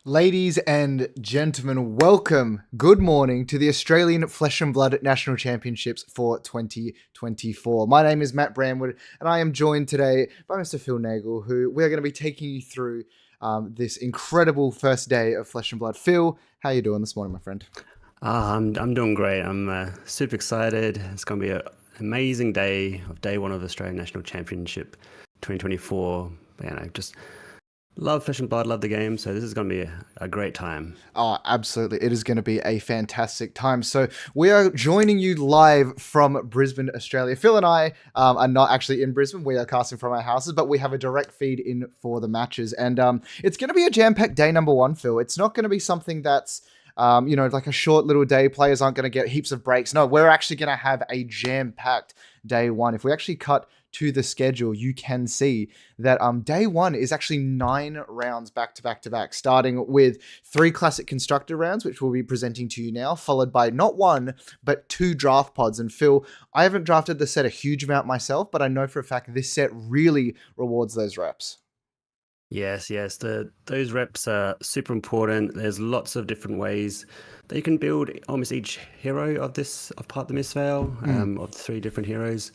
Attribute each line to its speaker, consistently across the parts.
Speaker 1: Ladies and gentlemen, welcome, good morning to the Australian Flesh and Blood National Championships for 2024. My name is Matt Bramwood, and I am joined today by Mr. Phil Nagel, who we are going to be taking you through this incredible first day of Flesh and Blood. Phil, how are you doing this morning, my friend?
Speaker 2: I'm doing great. I'm super excited. It's going to be an amazing day of day one of Australian National Championship 2024. And I just love Flesh and Blood, love the game. So this is going to be a great time.
Speaker 1: Oh, absolutely. It is going to be a fantastic time. So, we are joining you live from Brisbane, Australia. Phil and I are not actually in Brisbane. We are casting from our houses, but we have a direct feed in for the matches. And it's going to be a jam packed day number one, Phil. It's not going to be something that's like a short little day. Players aren't going to get heaps of breaks. No, we're actually going to have a jam packed day one. If we actually cut to the schedule, you can see that day one is actually 9 rounds back to back to back, starting with 3 classic constructor rounds, which we'll be presenting to you now, followed by not 1, but 2 draft pods. And Phil, I haven't drafted the set a huge amount myself, but I know for a fact this set really rewards those reps.
Speaker 2: Yes. Those reps are super important. There's lots of different ways that you can build almost each hero of part of the misfail, of the 3 different heroes.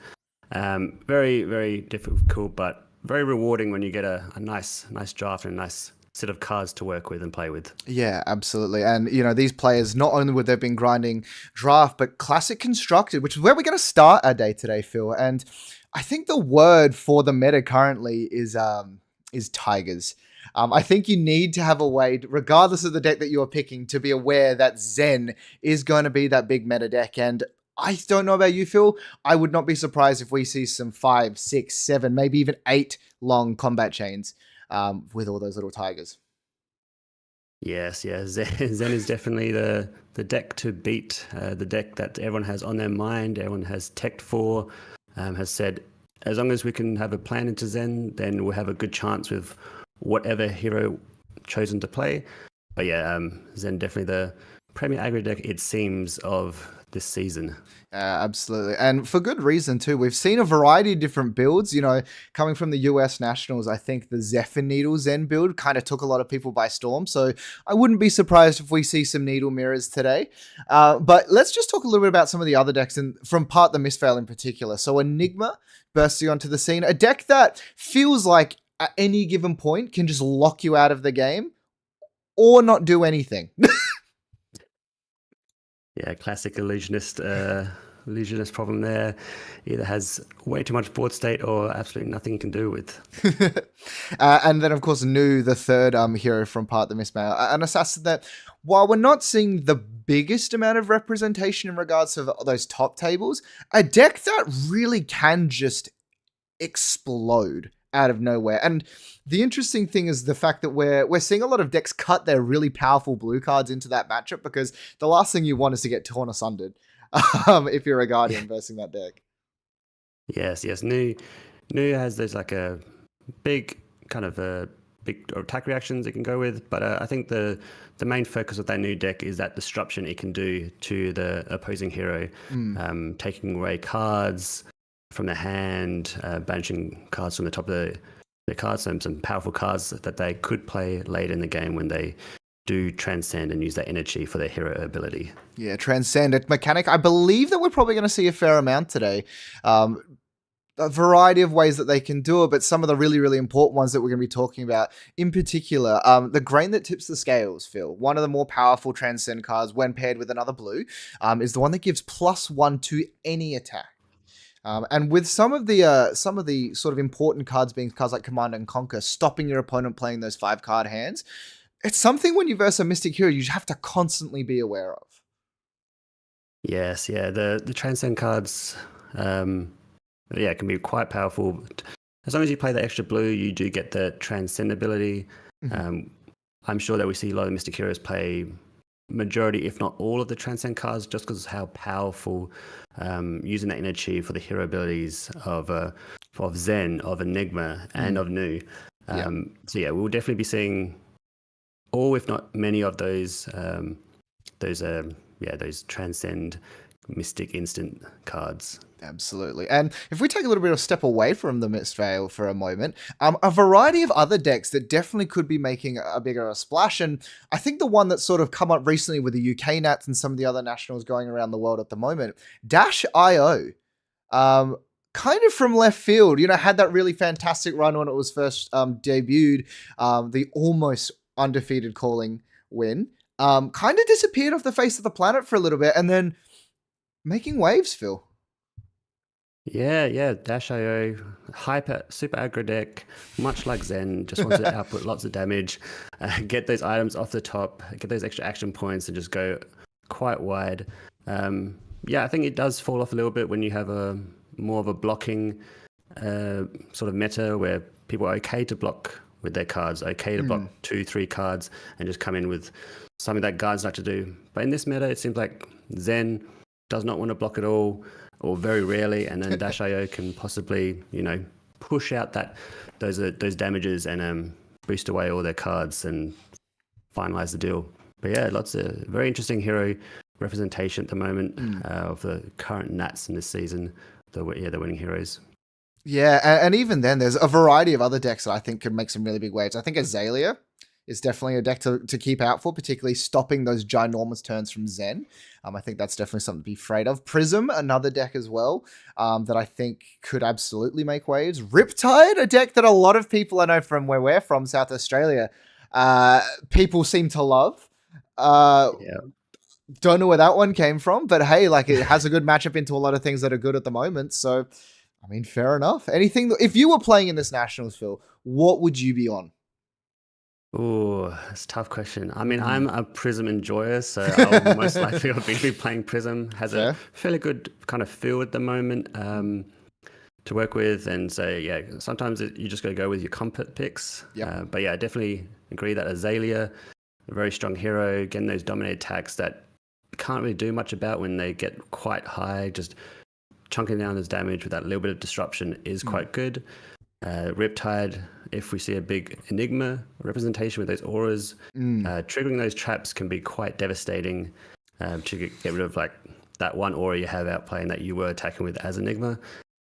Speaker 2: Very, very difficult, but very rewarding when you get a nice draft and a nice set of cards to work with and play with.
Speaker 1: Yeah, absolutely. And, these players, not only would they've been grinding draft, but classic constructed, which is where we're going to start our day today, Phil. And I think the word for the meta currently is tigers. I think you need to have a way, regardless of the deck that you're picking, to be aware that Zen is going to be that big meta deck. And I don't know about you, Phil. I would not be surprised if we see some 5, 6, 7, maybe even 8 long combat chains with all those little tigers.
Speaker 2: Yes. Zen is definitely the deck to beat, the deck that everyone has on their mind, everyone has teched for, has said, as long as we can have a plan into Zen, then we'll have a good chance with whatever hero chosen to play. But yeah, Zen definitely the premier aggro deck, it seems, of this season.
Speaker 1: Absolutely. And for good reason, too. We've seen a variety of different builds. Coming from the US Nationals, I think the Zephyr Needle Zen build kind of took a lot of people by storm. So I wouldn't be surprised if we see some Needle Mirrors today. But let's just talk a little bit about some of the other decks, and from part the Misfail in particular. So Enigma bursting onto the scene. A deck that feels like at any given point can just lock you out of the game or not do anything.
Speaker 2: Yeah, classic illusionist problem there. Either has way too much board state or absolutely nothing you can do with.
Speaker 1: And then, of course, Nu, the third hero from Part the Mismail, an assassin that, while we're not seeing the biggest amount of representation in regards to those top tables, a deck that really can just explode out of nowhere. And the interesting thing is the fact that we're seeing a lot of decks cut their really powerful blue cards into that matchup, because the last thing you want is to get torn asunder if you're a Guardian versing that deck.
Speaker 2: Yes. Nu has those like a big kind of big attack reactions it can go with, but I think the main focus of that new deck is that disruption it can do to the opposing hero, taking away cards from the hand, banishing cards from the top of the cards, some powerful cards that they could play late in the game when they do transcend and use that energy for their hero ability.
Speaker 1: Yeah, transcendent mechanic. I believe that we're probably going to see a fair amount today. A variety of ways that they can do it, but some of the really, really important ones that we're going to be talking about, in particular, the Grain That Tips the Scales, Phil. One of the more powerful Transcend cards when paired with another blue is the one that gives +1 to any attack. And with some of the sort of important cards being cards like Command and Conquer, stopping your opponent playing those 5-card hands, it's something when you verse a Mystic Hero you have to constantly be aware of.
Speaker 2: Yes, yeah, the Transcend cards, can be quite powerful. As long as you play the extra blue, you do get the Transcend ability. I'm sure that we see a lot of Mystic Heroes play majority, if not all, of the Transcend cards, just because of how powerful using that energy for the hero abilities of Zen, of Enigma, and of Nu. So yeah, we'll definitely be seeing all, if not many, of those Transcend mystic instant cards.
Speaker 1: Absolutely. And if we take a little bit of a step away from the Mist Veil for a moment, a variety of other decks that definitely could be making a bigger splash. And I think the one that's sort of come up recently with the UK Nats and some of the other nationals going around the world at the moment, Dash IO. Kind of from left field, had that really fantastic run when it was first debuted, the almost undefeated calling win. Kind of disappeared off the face of the planet for a little bit and then making waves, Phil.
Speaker 2: Yeah, Dash.io, hyper, super aggro deck, much like Zen, just wants to output lots of damage, get those items off the top, get those extra action points, and just go quite wide. I think it does fall off a little bit when you have a more of a blocking sort of meta where people are okay to block with their cards, okay to block 2-3 cards, and just come in with something that guards like to do. But in this meta, it seems like Zen does not want to block at all, or very rarely, and then Dash.io can possibly, push out those damages and boost away all their cards and finalize the deal. But yeah, lots of very interesting hero representation at the moment of the current Nats in this season. The winning heroes.
Speaker 1: Yeah, and even then, there's a variety of other decks that I think could make some really big waves. I think Azalea is definitely a deck to keep out for, particularly stopping those ginormous turns from Zen. I think that's definitely something to be afraid of. Prism, another deck as well, that I think could absolutely make waves. Riptide, a deck that a lot of people I know from where we're from, South Australia, people seem to love. Don't know where that one came from, but hey, it has a good matchup into a lot of things that are good at the moment. So, I mean, fair enough. If you were playing in this Nationals, Phil, what would you be on?
Speaker 2: Oh, that's a tough question. I mean, I'm a Prism enjoyer, so I'll most likely be playing Prism. Has a fairly good kind of feel at the moment to work with. And so, sometimes you just got to go with your comfort picks.
Speaker 1: Yep.
Speaker 2: But I definitely agree that Azalea, a very strong hero, getting those dominate attacks that can't really do much about when they get quite high, just chunking down this damage with that little bit of disruption is quite good. Riptide, if we see a big Enigma representation with those auras, triggering those traps can be quite devastating to get rid of that one aura you have out playing that you were attacking with as Enigma.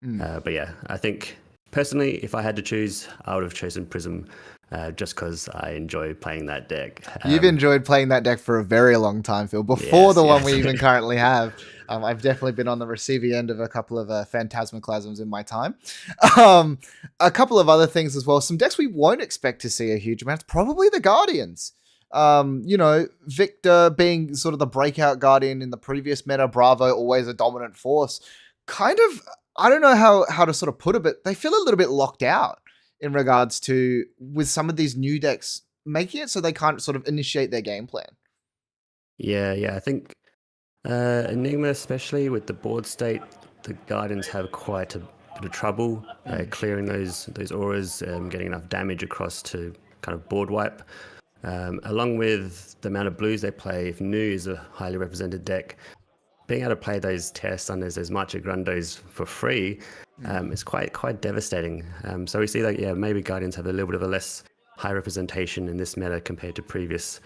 Speaker 2: I think personally, if I had to choose, I would have chosen Prism just because I enjoy playing that deck.
Speaker 1: You've enjoyed playing that deck for a very long time, Phil, before the one we even currently have. I've definitely been on the receiving end of a couple of Phantasmaclasms in my time. A couple of other things as well. Some decks we won't expect to see a huge amount. Probably the Guardians. Victor being sort of the breakout Guardian in the previous meta. Bravo, always a dominant force. Kind of, I don't know how to sort of put it, but they feel a little bit locked out in regards to, with some of these new decks, making it so they can't sort of initiate their game plan.
Speaker 2: I think Enigma, especially with the board state, the Guardians have quite a bit of trouble clearing those auras, getting enough damage across to kind of board wipe. Along with the amount of blues they play, if Nu is a highly represented deck, being able to play those Terra Sunders, those Marcha Grundos for free is quite devastating. So we see that maybe Guardians have a little bit of a less high representation in this meta compared to previous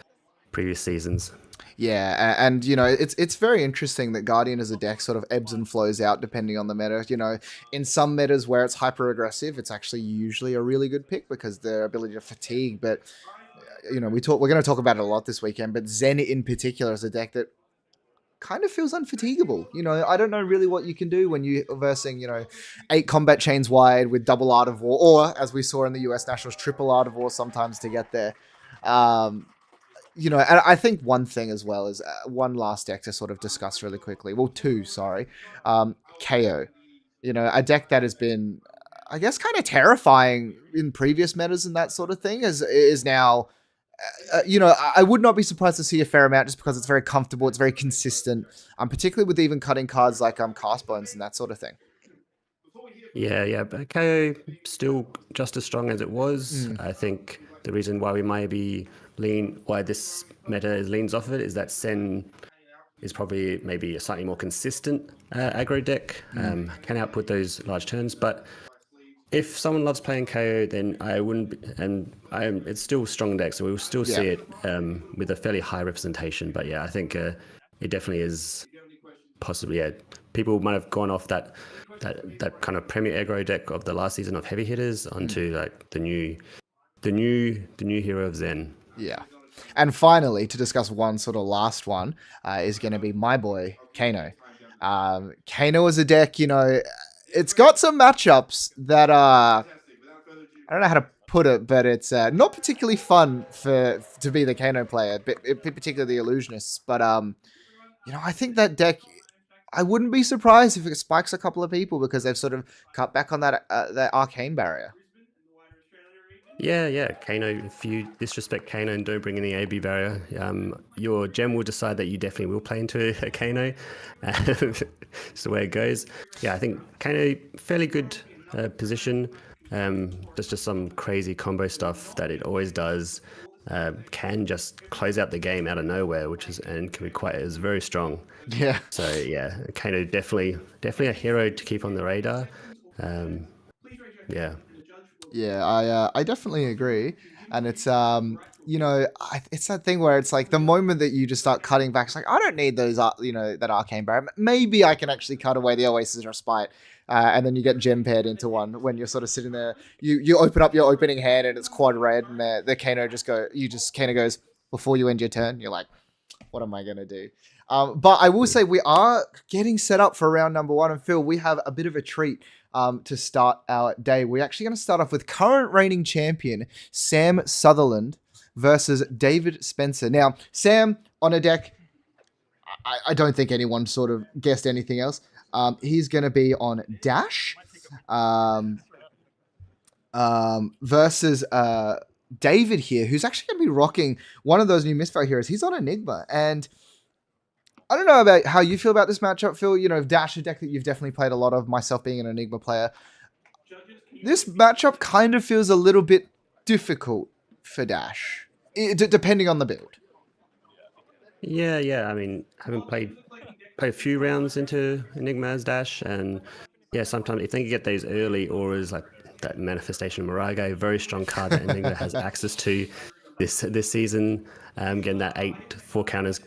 Speaker 2: seasons.
Speaker 1: Yeah, and it's very interesting that Guardian as a deck sort of ebbs and flows out depending on the meta. In some metas where it's hyper aggressive, it's actually usually a really good pick because their ability to fatigue. But we're going to talk about it a lot this weekend. But Zen in particular is a deck that kind of feels unfatigable. I don't know really what you can do when you're versing, 8 combat chains wide with double Art of War, or as we saw in the US Nationals, triple Art of War sometimes to get there. And I think one thing as well is one last deck to sort of discuss really quickly. Well, two, sorry. KO. A deck that has been, I guess, kind of terrifying in previous metas and that sort of thing is now... I would not be surprised to see a fair amount just because it's very comfortable, it's very consistent, particularly with even cutting cards like Cast Bones and that sort of thing.
Speaker 2: But KO still just as strong as it was. I think the reason why we maybe why this meta leans off of it is that Sen is probably maybe a slightly more consistent aggro deck, can output those large turns, but if someone loves playing KO, then I wouldn't, it's still a strong deck, so we will still see it with a fairly high representation. But I think it definitely is possibly, yeah, people might have gone off that kind of premier aggro deck of the last season of heavy hitters onto like the new hero of Zen.
Speaker 1: Yeah. And finally, to discuss one sort of last one, is going to be my boy, Kano. Kano is a deck, it's got some matchups that are, I don't know how to put it, but it's not particularly fun to be the Kano player, particularly the illusionists. But I think that deck, I wouldn't be surprised if it spikes a couple of people because they've sort of cut back on that arcane barrier.
Speaker 2: Yeah. Kano, if you disrespect Kano and don't bring in the AB barrier, your gem will decide that you definitely will play into a Kano. It's the way it goes. Yeah, I think Kano, fairly good position. There's just some crazy combo stuff that it always does. Can just close out the game out of nowhere, and can be is very strong.
Speaker 1: Yeah.
Speaker 2: So yeah, Kano definitely a hero to keep on the radar. Yeah.
Speaker 1: Yeah, I definitely agree, and it's it's that thing where it's like the moment that you just start cutting back, it's like I don't need those that arcane barrier. Maybe I can actually cut away the Oasis Respite, and then you get gem paired into one when you're sort of sitting there. You open up your opening hand and it's quad red, and the Kano Kano goes before you end your turn. You're like, what am I gonna do? But I will say we are getting set up for round number 1, and Phil, we have a bit of a treat to start our day. We're actually going to start off with current reigning champion Sam Sutherland versus David Spencer. Now, Sam on a deck, I don't think anyone sort of guessed anything else. He's going to be on Dash versus David here, who's actually going to be rocking one of those new Misfire heroes. He's on Enigma, and I don't know about how you feel about this matchup, Phil. Dash, a deck that you've definitely played a lot of, myself being an Enigma player. This matchup kind of feels a little bit difficult for Dash, depending on the build.
Speaker 2: Yeah. I mean, having played a few rounds into Enigma as Dash, and yeah, sometimes if they can get those early auras like that Manifestation Mirage, a very strong card that Enigma has access to this season, getting that 4 counters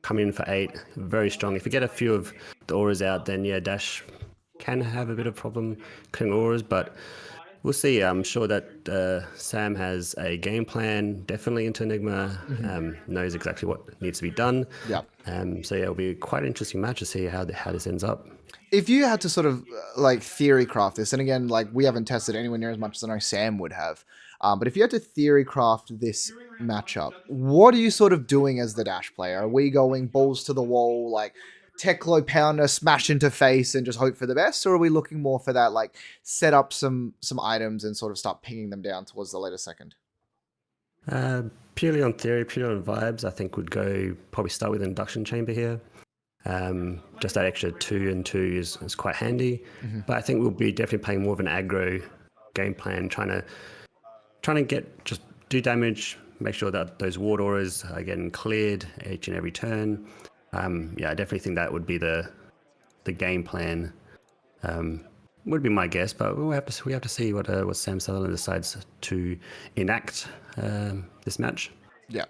Speaker 2: coming in for 8, very strong. If you get a few of the auras out, then yeah, Dash can have a bit of problem killing auras, but we'll see. I'm sure that Sam has a game plan, definitely into Enigma, knows exactly what needs to be done.
Speaker 1: Yeah.
Speaker 2: So yeah, it'll be quite an interesting match to see how this ends up.
Speaker 1: If you had to sort of theory craft this, and again, we haven't tested anywhere near as much as I know Sam would have, but if you had to theory craft this matchup, what are you sort of doing as the Dash player? Are we going balls to the wall, like Teklo Pounder, smash into face and just hope for the best? Or are we looking more for that, set up some items and sort of start pinging them down towards the later second?
Speaker 2: Purely on theory, purely on vibes, I think would go probably start with Induction Chamber here. Just that extra 2 and 2 is quite handy. But I think we'll be definitely playing more of an aggro game plan, trying to just do damage, make sure that those ward auras are getting cleared each and every turn. Yeah, I definitely think that would be the game plan. Would be my guess, but we have to see what Sam Sutherland decides to enact this match.
Speaker 1: Yeah.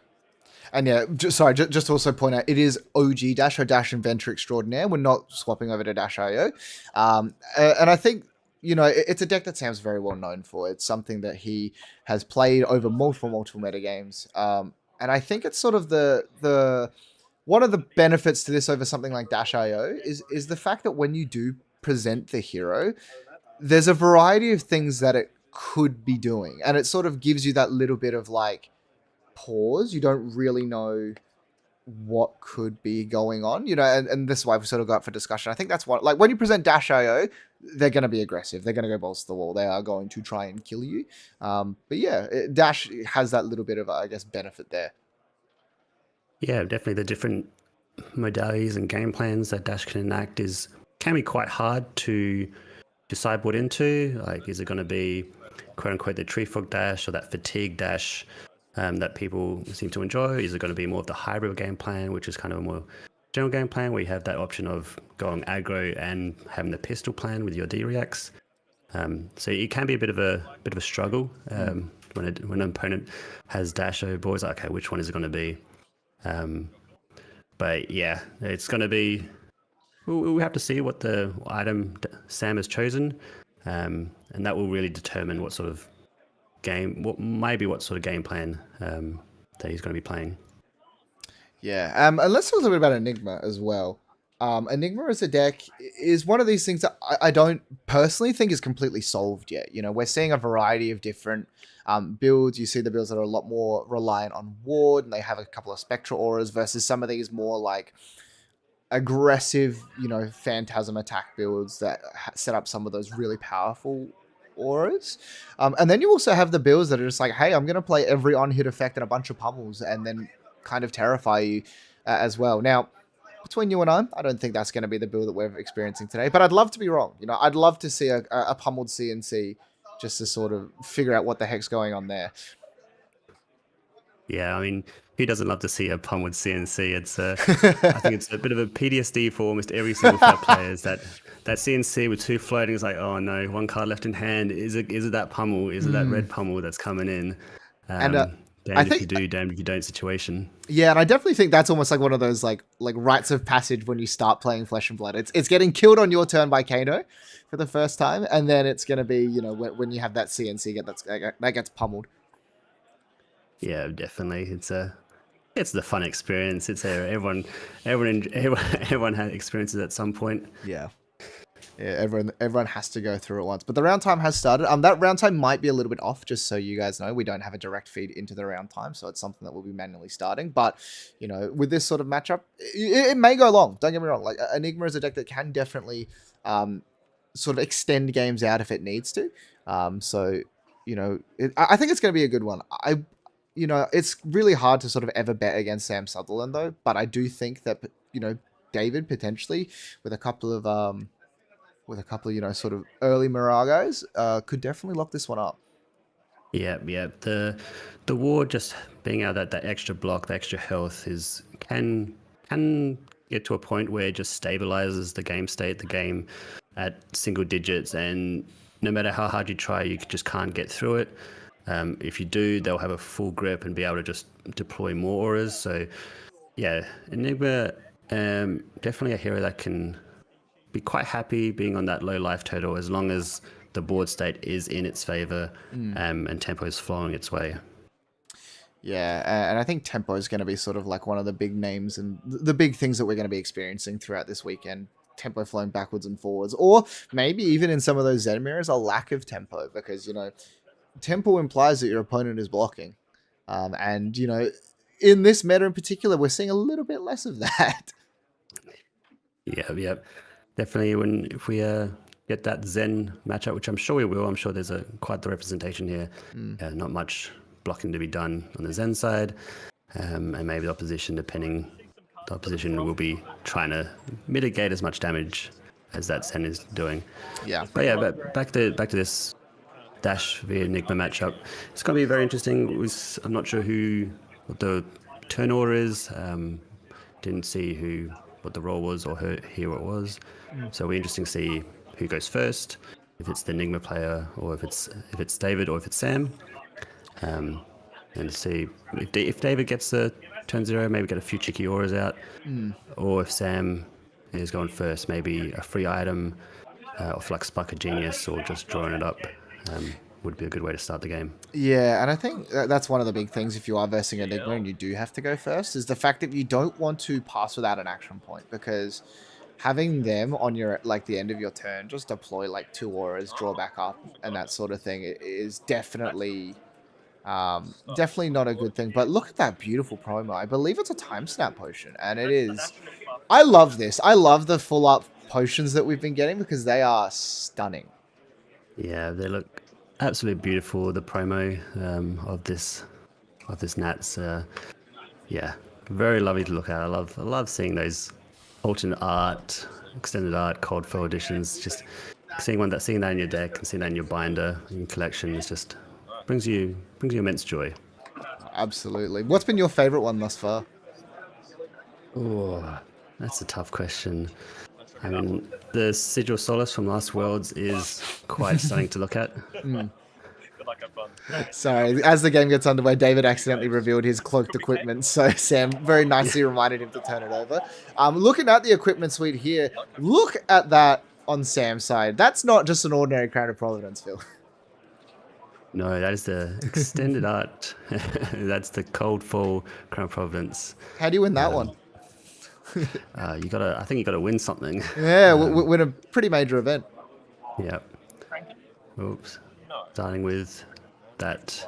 Speaker 1: And yeah, just to also point out, it is OG Dash or Dash Inventor Extraordinaire. We're not swapping over to Dash.io. And I think, it's a deck that Sam's very well known for. It's something that he has played over multiple metagames. And I think it's sort of the one of the benefits to this over something like Dash.io is the fact that when you do present the hero, there's a variety of things that it could be doing. And it sort of gives you that little bit of pause. You don't really know what could be going on, and this is why we sort of got up for discussion. I think that's what, when you present Dash.io, they're going to be aggressive. They're going to go balls to the wall. They are going to try and kill you. But yeah, Dash has that little bit of, I guess, benefit there.
Speaker 2: Yeah, definitely the different modalities and game plans that Dash can enact can be quite hard to sideboard into. Is it going to be quote unquote the tree frog Dash or that fatigue Dash that people seem to enjoy? Is it going to be more of the hybrid game plan, which is kind of a more general game plan where you have that option of going aggro and having the pistol plan with your D-reacts? So it can be a bit of a struggle when an opponent has Dash over boards. Okay, which one is it going to be? But yeah, it's going to be we'll have to see what the item Sam has chosen, and that will really determine what sort of what sort of game plan that he's going to be playing.
Speaker 1: Yeah, and let's talk a little bit about Enigma as well. Enigma as a deck is one of these things that I don't personally think is completely solved yet. You know, we're seeing a variety of different builds. You see the builds that are a lot more reliant on ward, and they have a couple of spectral auras versus some of these more like aggressive, you know, phantasm attack builds that set up some of those really powerful auras. And then you also have the builds that are just like, hey, I'm going to play every on-hit effect and a bunch of pummels and then kind of terrify you as well. Now, between you and I don't think that's going to be the build that we're experiencing today, but I'd love to be wrong. You know, I'd love to see a pummeled CNC just to sort of figure out what the heck's going on there.
Speaker 2: Yeah, I mean, who doesn't love to see a pummeled CNC? I think it's a bit of a PTSD for almost every single FAB player. Is that CNC with 2 floating is like, oh no, 1 card left in hand. Is it that pummel? Is it that red pummel that's coming in?
Speaker 1: And
Speaker 2: damned if you do, damned if you don't situation.
Speaker 1: Yeah, and I definitely think that's almost like one of those like rites of passage when you start playing Flesh and Blood. It's getting killed on your turn by Kano for the first time, and then it's going to be, you know, when you have that CNC that gets pummeled.
Speaker 2: Yeah, definitely. It's the fun experience. It's everyone has experiences at some point.
Speaker 1: Yeah, everyone has to go through it once. But the round time has started. That round time might be a little bit off, just so you guys know. We don't have a direct feed into the round time, so it's something that we'll be manually starting. But, you know, with this sort of matchup, it may go long. Don't get me wrong. Like, Enigma is a deck that can definitely sort of extend games out if it needs to. So, you know, I think it's going to be a good one. You know, it's really hard to sort of ever bet against Sam Sutherland, though. But I do think that, you know, David potentially with a couple of you know, sort of early Miragos could definitely lock this one up.
Speaker 2: Yeah. The ward just being out that extra block, the extra health can get to a point where it just stabilizes the game state, the game at single digits, and no matter how hard you try, you just can't get through it. If you do, they'll have a full grip and be able to just deploy more auras. So, yeah, Enigma, definitely a hero that can be quite happy being on that low life total as long as the board state is in its favor and tempo is flowing its way.
Speaker 1: Yeah, and I think tempo is going to be sort of like one of the big names and the big things that we're going to be experiencing throughout this weekend. Tempo flowing backwards and forwards, or maybe even in some of those Zen mirrors, a lack of tempo, because, you know, tempo implies that your opponent is blocking. And, you know, in this meta in particular, we're seeing a little bit less of that.
Speaker 2: Yeah. Definitely if we get that Zen matchup, which I'm sure we will. I'm sure there's quite the representation here. Not much blocking to be done on the Zen side. And maybe the opposition will be trying to mitigate as much damage as that Zen is doing.
Speaker 1: Yeah.
Speaker 2: But back to this Dash via Enigma matchup. It's going to be very interesting. I'm not sure what the turn order is. Didn't see what the role was or her hero it was. So it'll be interesting to see who goes first, if it's the Enigma player or if it's David or if it's Sam. And see if David gets the turn 0, maybe get a few cheeky auras out. Or if Sam is going first, maybe a free item or like Spark of Genius or just drawing it up. Would be a good way to start the game.
Speaker 1: Yeah, and I think that's one of the big things if you are versing Enigma and you do have to go first, is the fact that you don't want to pass without an action point, because having them on your, like, the end of your turn, just deploy like 2 auras, draw back up, and that sort of thing is definitely not a good thing. But look at that beautiful promo. I believe it's a time snap potion, and it is. I love this. I love the full up potions that we've been getting because they are stunning.
Speaker 2: Yeah, they look absolutely beautiful. The promo of this Nats, yeah, very lovely to look at. I love seeing those alternate art, extended art, cold foil editions. Just seeing that in your deck and seeing that in your binder, in your collection, is just brings you immense joy.
Speaker 1: Absolutely. What's been your favorite one thus far?
Speaker 2: Oh, that's a tough question. I mean, the Sigil Solace from Last Worlds is quite stunning to look at.
Speaker 1: Sorry, as the game gets underway, David accidentally revealed his cloaked equipment, so Sam very nicely reminded him to turn it over. Looking at the equipment suite here, look at that on Sam's side. That's not just an ordinary Crown of Providence, Phil.
Speaker 2: No, that is the extended art. That's the Cold Fall Crown of Providence.
Speaker 1: How do you win that one?
Speaker 2: You gotta, I think you gotta win something.
Speaker 1: Yeah, win a pretty major event.
Speaker 2: Yep. Oops. Starting with that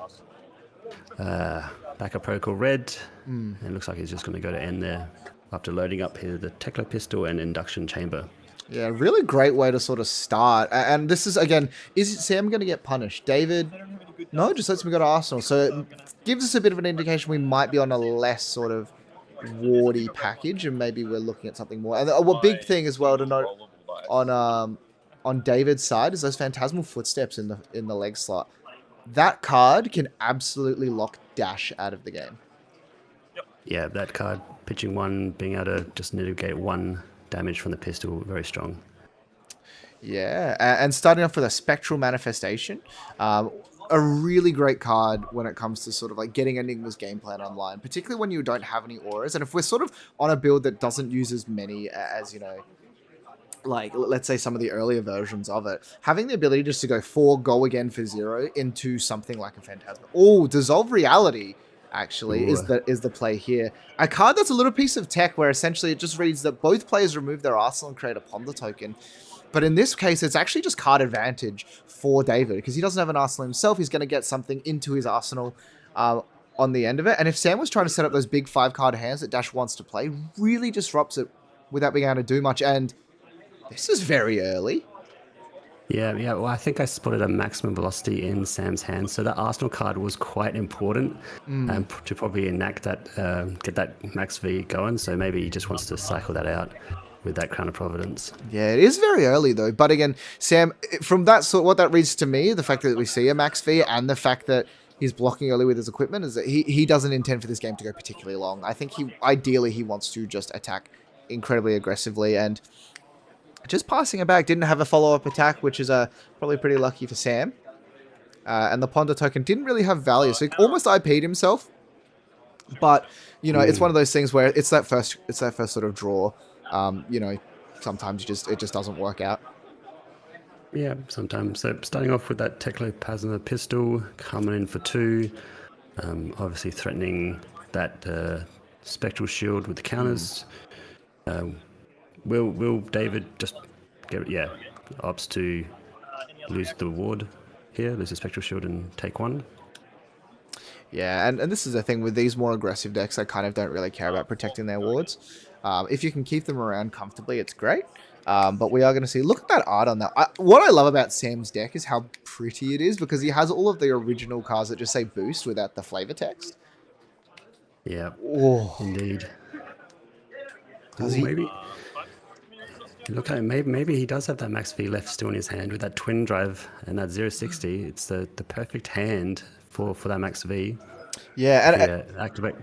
Speaker 2: backup protocol red. And it looks like he's just going to go to end there after loading up here the Tekla pistol and induction chamber.
Speaker 1: Yeah, really great way to sort of start. And this is, again, is Sam going to get punished? David, no, just lets me go to Arsenal. So it gives us a bit of an indication we might be on a less sort of wardy package, and maybe we're looking at something more. And a big thing as well to note on David's side is those phantasmal footsteps in the leg slot. That card can absolutely lock Dash out of the game.
Speaker 2: Yeah, that card, pitching one, being able to just mitigate one damage from the pistol, very strong.
Speaker 1: Yeah, and starting off with a Spectral Manifestation, a really great card when it comes to sort of like getting Enigma's game plan online, particularly when you don't have any auras. And if we're sort of on a build that doesn't use as many as, you know, like, let's say some of the earlier versions of it, having the ability just to go 4, go again for 0 into something like a Phantasma. Oh, Dissolve Reality, actually, is the play here. A card that's a little piece of tech where essentially it just reads that both players remove their arsenal and create a Ponder token. But in this case, it's actually just card advantage for David, because he doesn't have an arsenal himself. He's going to get something into his arsenal on the end of it. And if Sam was trying to set up those big 5-card hands that Dash wants to play, really disrupts it without being able to do much. And this is very early.
Speaker 2: Yeah. Well, I think I spotted a maximum velocity in Sam's hand, so that Arsenal card was quite important to probably enact that, get that max V going. So maybe he just wants to cycle that out with that Crown of Providence.
Speaker 1: Yeah, it is very early though. But again, Sam, from that sort, what that reads to me, the fact that we see a max V and the fact that he's blocking early with his equipment, is that he doesn't intend for this game to go particularly long. I think ideally he wants to just attack incredibly aggressively, and just passing it back, didn't have a follow-up attack, which is probably pretty lucky for Sam. And the Ponder token didn't really have value, so he almost IP'd himself. But, you know, it's one of those things where it's that first sort of draw. You know, sometimes it just doesn't work out.
Speaker 2: Yeah, sometimes. So starting off with that Tecloplasma pistol, coming in for 2, obviously threatening that Spectral Shield with the counters. Will David just opts to lose the ward here, lose the Spectral Shield and take 1?
Speaker 1: Yeah, and this is the thing with these more aggressive decks, they kind of don't really care about protecting their wards. If you can keep them around comfortably, it's great. But we are going to see, look at that art on that. What I love about Sam's deck is how pretty it is, because he has all of the original cards that just say boost without the flavor text.
Speaker 2: Yeah,
Speaker 1: oh,
Speaker 2: indeed.
Speaker 1: Does he?
Speaker 2: Maybe. Look at him. Maybe he does have that max V left still in his hand with that twin drive and that 060. It's the perfect hand for that max V.
Speaker 1: Yeah, and
Speaker 2: activate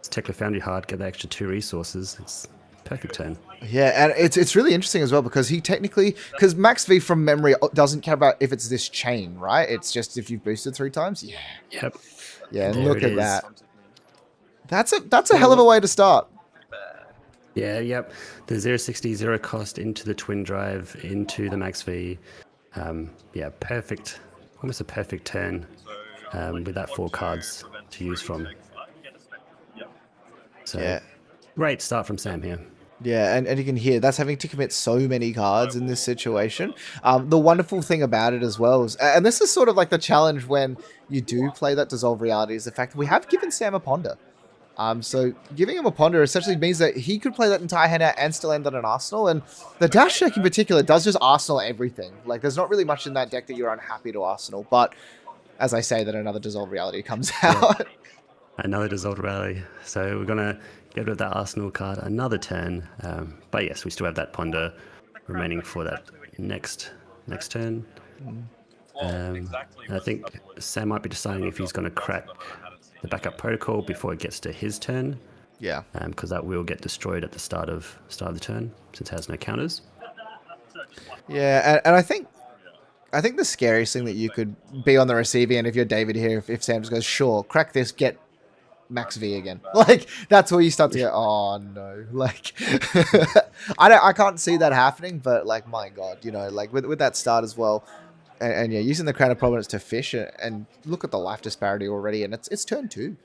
Speaker 2: Tekla Foundry hard, get the extra 2 resources. It's perfect turn.
Speaker 1: Yeah, and it's really interesting as well, because because Max V from memory doesn't care about if it's this chain, right? It's just if you've boosted 3 times. Yeah.
Speaker 2: Yep.
Speaker 1: Yeah, and look at that. That's a hell of a way to start.
Speaker 2: Yeah, yep. The 060, 0 cost into the twin drive, into the max V. Yeah, perfect. Almost a perfect turn with that 4 cards to use from. So,
Speaker 1: yeah.
Speaker 2: Great start from Sam here.
Speaker 1: Yeah, and you can hear that's having to commit so many cards in this situation. The wonderful thing about it as well is, and this is sort of like the challenge when you do play that Dissolve Reality, is the fact that we have given Sam a Ponder. So giving him a Ponder essentially means that he could play that entire hand out and still end on an Arsenal. And the Dash deck in particular does just Arsenal everything. Like, there's not really much in that deck that you're unhappy to Arsenal. But as I say, that another Dissolve Reality comes out.
Speaker 2: Yeah. Another Dissolved Rally. So we're going to get rid of that Arsenal card another turn. But yes, we still have that Ponder remaining for that next turn. I think Sam might be deciding if he's going to crack the backup protocol before it gets to his turn.
Speaker 1: Yeah.
Speaker 2: Because that will get destroyed at the start of the turn, since it has no counters.
Speaker 1: Yeah, and I think I think the scariest thing that you could be on the receiving end if you're David here, if Sam just goes, sure, crack this, get Max V again. Like, that's where you start to go, oh no. Like, I can't see that happening, but like, my God, like with that start as well. And yeah, using the Crown of Providence to fish and look at the life disparity already, and it's turn 2.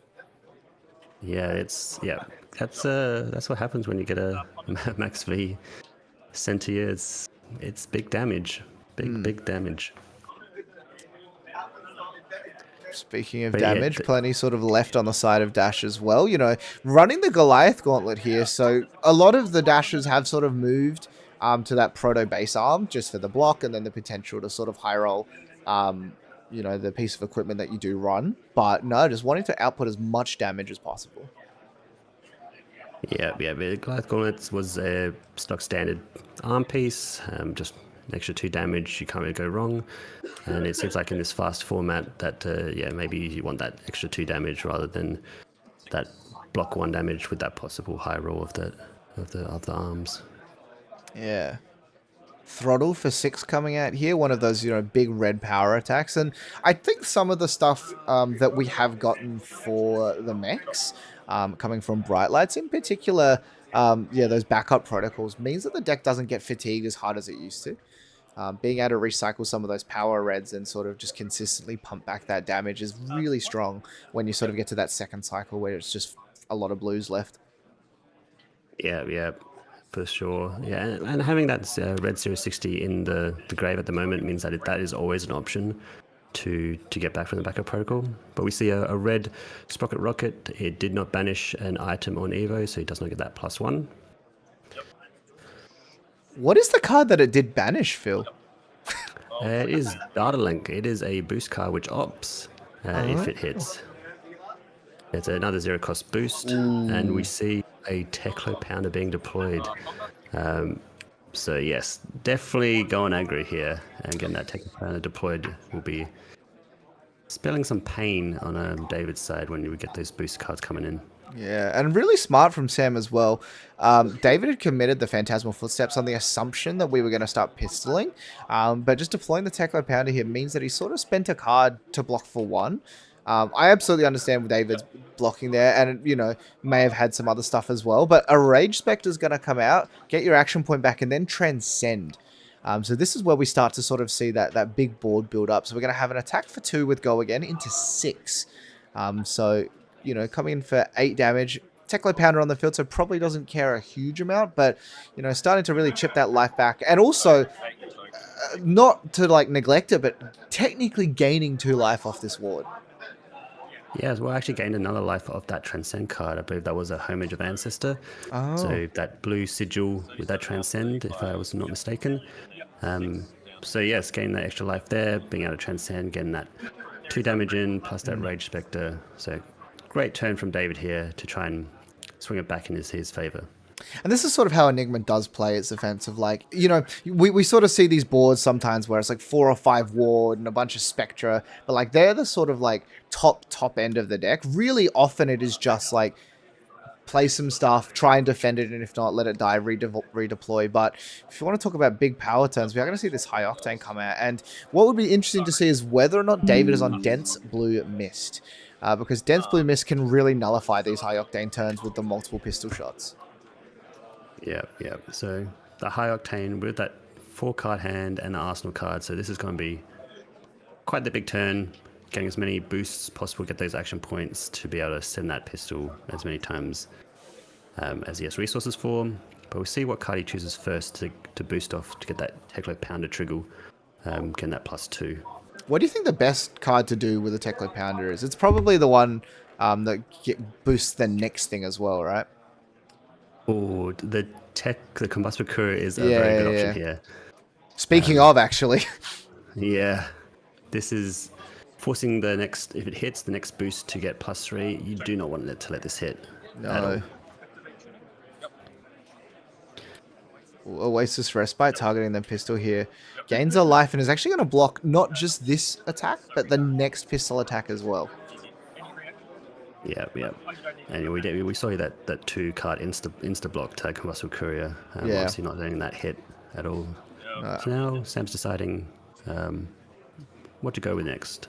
Speaker 2: Yeah, that's what happens when you get a Max V sent to you. It's big damage, big damage.
Speaker 1: Speaking of
Speaker 2: But yeah,
Speaker 1: damage, plenty sort of left on the side of Dash as well. Running the Goliath Gauntlet here, so a lot of the Dashers have sort of moved to that Proto base arm just for the block and then the potential to sort of high roll, the piece of equipment that you do run. But no, just wanting to output as much damage as possible.
Speaker 2: Yeah. The Goliath Gauntlet was a stock standard arm piece, just an extra 2 damage. You can't really go wrong. And it seems like in this fast format that maybe you want that extra 2 damage rather than that block 1 damage with that possible high roll of the arms.
Speaker 1: Yeah. Throttle for 6 coming out here, one of those big red power attacks, and I think some of the stuff that we have gotten for the mechs coming from Bright Lights in particular, those backup protocols means that the deck doesn't get fatigued as hard as it used to. Being able to recycle some of those power reds and sort of just consistently pump back that damage is really strong when you sort of get to that second cycle where it's just a lot of blues left.
Speaker 2: Yeah, for sure. Yeah, and having that red Series 60 in the grave at the moment means that that is always an option to get back from the backup protocol. But we see a red Sprocket Rocket. It did not banish an item on Evo, so he does not get that +1.
Speaker 1: What is the card that it did banish, Phil?
Speaker 2: It is Data Link. It is a boost card which opts if it hits. It's another 0-cost boost, and we see a Teclo Pounder being deployed. So yes, definitely going aggro here, and getting that Teclo Pounder deployed will be spelling some pain on David's side when we get those boost cards coming in.
Speaker 1: Yeah, and really smart from Sam as well. David had committed the Phantasmal Footsteps on the assumption that we were going to start pistoling, but just deploying the Teclo Pounder here means that he sort of spent a card to block for 1. I absolutely understand David's blocking there, and may have had some other stuff as well, but a Rage Spectre is going to come out, get your action point back, and then Transcend. So this is where we start to sort of see that big board build up. So we're going to have an attack for 2 with Go Again into 6. Coming in for 8 damage. Teclo Pounder on the field, so probably doesn't care a huge amount, but, starting to really chip that life back. And also, not to, neglect it, but technically gaining 2 life off this ward.
Speaker 2: Yeah, well, I actually gained another life off that Transcend card. I believe that was a Homage of Ancestor.
Speaker 1: Oh.
Speaker 2: So that blue sigil with that Transcend, if I was not mistaken. So yes, gaining that extra life there, being able to Transcend, getting that 2 damage in, plus that Rage Spectre. So great turn from David here to try and swing it back in his favor.
Speaker 1: And this is sort of how Enigma does play its offensive. We sort of see these boards sometimes where it's 4 or 5 ward and a bunch of Spectra, but they're the sort of top end of the deck. Really often it is just play some stuff, try and defend it, and if not, let it die, redeploy. But if you want to talk about big power turns, we are going to see this High Octane come out. And what would be interesting to see is whether or not David is on Dense Blue Mist. Because Dense Blue Mist can really nullify these High Octane turns with the multiple pistol shots.
Speaker 2: Yeah. So the High Octane with that 4-card hand and the Arsenal card. So this is going to be quite the big turn. Getting as many boosts as possible, get those action points to be able to send that pistol as many times as he has resources for. But we'll see what card he chooses first to boost off to get that Teclo Pounder trigger, getting that +2.
Speaker 1: What do you think the best card to do with a Teclo Pounder is? It's probably the one that boosts the next thing as well, right?
Speaker 2: Oh, the Combustible Courier is a very good option here.
Speaker 1: Speaking of, actually.
Speaker 2: Yeah. This is forcing the next, if it hits, the next boost to get +3. You do not want to let this hit.
Speaker 1: No. Oasis Respite targeting the pistol here. Gains a life and is actually going to block not just this attack, but the next pistol attack as well.
Speaker 2: Yeah. And we saw that 2-card insta block to Combustible Courier. Obviously not letting that hit at all. So now Sam's deciding what to go with next.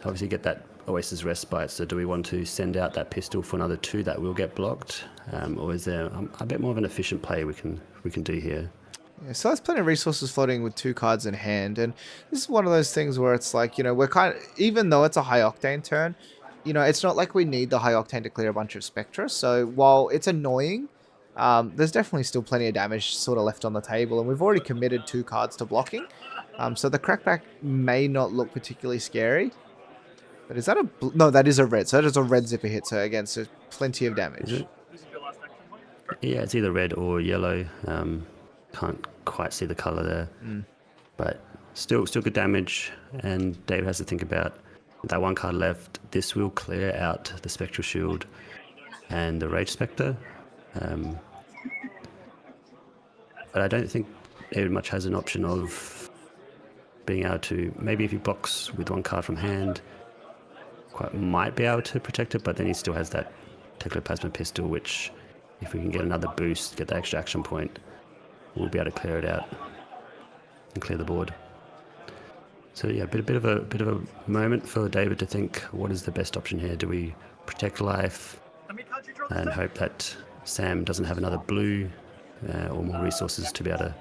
Speaker 2: Obviously get that Oasis Respite, so do we want to send out that pistol for another 2 that will get blocked? Or is there a bit more of an efficient play we can do here?
Speaker 1: Yeah, so there's plenty of resources floating with 2 cards in hand, and this is one of those things where it's like, we're kind of, even though it's a high octane turn, it's not like we need the high octane to clear a bunch of Spectra, so while it's annoying, there's definitely still plenty of damage sort of left on the table, and we've already committed 2 cards to blocking, so the crackback may not look particularly scary. But is that no, that is a red, so that is a red zipper hit, so again, so plenty of damage.
Speaker 2: Is it? Yeah, it's either red or yellow. Can't quite see the color there, but still good damage. And David has to think about that 1 card left. This will clear out the Spectral Shield and the Rage Spectre. But I don't think David much has an option of being able to, maybe if he blocks with 1 card from hand, might be able to protect it, but then he still has that Tectoplasma Pistol, which if we can get another boost, get the extra action point, we'll be able to clear it out and clear the board. So yeah, a bit of a moment for David to think, what is the best option here? Do we protect life and hope that Sam doesn't have another blue or more resources to be able to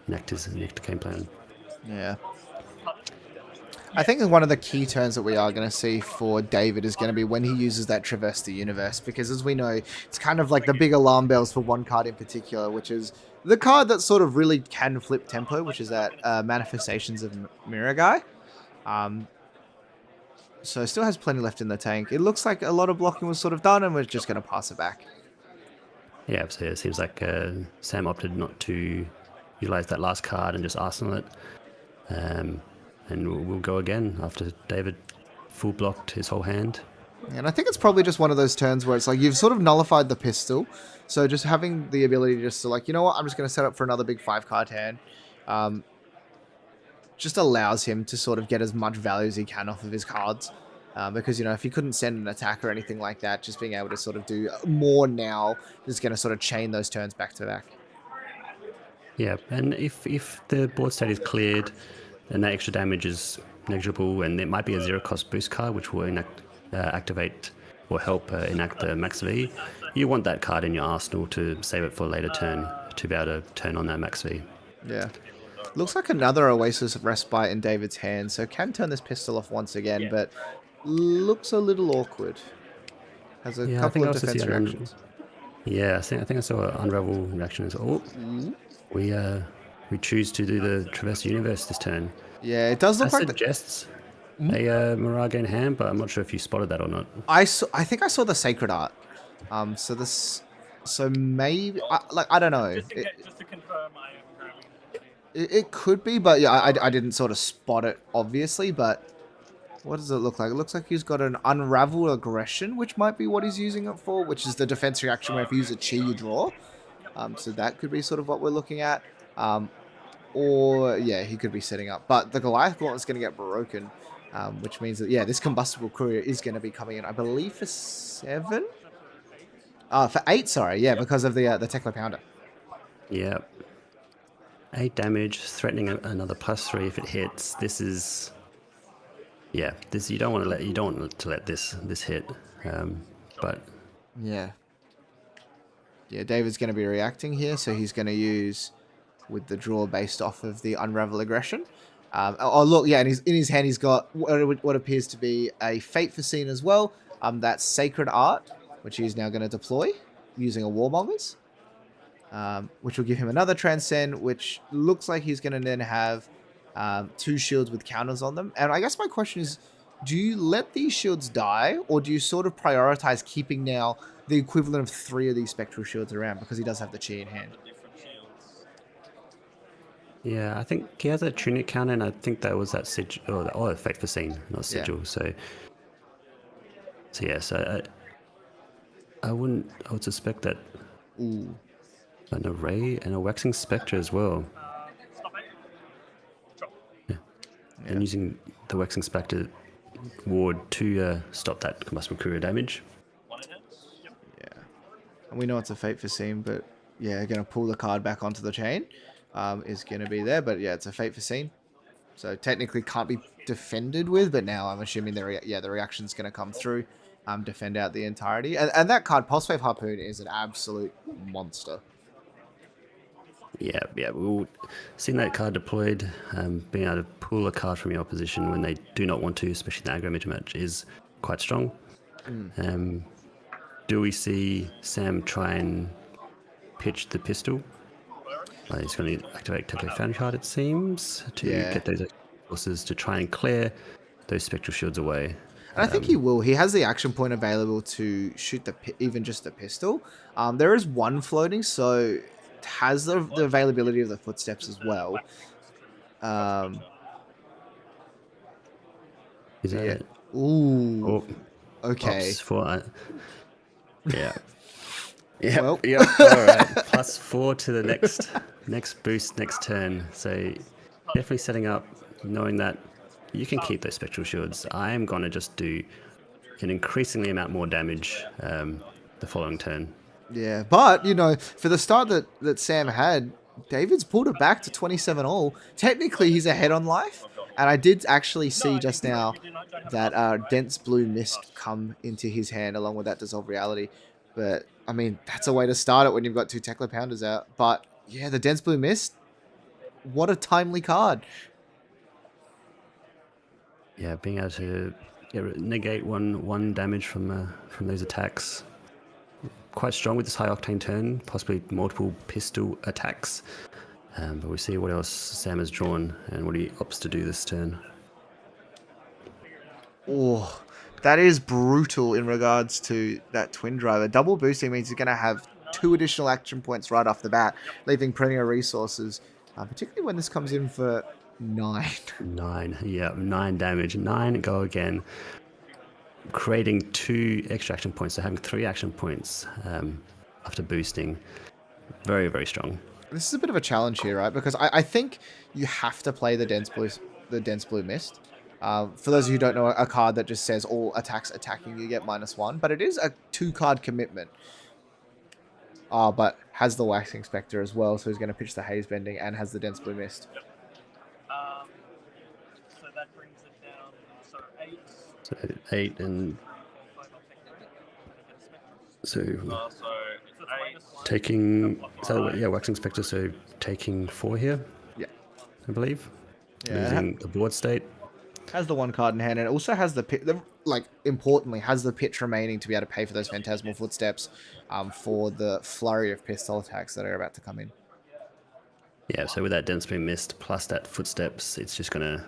Speaker 2: enact his game plan?
Speaker 1: Yeah. I think one of the key turns that we are going to see for David is going to be when he uses that Traverse the Universe, because as we know, it's kind of like the big alarm bells for 1 card in particular, which is the card that sort of really can flip tempo, which is that Manifestations of Mirror Guy. So still has plenty left in the tank. It looks like a lot of blocking was sort of done, and we're just going to pass it back.
Speaker 2: Yeah, so it seems like Sam opted not to utilize that last card and just arsenal it. And we'll go again after David full blocked his whole hand.
Speaker 1: And I think it's probably just one of those turns where it's like you've sort of nullified the pistol. So just having the ability just to like, you know what, I'm just going to set up for another big 5-card hand. Just allows him to sort of get as much value as he can off of his cards. Because, if he couldn't send an attack or anything like that, just being able to sort of do more now is going to sort of chain those turns back to back.
Speaker 2: Yeah, and if the board state is cleared, and that extra damage is negligible, and it might be a 0-cost boost card, which will activate or help enact the Max V. You want that card in your arsenal to save it for a later turn to be able to turn on that Max V.
Speaker 1: Yeah. Looks like another Oasis Respite in David's hand, so can turn this pistol off once again, but looks a little awkward. Has a couple of defense reactions.
Speaker 2: Yeah, I think I saw an Unravel reaction as well. We choose to do the Traverse the Universe this turn.
Speaker 1: Yeah, it does look like
Speaker 2: suggests a Mirage in hand, but I'm not sure if you spotted that or not.
Speaker 1: I think I saw the Sacred Art. So maybe I don't know.
Speaker 3: Just to confirm,
Speaker 1: it could be, but yeah, I didn't sort of spot it obviously. But what does it look like? It looks like he's got an Unravel Aggression, which might be what he's using it for, which is the defense reaction where if you use a Chi, you draw. So that could be sort of what we're looking at. Or, yeah, he could be setting up. But the Goliath Gauntlet's going to get broken, which means that, yeah, this Combustible Courier is going to be coming in, I believe, for 7? For 8, sorry. Yeah, because of the Tekla Pounder.
Speaker 2: Yeah. 8 damage, threatening another +3 if it hits. This is... Yeah, this you don't want to let this hit. But...
Speaker 1: Yeah. Yeah, David's going to be reacting here, so he's going to use... with the draw based off of the Unravel Aggression. Oh, look, yeah, and in his hand he's got what appears to be a Fate Foreseen as well. That's Sacred Art, which he's now going to deploy using a Warmongers, which will give him another Transcend, which looks like he's going to then have 2 shields with counters on them. And I guess my question is, do you let these shields die, or do you sort of prioritize keeping now the equivalent of 3 of these Spectral Shields around, because he does have the Chi in hand?
Speaker 2: Yeah, I think he has a Tunic counter, and I think that was that Sigil, or Fate Foreseen, not Sigil. Yeah. So yes, I would suspect that an Array and a Waxing Spectre as well. Yeah. And using the Waxing Spectre ward to stop that Combustible Courier damage.
Speaker 1: Yeah, and we know it's a Fate Foreseen, but yeah, going to pull the card back onto the chain. is going to be there. But yeah, it's a Fate Foreseen. So technically can't be defended with, but now I'm assuming the reaction's going to come through, defend out the entirety. And that card, Pulsewave Harpoon, is an absolute monster.
Speaker 2: Yeah, we've seen that card deployed. Being able to pull a card from your opposition when they do not want to, especially in the aggro match, is quite strong. Do we see Sam try and pitch the pistol? He's going to activate Template Found card, it seems, to get those forces to try and clear those spectral shields away.
Speaker 1: And I think he will. He has the action point available to shoot even just the pistol. There is one floating, so it has the availability of the footsteps as well.
Speaker 2: Is that it?
Speaker 1: Ooh. Okay.
Speaker 2: Yeah.
Speaker 1: Well.
Speaker 2: Yep. All right. +4 to the next boost, next turn. So definitely setting up, knowing that you can keep those spectral shields. I am going to just do an increasingly amount more damage the following turn.
Speaker 1: Yeah, but, you know, for the start that Sam had, David's pulled it back to 27 all. Technically, he's ahead on life. And I did actually see just now that Dense Blue Mist come into his hand along with that Dissolve Reality. But, I mean, that's a way to start it when you've got 2 Tekla Pounders out. But, yeah, the Dense Blue Mist, what a timely card.
Speaker 2: Yeah, being able to negate one damage from those attacks. Quite strong with this high octane turn, possibly multiple pistol attacks. But we'll see what else Sam has drawn and what he opts to do this turn.
Speaker 1: Oh, that is brutal in regards to that Twin Driver. Double boosting means he's going to have 2 additional action points right off the bat, leaving plenty of resources, particularly when this comes in for 9.
Speaker 2: 9 damage. 9 go again. Creating 2 extra action points, so having 3 action points after boosting. Very, very strong.
Speaker 1: This is a bit of a challenge here, right? Because I think you have to play the Dense Blue Mist. For those of you who don't know, a card that just says all attacks attacking you get -1, but it is a 2-card commitment. But has the Waxing Spectre as well, so he's going to pitch the Haze Bending and has the Dense Blue Mist.
Speaker 3: So that brings it down. So 8.
Speaker 2: So 8 and so taking Waxing Spectre, so taking 4 here.
Speaker 1: Yeah,
Speaker 2: I believe.
Speaker 1: Yeah.
Speaker 2: Losing the board state.
Speaker 1: Has the 1 card in hand, and it also has the pit. Importantly, has the pitch remaining to be able to pay for those Phantasmal Footsteps, for the flurry of pistol attacks that are about to come in.
Speaker 2: Yeah, so with that Dense Blue Mist plus that Footsteps, it's just gonna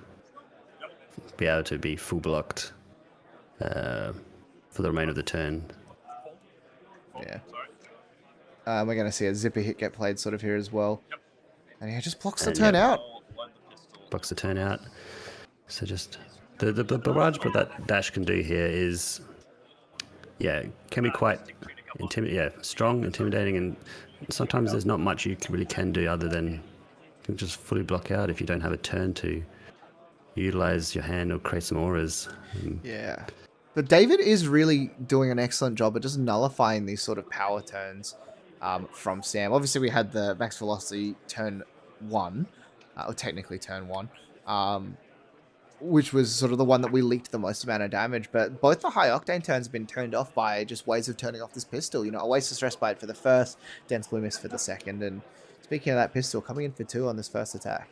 Speaker 2: be able to be full blocked for the remainder of the turn.
Speaker 1: Yeah. We're going to see a Zipper hit get played sort of here as well. And he just blocks the turn out.
Speaker 2: Blocks the turn out. So just the barrage what that dash can do here is, can be quite strong, intimidating, and sometimes there's not much you really can do other than just fully block out if you don't have a turn to utilize your hand or create some auras.
Speaker 1: Yeah. But David is really doing an excellent job at just nullifying these sort of power turns from Sam. Obviously, we had the Max Velocity turn 1, or technically turn 1, which was sort of the one that we leaked the most amount of damage. But both the high octane turns have been turned off by just ways of turning off this pistol. You know, a Waste of Stress Bite for the first, Dense Blue Mist for the second. And speaking of that pistol, coming in for 2 on this first attack.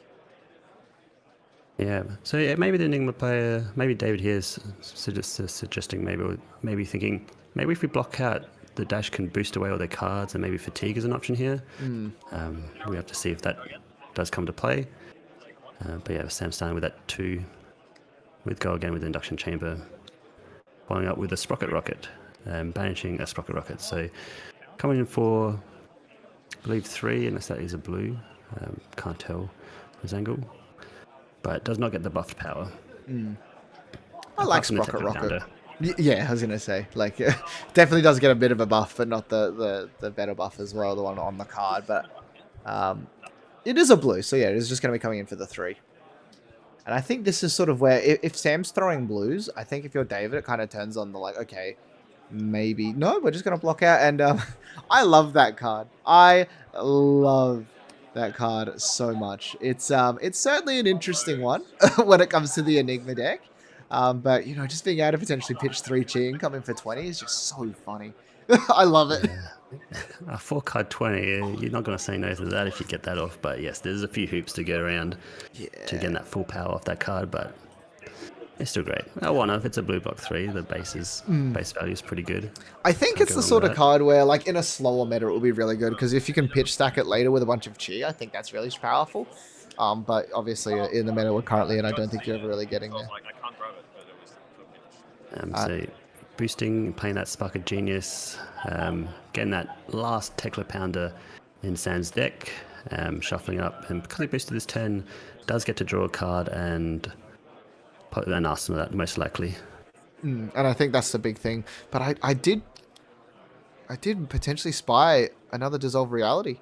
Speaker 2: Yeah, so maybe the Enigma player, maybe David here is suggesting maybe thinking, maybe if we block out, the dash can boost away all their cards, and maybe Fatigue is an option here. We have to see if that does come to play. But yeah, Sam starting with that 2, with go again with the Induction Chamber, following up with a Sprocket Rocket, banishing a Sprocket Rocket. So coming in for, I believe 3, unless that is a blue. Can't tell his angle. But it does not get the buffed power.
Speaker 1: I like Sprocket Rocket. Yeah, I was going to say. Definitely does get a bit of a buff, but not the better buff as well, the one on the card. But it is a blue, so yeah, it is just going to be coming in for the 3. And I think this is sort of where, if Sam's throwing blues, I think if you're David, it kind of turns on the, okay, maybe, no, we're just going to block out. And I love that card. I love that card so much. It's certainly an interesting one when it comes to the Enigma deck. But you know, just being able to potentially pitch 3 chi and come in for 20 is just so funny. I love it.
Speaker 2: A 4-card 20, you're not going to say no to that if you get that off. But yes, there's a few hoops to get around to get that full power off that card, but it's still great. I wonder if it's a blue block 3, the base value is pretty good.
Speaker 1: I think it's the sort of card where, like, in a slower meta, it will be really good, because if you can pitch stack it later with a bunch of chi, I think that's really powerful. But obviously, in the meta we're currently in, I don't think you're ever really getting there.
Speaker 2: So boosting, playing that Spark of Genius, getting that last Tekla Pounder in Sam's deck, shuffling up, and because he boosted this turn, does get to draw a card and put an arsenal that most likely.
Speaker 1: And I think that's the big thing. But I did potentially spy another Dissolve Reality.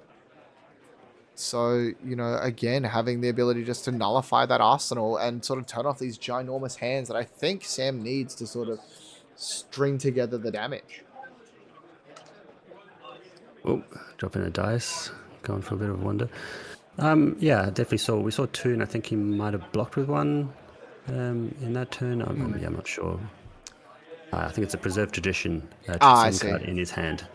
Speaker 1: So, you know, again, having the ability just to nullify that arsenal and sort of turn off these ginormous hands that I think Sam needs to sort of string together the damage.
Speaker 2: Oh, dropping a dice, going for a bit of wonder. Yeah, definitely we saw 2, and I think he might have blocked with 1 in that turn. I'm not sure. I think it's a Preserved Tradition
Speaker 1: I see.
Speaker 2: card in his hand.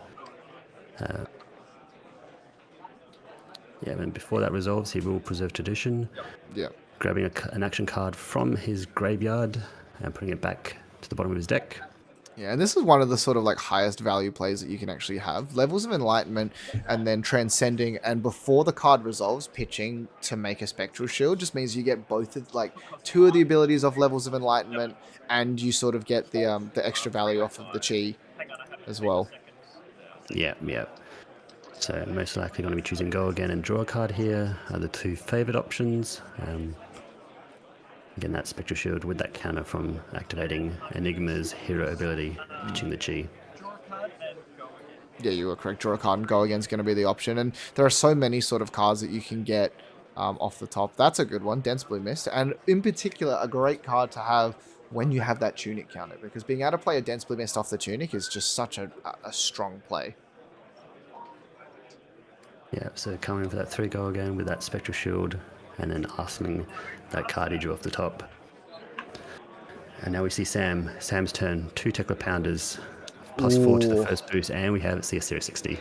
Speaker 2: Yeah, and before that resolves, he will Preserve Tradition.
Speaker 1: Yeah.
Speaker 2: Grabbing an action card from his graveyard and putting it back to the bottom of his deck.
Speaker 1: Yeah, and this is one of the sort of like highest value plays that you can actually have. Levels of Enlightenment and then Transcending, and before the card resolves, pitching to make a Spectral Shield just means you get both of, like, 2 of the abilities of Levels of Enlightenment, and you sort of get the extra value off of the chi as well.
Speaker 2: Yeah. So most likely going to be choosing Go Again and Draw a Card here are the 2 favored options. Again, that Spectral Shield with that counter from activating Enigma's hero ability, pitching the chi.
Speaker 1: Yeah, you were correct. Draw a card and Go Again is going to be the option. And there are so many sort of cards that you can get off the top. That's a good one, Dense Blue Mist. And in particular, a great card to have when you have that Tunic counter, because being able to play a Dense Blue Mist off the Tunic is just such a strong play.
Speaker 2: Yeah, so coming in for that 3 Go Again with that Spectral Shield, and then arsening that card he drew off the top. And now we see Sam's turn, 2 Tekla Pounders, +4 to the first boost, and we have a Series 60.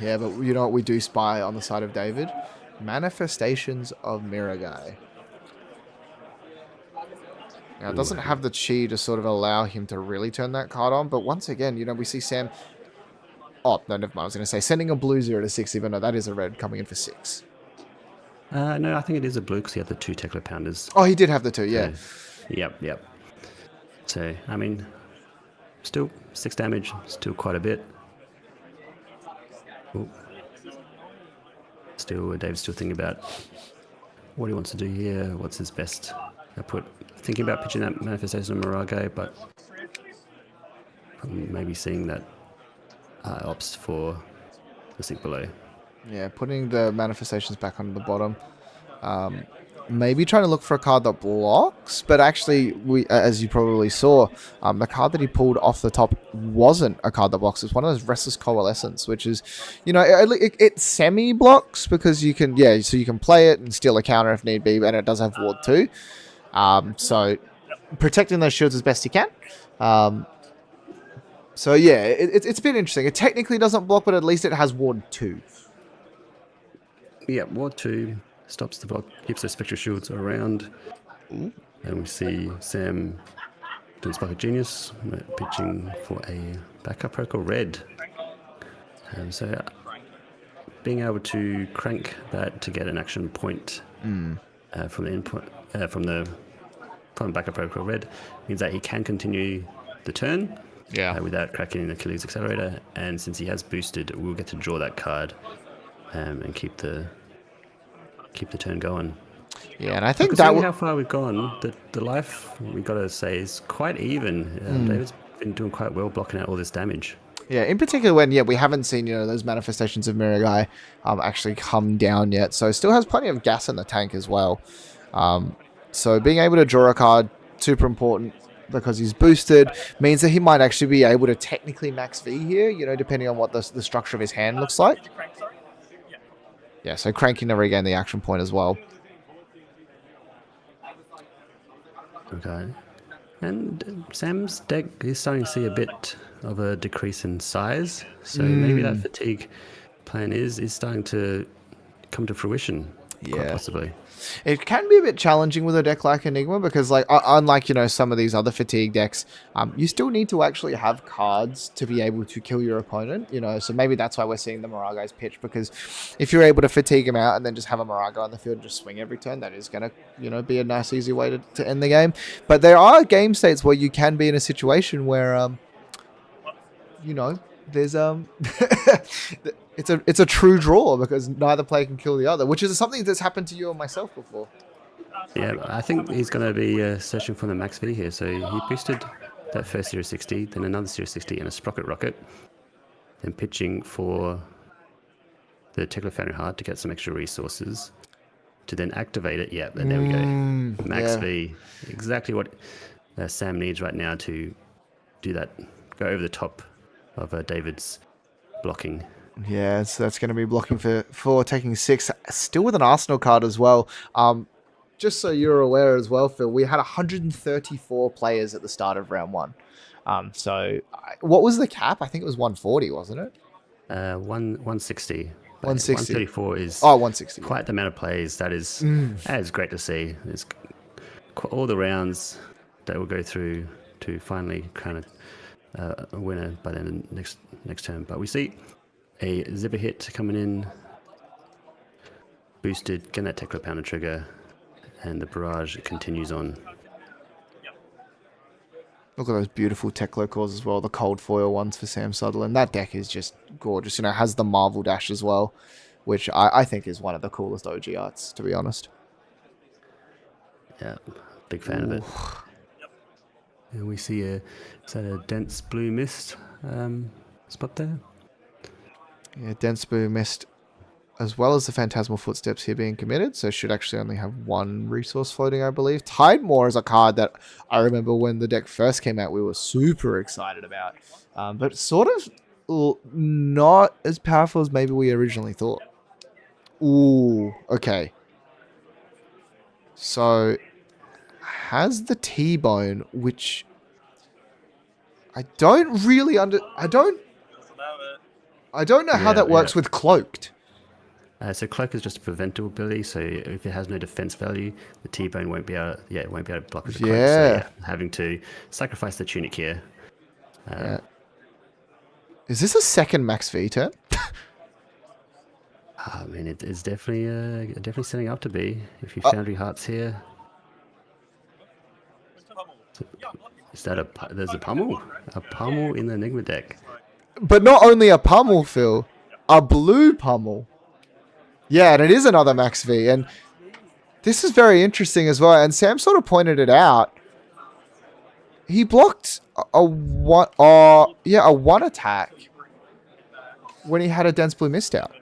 Speaker 1: Yeah, but you know what we do spy on the side of David? Manifestations of Miragai. Now, it doesn't have the chi to sort of allow him to really turn that card on, but once again, you know, we see Sam... Oh, no, never mind. I was going to say sending a blue 0 to 6, even though that is a red coming in for 6.
Speaker 2: No, I think it is a blue because he had the 2 Tekla Pounders.
Speaker 1: Oh, he did have the 2, yeah.
Speaker 2: Yep. So, I mean, still 6 damage, still quite a bit. Ooh. Dave's still thinking about what he wants to do here, what's his best. Thinking about pitching that Manifestation of Mirage, but maybe seeing that opts for the sink below.
Speaker 1: Yeah, putting the manifestations back on the bottom. Maybe trying to look for a card that blocks, but actually, as you probably saw, the card that he pulled off the top wasn't a card that blocks. It's one of those Restless Coalescence, which is, you know, it semi-blocks because you can, so you can play it and steal a counter if need be, and it does have Ward 2. So protecting those shields as best you can. So yeah, it's been interesting. It technically doesn't block, but at least it has Ward 2.
Speaker 2: Yeah, Ward 2 stops the block, keeps the Spectral Shields around. Ooh. And we see Sam doing Spark of Genius, pitching for a backup Oracle Red. So being able to crank that to get an action point from the input, from backup Oracle Red means that he can continue the turn without cracking the Achilles Accelerator. And since he has boosted, we'll get to draw that card and keep the turn going.
Speaker 1: Yeah, and I think
Speaker 2: how far we've gone, the life, we got to say, is quite even. David's been doing quite well blocking out all this damage.
Speaker 1: Yeah, in particular when we haven't seen, you know, those manifestations of Miragai actually come down yet, so still has plenty of gas in the tank as well. So being able to draw a card, super important, because he's boosted, means that he might actually be able to technically max V here, you know, depending on what the structure of his hand looks like. Yeah, so cranking to regain the action point as well.
Speaker 2: Okay. And Sam's deck is starting to see a bit of a decrease in size, so maybe that fatigue plan is starting to come to fruition, quite
Speaker 1: Yeah.
Speaker 2: possibly.
Speaker 1: It can be a bit challenging with a deck like Enigma because, like, unlike, you know, some of these other fatigue decks, you still need to actually have cards to be able to kill your opponent, you know, so maybe that's why we're seeing the Miragos pitch, because if you're able to fatigue him out and then just have a Mirago on the field and just swing every turn, that is going to, you know, be a nice, easy way to end the game. But there are game states where you can be in a situation where, you know, there's it's a true draw because neither player can kill the other, which is something that's happened to you and myself before.
Speaker 2: Yeah, I think he's going to be searching for the max V here. So he boosted that first Series 60, then another Series 60 and a Sprocket Rocket, then pitching for the Tekla Foundry Heart to get some extra resources to then activate it. Yeah, and there we go. Max V, exactly what Sam needs right now to do that, go over the top of David's blocking.
Speaker 1: Yeah, so that's going to be blocking for taking 6, still with an Arsenal card as well. Just so you're aware as well, Phil, we had 134 players at the start of round 1. What was the cap? I think it was 140, wasn't it?
Speaker 2: 160.
Speaker 1: 160.
Speaker 2: 134 is
Speaker 1: 160.
Speaker 2: quite the amount of plays. That is great to see. It's all the rounds that will go through to finally crown a winner by the end of next term. But we see a zipper hit coming in, boosted, getting that Tekla Pounder trigger, and the barrage continues on.
Speaker 1: Look at those beautiful Tekla cores as well, the cold foil ones for Sam Sutherland. That deck is just gorgeous. You know, it has the Marvel Dash as well, which I think is one of the coolest OG arts, to be honest.
Speaker 2: Yeah, big fan of it. And we see a dense blue mist spot there.
Speaker 1: Yeah, dense blue mist, as well as the Phantasmal Footsteps here being committed, so should actually only have one resource floating, I believe. Tidemore is a card that I remember when the deck first came out, we were super excited about, but sort of not as powerful as maybe we originally thought. Ooh, okay. So, has the T-Bone, which I don't really I don't know how that works with Cloaked.
Speaker 2: So Cloak is just a preventable ability, so if it has no defense value, the T-Bone won't be able to block with the Cloak. So, having to sacrifice the Tunic here.
Speaker 1: Is this a second max V turn?
Speaker 2: I mean, it's definitely setting up to be. If you Foundry Hearts here, is that there's a pummel in the Enigma deck.
Speaker 1: But not only a pummel, Phil, a blue pummel. Yeah, and it is another max V, and this is very interesting as well. And Sam sort of pointed it out. He blocked a one attack when he had a dense blue mist out.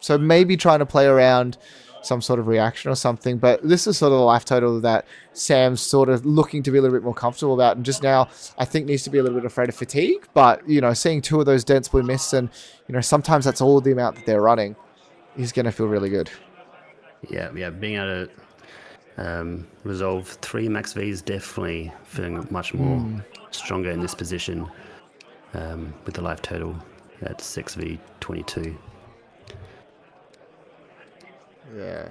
Speaker 1: So maybe trying to play around some sort of reaction or something. But this is sort of the life total that Sam's sort of looking to be a little bit more comfortable about. And just now, I think needs to be a little bit afraid of fatigue. But, you know, seeing 2 of those dense blue mists, and, you know, sometimes that's all the amount that they're running, he's going to feel really good.
Speaker 2: Yeah, being able to resolve 3 max Vs, definitely feeling much more stronger in this position with the life total at 6v22.
Speaker 1: Yeah.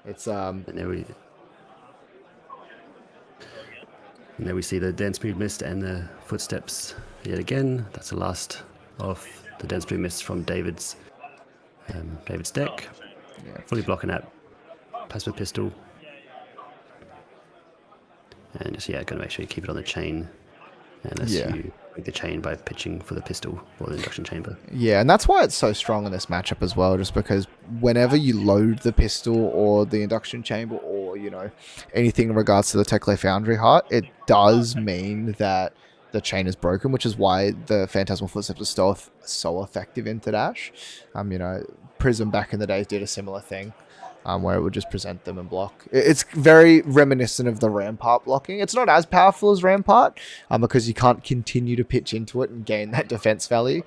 Speaker 1: It's
Speaker 2: And there we see the dense blue mist and the footsteps yet again. That's the last of the dense blue mist from David's deck.
Speaker 1: Yeah.
Speaker 2: Fully blocking that plasma pistol. And just going to make sure you keep it on the chain. Unless you break the chain by pitching for the pistol or the induction chamber. Yeah,
Speaker 1: and that's why it's so strong in this matchup as well, just because whenever you load the pistol or the induction chamber or, you know, anything in regards to the Tekla Foundry Heart, it does mean that the chain is broken, which is why the Phantasmal Footsteps are so effective into Dash. You know, Prism back in the days did a similar thing. Where it would just present them and block. It's very reminiscent of the Rampart blocking. It's not as powerful as Rampart because you can't continue to pitch into it and gain that defense value.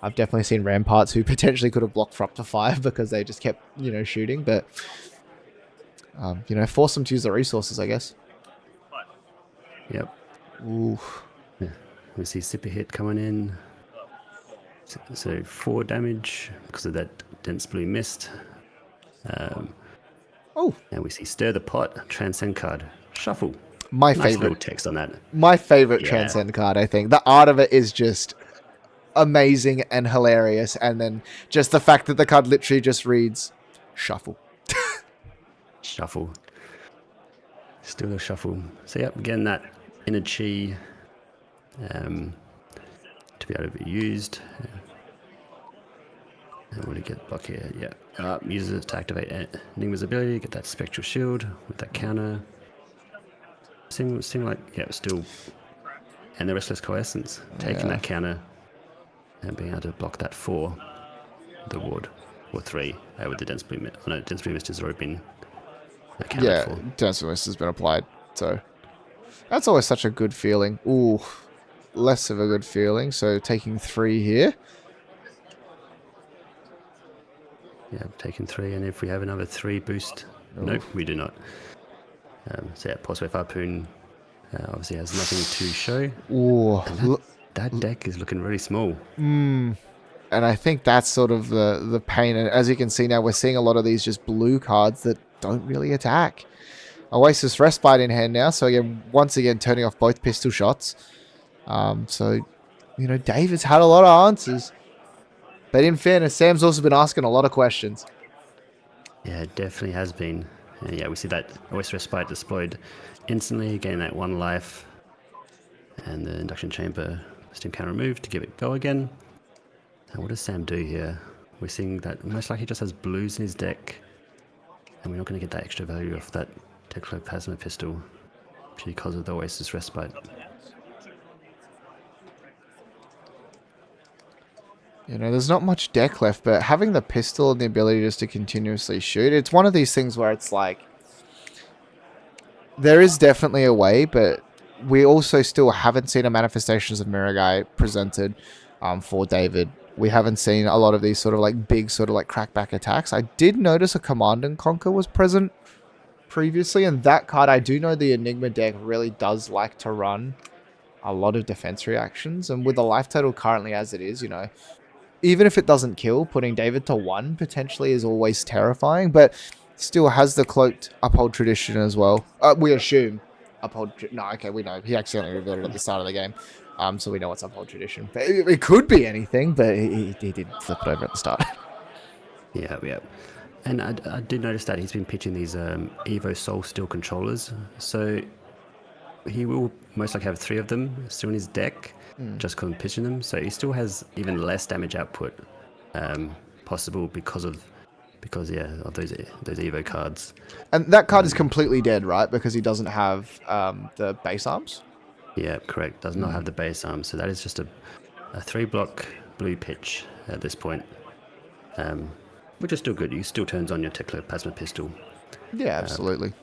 Speaker 1: I've definitely seen Ramparts who potentially could have blocked for up to 5 because they just kept, shooting. But, force them to use the resources, I guess.
Speaker 2: Yep.
Speaker 1: Ooh.
Speaker 2: Yeah. We see Sipper hit coming in. So 4 damage because of that dense blue mist.
Speaker 1: Oh,
Speaker 2: And we see Stir the Pot, Transcend card, Shuffle.
Speaker 1: my
Speaker 2: Nice
Speaker 1: favorite.
Speaker 2: little text on that.
Speaker 1: My favorite
Speaker 2: Yeah.
Speaker 1: Transcend card, I think. The art of it is just amazing and hilarious. And then just the fact that the card literally just reads Shuffle.
Speaker 2: Shuffle. Still a shuffle. So yep, again that inner chi to be able to be used. And what do you get block here? Yeah. Uses it to activate Enigma's ability, get that spectral shield with that counter. Seem like still, and the restless coalescence taking that counter and being able to block that 4, the ward, or 3 with the dense blue mist. Oh no, dense blue mist has already been accounted for.
Speaker 1: Dense Mist has been applied. So that's always such a good feeling. Ooh, less of a good feeling. So taking 3 here.
Speaker 2: Yeah, taking 3, and if we have another 3 boost, nope, we do not. So yeah, Pulse Wave Harpoon obviously has nothing to show.
Speaker 1: Ooh,
Speaker 2: And that deck is looking really small.
Speaker 1: and I think that's sort of the pain. And as you can see now, we're seeing a lot of these just blue cards that don't really attack. Oasis Respite in hand now, so again, once again, turning off both pistol shots. So, David's had a lot of answers. But in fairness, Sam's also been asking a lot of questions.
Speaker 2: Yeah, it definitely has been. And yeah, we see that Oasis Respite deployed instantly, getting that 1 life. And the induction chamber steam counter removed to give it go again. And what does Sam do here? We're seeing that most likely he just has blues in his deck. And we're not going to get that extra value off that Tectoplasma pistol because of the Oasis Respite.
Speaker 1: There's not much deck left, but having the pistol and the ability just to continuously shoot, it's one of these things where it's like, there is definitely a way, but we also still haven't seen a Manifestations of Miragai presented for David. We haven't seen a lot of these sort of like big sort of like crackback attacks. I did notice a Command and Conquer was present previously, and that card, I do know the Enigma deck really does like to run a lot of defense reactions, and with the life total currently as it is, even if it doesn't kill, putting David to 1 potentially is always terrifying, but still has the cloaked Uphold Tradition as well. We assume Uphold... No, okay, we know. He accidentally revealed it at the start of the game, so we know it's Uphold Tradition. But it could be anything, but he did flip it over at the start.
Speaker 2: Yeah. And I did notice that he's been pitching these Evo Soul Steel controllers, so he will most likely have 3 of them still in his deck. Just because I'm pitching them, so he still has even less damage output possible because of those Evo cards. And
Speaker 1: that card is completely dead, right? Because he doesn't have the base arms.
Speaker 2: Yeah, correct. Does not have the base arms, so that is just a 3-block blue pitch at this point, which is still good. You still turns on your Tectoplasma pistol.
Speaker 1: Yeah, absolutely.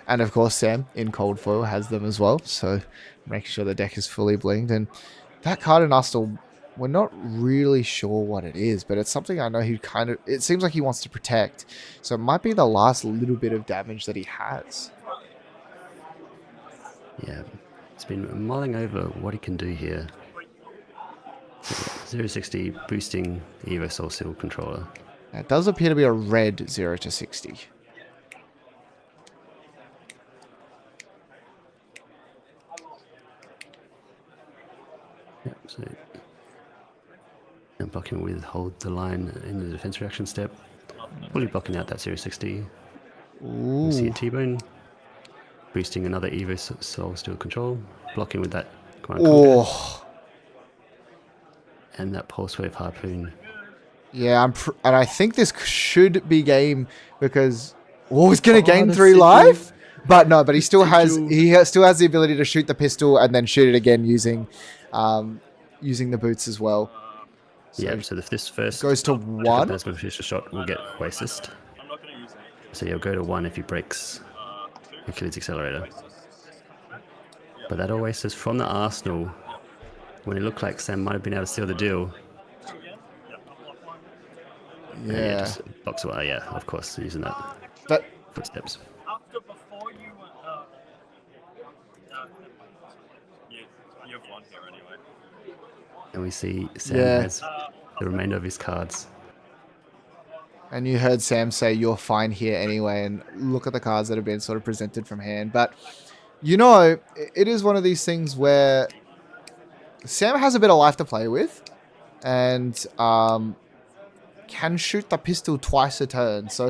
Speaker 1: And of course, Sam in cold foil has them as well, so make sure the deck is fully blinged. And that card in Arsenal, we're not really sure what it is, but it's something I know it seems like he wants to protect. So it might be the last little bit of damage that he has.
Speaker 2: Yeah, it's been mulling over what he can do here. 0-60 boosting Evo Soul Steel controller.
Speaker 1: Now, it does appear to be a red 0-60.
Speaker 2: Yep, so and blocking with hold the line in the defense reaction step. Fully blocking out that 0-60. We see a T-bone. Boosting another Evo Soul Steel control. Blocking with that Command Conquer. And that Pulse Wave Harpoon.
Speaker 1: Yeah, and I think this should be game because he's going to gain 3 life. But no, but he still has the ability to shoot the pistol and then shoot it again using the boots as well.
Speaker 2: So yeah, so if this first
Speaker 1: goes to 1,
Speaker 2: shot will get Oasis. So he'll go to 1 if he breaks Achilles Accelerator. But that Oasis from the Arsenal when it looked like Sam might have been able to seal the deal.
Speaker 1: Yeah.
Speaker 2: Just blocks away. Yeah, of course, using that
Speaker 1: But
Speaker 2: footsteps.
Speaker 3: After before you you've won here anyway.
Speaker 2: And we see Sam
Speaker 1: Yeah.
Speaker 2: has the remainder of his cards.
Speaker 1: And you heard Sam say you're fine here anyway, and look at the cards that have been sort of presented from hand. But, it is one of these things where Sam has a bit of life to play with, and can shoot the pistol twice a turn. So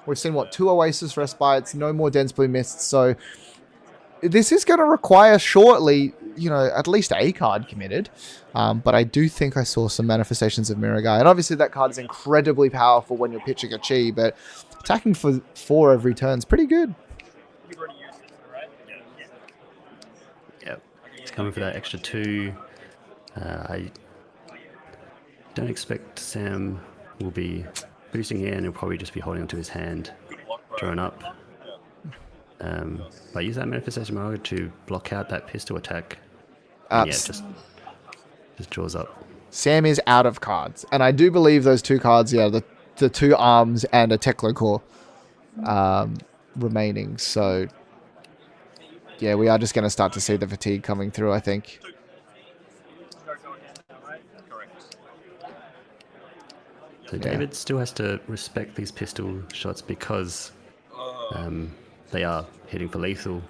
Speaker 1: we've seen, 2 Oasis Respites, no more Densely Missed. So this is going to require shortly, at least a card committed. But I do think I saw some manifestations of Mirror Guy. And obviously that card is incredibly powerful when you're pitching a Chi, but attacking for 4 every turn is pretty good.
Speaker 3: You've already used this, right? Yeah.
Speaker 2: Yep. It's coming for that extra 2. I don't expect Sam will be boosting here, and he'll probably just be holding onto his hand, throwing up. But use that Manifestation Marker to block out that pistol attack. And just draws up.
Speaker 1: Sam is out of cards, and I do believe those 2 cards, the 2 arms and a Teklo core remaining. So yeah, we are just going to start to see the fatigue coming through, I think.
Speaker 2: So David still has to respect these pistol shots because they are hitting for lethal.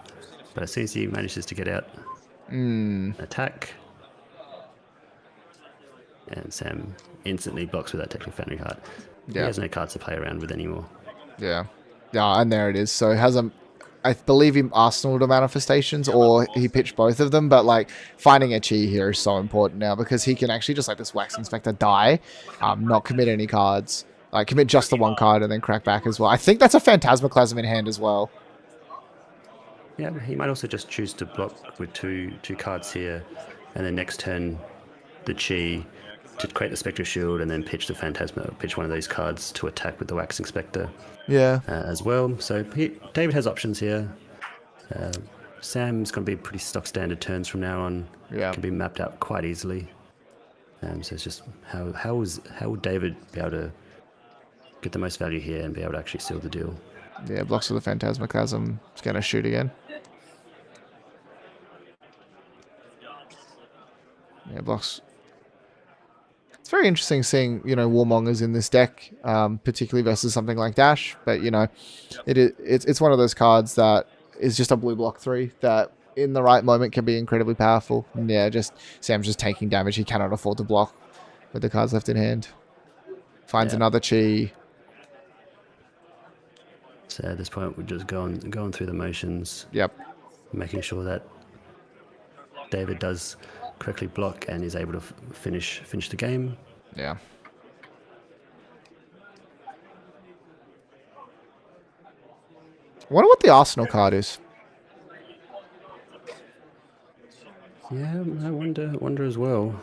Speaker 2: But as soon as he manages to get out an attack, and Sam instantly blocks with that Technical Foundry card. He has no cards to play around with anymore.
Speaker 1: Yeah, and there it is. So I believe he Arsenal to Manifestations, or he pitched both of them, but finding a Chi here is so important now because he can actually just let this Wax Inspector die, not commit any cards, commit just the 1 card and then crack back as well. I think that's a Phantasmaclasm in hand as well.
Speaker 2: Yeah, but he might also just choose to block with two cards here, and then next turn the Chi to create the Spectre Shield, and then pitch the Phantasma, pitch one of these cards to attack with the Wax Inspector.
Speaker 1: Yeah.
Speaker 2: As well. So David has options here. Sam's going to be pretty stock standard turns from now on.
Speaker 1: Yeah.
Speaker 2: Can be mapped out quite easily. So it's just how will David be able to get the most value here and be able to actually seal the deal?
Speaker 1: Yeah, blocks with the Phantasmaclasm. It's going to shoot again. Yeah, blocks. It's very interesting seeing, Warmongers in this deck, particularly versus something like Dash. But, it's one of those cards that is just a blue block 3 that in the right moment can be incredibly powerful. And Sam's just taking damage. He cannot afford to block with the cards left in hand. Finds another Chi.
Speaker 2: So at this point, we're just going through the motions.
Speaker 1: Yep.
Speaker 2: Making sure that David does correctly block and is able to finish the game.
Speaker 1: Yeah. I wonder what the Arsenal card is.
Speaker 2: Yeah, I wonder as well.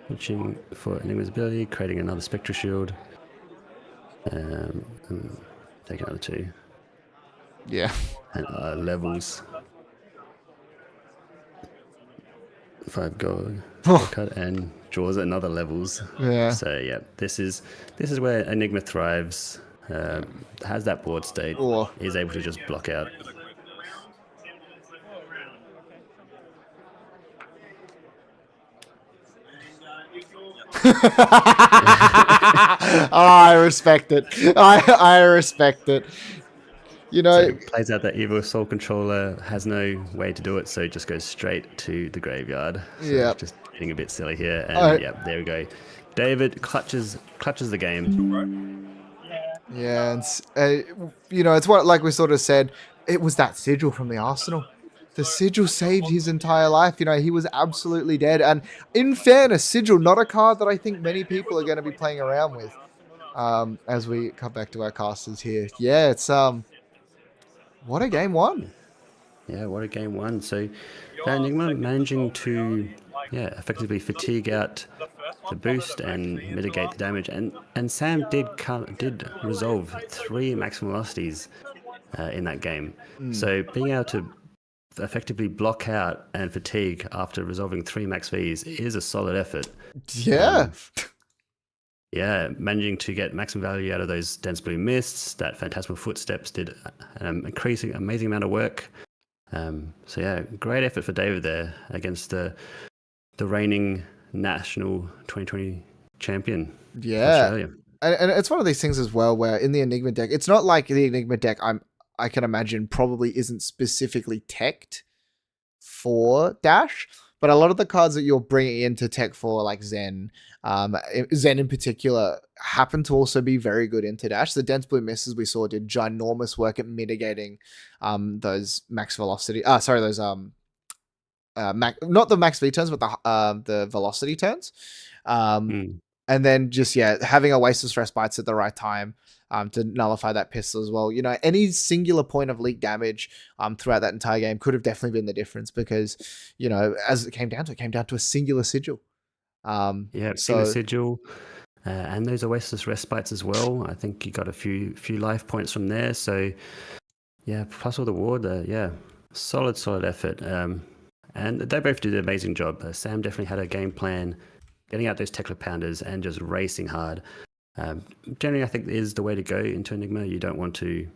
Speaker 2: Reaching for Enigma's ability, creating another Spectre Shield. And take another 2.
Speaker 1: Yeah.
Speaker 2: And levels. 5 gold cut and draws another levels.
Speaker 1: Yeah.
Speaker 2: So yeah, this is where Enigma thrives. Has that board state, is able to just block out.
Speaker 1: I respect it. I respect it.
Speaker 2: So it plays out that evil soul controller has no way to do it, so it just goes straight to the graveyard. So just getting a bit silly here, and there we go. David clutches the game.
Speaker 1: Yeah, and it's what, like we sort of said, it was that sigil from the Arsenal. The sigil saved his entire life. He was absolutely dead. And in fairness, sigil, not a card that I think many people are going to be playing around with. As we come back to our casters here. Yeah, it's what a game 1.
Speaker 2: Yeah, what a game 1. So Enigma managing to effectively fatigue out the boost and mitigate the damage, and Sam did resolve 3 maximum velocities in that game. So being able to effectively block out and fatigue after resolving 3 max Vs is a solid effort.
Speaker 1: Yeah.
Speaker 2: Yeah, managing to get maximum value out of those dense blue mists, that phantasmal footsteps did an amazing amount of work. So yeah, great effort for David there against the reigning national 2020 champion for Australia.
Speaker 1: And it's one of these things as well where in the Enigma deck, it's not like the Enigma deck I can imagine probably isn't specifically teched for Dash, but a lot of the cards that you're bringing into tech for like Zen, Zen in particular, happen to also be very good into Dash. The Dense Blue Misses we saw did ginormous work at mitigating those max velocity. Those not the max V turns, but the velocity turns. And then just having Oasis Respites at the right time to nullify that pistol as well. You know, any singular point of leak damage throughout that entire game could have definitely been the difference because, you know, as it came down to a singular sigil.
Speaker 2: Singular sigil. And those Oasis Respites as well. I think you got a few life points from there. So yeah, plus all the ward. Solid effort. And they both did an amazing job. Sam definitely had a game plan, getting out those Tekla Pounders and just racing hard. Generally, I think is the way to go into Enigma. You don't want to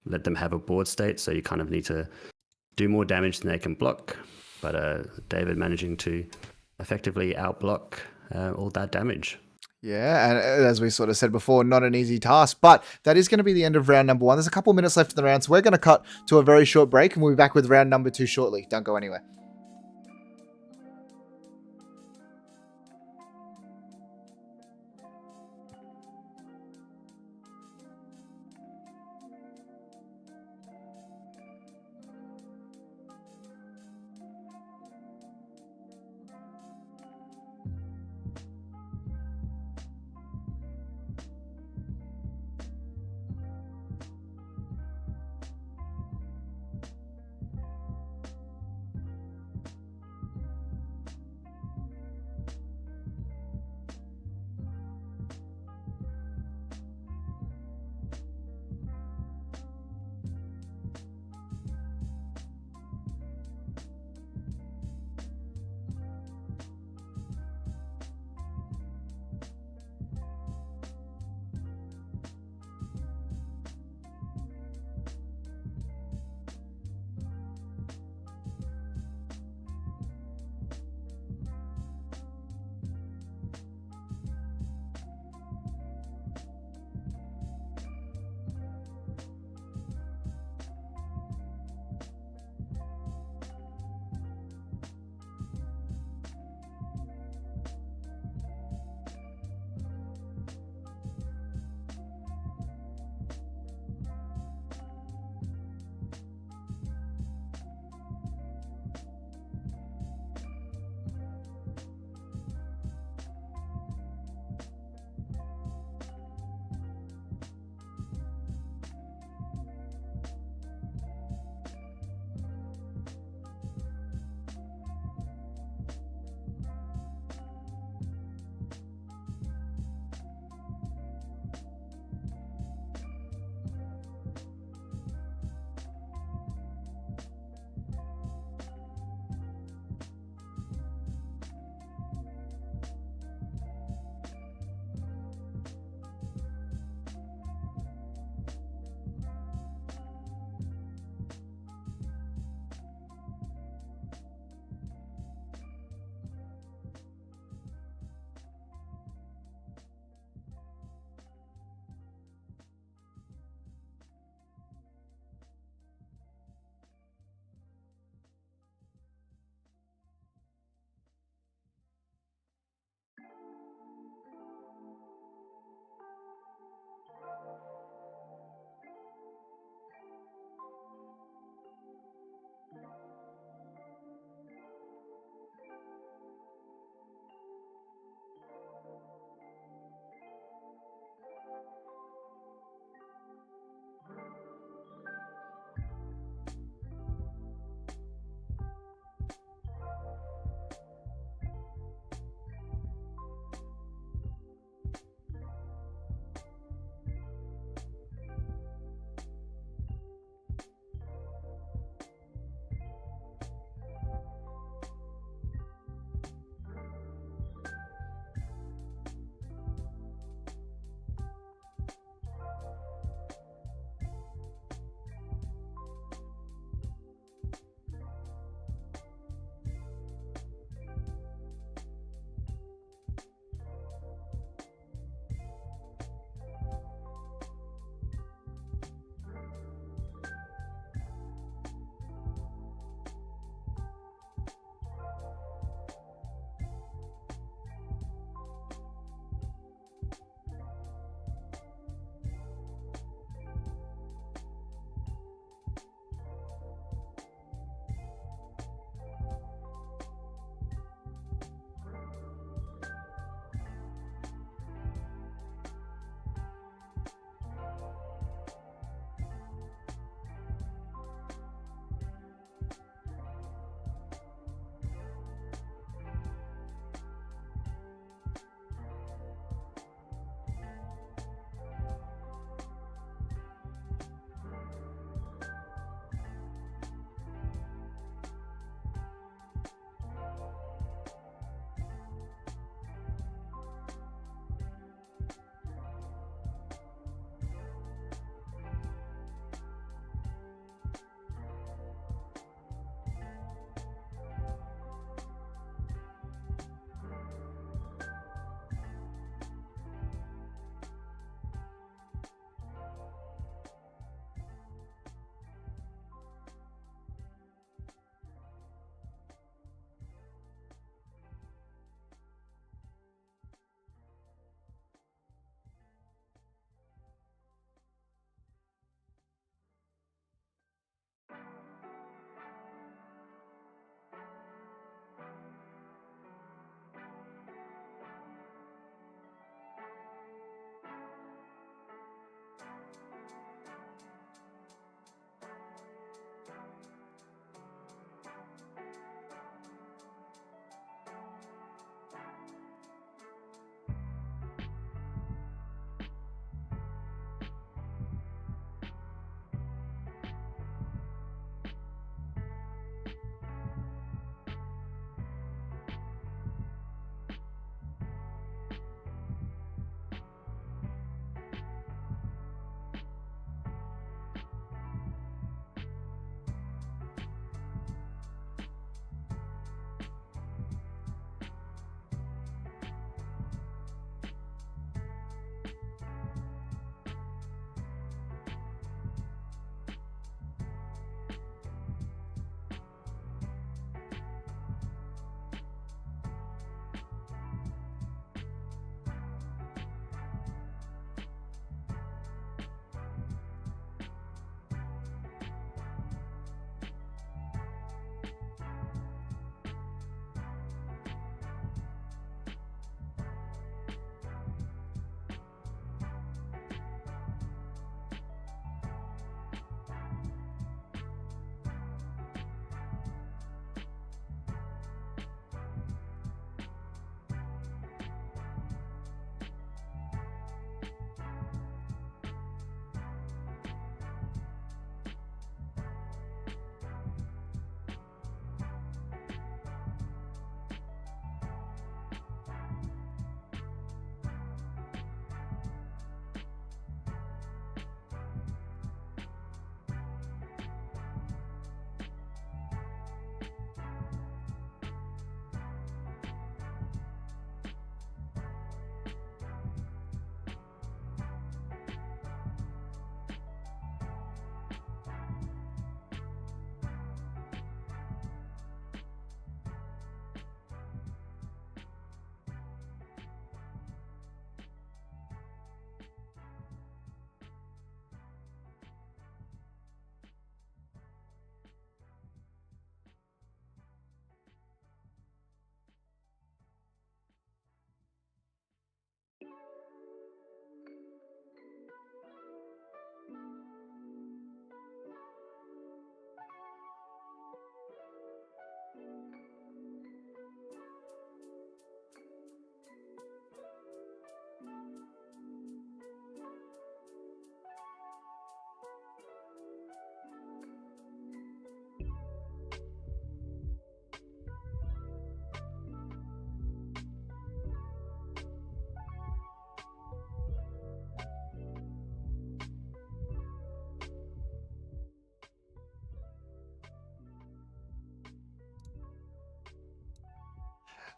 Speaker 2: let them have a board state, so you kind of need to do more damage than they can block. But David managing to effectively outblock all that damage.
Speaker 1: Yeah, and as we sort of said before, not an easy task, but that is going to be the end of round number 1. There's a couple minutes left in the round, so we're going to cut to a very short break, and we'll be back with round number 2 shortly. Don't go anywhere.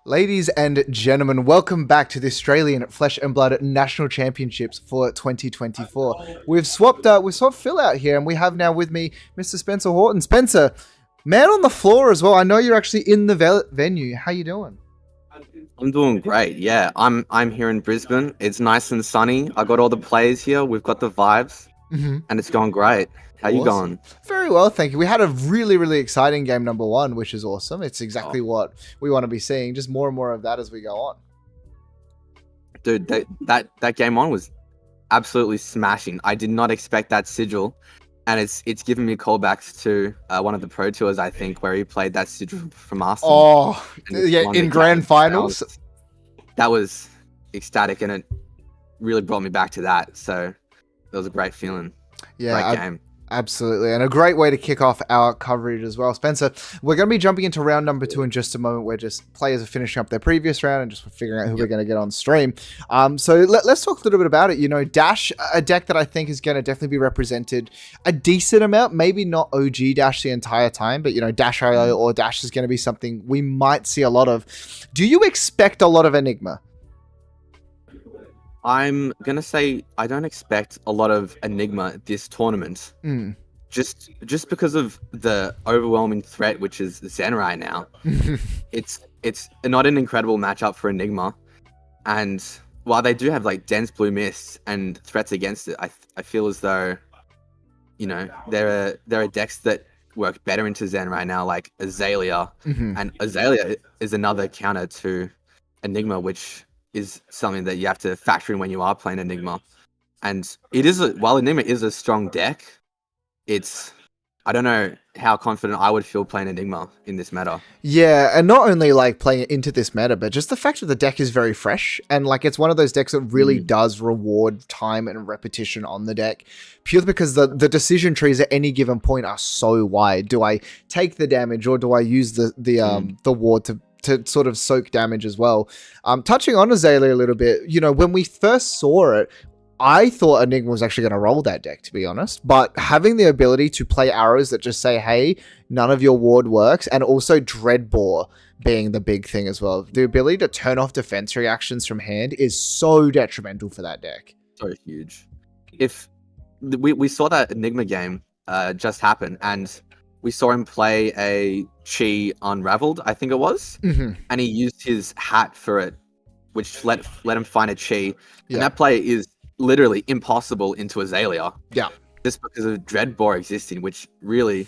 Speaker 1: Ladies and gentlemen, welcome back to the Australian Flesh and Blood National Championships for 2024. We've swapped Phil out here, and we have now with me Mr. Spencer Horton. Spencer, man on the floor as well. I know you're actually in the venue. How you doing?
Speaker 4: I'm doing great. Yeah, I'm here in Brisbane. It's nice and sunny. I got all the players here. We've got the vibes, and it's going great. How you going?
Speaker 1: Very well, thank you. We had a really, really exciting game number one, which is awesome. It's exactly what we want to be seeing. Just more and more of that as we go on.
Speaker 4: Dude, that game one was absolutely smashing. I did not expect that sigil, and it's given me callbacks to one of the Pro Tours, I think, where he played that sigil from Arsenal.
Speaker 1: Oh, yeah, in grand finals.
Speaker 4: That was ecstatic, and it really brought me back to that. So it was a great feeling.
Speaker 1: Yeah,
Speaker 4: great game.
Speaker 1: Absolutely, and a great way to kick off our coverage as well. Spencer, we're going to be jumping into round number 2 in just a moment, where just players are finishing up their previous round and just figuring out who we're going to get on stream. So let's talk a little bit about it. You know, Dash, a deck that I think is going to definitely be represented a decent amount, maybe not OG Dash the entire time, but, you know, Dash IO or Dash is going to be something we might see a lot of. Do you expect a lot of Enigma?
Speaker 4: I'm going to say I don't expect a lot of Enigma this tournament. Just because of the overwhelming threat, which is Zen right now. It's not an incredible matchup for Enigma. And while they do have like dense blue mists and threats against it, I feel as though, you know, there are decks that work better into Zen right now, like Azalea. And Azalea is another counter to Enigma, which is something that you have to factor in when you are playing Enigma. And while Enigma is a strong deck, I don't know how confident I would feel playing Enigma in this meta. Yeah,
Speaker 1: and not only like playing it into this meta, but just the fact that the deck is very fresh, and like it's one of those decks that really does reward time and repetition on the deck, purely because the decision trees at any given point are so wide. Do I take the damage, or do I use the ward to sort of soak damage as well? Touching on Azalea a little bit, you know, when we first saw it, I thought Enigma was actually going to roll that deck, to be honest. But having the ability to play arrows that just say, hey, none of your ward works, and also Dreadbore being the big thing as well. The ability to turn off defense reactions from hand is so detrimental for that deck.
Speaker 4: So huge. If we saw that Enigma game just happen, and we saw him play a Chi Unraveled, I think it was, and he used his hat for it, which let him find a Chi. And that play is literally impossible into Azalea.
Speaker 1: Yeah.
Speaker 4: Just because of Dreadbore existing, which really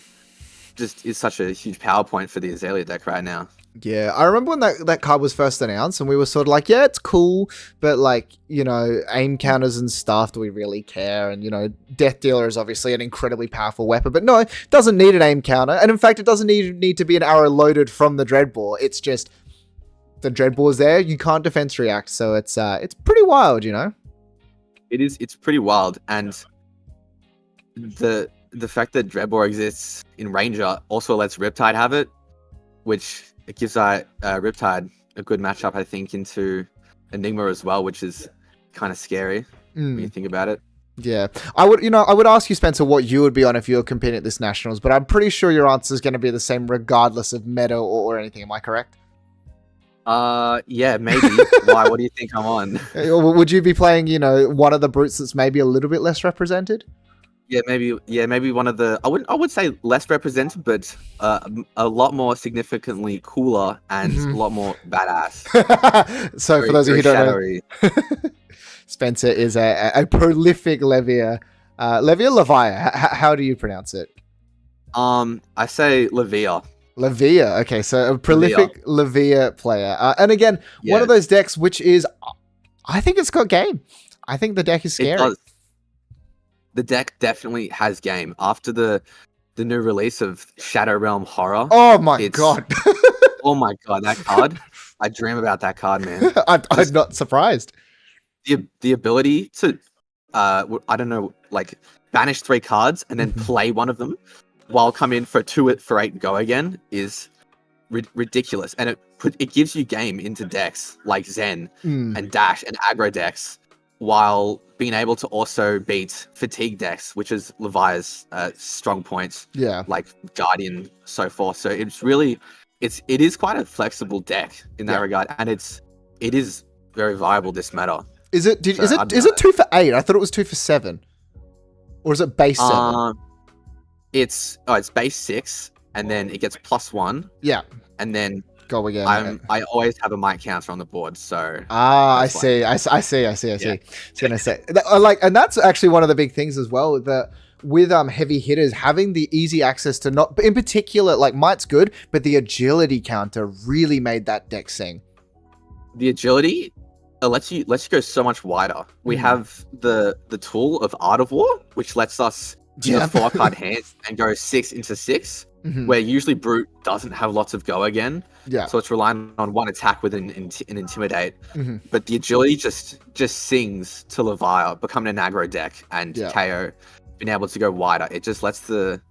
Speaker 4: just is such a huge power point for the Azalea deck right now.
Speaker 1: Yeah, I remember when that card was first announced, and we were sort of like, yeah, it's cool, but like, you know, aim counters and stuff, do we really care? And, you know, Death Dealer is obviously an incredibly powerful weapon, but no, it doesn't need an aim counter. And in fact, it doesn't need to be an arrow loaded from the Dreadbore. It's just the Dreadbore's there, you can't defense react. So it's pretty wild, you know?
Speaker 4: It's pretty wild. And the fact that Dreadbore exists in Ranger also lets Riptide have it, which it gives Riptide a good matchup, I think, into Enigma as well, which is kind of scary when you think about it.
Speaker 1: Yeah, I would ask you, Spencer, what you would be on if you were competing at this Nationals, but I'm pretty sure your answer is going to be the same regardless of meta or anything. Am I correct?
Speaker 4: Yeah, maybe. Why? What do you think I'm on?
Speaker 1: Would you be playing, you know, one of the brutes that's maybe a little bit less represented?
Speaker 4: Yeah, maybe one of the. I would say less represented, but a lot more significantly cooler and a lot more badass.
Speaker 1: So for those of you who don't know, Spencer is a prolific Levia. Levia? How do you pronounce it?
Speaker 4: I say Levia.
Speaker 1: Levia. Okay, so a prolific Levia player. And again, one of those decks which is, I think it's got game. I think the deck is scary. It does.
Speaker 4: The deck definitely has game. After the new release of Shadow Realm Horror.
Speaker 1: Oh my god.
Speaker 4: Oh my god, that card. I dream about that card, man.
Speaker 1: I'm not surprised.
Speaker 4: The ability to, I don't know, like banish 3 cards and then play one of them while come in for 2 for 8 go again is ridiculous. And it gives you game into decks like Zen and Dash and aggro decks, while being able to also beat fatigue decks, which is Levi's strong points, like Guardian, so forth. So it's really it is quite a flexible deck in that
Speaker 1: Yeah.
Speaker 4: regard, and it is very viable this meta.
Speaker 1: Is it?
Speaker 4: So
Speaker 1: Is it 2 for 8? I thought it was 2 for 7, or is it base 7?
Speaker 4: It's base 6, and then it gets +1,
Speaker 1: Yeah,
Speaker 4: and then
Speaker 1: go again.
Speaker 4: I always have a mic counter on the board, so
Speaker 1: I
Speaker 4: that's
Speaker 1: see. I see. I see.
Speaker 4: Yeah.
Speaker 1: I was gonna say, and that's actually one of the big things as well. That with heavy hitters having the easy access to not, in particular, like Might's good, but the agility counter really made that deck sing.
Speaker 4: the agility lets you go so much wider. We have the tool of Art of War, which lets us use a 4-card hand and go 6 into 6, where usually Brute doesn't have lots of go again.
Speaker 1: Yeah.
Speaker 4: So it's relying on one attack with an Intimidate. But the agility just sings to Leviathan, becoming an aggro deck, and KO being able to go wider. It just lets the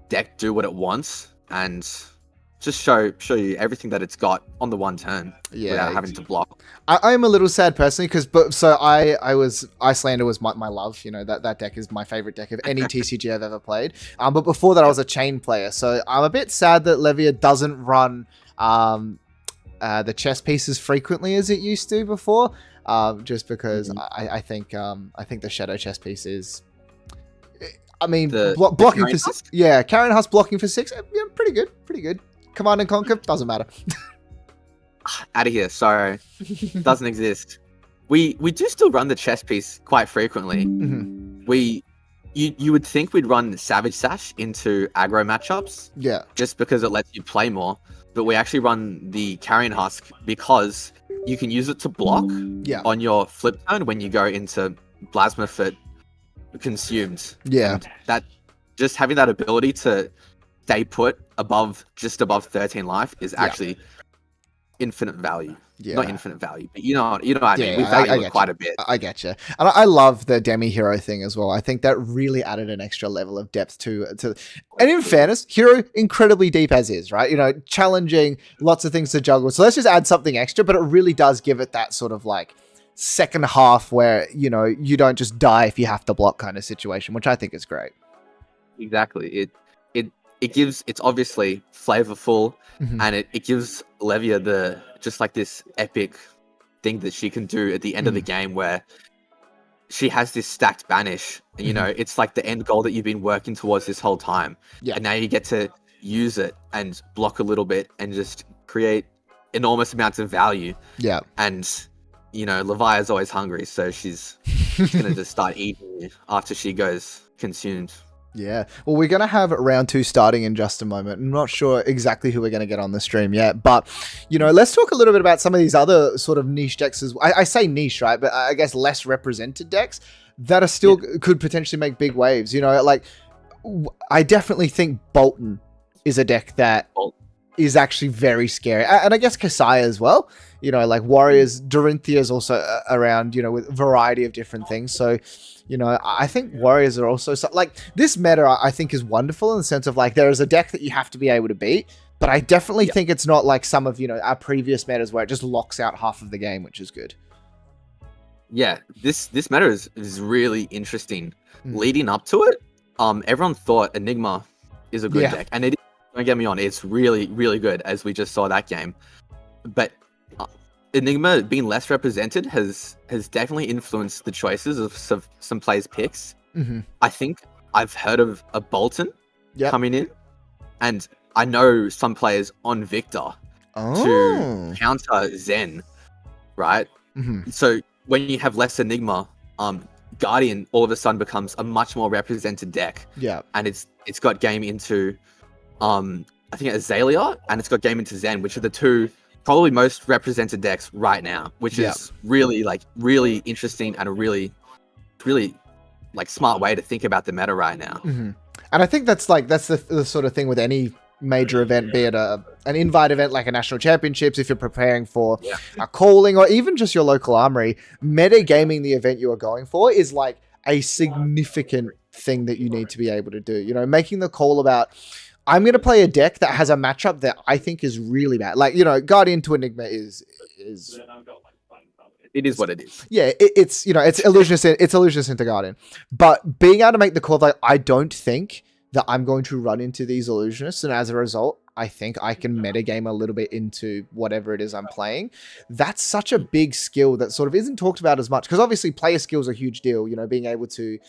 Speaker 4: deck do what it wants and just show you everything that it's got on the one turn without having to block.
Speaker 1: I'm a little sad personally because Icelander was my love. You know, that deck is my favorite deck of any TCG I've ever played. But before that I was a chain player, so I'm a bit sad that Levia doesn't run the chess pieces frequently as it used to before. Just because I think the shadow chess piece is, I mean, blocking for 6. Yeah, Carrion Husk blocking for 6. Yeah, pretty good. Command and Conquer doesn't matter.
Speaker 4: Out of here. Sorry, doesn't exist. We do still run the chess piece quite frequently. You would think we'd run Savage Sash into aggro matchups, just because it lets you play more. But we actually run the Carrion Husk because you can use it to block on your flip turn when you go into Plasmafit Consumed. And that, just having that ability to stay put just above 13 life is actually infinite value. Not infinite value, but you know what I mean. We value it quite a bit.
Speaker 1: I get you, and I love the demi hero thing as well. I think that really added an extra level of depth to. And in fairness, hero incredibly deep as is, right? You know, challenging, lots of things to juggle. So let's just add something extra, but it really does give it that sort of like second half where, you know, you don't just die if you have to block kind of situation, which I think is great.
Speaker 4: Exactly. It's obviously flavorful, and it gives Levia just like this epic thing that she can do at the end of the game where she has this stacked banish, and you know, it's like the end goal that you've been working towards this whole time. And now you get to use it and block a little bit and just create enormous amounts of value. And you know, Levi is always hungry, so she's gonna just start eating you after she goes consumed.
Speaker 1: Yeah, well, we're going to have round 2 starting in just a moment. I'm not sure exactly who we're going to get on the stream yet, but, you know, let's talk a little bit about some of these other sort of niche decks as well. I say niche, right? But I guess less represented decks that are still could potentially make big waves. You know, like, I definitely think Bolton is a deck that is actually very scary. And I guess Kasaya as well. You know, like Warriors, Dorinthia is also around, you know, with a variety of different things. So, you know, I think Warriors are also like this meta. I think is wonderful in the sense of like there is a deck that you have to be able to beat, but I definitely think it's not like some of, you know, our previous metas where it just locks out half of the game, which is good.
Speaker 4: Yeah, this meta is really interesting. Leading up to it, everyone thought Enigma is a good deck, and it, don't get me on, it's really, really good, as we just saw that game. But Enigma being less represented has definitely influenced the choices of some players' picks. I think I've heard of a Bolton coming in, and I know some players on Victor to counter Zen, right? So when you have less Enigma, Guardian all of a sudden becomes a much more represented deck. And it's got game into I think Azalea, and it's got game into Zen, which are the two probably most represented decks right now, which is really interesting and a really like smart way to think about the meta right now.
Speaker 1: And I think that's the sort of thing with any major event, be it an invite event like a national championships, if you're preparing for a calling or even just your local armory, metagaming the event you are going for is like a significant thing that you need to be able to do. You know, making the call about, I'm going to play a deck that has a matchup that I think is really bad. Like, you know, Guardian to Enigma is
Speaker 4: it is what it is.
Speaker 1: Yeah, it's you know, it's illusionist into Guardian. But being able to make the call, like, I don't think that I'm going to run into these illusionists, and as a result, I think I can metagame a little bit into whatever it is I'm playing. That's such a big skill that sort of isn't talked about as much, because obviously player skills are a huge deal. Being able to,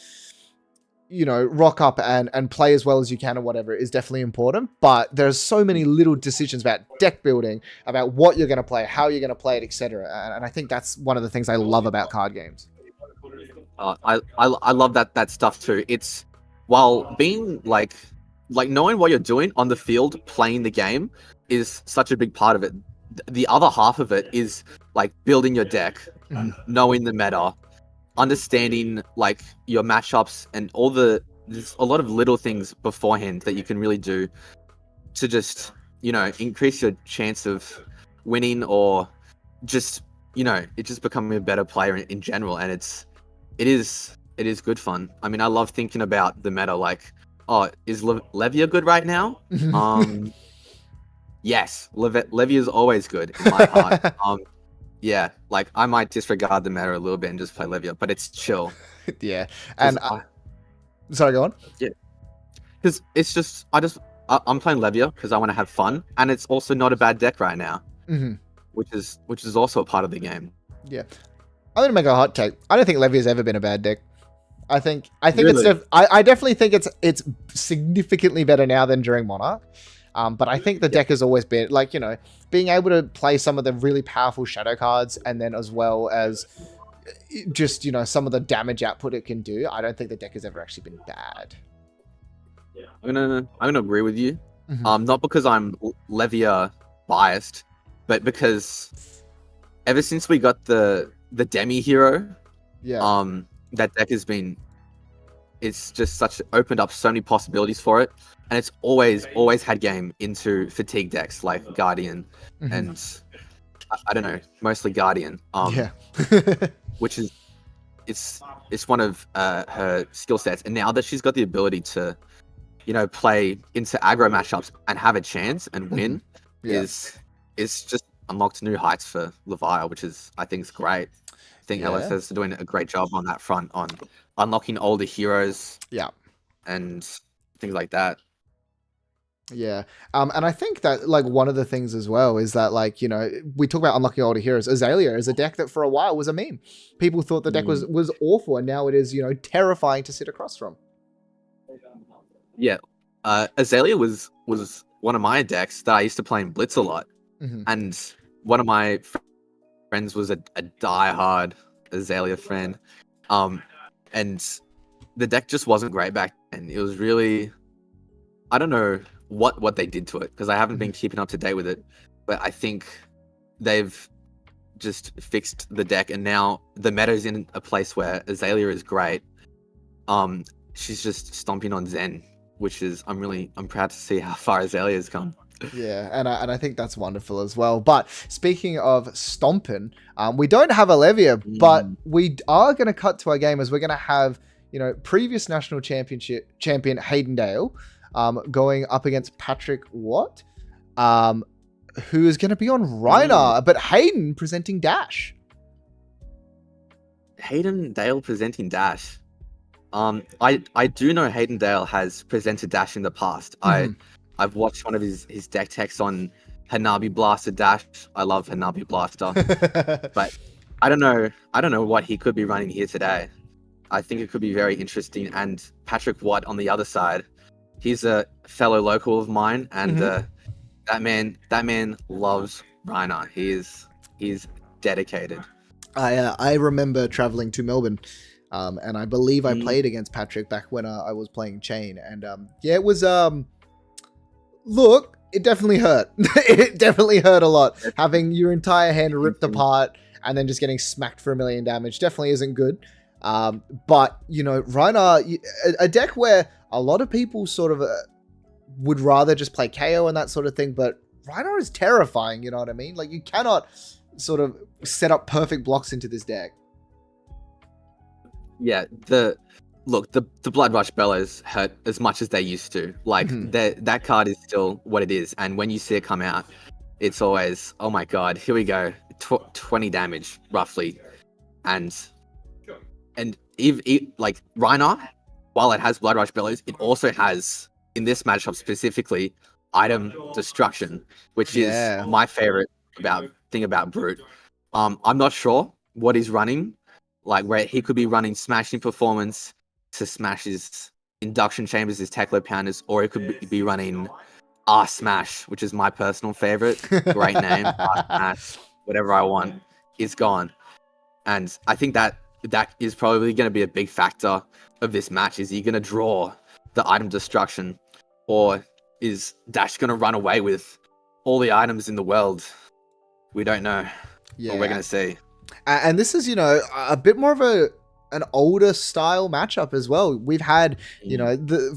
Speaker 1: rock up and play as well as you can or whatever is definitely important. But there's so many little decisions about deck building, about what you're going to play, how you're going to play it, etc. And I think that's one of the things I love about card games.
Speaker 4: I love that stuff too. It's while being like knowing what you're doing on the field, playing the game is such a big part of it. The other half of it is like building your deck, knowing the meta, understanding like your matchups and there's a lot of little things beforehand that you can really do to just, increase your chance of winning, or just, it just becoming a better player in general. And it is good fun. I mean, I love thinking about the meta, like, oh, is Levia good right now? Yes, Levia is always good in my heart. Yeah, like I might disregard the meta a little bit and just play Levia, but it's chill.
Speaker 1: Yeah, and sorry, go on.
Speaker 4: Yeah, because it's just I'm playing Levia because I want to have fun, and it's also not a bad deck right now, which is also a part of the game.
Speaker 1: Yeah, I'm gonna make a hot take. I don't think Levia's ever been a bad deck. I think
Speaker 4: Really?
Speaker 1: it's I definitely think it's significantly better now than during Monarch. But I think the deck has always been like, being able to play some of the really powerful shadow cards, and then as well as just, some of the damage output it can do. I don't think the deck has ever actually been bad.
Speaker 4: I'm gonna agree with you. Not because I'm Levia biased, but because ever since we got the Demi hero, that deck has been, it's just opened up so many possibilities for it, and it's always had game into fatigue decks like Guardian and I don't know, mostly Guardian. Which is it's one of her skill sets, and now that she's got the ability to, play into aggro matchups and have a chance and win, is just unlocked new heights for Levia, which is, I think, is great. I think LFS is doing a great job on that front, on unlocking older heroes, and things like that.
Speaker 1: Yeah. And I think that like one of the things as well is that, like, we talk about unlocking older heroes. Azalea is a deck that for a while was a meme. People thought the deck was awful, and now it is, terrifying to sit across from.
Speaker 4: Yeah. Azalea was one of my decks that I used to play in Blitz a lot. And one of my friends was a diehard Azalea friend. And the deck just wasn't great back then. It was really, I don't know what they did to it, because I haven't been keeping up to date with it, but I think they've just fixed the deck, and now the meta's in a place where Azalea is great. She's just stomping on Zen, which is, I'm proud to see how far Azalea has come.
Speaker 1: Yeah, and I think that's wonderful as well. But speaking of stomping, we don't have a Levia, but we are going to cut to our game, as we're going to have, previous national champion Hayden Dale going up against Patrick Watt, who is going to be on Reiner, but Hayden presenting Dash.
Speaker 4: Hayden Dale presenting Dash. I do know Hayden Dale has presented Dash in the past. I've watched one of his deck techs on Hanabi Blaster Dash. I love Hanabi Blaster, but I don't know what he could be running here today. I think it could be very interesting. And Patrick Watt on the other side, he's a fellow local of mine, and that man loves Reiner. He's dedicated.
Speaker 1: I remember traveling to Melbourne, and I believe I played against Patrick back when I was playing Chain, and it was look, it definitely hurt. It definitely hurt a lot. Having your entire hand ripped apart and then just getting smacked for 1 million damage definitely isn't good. But, Reiner, a deck where a lot of people sort of would rather just play KO and that sort of thing, but Reiner is terrifying, you know what I mean? Like, you cannot sort of set up perfect blocks into this deck.
Speaker 4: Yeah, the Blood Rush Bellows hurt as much as they used to. Like, that card is still what it is, and when you see it come out, it's always, oh my god, here we go, 20 damage roughly, and like Reiner, while it has Blood Rush Bellows, it also has, in this matchup specifically, item destruction, which is
Speaker 1: Yeah.
Speaker 4: my favorite thing about Brute. I'm not sure what he's running, like where he could be running smashing performance to smash his induction chambers, his Teklo pounders, or he could be running R Smash, which is my personal favorite. Great name, R Smash. Whatever I want is gone, and I think that is probably going to be a big factor of this match. Is he going to draw the item destruction, or is Dash going to run away with all the items in the world? We don't know.
Speaker 1: Yeah.
Speaker 4: But we're going to see.
Speaker 1: And this is, a bit more of an older style matchup as well. We've had,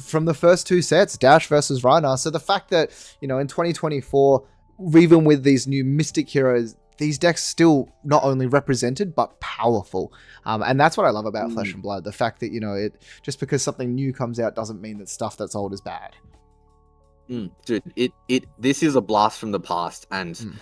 Speaker 1: from the first two sets, Dash versus Rhinar. So the fact that, in 2024, even with these new Mystic heroes, these decks still not only represented, but powerful. And that's what I love about Flesh and Blood. The fact that, it just because something new comes out doesn't mean that stuff that's old is bad.
Speaker 4: Dude, this is a blast from the past. And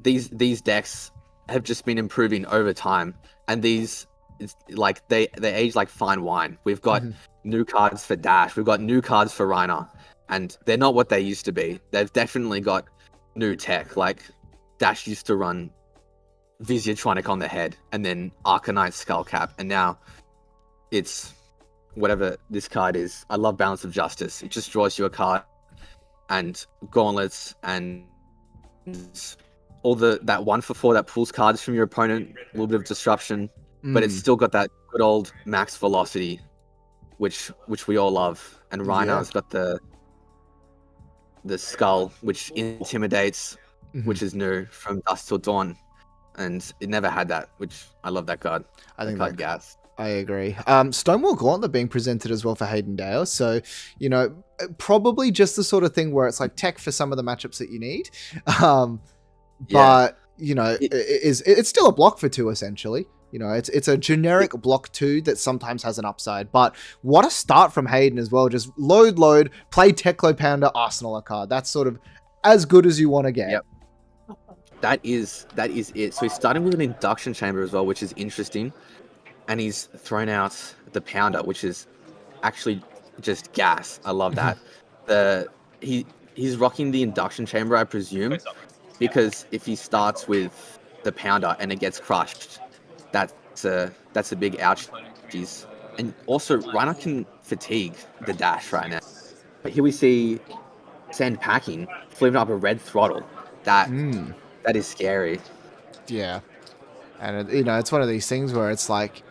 Speaker 4: these decks have just been improving over time. And these, it's like they age like fine wine. We've got new cards for Dash. We've got new cards for Rhinar. And they're not what they used to be. They've definitely got new tech. Like, Dash used to run Visiatronic on the head and then Arcanite Skullcap, and now it's whatever this card is. I love Balance of Justice. It just draws you a card and gauntlets and all that 1-for-4 that pulls cards from your opponent, a little bit of disruption, but it's still got that good old max velocity, which we all love. And Rhinar's got the skull, which intimidates, which is new from Dusk Till Dawn, and it never had that, which I love that card.
Speaker 1: I think
Speaker 4: that gas.
Speaker 1: I agree. Stonewall Gauntlet being presented as well for Hayden Dale, so probably just the sort of thing where it's like tech for some of the matchups that you need, but it's still a block for 2 essentially. It's a generic block 2 that sometimes has an upside, but what a start from Hayden as well. Just load, play Teklo Pounder, Arsenal a card. That's sort of as good as you want to get.
Speaker 4: Yep. That is it. So he's starting with an induction chamber as well, which is interesting. And he's thrown out the pounder, which is actually just gas. I love that. He's rocking the induction chamber, I presume, because if he starts with the pounder and it gets crushed, that's a big ouch. Jeez. And also, Rhinar can fatigue the Dash right now. But here we see Sand Packing flipping up a red throttle. That is scary.
Speaker 1: Yeah. And it's one of these things where it's like,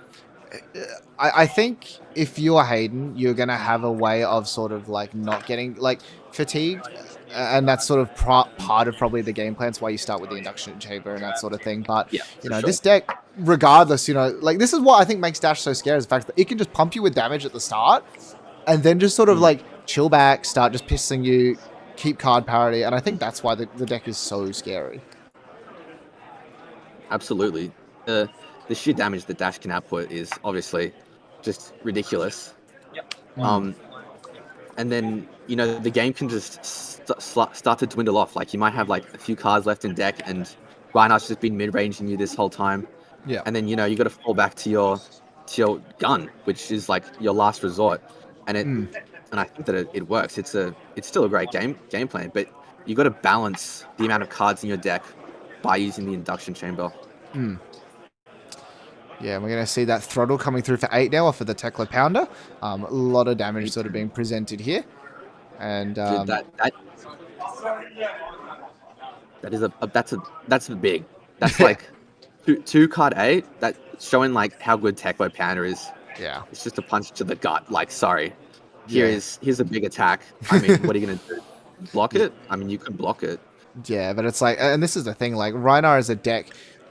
Speaker 1: I think if you're Hayden, you're going to have a way of sort of like not getting like fatigued. And that's sort of part of probably the game plan. It's why you start with the induction chamber and that sort of thing. But, this deck, regardless, this is what I think makes Dash so scary, is the fact that it can just pump you with damage at the start and then just sort of like chill back, start just pissing you, keep card parity. And I think that's why the deck is so scary.
Speaker 4: Absolutely. The sheer damage that Dash can output is obviously just ridiculous. And then, the game can just start to dwindle off. Like, you might have like a few cards left in deck and Rhinar's just been mid-ranging you this whole time.
Speaker 1: Yeah.
Speaker 4: And then, you got to fall back to your gun, which is like your last resort. And and I think that it works. It's still a great game plan, but you got to balance the amount of cards in your deck by using the induction chamber.
Speaker 1: Yeah, we're going to see that throttle coming through for 8 now off of the Teklo Pounder. A lot of damage sort of being presented here. And
Speaker 4: Dude, that's big. That's like two card 8. That's showing like how good Teklo Pounder is.
Speaker 1: Yeah.
Speaker 4: It's just a punch to the gut. Like, sorry. Here's a big attack. I mean, what are you going to do? Block it? I mean, you could block it.
Speaker 1: Yeah, but it's like, and this is the thing, like Rhinar is a deck.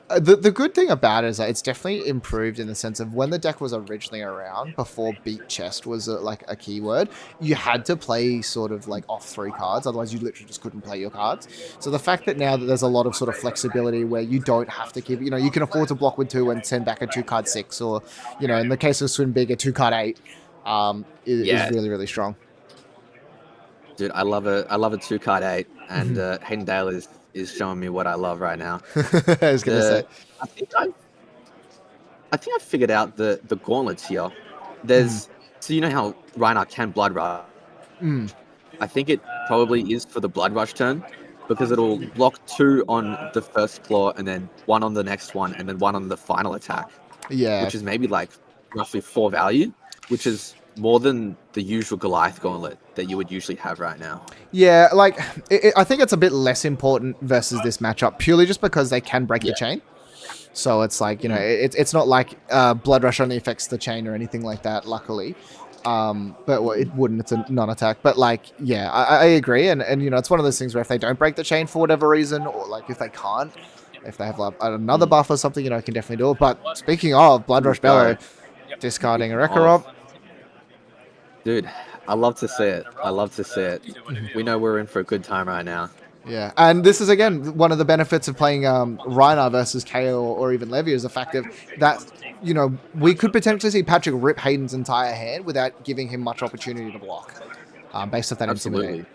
Speaker 1: The good thing about it is that it's definitely improved in the sense of when the deck was originally around, before beat chest was like a keyword, you had to play sort of like off 3 cards, otherwise you literally just couldn't play your cards. So the fact that now that there's a lot of sort of flexibility where you don't have to keep, you can afford to block with 2 and send back a 2-card 6, or, in the case of Swim Big, a 2-card 8, is really, really strong.
Speaker 4: Dude, I love a 2-card 8, and Hayden Dale is showing me what I love right now.
Speaker 1: I was gonna say,
Speaker 4: I think I figured out the gauntlets here. There's so you know how Rhinar can blood rush. I think it probably is for the Blood Rush turn, because it'll block 2 on the first claw, and then 1 on the next one, and then 1 on the final attack,
Speaker 1: Yeah.
Speaker 4: which is maybe like roughly 4 value, which is more than the usual Goliath Gauntlet that you would usually have right now.
Speaker 1: Yeah, like, I think it's a bit less important versus this matchup, purely just because they can break the chain. So it's like, you know, it's not like Blood Rush only affects the chain or anything like that, luckily. But well, it wouldn't, it's a non-attack. But like, yeah, I agree. And, you know, it's one of those things where if they don't break the chain for whatever reason, or like if they can't, if they have like another buff or something, you know, can definitely do it. But speaking of Blood Rush Bellow, discarding a Rekarop.
Speaker 4: Dude, I love to see it. I love to see it. We know we're in for a good time right now.
Speaker 1: Yeah, and this is, again, one of the benefits of playing Rhinar versus KO or even Levy is the fact that, you know, we could potentially see Patrick rip Hayden's entire hand without giving him much opportunity to block, based off that
Speaker 4: Absolutely.
Speaker 1: Intimidate.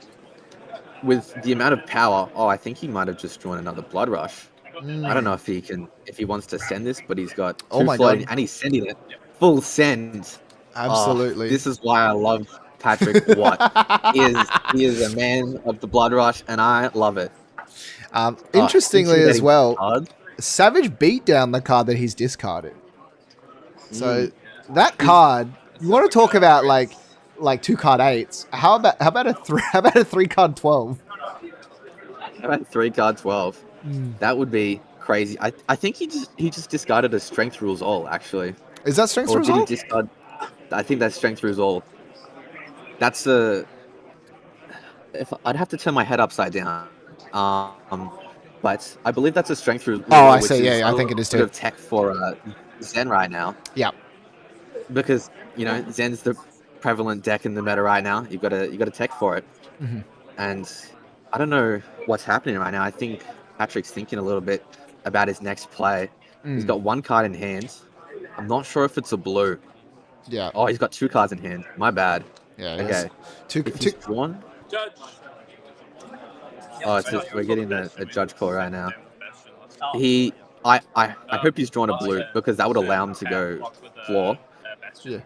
Speaker 4: With the amount of power, I think he might have just drawn another Blood Rush. I don't know if he wants to send this, but he's got 2 floating, and he's sending it full send.
Speaker 1: Absolutely.
Speaker 4: This is why I love Patrick Watt. He is a man of the Blood Rush, and I love it.
Speaker 1: Interestingly as well,
Speaker 4: card.
Speaker 1: Savage beat down the card that he's discarded. So that card, you want to talk about like 2 card 8s? How about a 3 card 12?
Speaker 4: How about 3 card 12? That would be crazy. I think he just discarded a Strength Rules All, actually.
Speaker 1: Is that Strength
Speaker 4: Or
Speaker 1: Rules
Speaker 4: did he
Speaker 1: All?
Speaker 4: discard? I think that's Strength Rules All. That's a. If I'd have to turn my head upside down, but I believe that's a Strength Rules.
Speaker 1: Oh, I see. Yeah, I think it is too.
Speaker 4: Bit of tech for Zen right now.
Speaker 1: Yeah.
Speaker 4: Because you know Zen's the prevalent deck in the meta right now. You got to tech for it. And I don't know what's happening right now. I think Patrick's thinking a little bit about his next play. He's got 1 card in hand. I'm not sure if it's a blue.
Speaker 1: Yeah.
Speaker 4: Oh, he's got 2 cards in hand. My bad.
Speaker 1: Yeah.
Speaker 4: Okay. If he's drawn.
Speaker 3: Judge.
Speaker 4: Oh, we're getting a judge call right now. I hope he's drawn a blue, because that would allow him to go floor.
Speaker 1: Yeah.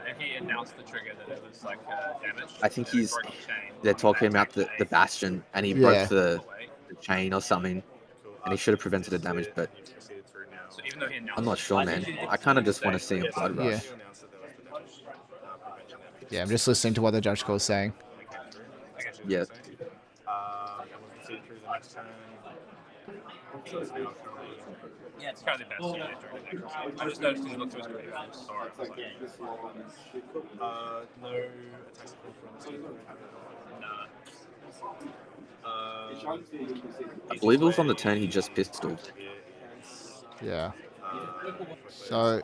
Speaker 3: And he announced the trigger that it was like damage.
Speaker 4: I think they're talking about the bastion, and he broke the chain or something, and he should have prevented the damage, but I'm not sure, man. I kind of just want to see a Blood Rush.
Speaker 1: Yeah, I'm just listening to what the judge call is saying.
Speaker 4: Yeah.
Speaker 3: Yeah, it's kind of the best. I just noticed he looked to his career. Sorry. No attacks
Speaker 4: I believe it was on the turn he just pistoled.
Speaker 1: Yeah. So.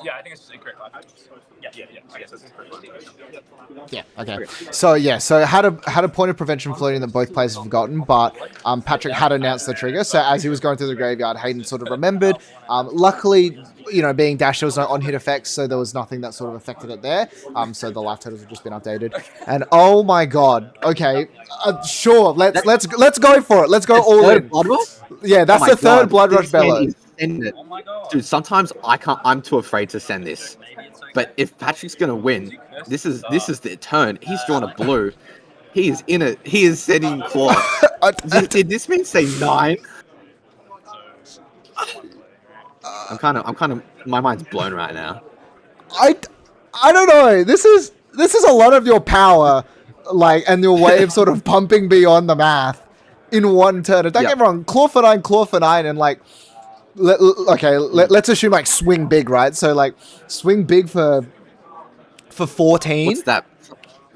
Speaker 3: Yeah, I think it's incorrect. Yeah. I guess that's incorrect.
Speaker 1: Yeah. Okay. So had a point of prevention floating that both players have forgotten, but Patrick had announced the trigger. So as he was going through the graveyard, Hayden sort of remembered. Luckily, you know, being dashed, there was no on-hit effects, so there was nothing that sort of affected it there. So the life totals have just been updated. And oh my god. Okay. Sure. Let's go for it. Let's go all in. Yeah, that's the third Blood Rush Bellow.
Speaker 3: Oh my god.
Speaker 4: Dude, sometimes I'm too afraid to send this. But if Patrick's gonna win, this is the turn. He's drawn a blue. He is in it. He is sending claw. Did this mean say 9? I'm kind of my mind's blown right now.
Speaker 1: I don't know. This is a lot of your power, like, and your way of sort of pumping beyond the math in one turn. Don't get me wrong. Claw for 9, and like. Let's assume like swing big, right? So like swing big for 14.
Speaker 4: What's that?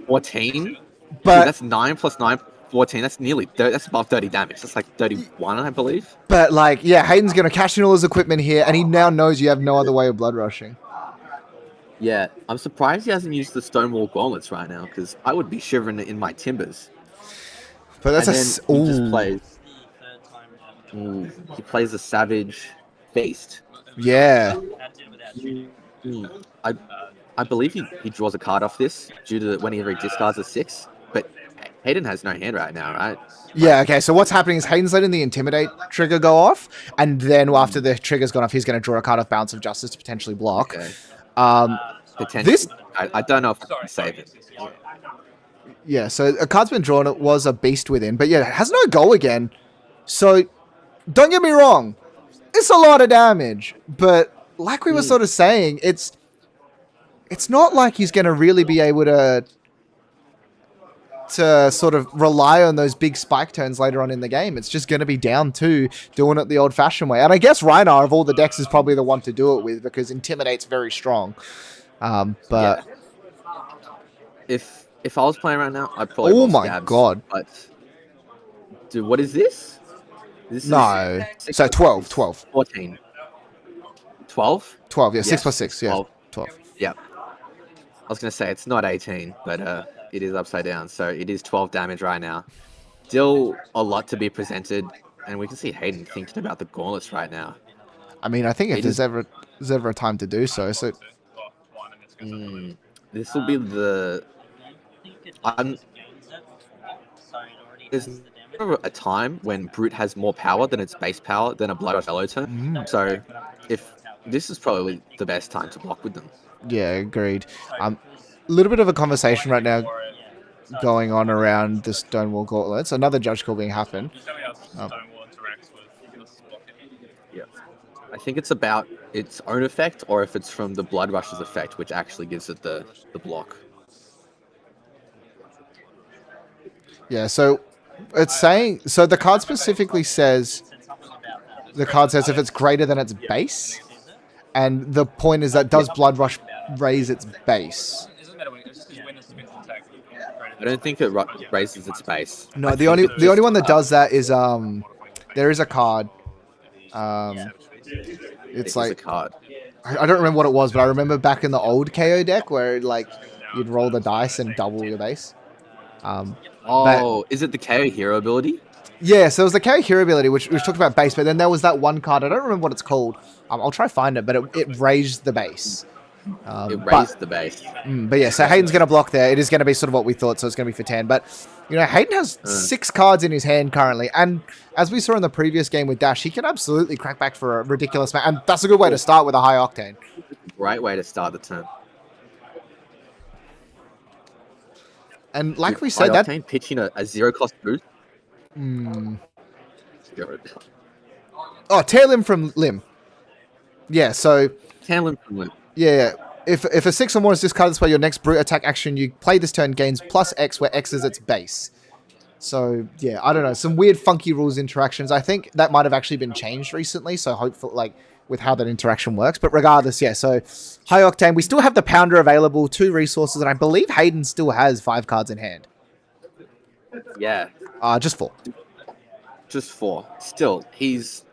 Speaker 4: 14?
Speaker 1: But
Speaker 4: dude, that's 9 plus 9, 14. That's nearly that's above 30 damage. That's like 31, I believe.
Speaker 1: But like, yeah, Hayden's gonna cash in all his equipment here, and he now knows you have no other way of blood rushing.
Speaker 4: Yeah, I'm surprised he hasn't used the Stonewall Gauntlets right now, because I would be shivering in my timbers.
Speaker 1: But that's
Speaker 4: he just plays. He plays a Savage Feast.
Speaker 1: Yeah.
Speaker 4: I believe he draws a card off this due to whenever he discards a 6, but Hayden has no hand right now, right?
Speaker 1: Yeah, okay, so what's happening is Hayden's letting the Intimidate trigger go off, and then after the trigger's gone off, he's going to draw a card off Balance of Justice to potentially block.
Speaker 4: Okay. potentially.
Speaker 1: This,
Speaker 4: I don't know if I
Speaker 3: Sorry,
Speaker 4: can save
Speaker 3: yes,
Speaker 4: it.
Speaker 3: yes, yes.
Speaker 1: yeah. So a card's been drawn. It was a beast within, but yeah, it has no go again. So don't get me wrong, it's a lot of damage, but like we were sort of saying, it's not like he's going to really be able to sort of rely on those big spike turns later on in the game. It's just going to be down to doing it the old-fashioned way. And I guess Rhinar, of all the decks, is probably the one to do it with because Intimidate's very strong. But
Speaker 4: If I was playing right now, I'd probably
Speaker 1: oh
Speaker 4: roll
Speaker 1: my
Speaker 4: scabs.
Speaker 1: god,
Speaker 4: But dude, what is this? This
Speaker 1: no.
Speaker 4: is
Speaker 1: So 12,
Speaker 4: 14. 12?
Speaker 1: 12. Yeah,
Speaker 4: Yes,
Speaker 1: 6 plus 6.
Speaker 4: it's
Speaker 1: Yeah,
Speaker 4: 12.
Speaker 1: 12.
Speaker 4: Yeah. I was gonna say it's not 18, but it is upside down, so it is 12 damage right now. Still a lot to be presented, and we can see Hayden thinking about the gauntlets right now.
Speaker 1: I mean, I think if
Speaker 4: It
Speaker 1: there's
Speaker 4: is-
Speaker 1: ever a time to do so. So
Speaker 4: This will be the. There's never a time when Brute has more power than its base power than a Blood Rush Elo turn. So, if this is probably the best time to block with them.
Speaker 1: yeah, agreed. A little bit of a conversation right now going on around the Stonewall Gauntlets. Another judge call being happened.
Speaker 4: Yeah. I think it's about its own effect, or if it's from the Blood Rush's effect, which actually gives it the block.
Speaker 1: Yeah, so it's saying, so the card specifically says, if it's greater than its base, and the point is that does Blood Rush raise its base?
Speaker 4: I don't think it raises its base.
Speaker 1: No, the only one that does that is there is a card. It's like
Speaker 4: a card.
Speaker 1: I don't remember what it was, but I remember back in the old KO deck where like you'd roll the dice and double your base.
Speaker 4: Is it the KO hero ability?
Speaker 1: Yeah, so it was the KO hero ability, which talked about base, but then there was that one card, I don't remember what it's called. I'll try find it, but it raised the base.
Speaker 4: It raised the base.
Speaker 1: But yeah, so Hayden's going to block there. It is going to be sort of what we thought, so it's going to be for 10. But, you know, Hayden has 6 cards in his hand currently, and as we saw in the previous game with Dash, he can absolutely crack back for a ridiculous amount, and that's a good way to start with a high octane.
Speaker 4: Great way to start the turn.
Speaker 1: And like we said, that...
Speaker 4: Octane pitching a zero-cost boost.
Speaker 1: Oh, tail limb from limb. Yeah, so...
Speaker 4: Tail limb from limb.
Speaker 1: Yeah, if a 6 or more is discarded this way, your next brute attack action you play this turn gains plus X, where X is its base. So, yeah, I don't know. Some weird, funky rules interactions. I think that might have actually been changed recently, so hopefully, like, with how that interaction works. But regardless, yeah, so high octane. We still have the Pounder available, 2 resources, and I believe Hayden still has 5 cards in hand.
Speaker 4: Yeah.
Speaker 1: Just 4.
Speaker 4: Just 4. Still, he's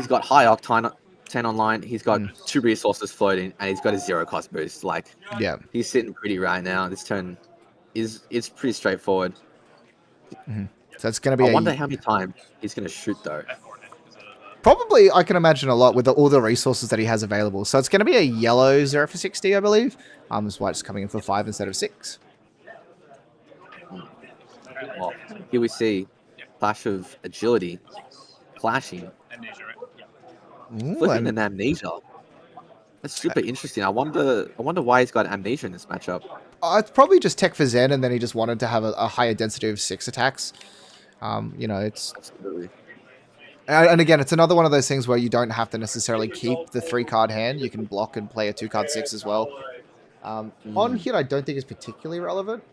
Speaker 4: got high octane 10 online, he's got 2 resources floating, and he's got a zero-cost boost. Like,
Speaker 1: yeah,
Speaker 4: he's sitting pretty right now. This turn is pretty straightforward.
Speaker 1: So it's going to be
Speaker 4: I wonder how many times he's going to shoot, though.
Speaker 1: Probably, I can imagine a lot with all the resources that he has available. So it's going to be a yellow 0 for 60, I believe. That's why it's coming in for 5 instead of 6.
Speaker 4: Well, here we see Clash of Agility clashing. Flipping an Amnesia. That's super interesting. I wonder why he's got Amnesia in this matchup.
Speaker 1: It's probably just tech for Zen, and then he just wanted to have a higher density of 6 attacks. You know, it's...
Speaker 4: Absolutely.
Speaker 1: And again, it's another one of those things where you don't have to necessarily keep the 3-card hand. You can block and play a 2-card 6 as well. On here, I don't think is particularly relevant.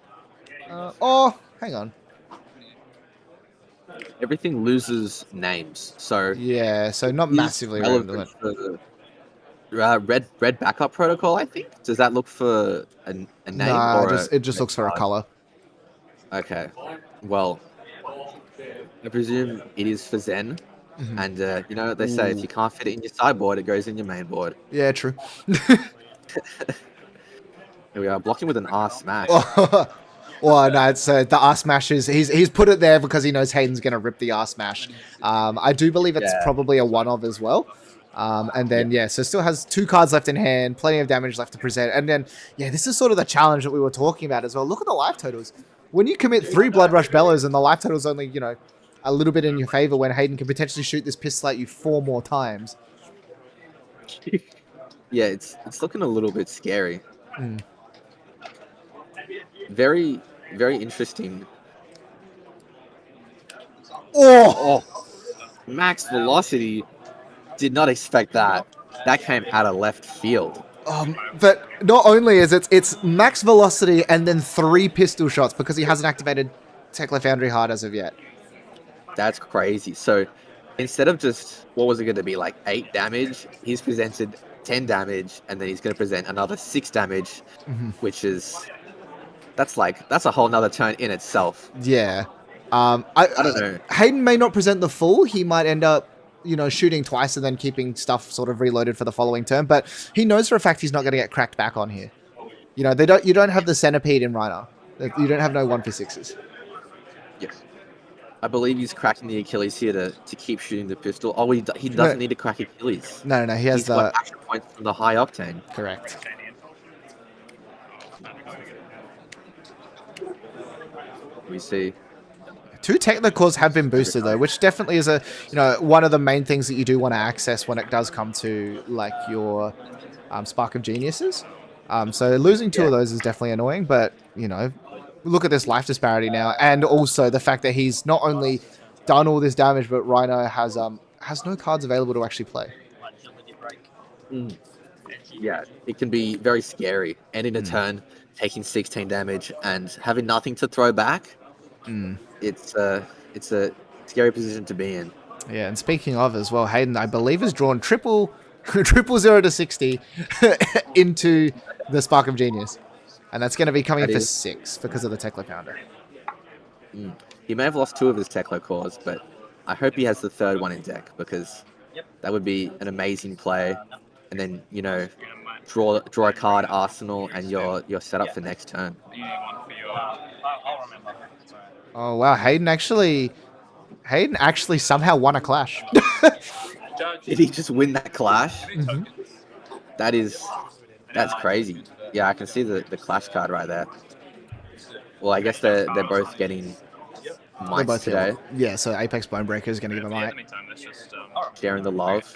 Speaker 1: Oh, hang on.
Speaker 4: Everything loses names, so
Speaker 1: yeah, so not massively relevant.
Speaker 4: For red backup protocol, I think. Does that look for a name?
Speaker 1: Nah,
Speaker 4: or
Speaker 1: it just looks for a color.
Speaker 4: Okay, well, I presume it is for Zen, and you know what they say: if you can't fit it in your sideboard, it goes in your main board.
Speaker 1: Yeah, true.
Speaker 4: Here we are, blocking with an R smash.
Speaker 1: Well, no, it's the R smash is he's put it there because he knows Hayden's gonna rip the R smash. I do believe it's probably a one-of as well. And then so still has 2 cards left in hand, plenty of damage left to present, and then this is sort of the challenge that we were talking about as well. Look at the life totals. When you commit 3 Blood Rush Bellows and the life total's only a little bit in your favor, when Hayden can potentially shoot this pistol at you 4 more times.
Speaker 4: Yeah, it's looking a little bit scary.
Speaker 1: Mm.
Speaker 4: Very, very interesting.
Speaker 1: Oh!
Speaker 4: Max velocity. Did not expect that. That came out of left field.
Speaker 1: But not only is it's max velocity and then 3 pistol shots because he hasn't activated Tekla Foundry Hard as of yet.
Speaker 4: That's crazy. So instead of just, what was it going to be, like 8 damage, he's presented 10 damage, and then he's going to present another 6 damage, which is, that's a whole nother turn in itself.
Speaker 1: Yeah.
Speaker 4: I don't know.
Speaker 1: Hayden may not present the full. He might end up, shooting twice and then keeping stuff sort of reloaded for the following turn. But he knows for a fact he's not going to get cracked back on here. You don't have the centipede in Rhino. You don't have no 1 for 6s.
Speaker 4: Yes. I believe he's cracking the Achilles here to keep shooting the pistol. Oh, he doesn't need to crack Achilles.
Speaker 1: No. He has
Speaker 4: He's got action points from the high octane.
Speaker 1: Correct.
Speaker 4: We see.
Speaker 1: 2 Technicores have been boosted though, which definitely is one of the main things that you do want to access when it does come to like your Spark of Geniuses. So losing 2 of those is definitely annoying, but look at this life disparity now, and also the fact that he's not only done all this damage, but Rhino has no cards available to actually play.
Speaker 4: Yeah, it can be very scary. Ending a turn, taking 16 damage, and having nothing to throw back. It's a scary position to be in.
Speaker 1: Yeah, and speaking of as well, Hayden, I believe, has drawn triple 0 to 60 into the Spark of Genius. And that's going to be coming for 6 because of the Tekla Founder.
Speaker 4: He may have lost 2 of his Tekla cores, but I hope he has the 3rd one in deck, because that would be an amazing play. And then, draw a card, Arsenal, and you're set up for next turn.
Speaker 1: Oh wow, Hayden actually somehow won a clash.
Speaker 4: Did he just win that clash? That's crazy. Yeah, I can see the clash card right there. Well, I guess they're both getting mites today.
Speaker 1: Yeah, so Apex Bonebreaker is going to give a mite.
Speaker 4: Sharing the love.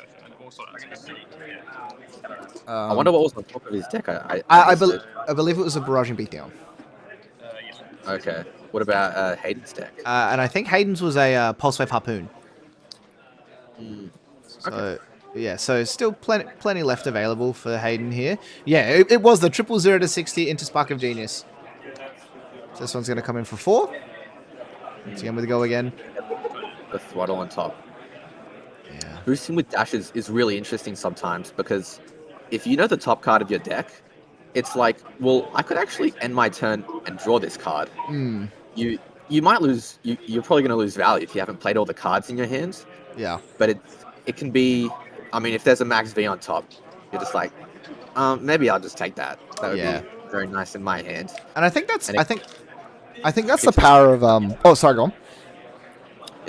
Speaker 4: I wonder what was on top of his deck.
Speaker 1: I believe it was a Barrage and Beatdown.
Speaker 4: Okay. What about Hayden's deck?
Speaker 1: And I think Hayden's was a Pulse Wave Harpoon. So, yeah, so still plenty left available for Hayden here. Yeah, it was the 0 to 60 into Spark of Genius. So this one's going to come in for 4. Once again with a go again.
Speaker 4: The throttle on top.
Speaker 1: Yeah.
Speaker 4: Boosting with dashes is really interesting sometimes, because if you know the top card of your deck, it's like, well, I could actually end my turn and draw this card. You might lose. You're probably going to lose value if you haven't played all the cards in your hands.
Speaker 1: Yeah.
Speaker 4: But it can be. I mean, if there's a max V on top, you're just like, maybe I'll just take that. That would be very nice in my hand.
Speaker 1: And I think that's I think that's the power of Oh, sorry, go on.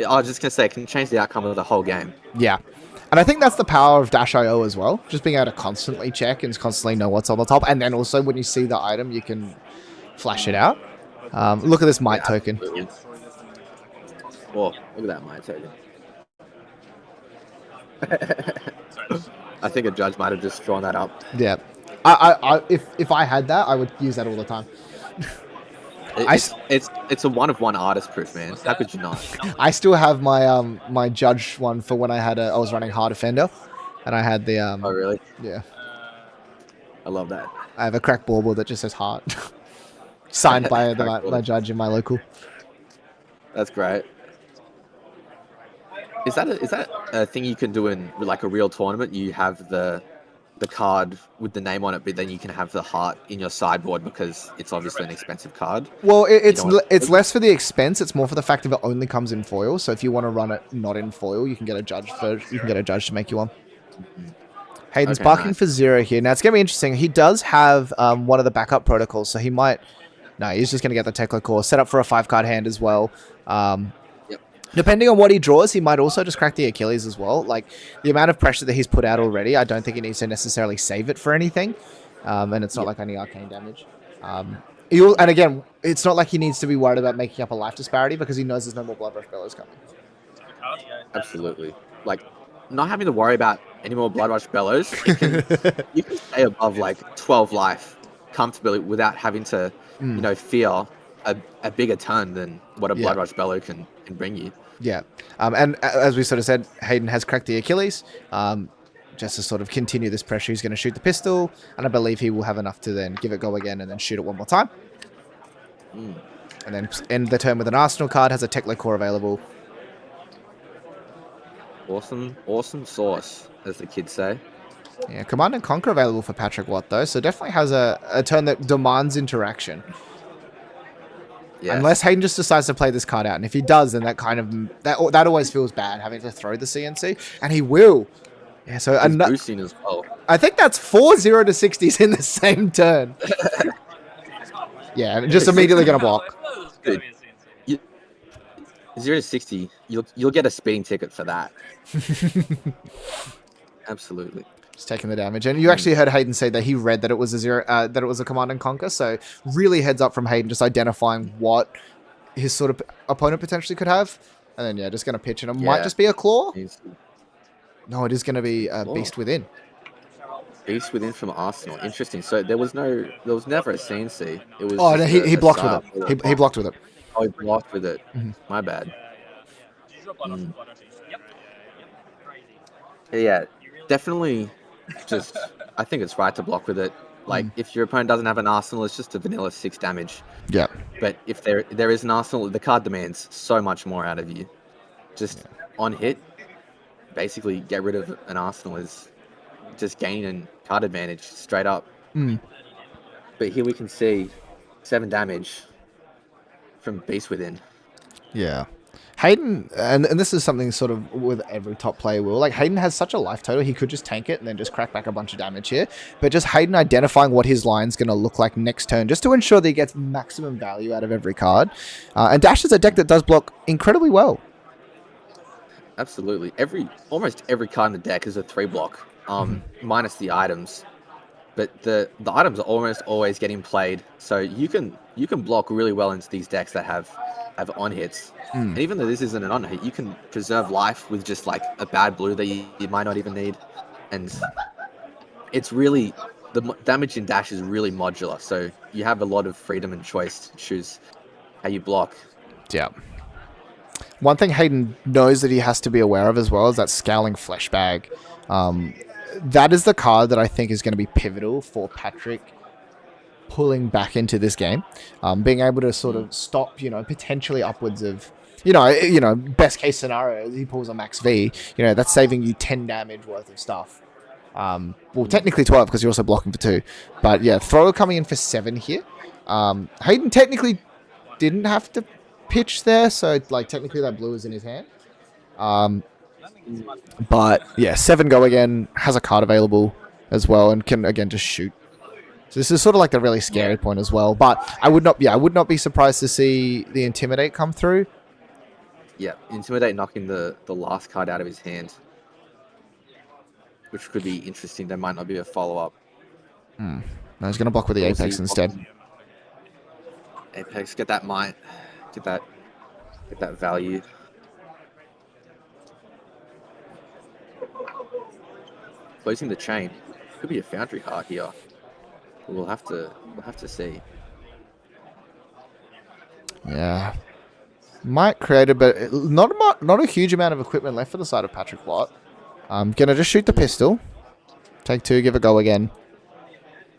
Speaker 4: I was just gonna say, it can change the outcome of the whole game.
Speaker 1: Yeah. And I think that's the power of Dash.io as well. Just being able to constantly check and constantly know what's on the top. And then also when you see the item, you can flash it out. Look at this Might token.
Speaker 4: Whoa, look at that Might token. I think a judge might have just drawn that up.
Speaker 1: Yeah. If I had that, I would use that all the time.
Speaker 4: It's a one-of-one artist proof, man. How could you not?
Speaker 1: I still have my my judge one for when I was running Hard Defender, and I had the
Speaker 4: Oh really?
Speaker 1: Yeah.
Speaker 4: I love that.
Speaker 1: I have a crack bauble that just says heart, signed by my judge in my local.
Speaker 4: That's great. Is that a thing you can do in like a real tournament? You have the card with the name on it, but then you can have the heart in your sideboard because it's obviously an expensive card.
Speaker 1: Well, it's less for the expense. It's more for the fact that it only comes in foil. So if you want to run it not in foil, you can get a judge to make you one. Hayden's barking for 0 here. Now it's gonna be interesting. He does have one of the backup protocols, so he might. No, he's just gonna get the Tekla core set up for a 5-card hand as well. Depending on what he draws, he might also just crack the Achilles as well. Like, the amount of pressure that he's put out already, I don't think he needs to necessarily save it for anything. And it's not like any arcane damage. And again, it's not like he needs to be worried about making up a life disparity because he knows there's no more Blood Rush Bellows coming.
Speaker 4: Absolutely. Like, not having to worry about any more Blood Rush Bellows, you can stay above, like, 12 life comfortably without having to, fear a bigger turn than what a Blood Rush Bellow can bring you.
Speaker 1: Yeah. And as we sort of said, Hayden has cracked the Achilles. Just to sort of continue this pressure, he's going to shoot the pistol, and I believe he will have enough to then give it go again and then shoot it one more time. And then end the turn with an Arsenal card, has a Teklo core available.
Speaker 4: Awesome sauce, as the kids say.
Speaker 1: Yeah, Command and Conquer available for Patrick Watt, though, so definitely has a turn that demands interaction. Yes. Unless Hayden just decides to play this card out, and if he does, then that always feels bad, having to throw the CNC, and he will. Yeah, so
Speaker 4: he's boosting as well.
Speaker 1: I think that's 4 0 to 60s in the same turn. Yeah, just immediately going to block.
Speaker 4: Good. 0 to 60, you'll get a speeding ticket for that. Absolutely.
Speaker 1: Just taking the damage, and you actually heard Hayden say that he read that it was a Command and Conquer. So really heads up from Hayden, just identifying what his sort of opponent potentially could have, and then just going to pitch, and it might just be a claw. No, it is going to be Beast Within.
Speaker 4: Beast Within from Arsenal. Interesting. So there was never a CNC. It was.
Speaker 1: Oh no, he blocked with it. He blocked with it.
Speaker 4: Oh, he blocked with it. My bad. Yeah, definitely. I think it's right to block with it. Like, if your opponent doesn't have an Arsenal, it's just a vanilla 6 damage.
Speaker 1: Yeah.
Speaker 4: But if there is an Arsenal, the card demands so much more out of you. Just on hit, basically get rid of an Arsenal is just gaining card advantage straight up. But here we can see 7 damage from Beast Within.
Speaker 1: Yeah. Hayden, and this is something sort of with every top player will, like Hayden has such a life total, he could just tank it and then just crack back a bunch of damage here. But just Hayden identifying what his line's going to look like next turn, just to ensure that he gets maximum value out of every card. And Dash is a deck that does block incredibly well.
Speaker 4: Absolutely. Almost every card in the deck is a 3 block, minus the items. But the items are almost always getting played, so you can block really well into these decks that have on hits. And even though this isn't an on hit, you can preserve life with just like a bad blue that you might not even need. And it's really, the damage in Dash is really modular, so you have a lot of freedom and choice to choose how you block.
Speaker 1: Yeah. One thing Hayden knows that he has to be aware of as well is that Scowling Flesh Bag. That is the card that I think is going to be pivotal for Patrick pulling back into this game. Being able to sort of stop, potentially upwards of, best case scenario, he pulls a max V, that's saving you 10 damage worth of stuff. Well, technically 12 because you're also blocking for 2. But yeah, thrower coming in for 7 here. Hayden technically didn't have to pitch there, so like technically that blue is in his hand. But yeah, 7 go again, has a card available as well, and can again just shoot. So this is sort of like the really scary point as well. But I would not be surprised to see the Intimidate come through.
Speaker 4: Yeah, Intimidate knocking the last card out of his hand, which could be interesting. There might not be a follow-up.
Speaker 1: No, he's going to block with the Apex instead.
Speaker 4: Apex, get that might, get that value. Closing the chain. Could be a Foundry Heart here. We'll have to see.
Speaker 1: Yeah. Might create but not a huge amount of equipment left for the side of Patrick Watt. I'm gonna just shoot the pistol. Take 2, give it go again.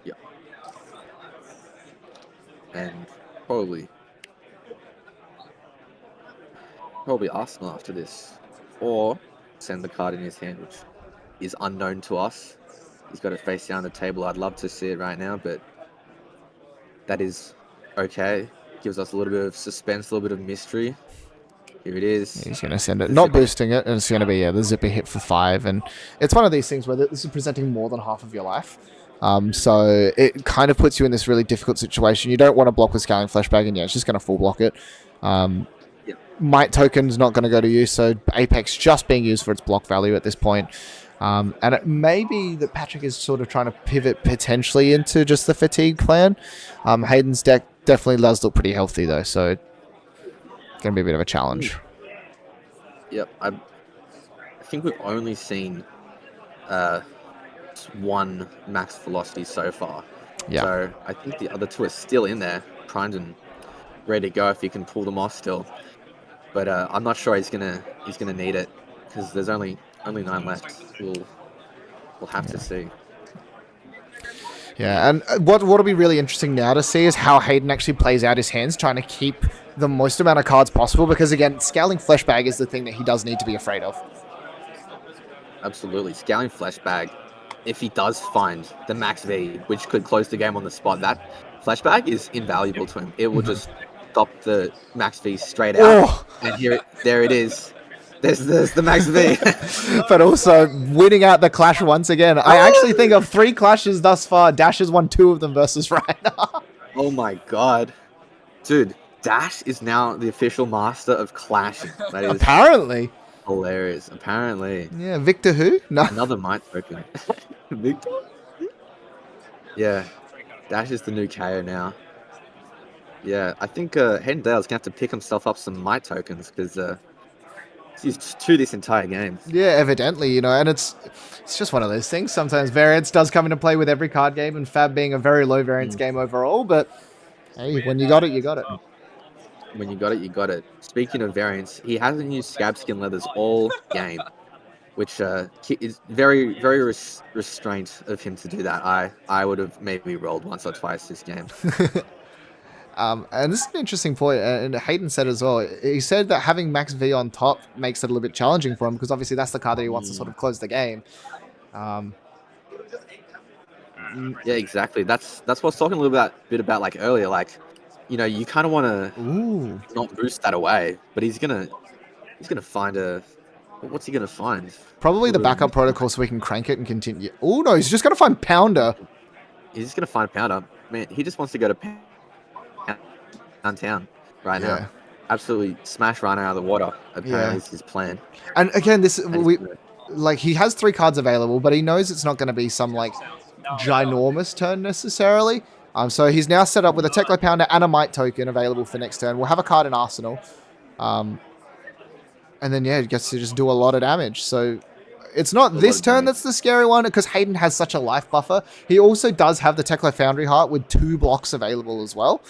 Speaker 4: Yep. And probably Arsenal after this. Or send the card in his hand, which is unknown to us. He's got it face down the table. I'd love to see it right now, but that is okay. Gives us a little bit of suspense, a little bit of mystery. Here it is.
Speaker 1: He's going to send it, not boosting it, and it's going to be the zipper hit for 5. And it's one of these things where this is presenting more than half of your life. So it kind of puts you in this really difficult situation. You don't want to block with Scowling Flashbag, and it's just going to full block it. Might token's not going to go to use, so Apex just being used for its block value at this point. And it may be that Patrick is sort of trying to pivot potentially into just the fatigue plan. Hayden's deck definitely does look pretty healthy though, so it's going to be a bit of a challenge.
Speaker 4: Yep, I think we've only seen one max velocity so far.
Speaker 1: Yeah.
Speaker 4: So I think the other two are still in there, primed and ready to go if he can pull them off still. But I'm not sure he's gonna need it because there's only 9 left. We'll have to see.
Speaker 1: Yeah, and what'll be really interesting now to see is how Hayden actually plays out his hands, trying to keep the most amount of cards possible. Because again, scaling flesh bag is the thing that he does need to be afraid of.
Speaker 4: Absolutely, scaling flesh bag. If he does find the max V, which could close the game on the spot, that flesh bag is invaluable to him. It will just stop the max V straight out.
Speaker 1: Oh.
Speaker 4: And there it is. There's the max V.
Speaker 1: But also winning out the clash once again. I actually think of 3 clashes thus far, Dash has won 2 of them versus Reiner.
Speaker 4: Oh my god. Dude, Dash is now the official master of clashing. That is
Speaker 1: Apparently.
Speaker 4: hilarious. Apparently.
Speaker 1: Yeah, Victor who? No.
Speaker 4: Another might token. Victor? Yeah. Dash is the new KO now. Yeah, I think Hayden Dale's gonna have to pick himself up some might tokens because he's 2 this entire game.
Speaker 1: Yeah, evidently, and it's just one of those things. Sometimes variance does come into play with every card game, and Fab being a very low variance game overall, but hey, when you got it, you got it.
Speaker 4: When you got it, you got it. Speaking of variants, he hasn't used scab skin leathers all game, which is very, very restraint of him to do that. I would have maybe rolled once or twice this game.
Speaker 1: And this is an interesting point, and Hayden said as well. He said that having Max V on top makes it a little bit challenging for him, because obviously that's the card that he wants to sort of close the game.
Speaker 4: Yeah, exactly. That's what I was talking a little bit about like earlier. Like, you kind of want to not boost that away, but he's gonna find what's he gonna find?
Speaker 1: Probably the backup protocol so we can crank it and continue. Oh no, he's just gonna find Pounder.
Speaker 4: He's just gonna find Pounder. Man, he just wants to go to downtown right now. Absolutely smash Rhino out of the water. Apparently, is his plan.
Speaker 1: And again, he has 3 cards available, but he knows it's not going to be some like ginormous turn necessarily. So he's now set up with a Teklo Pounder and a Might token available for next turn. We'll have a card in Arsenal. And then, he gets to just do a lot of damage. So it's not this turn that's the scary one, because Hayden has such a life buffer. He also does have the Teklo Foundry Heart with 2 blocks available as well.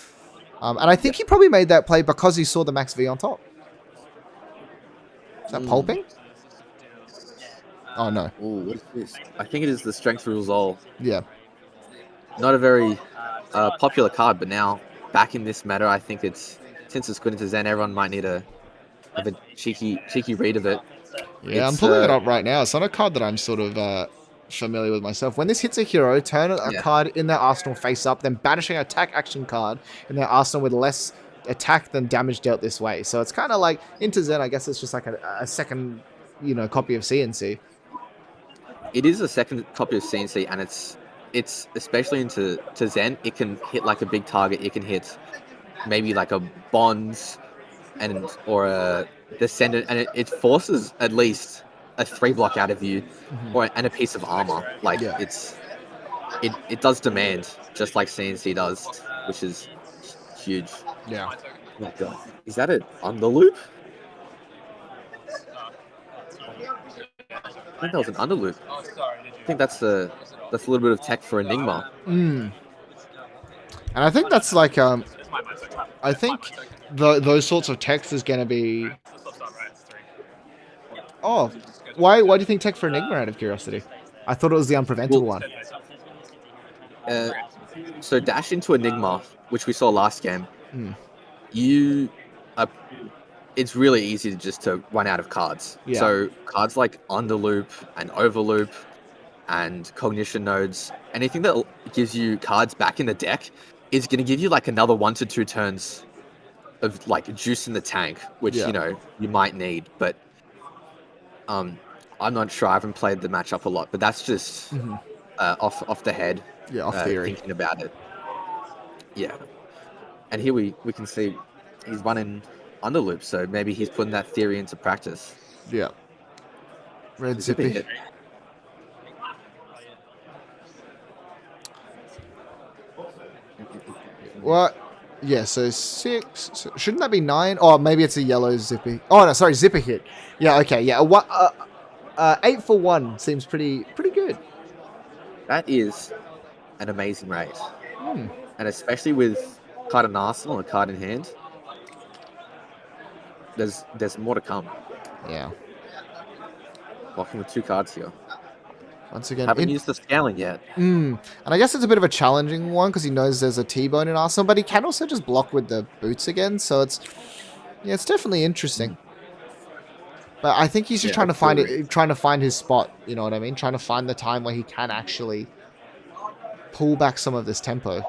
Speaker 1: And I think he probably made that play because he saw the Max V on top. Is that pulping? Oh, no.
Speaker 4: Ooh, what is this? I think it is the Strength Rules All.
Speaker 1: Yeah.
Speaker 4: Not a very popular card, but now back in this meta, I think since it's good into Zen, everyone might need have a cheeky read of it.
Speaker 1: Yeah, I'm pulling it up right now. It's not a card that I'm sort of familiar with myself. When this hits a hero, turn a card in their arsenal face up, then banishing an attack action card in their arsenal with less attack than damage dealt this way. So it's kind of like into Zen. I guess it's just like a second, copy of CNC.
Speaker 4: It is a second copy of CNC, and it's especially into Zen. It can hit like a big target. It can hit maybe like a Bonds or a Descendant, and it forces at least a 3 block out of you, and a piece of armor. Like it does demand, just like CNC does, which is huge.
Speaker 1: Yeah.
Speaker 4: Oh my god, is that it on the loop? I think that was an underloop. I think that's a little bit of tech for Enigma.
Speaker 1: And I think that's like I think those sorts of text is going to be. Oh, why do you think tech for Enigma, out of curiosity? I thought it was the unpreventable one.
Speaker 4: So dash into Enigma, which we saw last game. It's really easy to run out of cards.
Speaker 1: Yeah.
Speaker 4: So cards like Underloop and Overloop and Cognition Nodes, anything that gives you cards back in the deck is going to give you like another 1 to 2 turns of like juice in the tank, which you might need. But I'm not sure. I haven't played the matchup a lot, but that's just off the head.
Speaker 1: Yeah, off theory.
Speaker 4: Thinking about it. Yeah. And here we can see he's running Underloop, so maybe he's putting that theory into practice.
Speaker 1: Yeah. Red Zippy. What? Yeah, so 6. So shouldn't that be 9? Oh, maybe it's a yellow Zippy. Oh, no, sorry, Zipper hit. Yeah, okay, yeah. 8 for 1 seems pretty good.
Speaker 4: That is an amazing rate. And especially with card in arsenal and card in hand, there's more to come.
Speaker 1: Yeah.
Speaker 4: Walking with 2 cards here.
Speaker 1: Once again,
Speaker 4: Haven't used the scaling yet.
Speaker 1: and I guess it's a bit of a challenging one because he knows there's a T-bone in Arsenal, but he can also just block with the boots again. So it's definitely interesting. But I think he's just trying to find his spot. You know what I mean? Trying to find the time where he can actually pull back some of this tempo.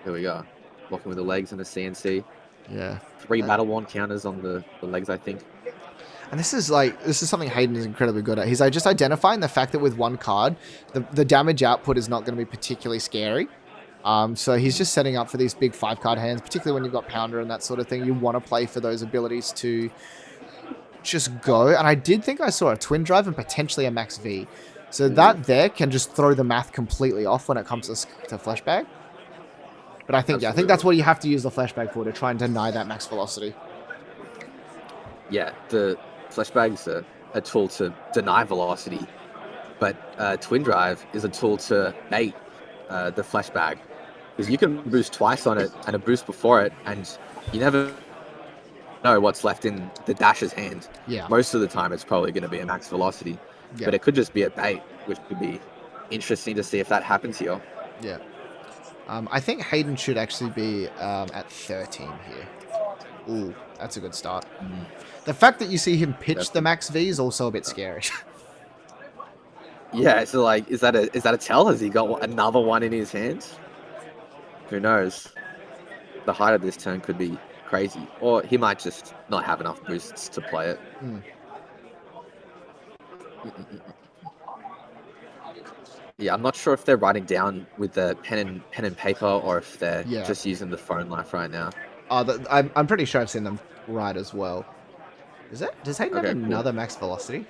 Speaker 4: Here we go. Walking with the legs and a CNC.
Speaker 1: Yeah.
Speaker 4: 3 battle wand counters on the legs, I think.
Speaker 1: And this is something Hayden is incredibly good at. He's just identifying the fact that with one card, the damage output is not going to be particularly scary. So he's just setting up for these big 5-card hands, particularly when you've got Pounder and that sort of thing. You want to play for those abilities to just go. And I did think I saw a Twin Drive and potentially a Max V. So that there can just throw the math completely off when it comes to Flashbag. But I think, I think that's what you have to use the Flashbag for, to try and deny that max velocity.
Speaker 4: Yeah, the Flashbag's a tool to deny velocity, but Twin Drive is a tool to bait the Flashbag. Because you can boost twice on it and a boost before it, and you never know what's left in the dasher's hand.
Speaker 1: Yeah.
Speaker 4: Most of the time it's probably going to be a max velocity, but it could just be a bait, which could be interesting to see if that happens here.
Speaker 1: Yeah. I think Hayden should actually be at 13 here. Ooh, that's a good start. The fact that you see him pitch the Max V is also a bit scary.
Speaker 4: Yeah, so like, is that a tell? Has he got another one in his hands? Who knows? The height of this turn could be crazy, or he might just not have enough boosts to play it. Yeah, I'm not sure if they're writing down with the pen and paper, or if they're just using the phone life right now.
Speaker 1: I'm pretty sure I've seen them write as well. Does Hayden have another max velocity?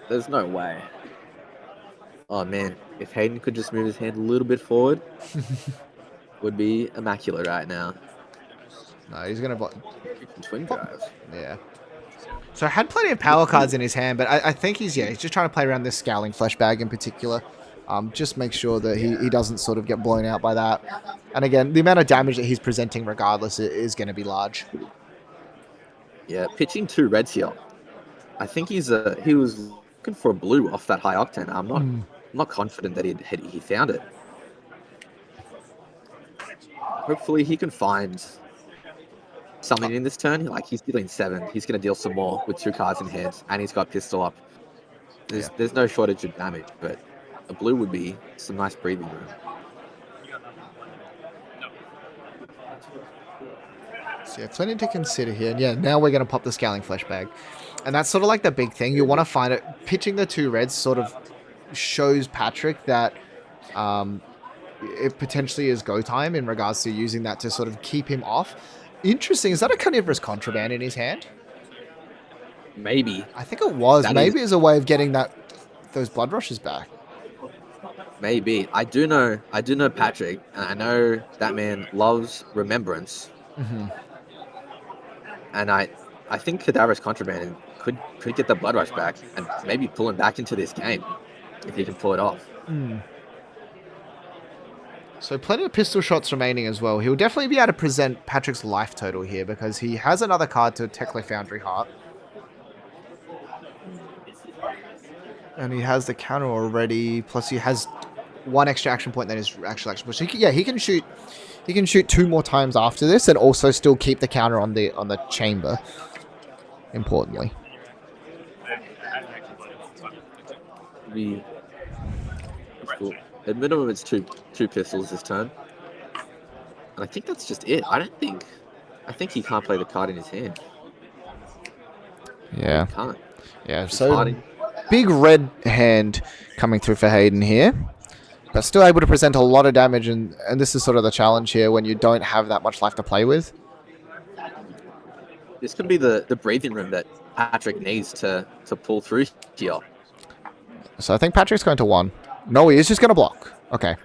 Speaker 4: There's no way. Oh man, if Hayden could just move his hand a little bit forward, would be immaculate right now.
Speaker 1: No, he's gonna block.
Speaker 4: Twin Drive.
Speaker 1: Yeah. So I had plenty of power cards in his hand, but I think he's just trying to play around this Scowling Flashbag in particular. Just make sure that he doesn't sort of get blown out by that. And again, the amount of damage that he's presenting regardless is going to be large.
Speaker 4: Yeah, pitching 2 reds here. I think he was looking for a blue off that high octane. I'm not confident that he found it. Hopefully he can find something in this turn. Like, he's dealing 7. He's going to deal some more with 2 cards in hand, and he's got pistol up. There's no shortage of damage, but a blue would be some nice breathing room.
Speaker 1: So yeah, plenty to consider here. And yeah, now we're going to pop the Scowling Flashbag. And that's sort of like the big thing. You want to find it. Pitching the 2 reds sort of shows Patrick that it potentially is go time in regards to using that to sort of keep him off. Interesting. Is that a Carnivorous Contraband in his hand?
Speaker 4: Maybe.
Speaker 1: I think it was. Maybe as a way of getting those blood rushes back.
Speaker 4: Maybe. I do know Patrick, and I know that man loves remembrance. And I think Cadaverous Contraband could get the blood rush back and maybe pull him back into this game if he can pull it off.
Speaker 1: So plenty of pistol shots remaining as well. He'll definitely be able to present Patrick's life total here because he has another card to Tekla Foundry Heart. And he has the counter already, plus he has 1 extra action point than his actual action point. So he can shoot 2 more times after this and also still keep the counter on the chamber. Importantly.
Speaker 4: Cool. At minimum, it's two pistols this turn, and I think that's just it. I think he can't play the card in his hand.
Speaker 1: Yeah.
Speaker 4: He can't.
Speaker 1: Yeah. So big red hand coming through for Hayden here, but still able to present a lot of damage, and this is sort of the challenge here when you don't have that much life to play with.
Speaker 4: This could be the breathing room that Patrick needs to pull through here.
Speaker 1: So I think Patrick's going to 1. No, he is just going to block. Okay.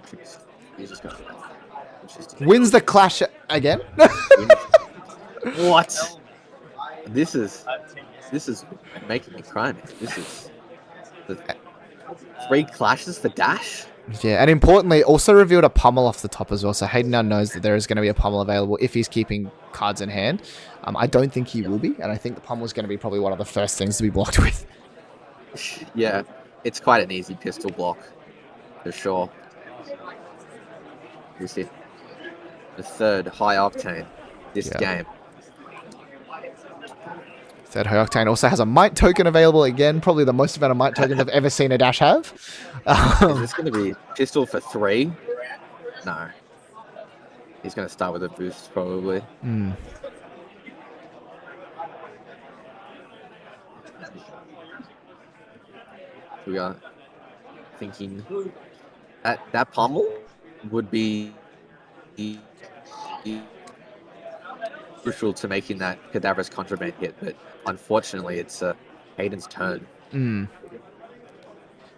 Speaker 4: He's just going to block.
Speaker 1: Wins the clash again?
Speaker 4: What? This is making me cry, man. This is 3 clashes for dash.
Speaker 1: Yeah, and importantly, also revealed a pummel off the top as well. So Hayden now knows that there is going to be a pummel available if he's keeping cards in hand. I don't think he will be, and I think the pummel is going to be probably one of the first things to be blocked with.
Speaker 4: Yeah, it's quite an easy pistol block for sure. You see, the third high octane this game.
Speaker 1: Third High Octane also has a Might token available again. Probably the most amount of Might tokens I've ever seen a Dash have.
Speaker 4: Is this going to be pistol for 3? No. He's going to start with a boost, probably. We are thinking that pummel would be crucial to making that Cadaverous Contraband hit, but unfortunately, it's Hayden's turn.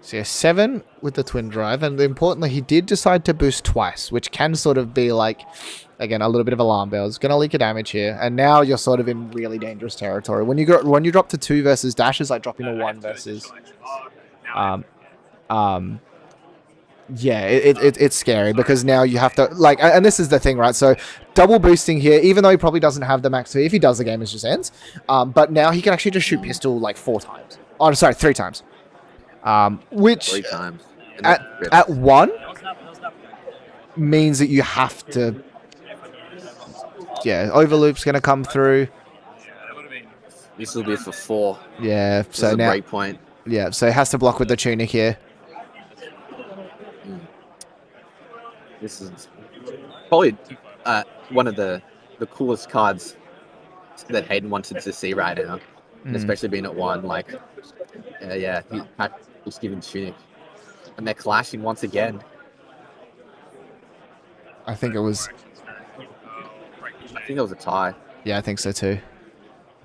Speaker 1: So yeah, 7 with the twin drive, and importantly, he did decide to boost twice, which can sort of be like, again, a little bit of alarm bells. Going to leak a damage here, and now you're sort of in really dangerous territory. When you drop to 2 versus dashes, like dropping to 1 versus, yeah, it's scary because now you have to like, and this is the thing, right? So double boosting here, even though he probably doesn't have the max. So if he does, the game is just ends. But now he can actually just shoot pistol like 4 times. Oh, sorry, 3 times. Which
Speaker 4: 3 times.
Speaker 1: At 1 means that you have to. Yeah, overloop's gonna come through.
Speaker 4: This will be for 4.
Speaker 1: Yeah,
Speaker 4: This
Speaker 1: so
Speaker 4: is a
Speaker 1: now
Speaker 4: break point.
Speaker 1: yeah, so he has to block with the tunic here.
Speaker 4: This is probably one of the coolest cards that Hayden wanted to see right now, and especially being at 1. Like, yeah, he's giving tunic, and they're clashing once again.
Speaker 1: I think it was.
Speaker 4: I think it was a tie.
Speaker 1: Yeah, I think so too.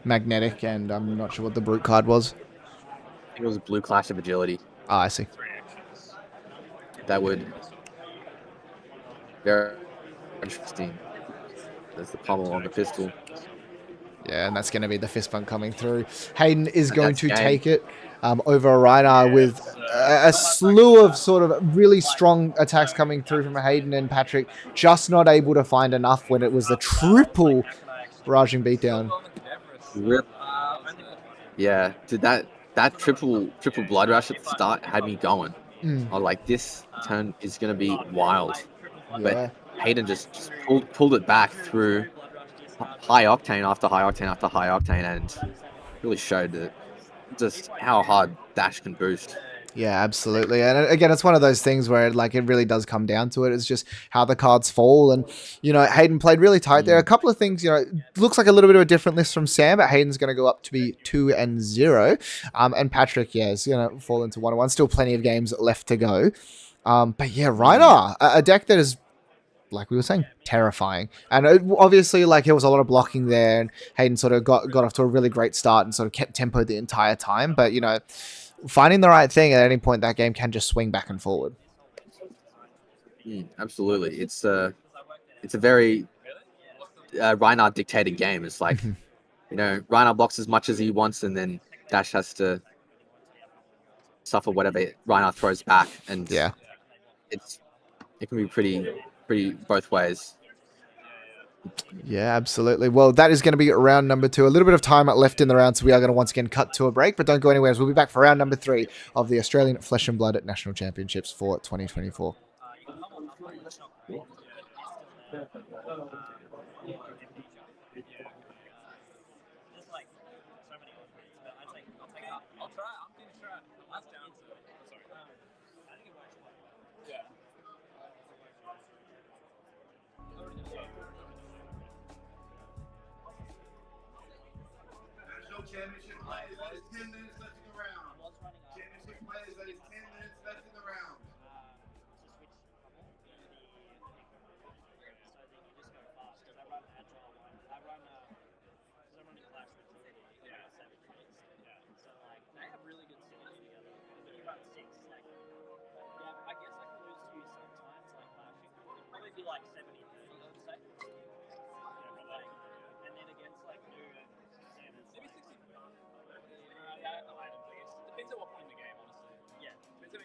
Speaker 1: Magnetic, and I'm not sure what the brute card was.
Speaker 4: I think it was blue clash of agility.
Speaker 1: Ah, I see.
Speaker 4: That would very interesting. There's the pummel on the pistol.
Speaker 1: Yeah, and that's going to be the fist bump coming through. Hayden is
Speaker 4: And
Speaker 1: going
Speaker 4: that's
Speaker 1: to
Speaker 4: game.
Speaker 1: take it over a Rhinar with a slew of sort of really strong attacks coming through from Hayden and Patrick. Just not able to find enough when it was the triple barraging beatdown.
Speaker 4: Yeah, did that triple blood rush at the start had me going. I was like, this turn is going to be wild.
Speaker 1: Yeah.
Speaker 4: But Hayden just pulled it back through high octane after high octane after high octane, and really showed that just how hard Dash can boost.
Speaker 1: Yeah, absolutely. And again, it's one of those things where like it really does come down to it. It's just how the cards fall. And, you know, Hayden played really tight there. A couple of things, you know, looks like a little bit of a different list from Sam, but Hayden's going to go up to be 2-0. And Patrick, yeah, is going to fall into 1-1. Still plenty of games left to go. But yeah, Rhinar, a deck that is, like we were saying, terrifying. And obviously, like, there was a lot of blocking there, and Hayden sort of got off to a really great start and sort of kept tempo the entire time. But, you know, finding the right thing at any point, that game can just swing back and forward.
Speaker 4: Absolutely. It's a very Rhinar dictated game. It's like, you know, Rhinar blocks as much as he wants, and then Dash has to suffer whatever Rhinar throws back. And
Speaker 1: Yeah.
Speaker 4: It can be pretty both ways.
Speaker 1: Yeah, absolutely. Well, that is going to be round number 2. A little bit of time left in the round, so we are going to once again cut to a break, but don't go anywhere, as we'll be back for round number 3 of the Australian Flesh and Blood National Championships for 2024.
Speaker 5: Championship players, that is 10 minutes left in the round. Championship players, that is 10 minutes left in the round.
Speaker 3: Depends at what point in the game, honestly. Yeah. Depends how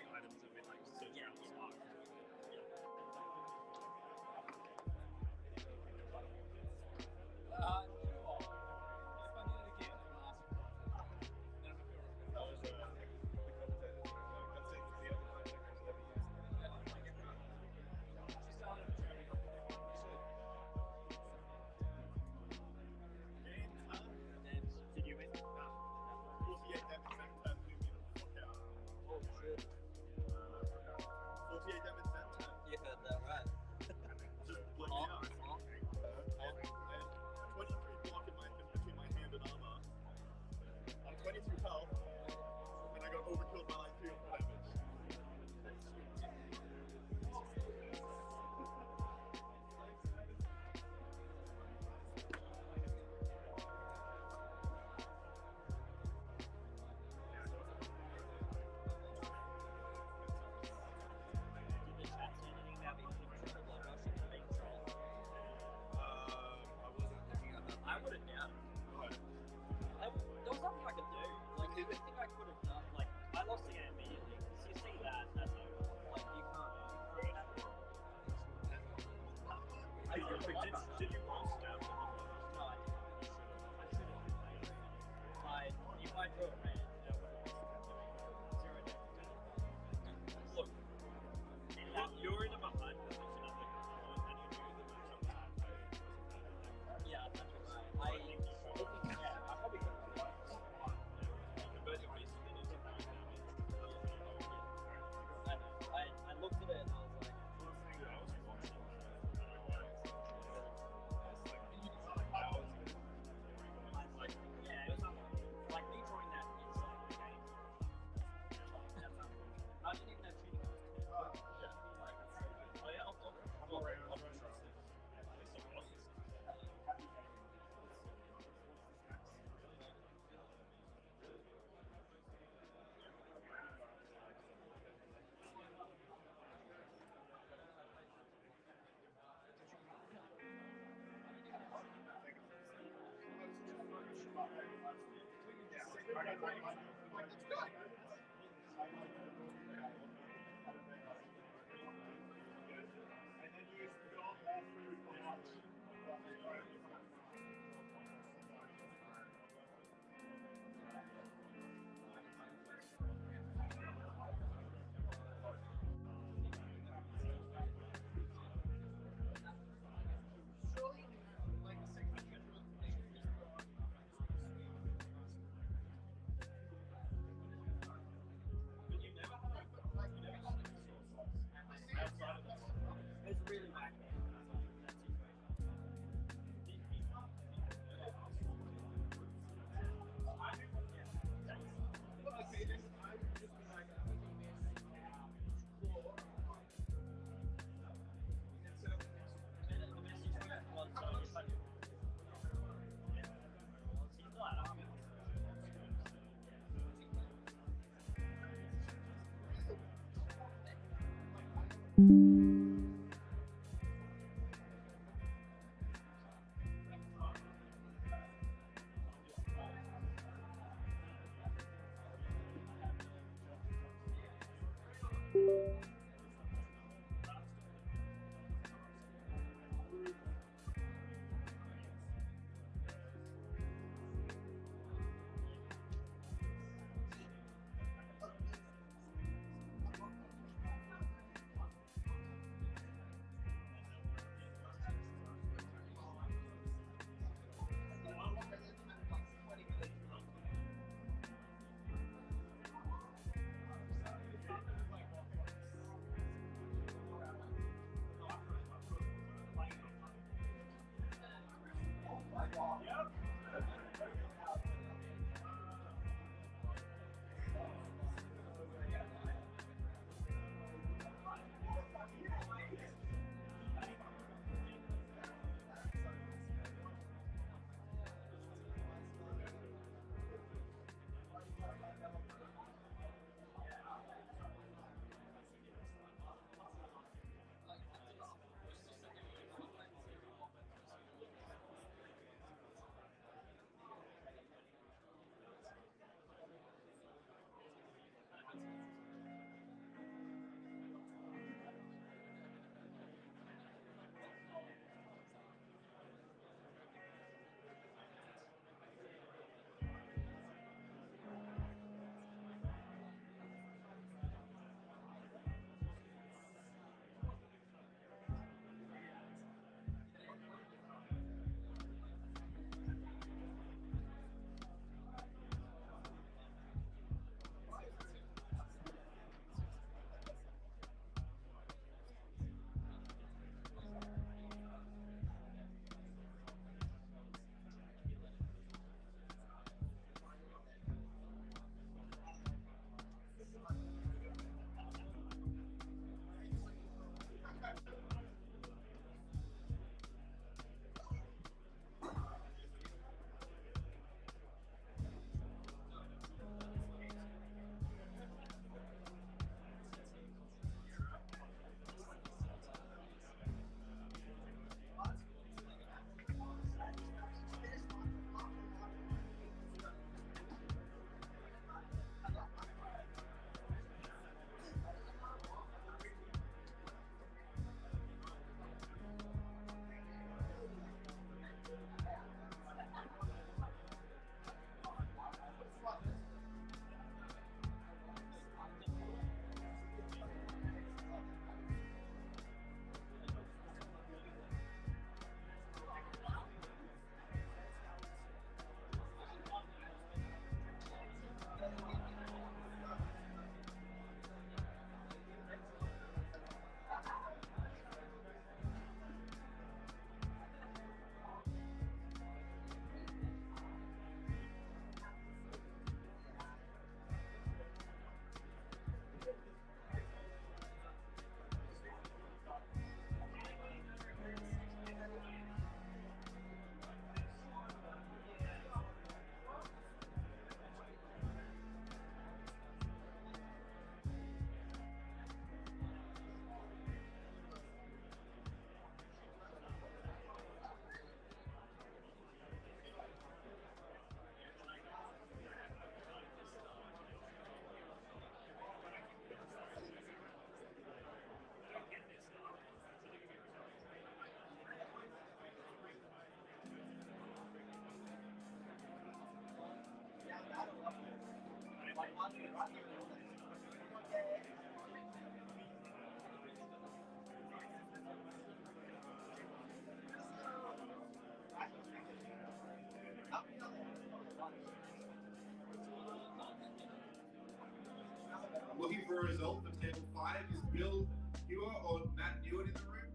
Speaker 5: Looking for a result for table 5 is Bill Hewer or Matt Newitt in the room.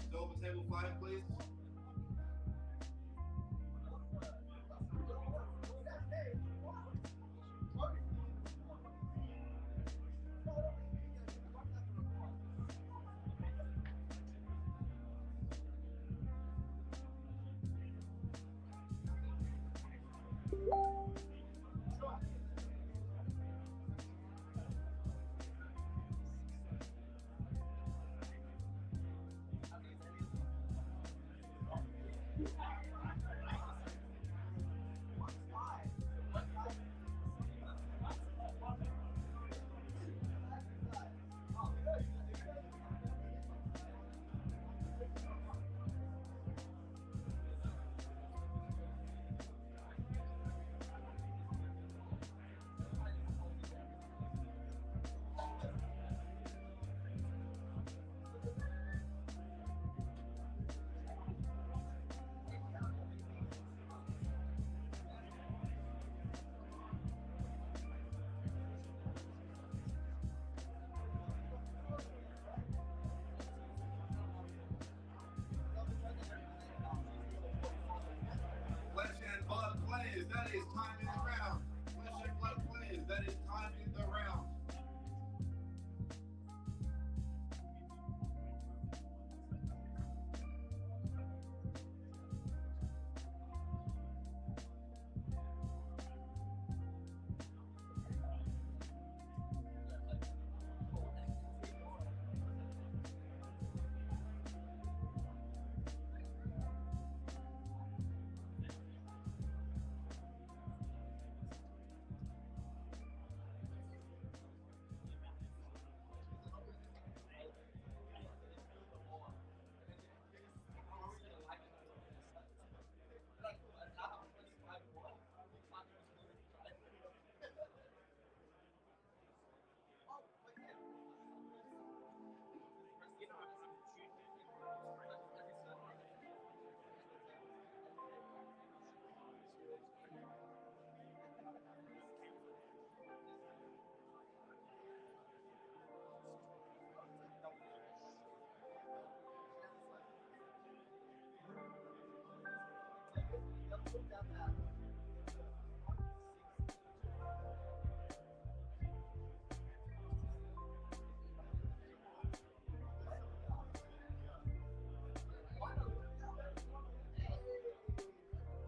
Speaker 5: Result for table 5, please. that is time in the round. Flesh and blood players, that is time in the round.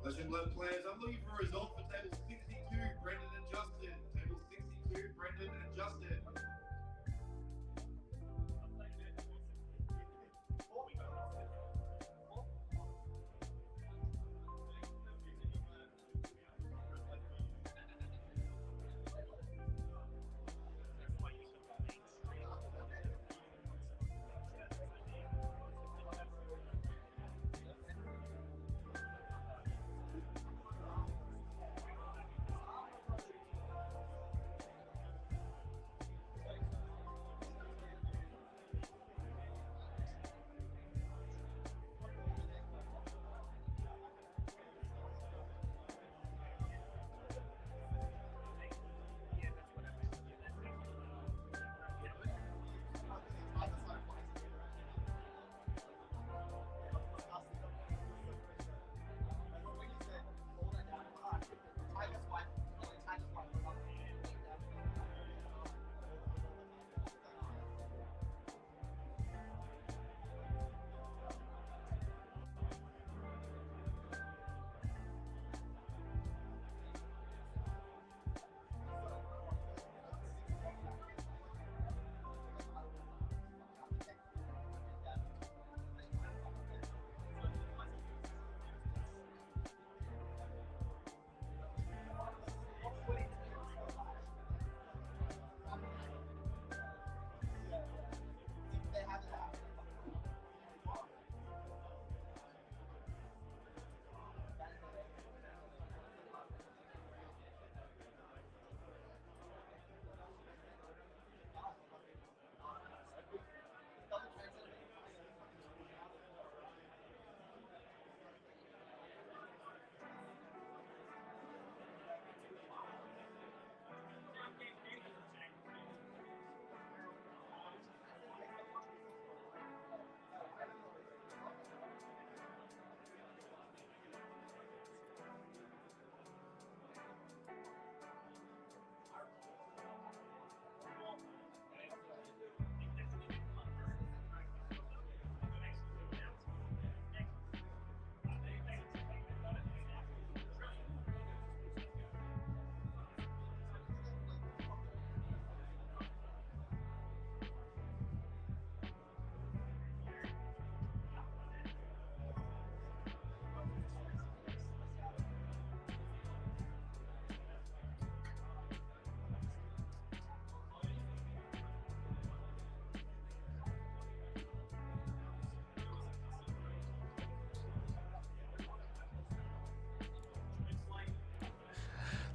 Speaker 5: Flesh and blood players, I'm looking for a result for table 62, Brendan and Justin. Table 62, Brendan and Justin.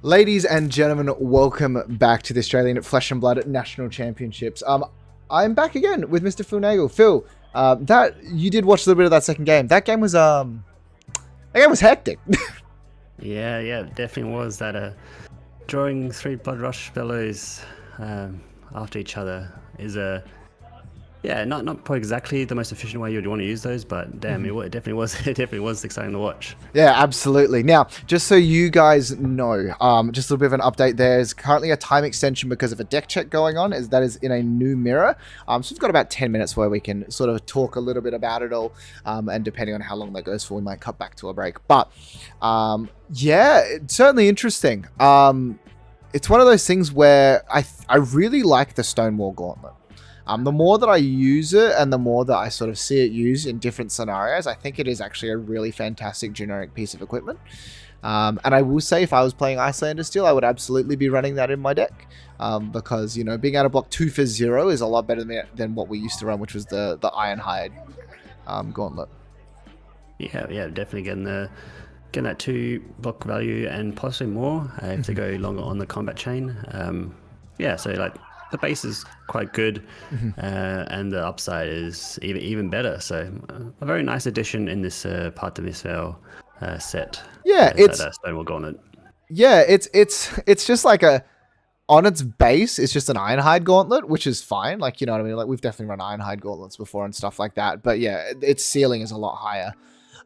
Speaker 1: Ladies and gentlemen, welcome back to the Australian Flesh and Blood National Championships. I'm back again with Mr. Phil Nagel. Phil, that you did watch a little bit of that second game. That game was hectic.
Speaker 2: Yeah, it definitely was that. Drawing three Blood Rush fellows after each other is Yeah, not probably exactly the most efficient way you'd want to use those, but damn, it definitely was it definitely was exciting to watch.
Speaker 1: Yeah, absolutely. Now, just so you guys know, just a little bit of an update. There's currently a time extension because of a deck check going on. That is in a new mirror. So we've got about 10 minutes where we can sort of talk a little bit about it all. And depending on how long that goes for, we might cut back to a break. But yeah, it's certainly interesting. It's one of those things where I really like the Stonewall Gauntlet. The more that I use it and the more that I sort of see it used in different scenarios, I think it is actually a really fantastic generic piece of equipment. And I will say, if I was playing Icelander still, I would absolutely be running that in my deck. Because, you know, being able to block 2 for 0 is a lot better than what we used to run, which was the Ironhide Gauntlet.
Speaker 2: Yeah, definitely getting that 2 block value and possibly more if they go longer on the combat chain. Yeah, so like the base is quite good, and the upside is even better. So a very nice addition in this part of this set.
Speaker 1: Yeah, it's
Speaker 2: that Stonewall Gauntlet.
Speaker 1: Yeah, it's just like on its base, it's just an Ironhide Gauntlet, which is fine. Like, you know what I mean? Like, we've definitely run Ironhide Gauntlets before and stuff like that. But yeah, its ceiling is a lot higher.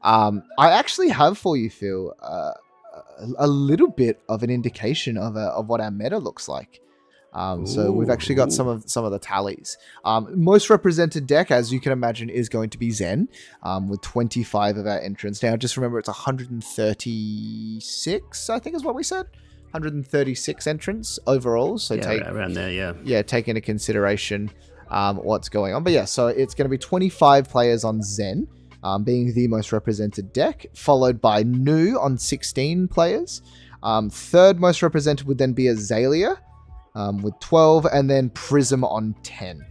Speaker 1: I actually have for you, Phil, a little bit of an indication of what our meta looks like. So we've actually got some of the tallies. Most represented deck, as you can imagine, is going to be Zen, with 25 of our entrants. Now, just remember, it's 136, I think is what we said. 136 entrants overall. So
Speaker 2: around there,
Speaker 1: take into consideration what's going on. But yeah, so it's going to be 25 players on Zen, being the most represented deck, followed by Nu on 16 players. Third most represented would then be Azalea, with 12, and then Prism on 10.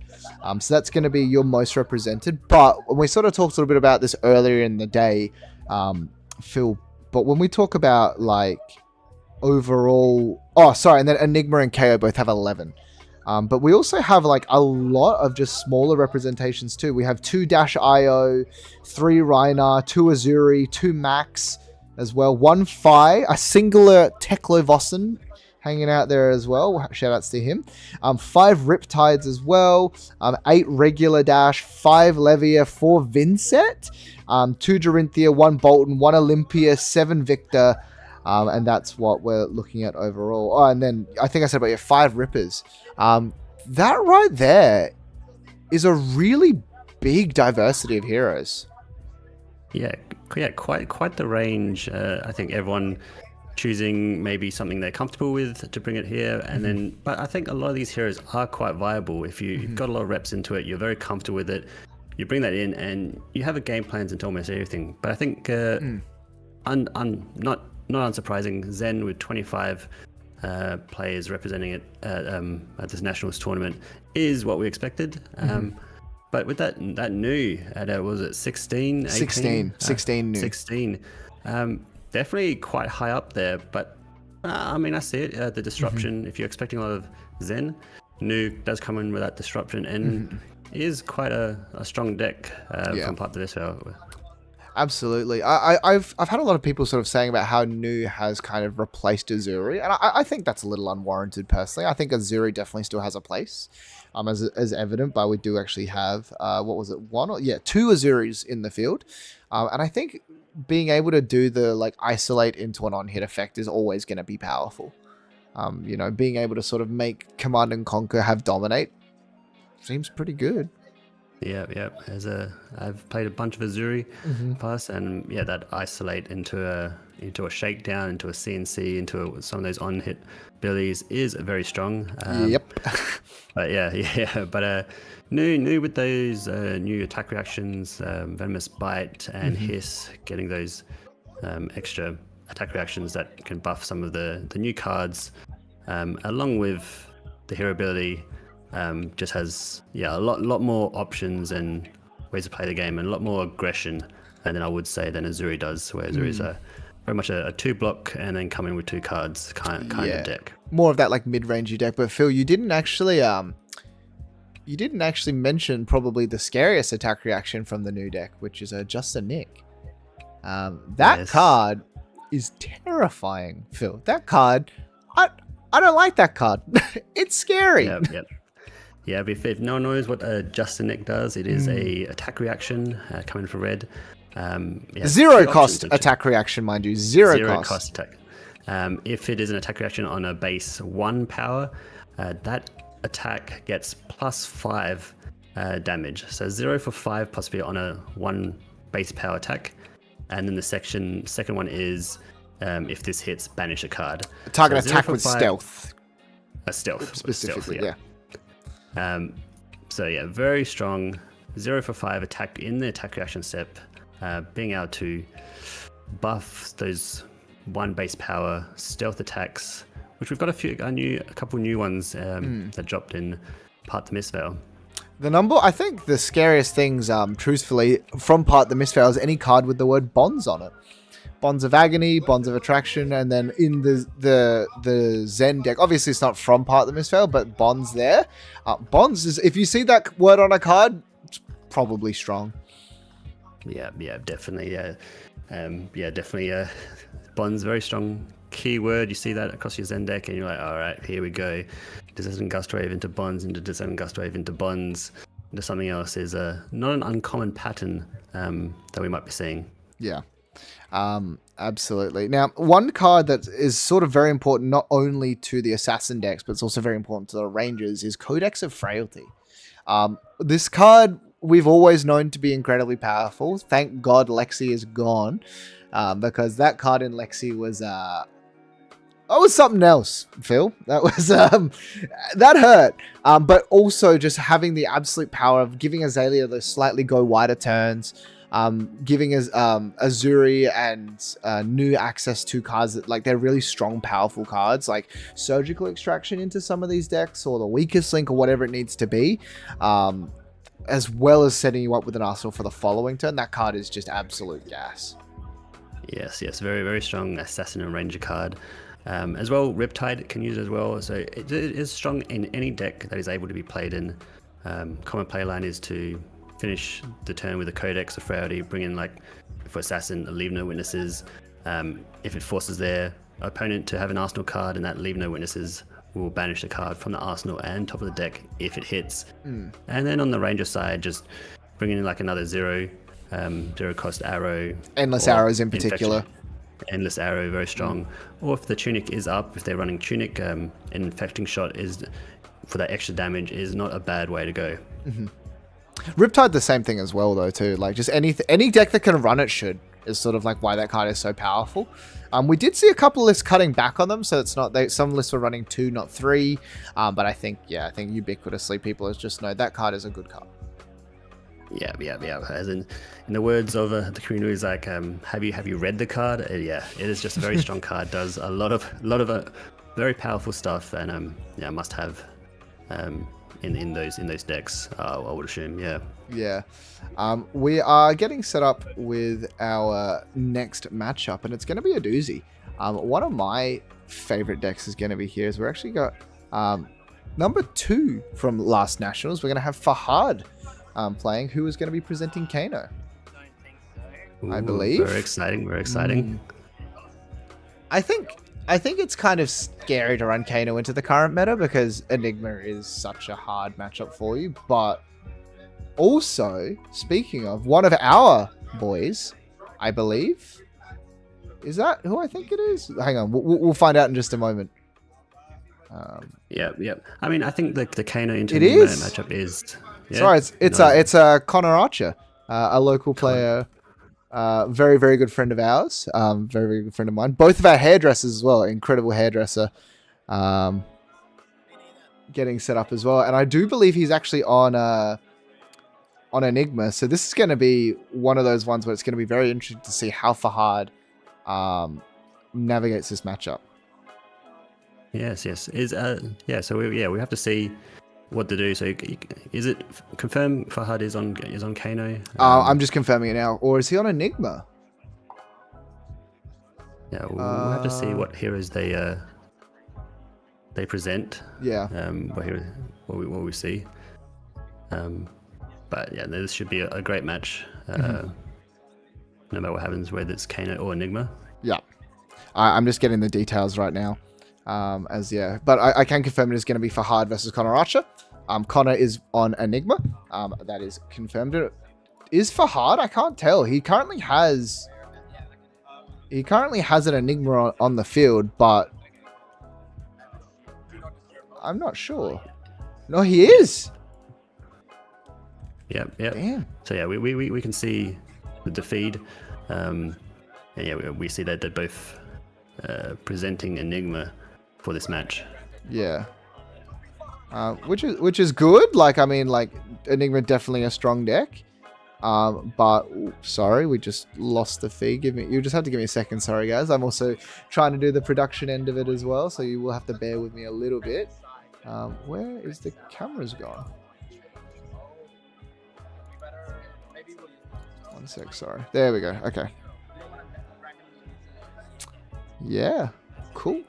Speaker 1: So that's going to be your most represented. But when we sort of talked a little bit about this earlier in the day, Phil, but when we talk about like overall, and then Enigma and KO both have 11. But we also have like a lot of just smaller representations too. We have 2 Dash IO, 3 Rhinar, 2 Azuri, 2 Max as well, 1 Phi, a singular Teklo hanging out there as well. Shout outs to him. 5 Riptides as well. 8 regular Dash, 5 Levia, 4 Vincent, 2 Dorinthia, 1 Bolton, 1 Olympia, 7 Victor. And that's what we're looking at overall. Oh, and then I think I said about 5 Rippers. That right there is a really big diversity of heroes.
Speaker 2: Yeah, quite the range. I think everyone choosing maybe something they're comfortable with to bring it here, and then, but I think a lot of these heroes are quite viable. If you've got a lot of reps into it, you're very comfortable with it, you bring that in, and you have a game plans into almost everything. But I think, not unsurprising, Zen with 25 players representing it at this Nationals tournament is what we expected. But with that new at what was it 16, 18?
Speaker 1: 16 new.
Speaker 2: 16. Definitely quite high up there, but I mean, I see it. The disruption, if you're expecting a lot of Zen, Nu does come in with that disruption, and is quite a strong deck from part of this.
Speaker 1: Absolutely. I've had a lot of people sort of saying about how Nu has kind of replaced Azuri, and I think that's a little unwarranted personally. I think Azuri definitely still has a place, as evident by we do actually have, 2 Azuris in the field. And I think being able to do the like isolate into an on-hit effect is always going to be powerful. Being able to sort of make Command and Conquer have dominate seems pretty good.
Speaker 2: Yeah. I've played a bunch of Azuri past, and that isolate into a shakedown, into a CNC, into some of those on-hit abilities is very strong. But but Nu with those new attack reactions, Venomous Bite and Hiss, getting those extra attack reactions that can buff some of the new cards, along with the hero ability. Just has a lot more options and ways to play the game, and a lot more aggression, and then I would say than Azuri does, where Azuri is very much a 2 block and then come in with 2 cards kind of deck. More
Speaker 1: of that like mid-rangey deck. But Phil, you didn't actually mention probably the scariest attack reaction from the new deck, which is Just a Nick. That card is terrifying, Phil. That card, I don't like that card. It's scary.
Speaker 2: Yep. Yeah, if no one knows what a Justin Nick does, it is a attack reaction coming for red.
Speaker 1: Zero cost attack reaction, mind you. Zero cost
Speaker 2: attack. If it is an attack reaction on a base 1 power, that attack gets +5 damage. So 0 for 5 possibly on a 1 base power attack. And then the second one is if this hits, banish a card.
Speaker 1: Target
Speaker 2: so
Speaker 1: attack with stealth.
Speaker 2: A stealth.
Speaker 1: Specifically, yeah.
Speaker 2: So yeah, very strong. 0 for 5 attack in the attack reaction step. Being able to buff those 1 base power stealth attacks, which we've got a couple new ones that dropped in Part the Mistveil.
Speaker 1: I think the scariest things, truthfully, from Part the Mistveil is any card with the word bonds on it. Bonds of Agony, Bonds of Attraction, and then in the Zen deck, obviously it's not from Part the Mistveil, but bonds there. Bonds is, if you see that word on a card, it's probably strong.
Speaker 2: Yeah, definitely. Definitely. Bonds, very strong keyword. You see that across your Zen deck, and you're like, all right, here we go. Descendant Gustwave into bonds, into Descendant Gustwave into bonds, into something else is not an uncommon pattern that we might be seeing.
Speaker 1: Yeah, absolutely. Now, one card that is sort of very important not only to the Assassin decks, but it's also very important to the Rangers is Codex of Frailty. This card we've always known to be incredibly powerful. Thank God Lexi is gone, because that card in Lexi was something else, Phil. That was that hurt. But also just having the absolute power of giving Azalea those slightly go wider turns, giving us Azuri and new access to cards that, like, they're really strong, powerful cards, like Surgical Extraction into some of these decks, or the Weakest Link, or whatever it needs to be, as well as setting you up with an arsenal for the following turn. That card is just absolute gas.
Speaker 2: Yes, very, very strong Assassin and Ranger card. As well, Riptide can use it as well, so it is strong in any deck that is able to be played in. Common playline is to finish the turn with a Codex of Frailty, bring in, like, for Assassin, a Leave No Witnesses. If it forces their opponent to have an Arsenal card, and that Leave No Witnesses will banish the card from the Arsenal and top of the deck if it hits. And then on the Ranger side, just bringing in like another zero cost arrow.
Speaker 1: Endless Arrows in particular.
Speaker 2: Infection. Endless Arrow, very strong. Or if the Tunic is up, if they're running Tunic, an Infecting Shot is for that extra damage is not a bad way to go.
Speaker 1: Riptide the same thing as well, though, too. Like, just any deck that can run it should, is sort of like why that card is so powerful. We did see a couple of lists cutting back on them, so it's not some lists were running 2, not 3. But I think ubiquitously people just know that card is a good card.
Speaker 2: Yeah. As in the words of the community, is like, have you read the card? Yeah, it is just a very strong card. Does a lot of very powerful stuff, and must have in those decks. I would assume. Yeah. We are getting set up with our next matchup, and it's going to be a doozy. One of my favorite decks is going to be here. Is we're actually got number 2 from last Nationals. We're going to have Fahad playing, who is going to be presenting Kano. I believe. Very exciting.
Speaker 1: I think it's kind of scary to run Kano into the current meta because Enigma is such a hard matchup for you. But also, speaking of, one of our boys, I believe, is that who I think it is? Hang on, we'll find out in just a moment.
Speaker 2: Yeah. I mean, I think the Kano into
Speaker 1: it
Speaker 2: Enigma
Speaker 1: is
Speaker 2: matchup is. Yeah,
Speaker 1: sorry, it's Connor Archer, a local player. Very, very good friend of ours. Very, very good friend of mine. Both of our hairdressers as well. Incredible hairdresser. Getting set up as well. And I do believe he's actually on Enigma. So this is going to be one of those ones where it's going to be very interesting to see how Fahad navigates this matchup.
Speaker 2: Yes. So we have to see what to do. So is it confirmed Fahad is on Kano?
Speaker 1: I'm just confirming it now. Or is he on Enigma?
Speaker 2: Yeah, we'll have to see what heroes they present.
Speaker 1: Yeah.
Speaker 2: What we see. But yeah, this should be a great match. No matter what happens, whether it's Kano or Enigma.
Speaker 1: Yeah. I'm just getting the details right now. But I can confirm it is going to be Fahad versus Connor Archer. Connor is on Enigma. That is confirmed. Is Fahad? I can't tell. He currently has an Enigma on the field, but I'm not sure. No, he is.
Speaker 2: Yep.
Speaker 1: Damn.
Speaker 2: So yeah, we can see the feed. And yeah, we see that they're both presenting Enigma for this match.
Speaker 1: Yeah. Which is good. Like, I mean, like, Enigma definitely a strong deck. But sorry, we just lost the feed. You just have to give me a second. Sorry, guys. I'm also trying to do the production end of it as well, so you will have to bear with me a little bit. Where is the cameras gone? One sec. Sorry. There we go. Okay. Yeah. Cool.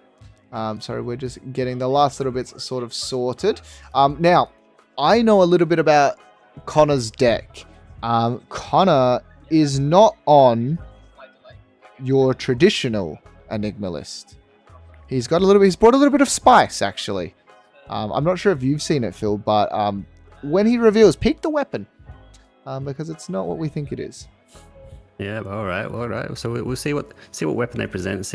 Speaker 1: Sorry, we're just getting the last little bits sort of sorted. Now, I know a little bit about Connor's deck. Connor is not on your traditional Enigma list. He's brought a little bit of spice, actually. I'm not sure if you've seen it, Phil, but when he reveals, pick the weapon, because it's not what we think it is.
Speaker 2: Yeah, all right. So we'll see what weapon they present,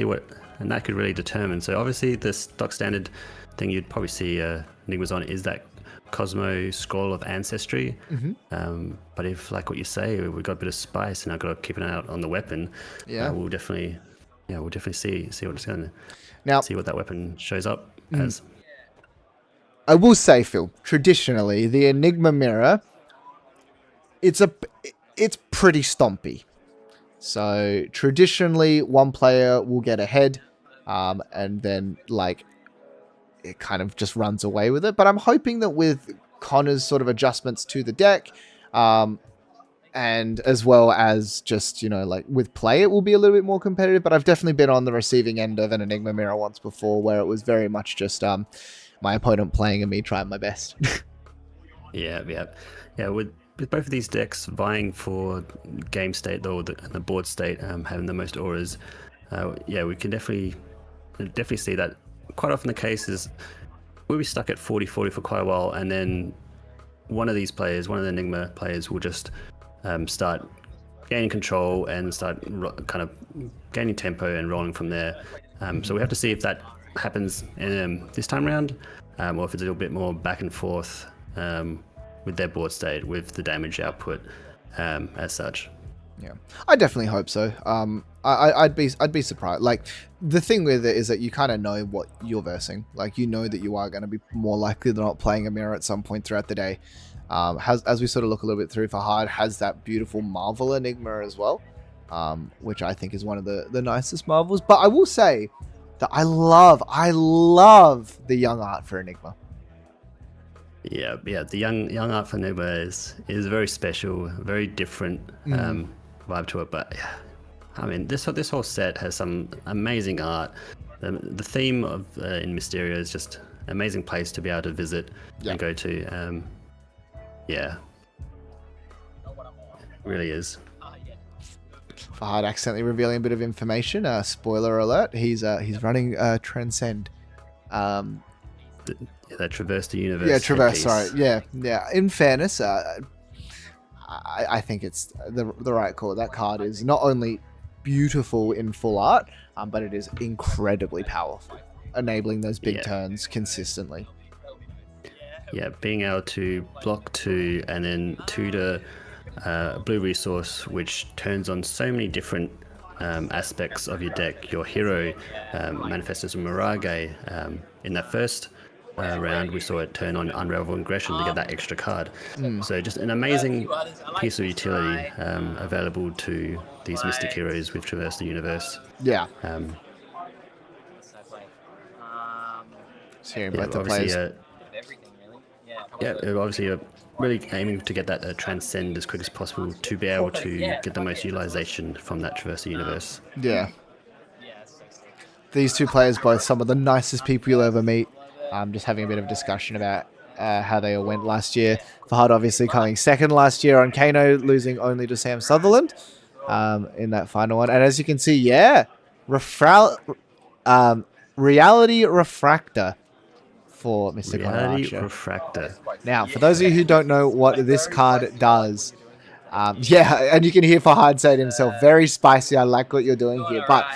Speaker 2: and that could really determine. So obviously the stock standard thing you'd probably see Enigmas on is that Cosmo Scroll of Ancestry.
Speaker 1: Mm-hmm.
Speaker 2: But if, like what you say, we've got a bit of spice and I've got to keep an eye out on the weapon, we'll definitely see what it's going to
Speaker 1: now
Speaker 2: see what that weapon shows up as.
Speaker 1: I will say, Phil, traditionally the Enigma mirror, it's pretty stompy. So traditionally, one player will get ahead, and then like it kind of just runs away with it. But I'm hoping that with Connor's sort of adjustments to the deck, and as well as just, like with play, it will be a little bit more competitive. But I've definitely been on the receiving end of an Enigma mirror once before, where it was very much just my opponent playing and me trying my best.
Speaker 2: Yeah. With both of these decks vying for game state, though, the board state, having the most auras, we can definitely see that. Quite often the case is we'll be stuck at 40-40 for quite a while, and then one of the Enigma players will just start gaining control and start kind of gaining tempo and rolling from there. So we have to see if that happens this time around, or if it's a little bit more back and forth with their board state, with the damage output as such.
Speaker 1: Yeah, I definitely hope so. I'd be surprised. Like, the thing with it is that you kind of know what you're versing. Like, you know that you are going to be more likely than not playing a mirror at some point throughout the day. As we sort of look a little bit through, Fahad has that beautiful Marvel Enigma as well, which I think is one of the nicest Marvels. But I will say that I love the young art for Enigma.
Speaker 2: Yeah. The young art for Enigma is very special, very different vibe to it. But yeah, I mean, this whole set has some amazing art. The theme of in Mysterio is just an amazing place to be able to visit and go to. It really is.
Speaker 1: Fahad accidentally revealing a bit of information. Spoiler alert: he's running Transcend.
Speaker 2: That Traverse the Universe.
Speaker 1: Yeah, Traverse.
Speaker 2: Headpiece.
Speaker 1: Sorry. Yeah. In fairness, I think it's the right call. That card is not only beautiful in full art, but it is incredibly powerful, enabling those big turns consistently.
Speaker 2: Yeah, being able to block 2 and then tutor blue resource, which turns on so many different aspects of your deck. Your hero manifests as Mirage. In that first round, we saw it turn on Unravel Aggression to get that extra card. So just an amazing piece of utility available to these Mystic heroes with Traverse the Universe.
Speaker 1: Yeah. Hearing both the players.
Speaker 2: Obviously, really aiming to get that Transcend as quick as possible to be able to get the most utilization from that Traverse the Universe.
Speaker 1: Yeah. These two players, both some of the nicest people you'll ever meet. Just having a bit of discussion about how they all went last year. Fahad obviously coming second last year on Kano, losing only to Sam Sutherland in that final one. And as you can see, Reality Refractor. for Mr. Connor
Speaker 2: Reality
Speaker 1: Archer.
Speaker 2: Refractor.
Speaker 1: Now, for those of you who don't know what this card does, yeah, and you can hear Fahad say it himself, very spicy. I like what you're doing here, but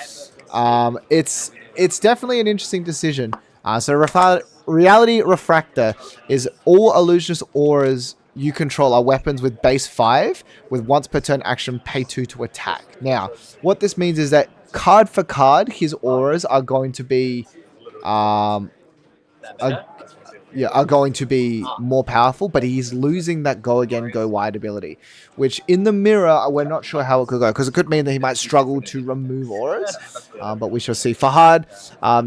Speaker 1: it's definitely an interesting decision. Reality Refractor is all illusionist auras you control are weapons with base 5 with once per turn action pay 2 to attack. Now, what this means is that card for card, his auras are going to be are going to be more powerful, but he's losing that go again, go wide ability, which in the mirror, we're not sure how it could go, because it could mean that he might struggle to remove auras, but we shall see. Fahad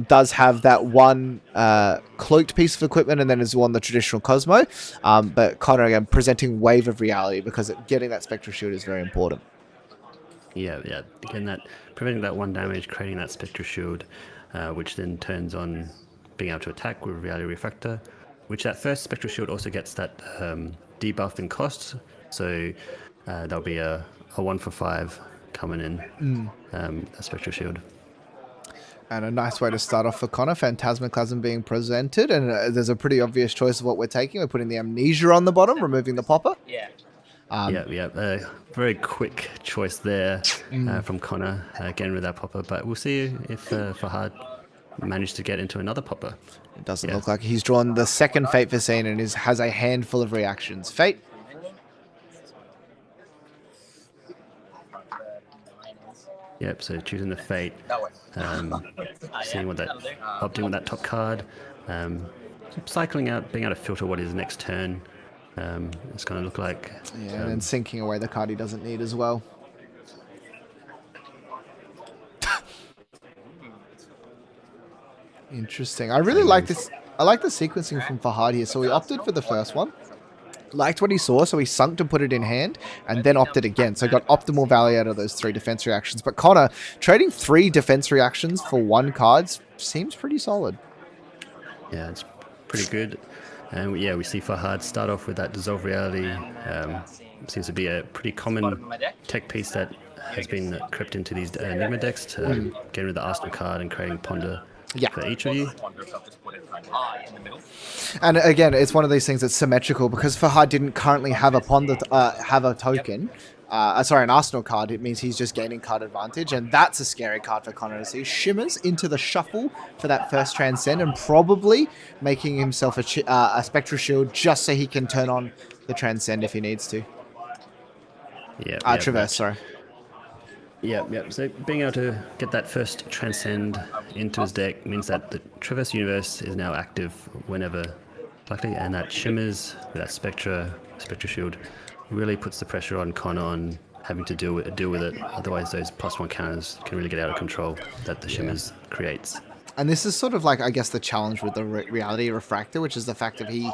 Speaker 1: does have that one cloaked piece of equipment, and then is one the traditional Cosmo, but Connor, again, presenting Wave of Reality, because getting that Spectral Shield is very important.
Speaker 2: Yeah. Again, preventing that 1 damage, creating that Spectral Shield, which then turns on being able to attack with Reality Refractor, which that first Spectral Shield also gets that debuff in cost, so there'll be a 1 for 5 coming in, a Spectral Shield.
Speaker 1: And a nice way to start off for Connor, Phantasmaclasm being presented, and there's a pretty obvious choice of what we're taking. We're putting the Amnesia on the bottom, removing the Popper.
Speaker 2: Very quick choice there from Connor, again with that Popper, but we'll see if Fahad managed to get into another Popper.
Speaker 1: It doesn't look like he's drawn the second Fate for scene and has a handful of reactions. Fate.
Speaker 2: Yep, so choosing the Fate, seeing what opting with that top card, cycling out, being able to filter what is next turn. It's going to look like.
Speaker 1: Yeah, and then sinking away the card he doesn't need as well. Interesting. I really like this. I like the sequencing from Fahad here. So he opted for the first one. Liked what he saw, so he sunk to put it in hand, and then opted again. So got optimal value out of those 3 defense reactions. But Connor, trading 3 defense reactions for 1 card seems pretty solid.
Speaker 2: Yeah, it's pretty good. And we see Fahad start off with that Dissolve Reality. Seems to be a pretty common tech piece that has been crept into these Enigma decks to get rid of the Arsenal card and creating Ponder for each of you.
Speaker 1: And again, it's one of these things that's symmetrical, because Fahad didn't currently have a Ponder, have a token. An Arsenal card. It means he's just gaining card advantage, and that's a scary card for Connor to see. Shimmers into the shuffle for that first Transcend, and probably making himself a Spectral Shield just so he can turn on the Transcend if he needs to. Traverse, sorry.
Speaker 2: Yep. So being able to get that first Transcend into his deck means that the Traverse Universe is now active whenever likely, and that Shimmers with that Spectral Shield really puts the pressure on Connor on having to deal with it. Otherwise, those +1 counters can really get out of control that the Shimmers creates.
Speaker 1: And this is sort of like, I guess, the challenge with the Reality Refractor, which is the fact that he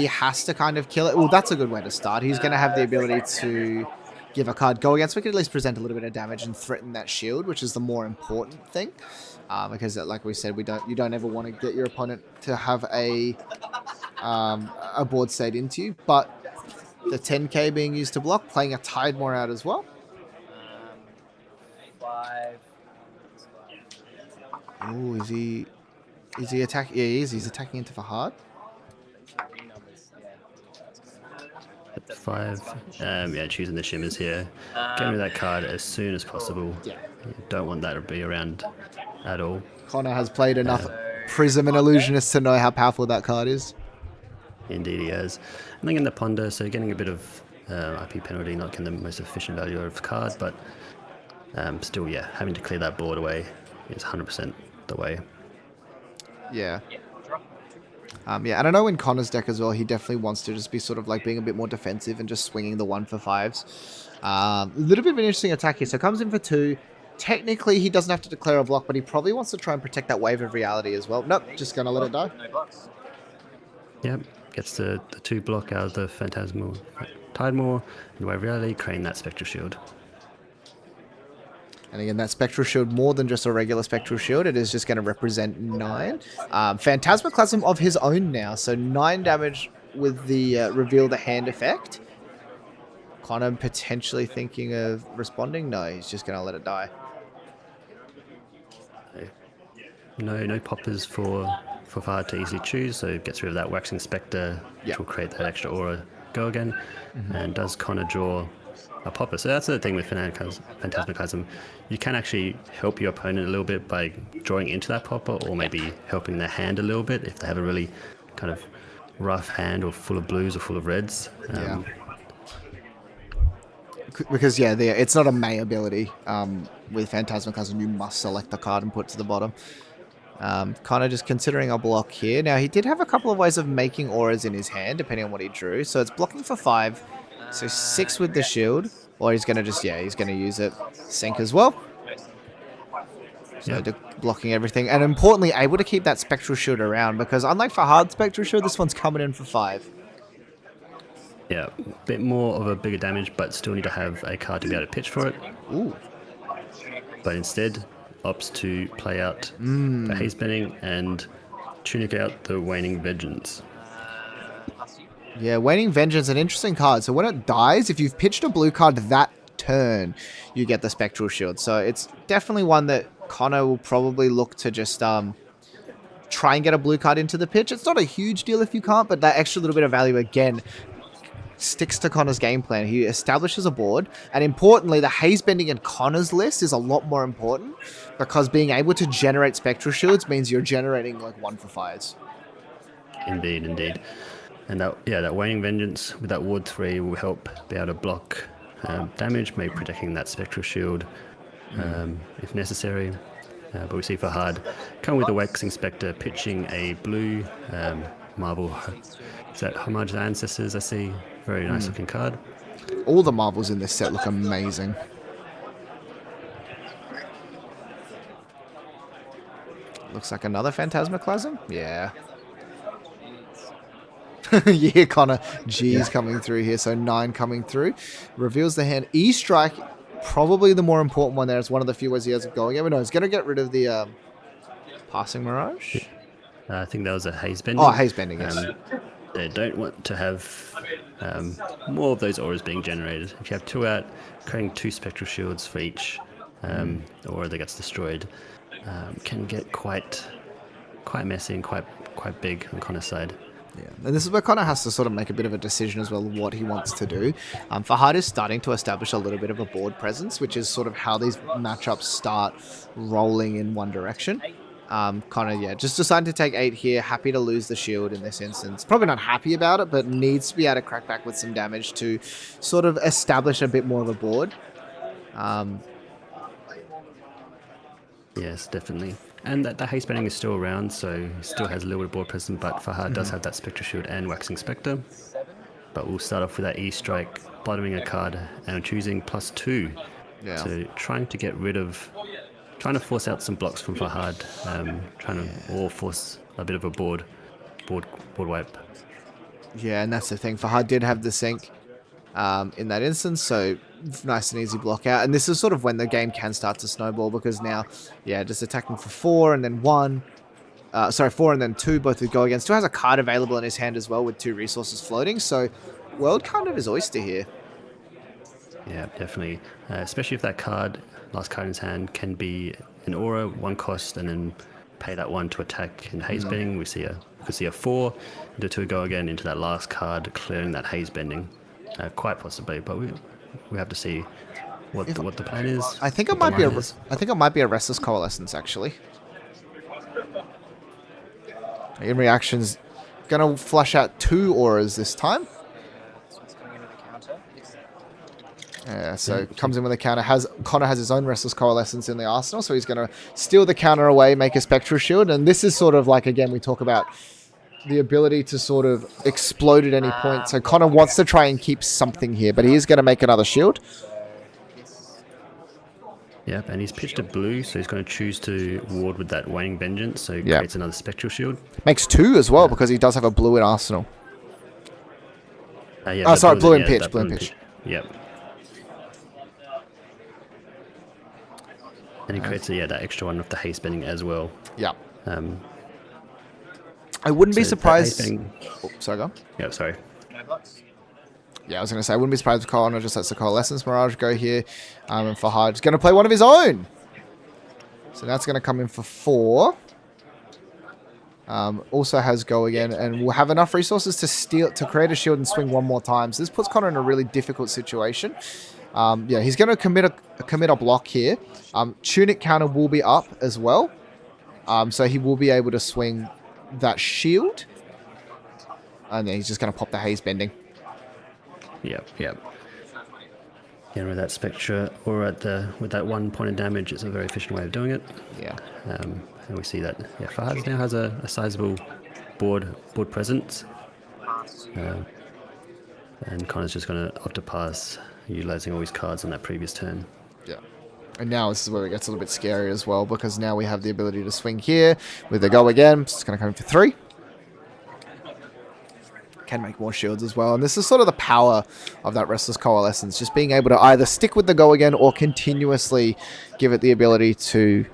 Speaker 1: has to kind of kill it. Well, that's a good way to start. He's going to have the ability to give a card go against. We can at least present a little bit of damage and threaten that shield, which is the more important thing. Because, like we said, you don't ever want to get your opponent to have a board state into you. But the 10k being used to block, playing a Tidemore out as well. Oh, is he attacking? Yeah, he is. He's attacking into Fahad.
Speaker 2: 5. Choosing the Shimmers here. Getting rid of that card as soon as possible.
Speaker 1: Yeah.
Speaker 2: You don't want that to be around at all.
Speaker 1: Connor has played enough Prism and Illusionist to know how powerful that card is.
Speaker 2: Indeed he has. And then in the Ponder, so getting a bit of IP penalty, not getting the most efficient value of the card, but still, having to clear that board away is 100% the way.
Speaker 1: Yeah. And I know in Connor's deck as well, he definitely wants to just be sort of like being a bit more defensive and just swinging the 1 for 5s. A little bit of an interesting attack here. So comes in for 2. Technically, he doesn't have to declare a block, but he probably wants to try and protect that Wave of Reality as well. Nope, just going to let it die.
Speaker 2: Yep, gets the 2 block out of the Phantasmal Tidemore and Wave of Reality, creating that Spectral Shield.
Speaker 1: And again, that Spectral Shield, more than just a regular Spectral Shield, it is just going to represent 9. Phantasmaclasm of his own now, so 9 damage with the Reveal the Hand effect. Connor potentially thinking of responding? No, he's just going to let it die.
Speaker 2: No poppers for for Fahad to easily choose, so it gets rid of that Waxing Spectre, which will create that extra aura go again. And does Connor draw a popper? So that's the thing with Phantasmaclasm. You can actually help your opponent a little bit by drawing into that popper, or maybe helping their hand a little bit if they have a really kind of rough hand or full of blues or full of reds.
Speaker 1: Because it's not a May ability. With Phantasmaclasm, you must select the card and put it to the bottom. Kind of just considering a block here. Now, he did have a couple of ways of making auras in his hand, depending on what he drew. So it's blocking for 5. So 6 with the shield. Or he's going to just, he's going to use it. Sink as well. So blocking everything. And importantly, able to keep that Spectral Shield around. Because unlike for hard Spectral Shield, this one's coming in for 5.
Speaker 2: Yeah, a bit more of a bigger damage, but still need to have a card to be able to pitch for it.
Speaker 1: Ooh.
Speaker 2: But instead, opts to play out the Haze Bending and tunic out the Waning Vengeance.
Speaker 1: Yeah, Waning Vengeance, an interesting card. So when it dies, if you've pitched a blue card that turn, you get the Spectral Shield. So it's definitely one that Connor will probably look to just try and get a blue card into the pitch. It's not a huge deal if you can't, but that extra little bit of value, again, sticks to Connor's game plan. He establishes a board, and importantly, the Haze Bending in Connor's list is a lot more important, because being able to generate Spectral Shields means you're generating like 1-for-5s.
Speaker 2: Indeed. And that Waning Vengeance with that Ward 3 will help be able to block damage, maybe protecting that Spectral Shield if necessary. But we see Fahad come with the Waxing Spectre, pitching a blue Marvel. Is that Homage to Ancestors? I see. Very nice looking card.
Speaker 1: All the marvels in this set look amazing. Looks like another Phantasmaclasm? Yeah. Yeah, Connor. G's coming through here, so 9 coming through. Reveals the hand. E-Strike, probably the more important one there. It's one of the few ways he has of going. No, he's going to get rid of the Passing Mirage.
Speaker 2: I think that was a Haze Bending.
Speaker 1: Oh, Haze Bending, yes.
Speaker 2: They don't want to have more of those auras being generated. If you have 2 out, creating 2 Spectral Shields for each aura that gets destroyed can get quite messy and quite big on Connor's side.
Speaker 1: Yeah, and this is where Connor has to sort of make a bit of a decision as well what he wants to do. Fahad is starting to establish a little bit of a board presence, which is sort of how these matchups start rolling in one direction. Connor, just decided to take 8 here. Happy to lose the shield in this instance. Probably not happy about it, but needs to be able to crack back with some damage to sort of establish a bit more of a board.
Speaker 2: Yes, definitely. And that the Haze Bending is still around, so he still has a little bit of board presence, but Fahad does have that Spectral Shield and Waxing Spectre. But we'll start off with that E-Strike, bottoming a card, and choosing +2.
Speaker 1: Yeah.
Speaker 2: So trying to force out some blocks from Fahad, or force a bit of a board wipe.
Speaker 1: Yeah, and that's the thing. Fahad did have the sink in that instance, so nice and easy block out. And this is sort of when the game can start to snowball, because now, just attacking for 4 and then 1. 4 and then 2, both with go against. Still has a card available in his hand as well with 2 resources floating, so world kind of his oyster here.
Speaker 2: Yeah, definitely. Especially if that last card in his hand can be an aura, 1 cost, and then pay that 1 to attack in Haze Bending. We could see a 4, into 2 go again into that last card, clearing that Haze Bending. Quite possibly, but we have to see what the plan is.
Speaker 1: I think it might be a Restless Coalescence, actually. In reactions, gonna flush out 2 auras this time. Yeah, so comes in with a counter. Connor has his own Restless Coalescence in the arsenal, so he's going to steal the counter away, make a Spectral Shield, and this is sort of like, again, we talk about the ability to sort of explode at any point. So Connor wants to try and keep something here, but he is going to make another shield.
Speaker 2: Yep, and he's pitched a blue, so he's going to choose to ward with that Waning Vengeance, so he creates another Spectral Shield.
Speaker 1: Makes 2 as well, because he does have a blue in arsenal. Blue in pitch.
Speaker 2: Yep. And he creates that extra one with the Haze Bending as well.
Speaker 1: Yeah. I wouldn't be surprised. Sorry, go on.
Speaker 2: Yeah, sorry.
Speaker 1: Yeah, I was going to say, I wouldn't be surprised if Connor just lets the Coalescence Mirage go here. And Fahad's going to play one of his own. So that's going to come in for 4. Also has go again, and will have enough resources to create a shield and swing one more time. So this puts Connor in a really difficult situation. Yeah, he's going to commit a block here. Tunic counter will be up as well, so he will be able to swing that shield, and then he's just going to pop the haze bending.
Speaker 2: Yep. With that Spectra or with that 1 point of damage, it's a very efficient way of doing it.
Speaker 1: Yeah.
Speaker 2: And we see that Fahad now has a sizable board presence. And Connor's just going to opt to pass, utilizing all his cards on that previous turn.
Speaker 1: Yeah. And now this is where it gets a little bit scary as well, because now we have the ability to swing here with the go again. It's going to come in for 3. Can make more shields as well. And this is sort of the power of that Restless Coalescence, just being able to either stick with the go again or continuously give it the ability to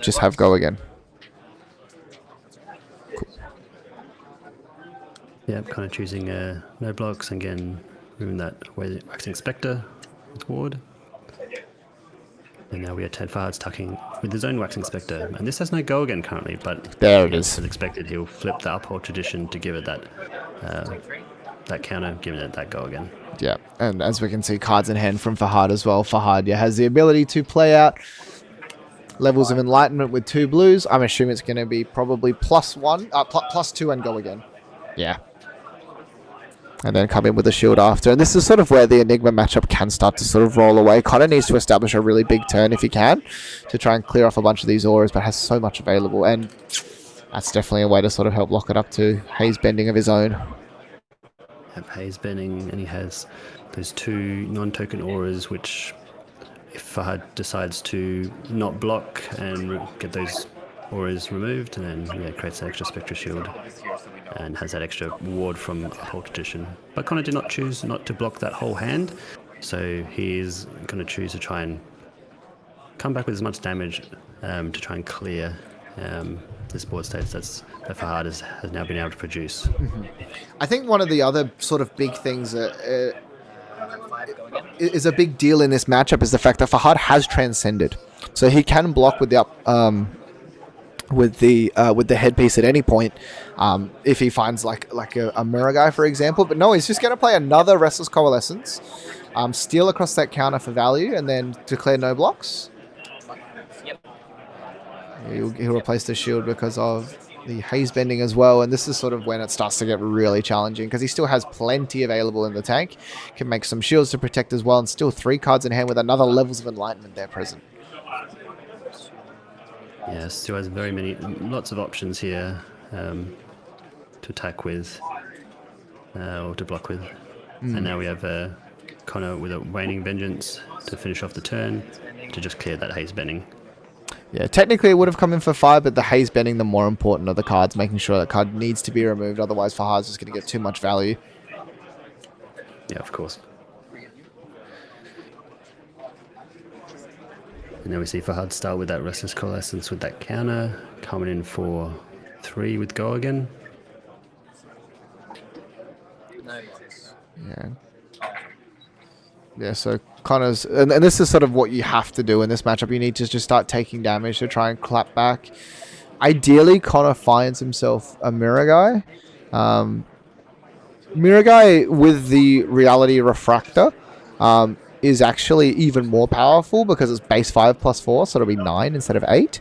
Speaker 1: just have go again. Cool.
Speaker 2: Yep, kind of choosing no blocks, and again, moving that Waxing Spectre toward. And now we have Ted Fahad's tucking with his own Waxing Spectre. And this has no go again currently, but
Speaker 1: there it is.
Speaker 2: As expected, he'll flip the Uphold Tradition to give it that counter, giving it that go again.
Speaker 1: Yeah, and as we can see, cards in hand from Fahad as well. Fahad has the ability to play out levels of Enlightenment with 2 blues. I'm assuming it's going to be probably +2 and go again. Yeah. And then come in with a shield after. And this is sort of where the Enigma matchup can start to sort of roll away. Connor needs to establish a really big turn if he can to try and clear off a bunch of these auras, but has so much available. And that's definitely a way to sort of help lock it up to haze bending of his own.
Speaker 2: Yep, haze bending, and he has those 2 non-token auras, which if Fahad decides to not block and get those auras removed, and then creates an extra Spectre shield and has that extra ward from Uphold Tradition. But Connor did not choose not to block that whole hand, so he is going to choose to try and come back with as much damage to try and clear this board state that Fahad has now been able to produce.
Speaker 1: Mm-hmm. I think one of the other sort of big things that is a big deal in this matchup is the fact that Fahad has transcended, so he can block with the with the headpiece at any point, if he finds like a mirror guy, for example. But no, he's just going to play another Restless Coalescence, steal across that counter for value, and then declare no blocks. He'll replace the shield because of the haze bending as well, and this is sort of when it starts to get really challenging, because he still has plenty available in the tank, can make some shields to protect as well, and still 3 cards in hand with another levels of Enlightenment there present.
Speaker 2: Yeah, still has lots of options here to attack with or to block with. And now we have Connor with a Waning Vengeance to finish off the turn to just clear that haze bending.
Speaker 1: Yeah, technically it would have come in for 5, but the haze bending, the more important of the cards, making sure that card needs to be removed, otherwise Fahad's just going to get too much value.
Speaker 2: Yeah, of course. And now we see Fahad start with that Restless Coalescence with that counter, coming in for 3 with go again.
Speaker 1: Yeah, so Connor's... And this is sort of what you have to do in this matchup. You need to just start taking damage to try and clap back. Ideally, Connor finds himself a mirror guy. Mirror guy with the Reality Refractor is actually even more powerful because it's base 5 plus 4, so it'll be 9 instead of 8.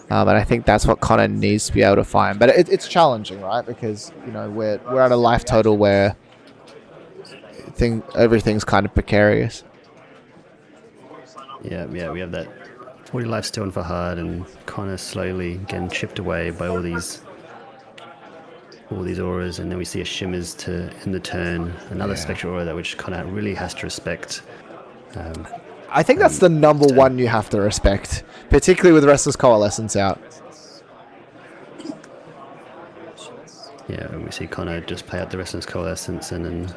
Speaker 1: And I think that's what Connor needs to be able to find. But it's challenging, right? Because, you know, we're at a life total where everything's kind of precarious.
Speaker 2: Yeah, we have that 40 life still in Fahad, and Connor slowly getting chipped away by all these auras, and then we see a Shimmers to end the turn, another Spectral aura that which Connor really has to respect.
Speaker 1: I think that's the number one you have to respect, particularly with Restless Coalescence out.
Speaker 2: Yeah, and we see Connor just play out the Restless Coalescence and then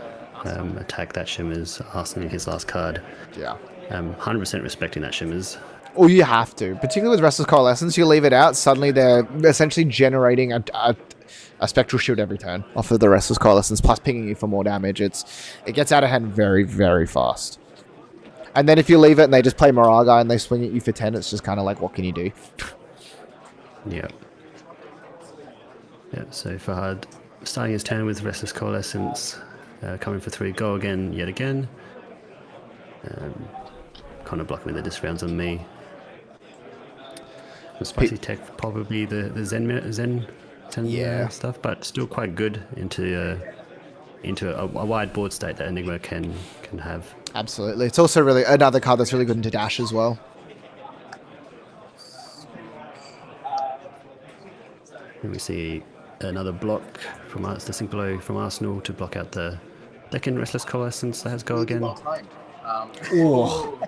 Speaker 2: attack that Shimmers, arsoning his last card.
Speaker 1: Yeah.
Speaker 2: 100% respecting that Shimmers.
Speaker 1: Or you have to, particularly with Restless Coalescence. You leave it out, suddenly they're essentially generating a Spectral Shield every turn off of the Restless Coalescence, plus pinging you for more damage. It gets out of hand very, very fast. And then if you leave it and they just play Moraga and they swing at you for 10, it's just kind of like, what can you do?
Speaker 2: Yeah. Yeah, so Fahad starting his turn with Restless Coalescence, coming for 3, go again, yet again. Kind of blocking with the disrounds on me. The spicy tech, probably the Zen
Speaker 1: Yeah.
Speaker 2: stuff, but still quite good into a wide board state that Enigma can have.
Speaker 1: Absolutely. It's also really another card that's really good into dash as well.
Speaker 2: And we see another block from us, the sync blow from Arsenal to block out the second Restless Coalescence that has go again.
Speaker 1: Oh.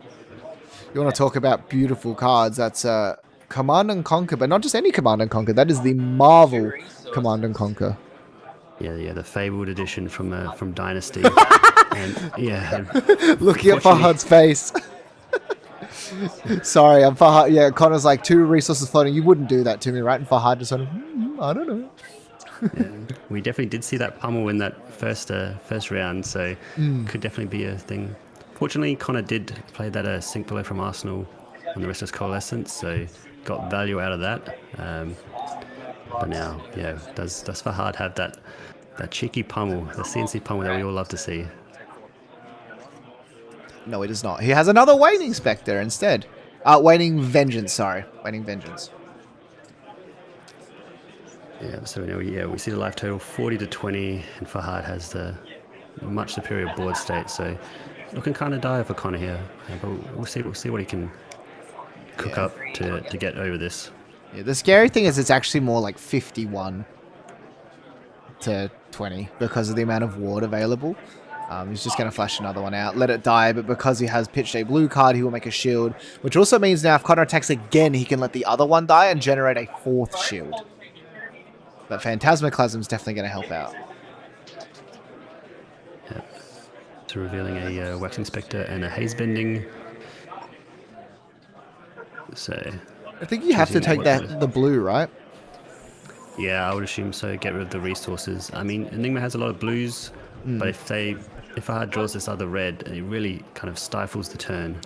Speaker 1: You want to talk about beautiful cards? That's Command and Conquer, but not just any Command and Conquer. That is the Marvel Command and Conquer.
Speaker 2: Yeah, the fabled edition from Dynasty. And yeah,
Speaker 1: Looking at Fahad's face. Sorry, I'm Fahad. Yeah, Connor's like 2 resources floating. You wouldn't do that to me, right? And Fahad just sort of, I don't know.
Speaker 2: we definitely did see that pummel in that first round, so could definitely be a thing. Fortunately, Connor did play that sync below from Arsenal on the Restless Coalescence, so got value out of that. But now, yeah, does Fahad have that cheeky pummel, the CNC pummel that we all love to see?
Speaker 1: No, he does not. He has another Waning Spectre instead. Waning Vengeance, sorry. Waning Vengeance.
Speaker 2: Yeah, so we see the life total 40 to 20, and Fahad has the much superior board state, so looking kind of dire for Connor here. But we'll see what he can cook up to get over this.
Speaker 1: Yeah, the scary thing is it's actually more like 51 to 20 because of the amount of ward available. He's just going to flash another one out, let it die, but because he has pitched a blue card, he will make a shield, which also means now if Connor attacks again, he can let the other one die and generate a 4th shield. But Phantasmaclasm is definitely going to help out.
Speaker 2: Yep. So revealing a Waxing Spectre and a Haze Bending. So
Speaker 1: I think you have to take the blue, right?
Speaker 2: Yeah, I would assume so. Get rid of the resources. I mean, Enigma has a lot of blues, but if Fahad draws this other red, it really kind of stifles the turn.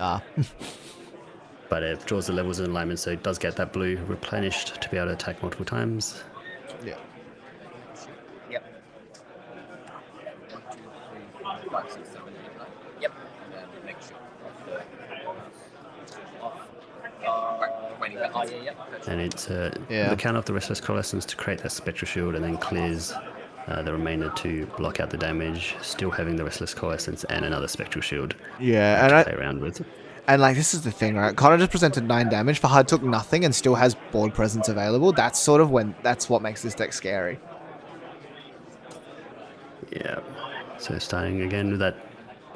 Speaker 2: But it draws the levels in alignment, so it does get that blue replenished to be able to attack multiple times.
Speaker 1: Yeah.
Speaker 6: Yep. 1, 2, 3, 4, 5, 6, 7, 8, 9. Yep. And then make sure. Right, waiting back. Oh, yeah, yep.
Speaker 2: And it's the count of the Restless Coalescence to create that Spectral Shield, and then clears the remainder to block out the damage, still having the Restless Coalescence and another Spectral Shield to play around with.
Speaker 1: And like, this is the thing, right? Connor just presented 9 damage. Fahad took nothing and still has board presence available. That's sort of that's what makes this deck scary.
Speaker 2: Yeah. So starting again with that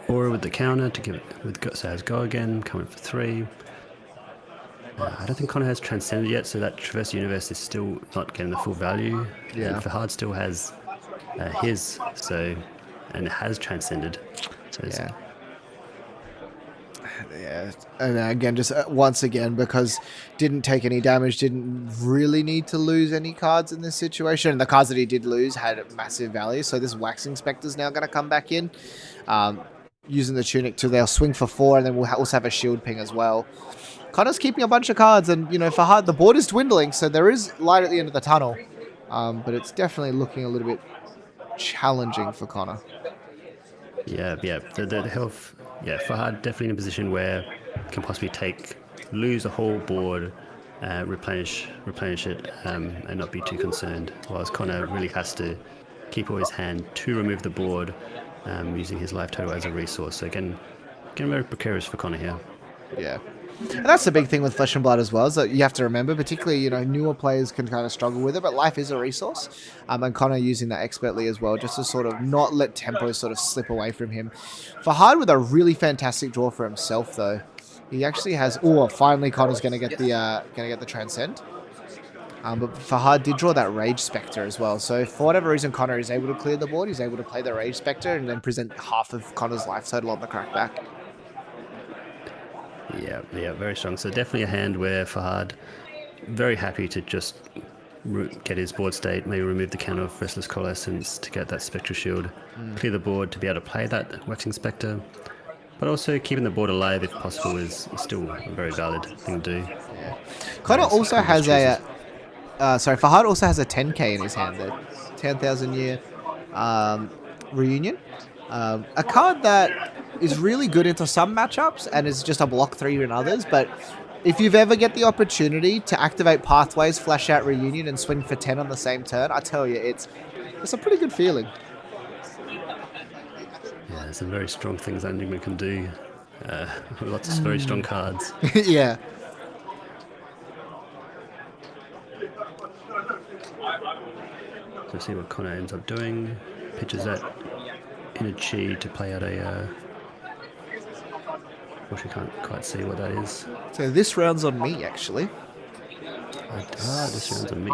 Speaker 2: aura with the counter to give it with Say's go again, coming for 3. I don't think Connor has transcended yet, so that Traverse Universe is still not getting the full value.
Speaker 1: Yeah.
Speaker 2: And Fahad still has his, and it has transcended. So
Speaker 1: Yeah, and again, just once again, because didn't take any damage, didn't really need to lose any cards in this situation. And the cards that he did lose had massive value. So this Waxing Spectre is now going to come back in. Using the Tunic they'll swing for 4, and then we'll also have a shield ping as well. Connor's keeping a bunch of cards, and Fahad, the board is dwindling, so there is light at the end of the tunnel. But it's definitely looking a little bit challenging for Connor.
Speaker 2: Yeah. The health. Yeah, Fahad definitely in a position where he can possibly lose a whole board, replenish it, and not be too concerned. Whilst Connor really has to keep all his hand to remove the board, using his life total as a resource. So again very precarious for Connor here.
Speaker 1: Yeah. And that's the big thing with Flesh and Blood as well, is that you have to remember, particularly, newer players can kind of struggle with it, but life is a resource. And Connor using that expertly as well, just to sort of not let tempo sort of slip away from him. Fahad with a really fantastic draw for himself, though. He actually has, finally Connor's going to get the Transcend. But Fahad did draw that Rage Spectre as well. So for whatever reason, Connor is able to clear the board. He's able to play the Rage Spectre and then present half of Connor's life total on the crackback.
Speaker 2: Yeah, very strong. So definitely a hand where Fahad very happy to just get his board state, maybe remove the counter of Restless Coalescence to get that Spectral Shield, clear the board to be able to play that Waxing Spectre, but also keeping the board alive if possible is still a very valid thing to do.
Speaker 1: Yeah. Connor also has Fahad also has a 10k in his hand there. 10,000 year reunion. A card that is really good into some matchups and is just a block 3 in others, but if you've ever get the opportunity to activate Pathways, flash out Reunion, and swing for 10 on the same turn, I tell you, it's a pretty good feeling.
Speaker 2: Yeah, there's some very strong things that Enigma can do. Lots of very strong cards.
Speaker 1: Yeah.
Speaker 2: So see what Connor ends up doing. Pitches that in a chi to play out a... Which we can't quite see what that is.
Speaker 1: So this round's on me, actually.
Speaker 2: This round's on me.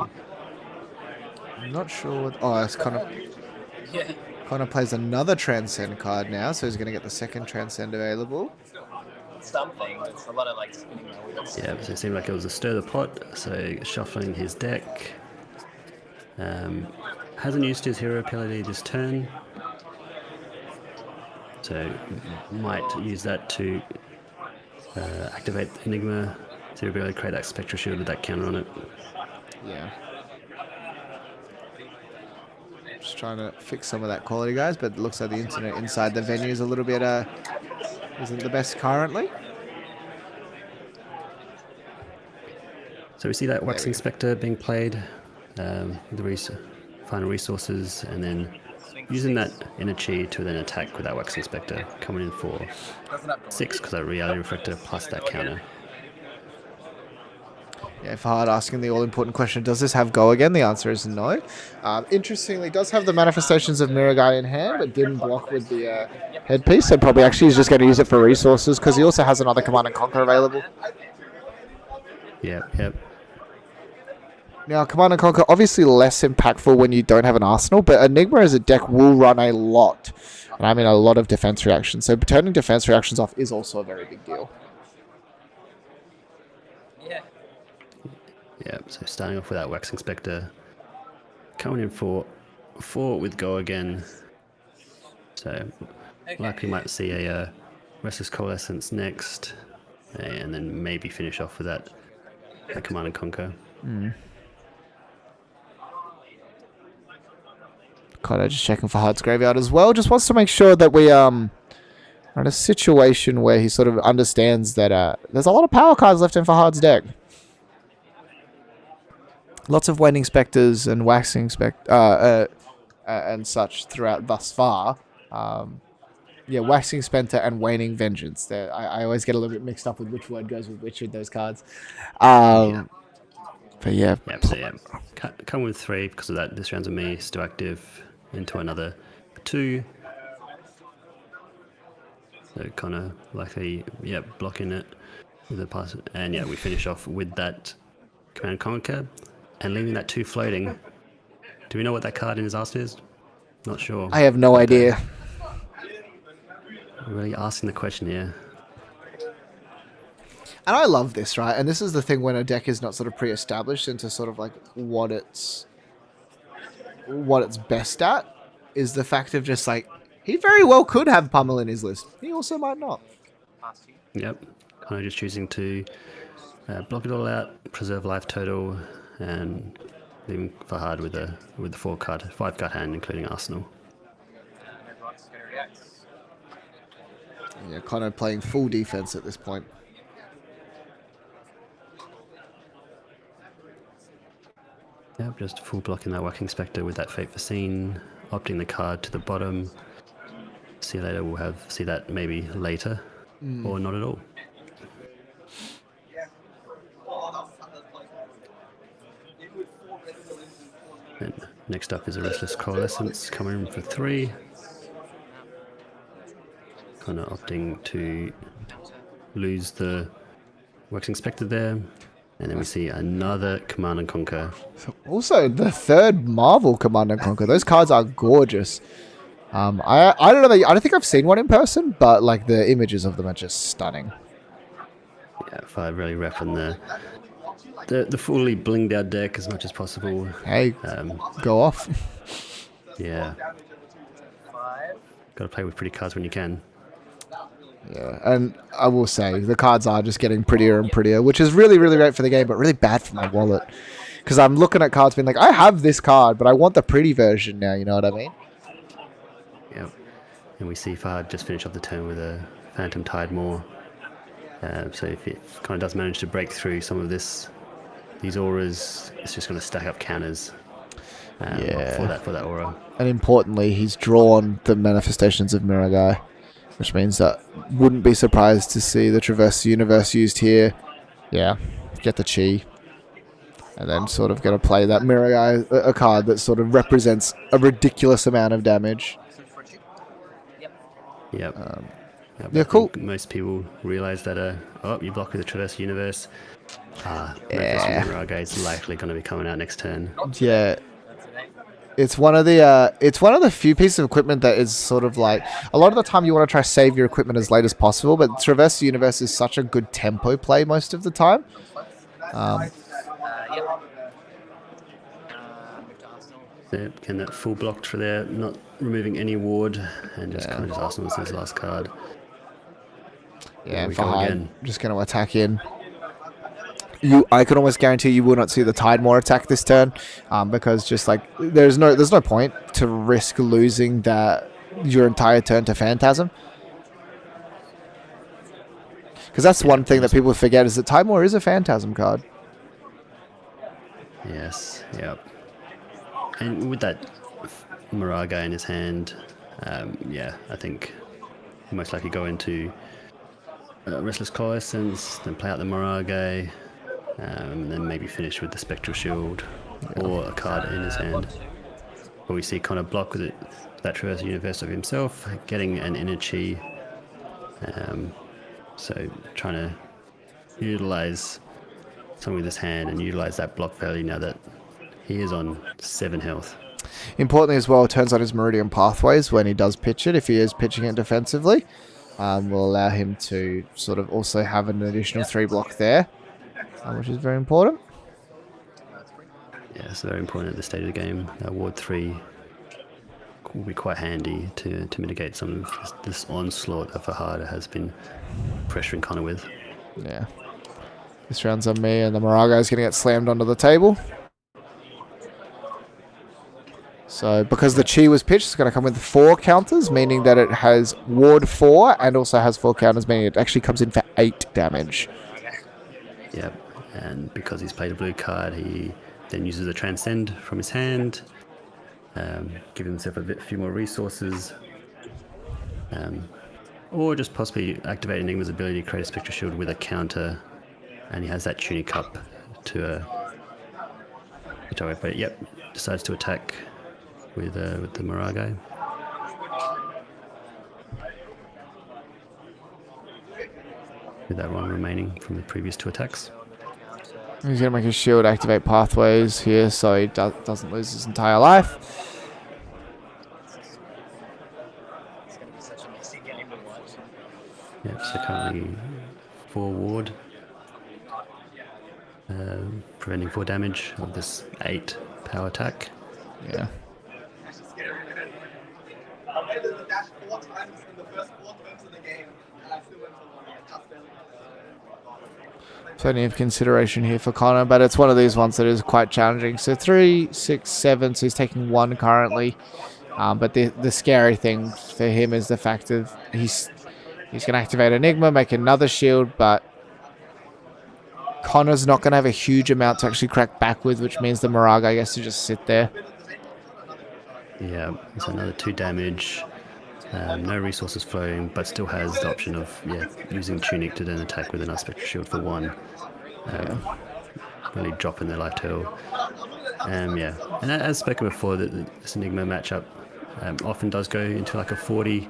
Speaker 1: I'm not sure what... Oh, it's Connor plays another Transcend card now, so he's going to get the second Transcend available.
Speaker 6: Something. It's a lot of like spinning my wheels.
Speaker 2: Yeah, so it seemed like it was a stir the pot, so shuffling his deck. Hasn't used his hero ability this turn, so might use that to activate Enigma to be able to create that Spectra Shield with that counter on it.
Speaker 1: Yeah. Just trying to fix some of that quality, guys, but it looks like the internet inside the venue is a little bit, isn't the best currently.
Speaker 2: So we see that Waxing Spectre being played with the final resources, and then using that inner chi to then attack with that Waxing Spectre, coming in for 6 because that Reality Reflector plus that counter.
Speaker 1: Yeah, Fahad asking the all-important question, does this have go again? The answer is no. Interestingly, it does have the manifestations of Mirror Guy in hand, but didn't block with the headpiece, so probably actually he's just going to use it for resources, because he also has another Command and Conquer available.
Speaker 2: Yep.
Speaker 1: Now, Command and Conquer, obviously less impactful when you don't have an arsenal, but Enigma as a deck will run a lot. And I mean a lot of defense reactions. So turning defense reactions off is also a very big deal.
Speaker 2: Yeah, so starting off with that Waxing Spectre, coming in for 4 with go again. So likely might see a Restless Coalescence next, and then maybe finish off with that Command and Conquer.
Speaker 1: Kind of just checking for Hard's Graveyard as well. Just wants to make sure that we are in a situation where he sort of understands that there's a lot of power cards left in Fahad's deck. Lots of Waning Spectres and Waxing and such throughout thus far. Waxing Spectre and Waning Vengeance. I always get a little bit mixed up with which word goes with which of those cards. But yeah.
Speaker 2: Come with 3 because of that. This round's of me, still active into another 2. So kind of likely, blocking it with the pass. And we finish off with that Command and Conquer and leaving that 2 floating. Do we know what that card in his arsenal is? Not sure.
Speaker 1: I have no idea.
Speaker 2: Really asking the question here.
Speaker 1: And I love this, right? And this is the thing when a deck is not sort of pre-established into sort of like what it's best at, is the fact of just like, he very well could have Pummel in his list. He also might not.
Speaker 2: Yep. Kind of just choosing to block it all out, preserve life total, and leaving Fahad with the 5-card hand, including Arsenal.
Speaker 1: Yeah, kind of playing full defense at this point.
Speaker 2: Yep, just full blocking that Waxing Spectre with that Fate Foreseen, opting the card to the bottom. See you later, we'll see that maybe later, or not at all. And next up is a Restless Coalescence coming in for 3. Kind of opting to lose the Waxing Spectre there. And then we see another Command and Conquer.
Speaker 1: Also, the third Marvel Command and Conquer. Those cards are gorgeous. I don't know. I don't think I've seen one in person, but like the images of them are just stunning.
Speaker 2: Yeah, if I really repping the fully blinged out deck as much as possible.
Speaker 1: Hey, go off.
Speaker 2: Yeah. Got to play with pretty cards when you can.
Speaker 1: Yeah, and I will say the cards are just getting prettier and prettier, which is really, really great for the game, but really bad for my wallet. Because I'm looking at cards being like, I have this card, but I want the pretty version now, you know what I mean?
Speaker 2: Yep. And we see Fahad just finish off the turn with a Phantom Tidemore. So if it kind of does manage to break through some of these auras, it's just going to stack up counters for that aura.
Speaker 1: And importantly, he's drawn the manifestations of Miragai, which means that wouldn't be surprised to see the Traverse Universe used here. Yeah, get the Chi. And then sort of going to play that Miragai, a card that sort of represents a ridiculous amount of damage.
Speaker 2: Yep.
Speaker 1: Yeah, cool.
Speaker 2: Most people realize that, you block with the Traverse Universe.
Speaker 1: Yeah.
Speaker 2: Miragai is likely going to be coming out next turn.
Speaker 1: Yeah. It's one of the few pieces of equipment that is sort of like, a lot of the time you want to try to save your equipment as late as possible, but Traverse Universe is such a good tempo play most of the time.
Speaker 2: Can that full blocked for there, not removing any ward, and just kind of just Arsenal's his last card.
Speaker 1: Yeah, and
Speaker 2: we go again.
Speaker 1: Just going to attack in. I can almost guarantee you will not see the Tidemore attack this turn, because just like there's no point to risk losing your entire turn to Phantasm. Because that's one thing that people forget is that Tidemore is a Phantasm card.
Speaker 2: Yes, yep. And with that Miragai in his hand, I think he'll most likely go into Restless Coalescence, then play out the Miragai, and then maybe finish with the Spectral Shield or a card in his hand. But we see kind of block with that Traverse Universe of himself, getting an Inner Chi. So trying to utilize something with his hand and utilize that block value now that he is on 7 health.
Speaker 1: Importantly as well, turns on his Meridian Pathways when he does pitch it. If he is pitching it defensively, will allow him to sort of also have an additional 3 block there, which is very important.
Speaker 2: Yeah, it's very important at this stage of the game. Ward 3 will be quite handy to mitigate some of this onslaught that Fahad has been pressuring Connor with.
Speaker 1: Yeah. This round's on me, and the Miragai is going to get slammed onto the table. So, because the Chi was pitched, it's going to come with 4 counters, meaning that it has Ward 4 and also has 4 counters, meaning it actually comes in for 8 damage.
Speaker 2: Yep, and because he's played a blue card, he then uses a Transcend from his hand, giving himself a few more resources, or just possibly activate Enigma's ability to create a Spectral Shield with a counter, and he has that Tuning Cup to but yep, decides to attack with the Miragai. With that one remaining from the previous 2 attacks.
Speaker 1: He's going to make his shield activate pathways here so he doesn't lose his entire life.
Speaker 2: Yep, so currently 4 ward. Preventing 4 damage of this 8 power attack.
Speaker 1: Yeah.
Speaker 5: I made the dash 4 times in the first 4 turns of the game, and I still went for 1. I just barely
Speaker 1: Plenty of consideration here for Connor, but it's one of these ones that is quite challenging. So 3, 6, 7, so he's taking 1 currently. But the scary thing for him is the fact of he's going to activate Enigma, make another shield, but Connor's not going to have a huge amount to actually crack back with, which means the Miragai gets to just sit there.
Speaker 2: Yeah, it's another 2 damage. No resources flowing, but still has the option of using Tunic to then attack with an Spectral Shield for 1. Really dropping their life total. And as spoken before, this Enigma matchup often does go into like a 40-0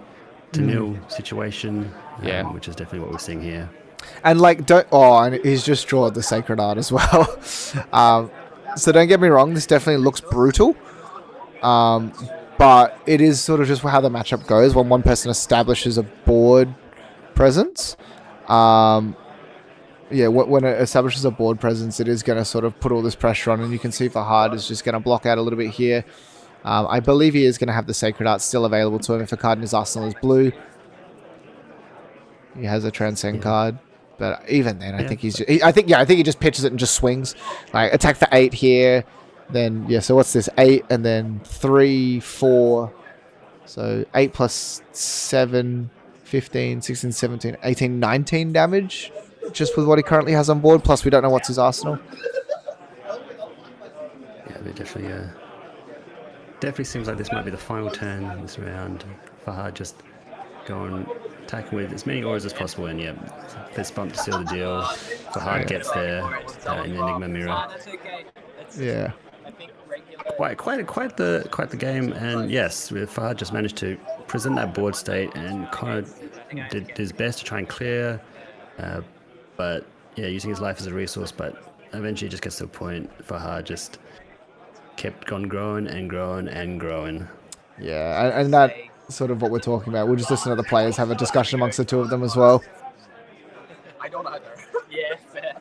Speaker 2: situation, which is definitely what we're seeing here.
Speaker 1: And and he's just drawn the Sacred Art as well. So don't get me wrong, this definitely looks brutal. But it is sort of just how the matchup goes when one person establishes a board presence. When it establishes a board presence, it is going to sort of put all this pressure on, and you can see Fahad is just going to block out a little bit here. I believe he is going to have the Sacred Art still available to him if a card in his arsenal is blue. He has a Transcend card. But even then, I think I think he just pitches it and just swings. Like attack for 8 here, then yeah. So what's this? 8 and then 3, 4. So 8 plus 7, 15, 16, 17, 18, 19 damage, just with what he currently has on board. Plus we don't know what's his arsenal.
Speaker 2: Yeah, they definitely seems like this might be the final turn this round. Fahad just going attacking with as many auras as possible, and yeah, fist bump to seal the deal. Fahad gets there in the Enigma Mirror.
Speaker 1: Yeah.
Speaker 2: Quite the game, and yes, Fahad just managed to present that board state and kind of did his best to try and clear, but yeah, using his life as a resource, but eventually just gets to a point. Fahad just kept on growing and growing and growing.
Speaker 1: Yeah, and that sort of what we're talking about. We'll just listen to the players have a discussion amongst the two of them as well.
Speaker 6: I don't either. Yeah, fair.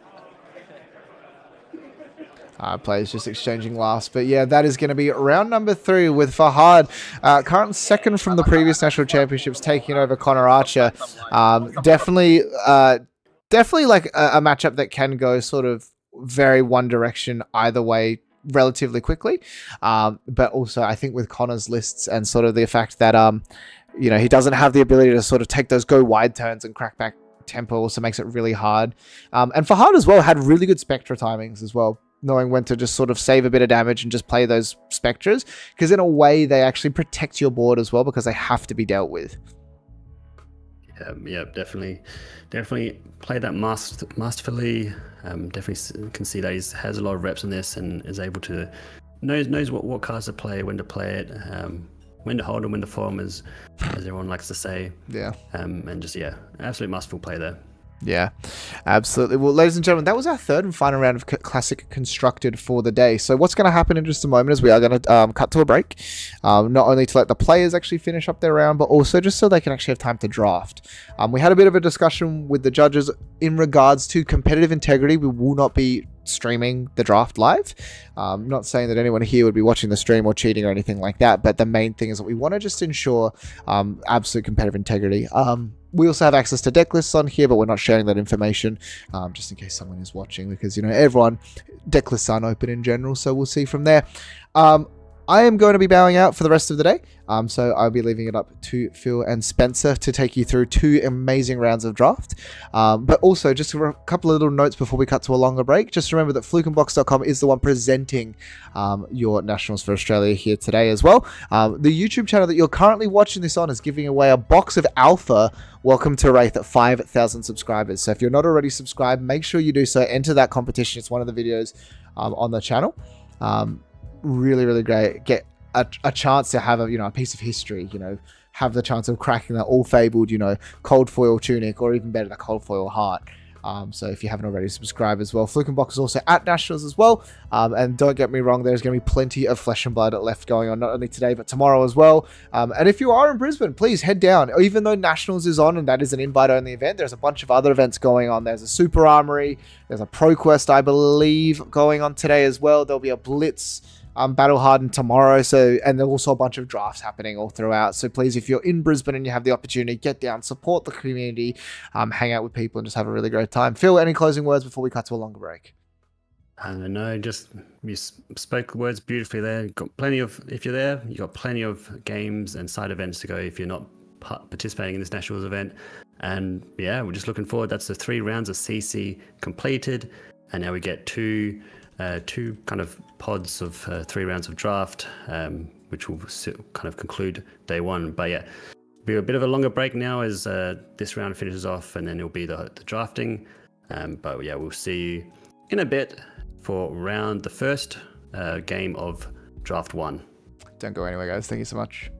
Speaker 1: Players just exchanging laughs. But yeah, that is going to be round number 3 with Fahad, current second from the previous national championships, taking over Connor Archer. Definitely like a matchup that can go sort of very one direction either way relatively quickly. But also I think with Connor's lists and sort of the fact that, he doesn't have the ability to sort of take those go wide turns and crack back tempo also makes it really hard. And Fahad as well had really good Spectra timings as well, knowing when to just sort of save a bit of damage and just play those Spectras, because in a way they actually protect your board as well because they have to be dealt with.
Speaker 2: Yeah, definitely played that masterfully. Definitely can see that he has a lot of reps in this and is able to knows what cards to play, when to play it, when to hold and when to form, as everyone likes to say.
Speaker 1: Yeah.
Speaker 2: And just absolute masterful play there.
Speaker 1: Yeah, absolutely. Well, ladies and gentlemen, that was our third and final round of Classic Constructed for the day. So what's going to happen in just a moment is we are going to cut to a break, not only to let the players actually finish up their round, but also just so they can actually have time to draft. We had a bit of a discussion with the judges in regards to competitive integrity. We will not be streaming the draft live. Not saying that anyone here would be watching the stream or cheating or anything like that, but the main thing is that we want to just ensure absolute competitive integrity. We also have access to deck lists on here, but we're not sharing that information just in case someone is watching, because everyone deck lists aren't open in general, so we'll see from there. I am going to be bowing out for the rest of the day, so I'll be leaving it up to Phil and Spencer to take you through 2 amazing rounds of draft. But also, just a couple of little notes before we cut to a longer break. Just remember that flukeandbox.com is the one presenting your Nationals for Australia here today as well. The YouTube channel that you're currently watching this on is giving away a box of Alpha Welcome to Wraith at 5,000 subscribers. So if you're not already subscribed, make sure you do so. Enter that competition. It's one of the videos on the channel. Really, really great. Get a chance to have a piece of history, have the chance of cracking that all fabled, cold foil tunic, or even better, the cold foil heart. So if you haven't already, subscribe as well. Fluke and Box is also at Nationals as well. And don't get me wrong, there's going to be plenty of flesh and blood left going on, not only today, but tomorrow as well. And if you are in Brisbane, please head down. Even though Nationals is on and that is an invite-only event, there's a bunch of other events going on. There's a Super Armory, there's a ProQuest, I believe, going on today as well. There'll be a Blitz Battle Hardened tomorrow, and there's also a bunch of drafts happening all throughout. So please, if you're in Brisbane and you have the opportunity, get down, support the community, hang out with people, and just have a really great time. Phil, any closing words before we cut to a longer break?
Speaker 2: No, just you spoke the words beautifully there. You've got plenty of, if you're there, you've got plenty of games and side events to go if you're not participating in this Nationals event. And yeah, we're just looking forward. That's the 3 rounds of CC completed, and now we get two kind of pods of 3 rounds of draft, which will kind of conclude day 1. But yeah, be a bit of a longer break now as this round finishes off, and then it'll be the drafting. But yeah, we'll see you in a bit for the first game of draft 1.
Speaker 1: Don't go anywhere, guys. Thank you so much.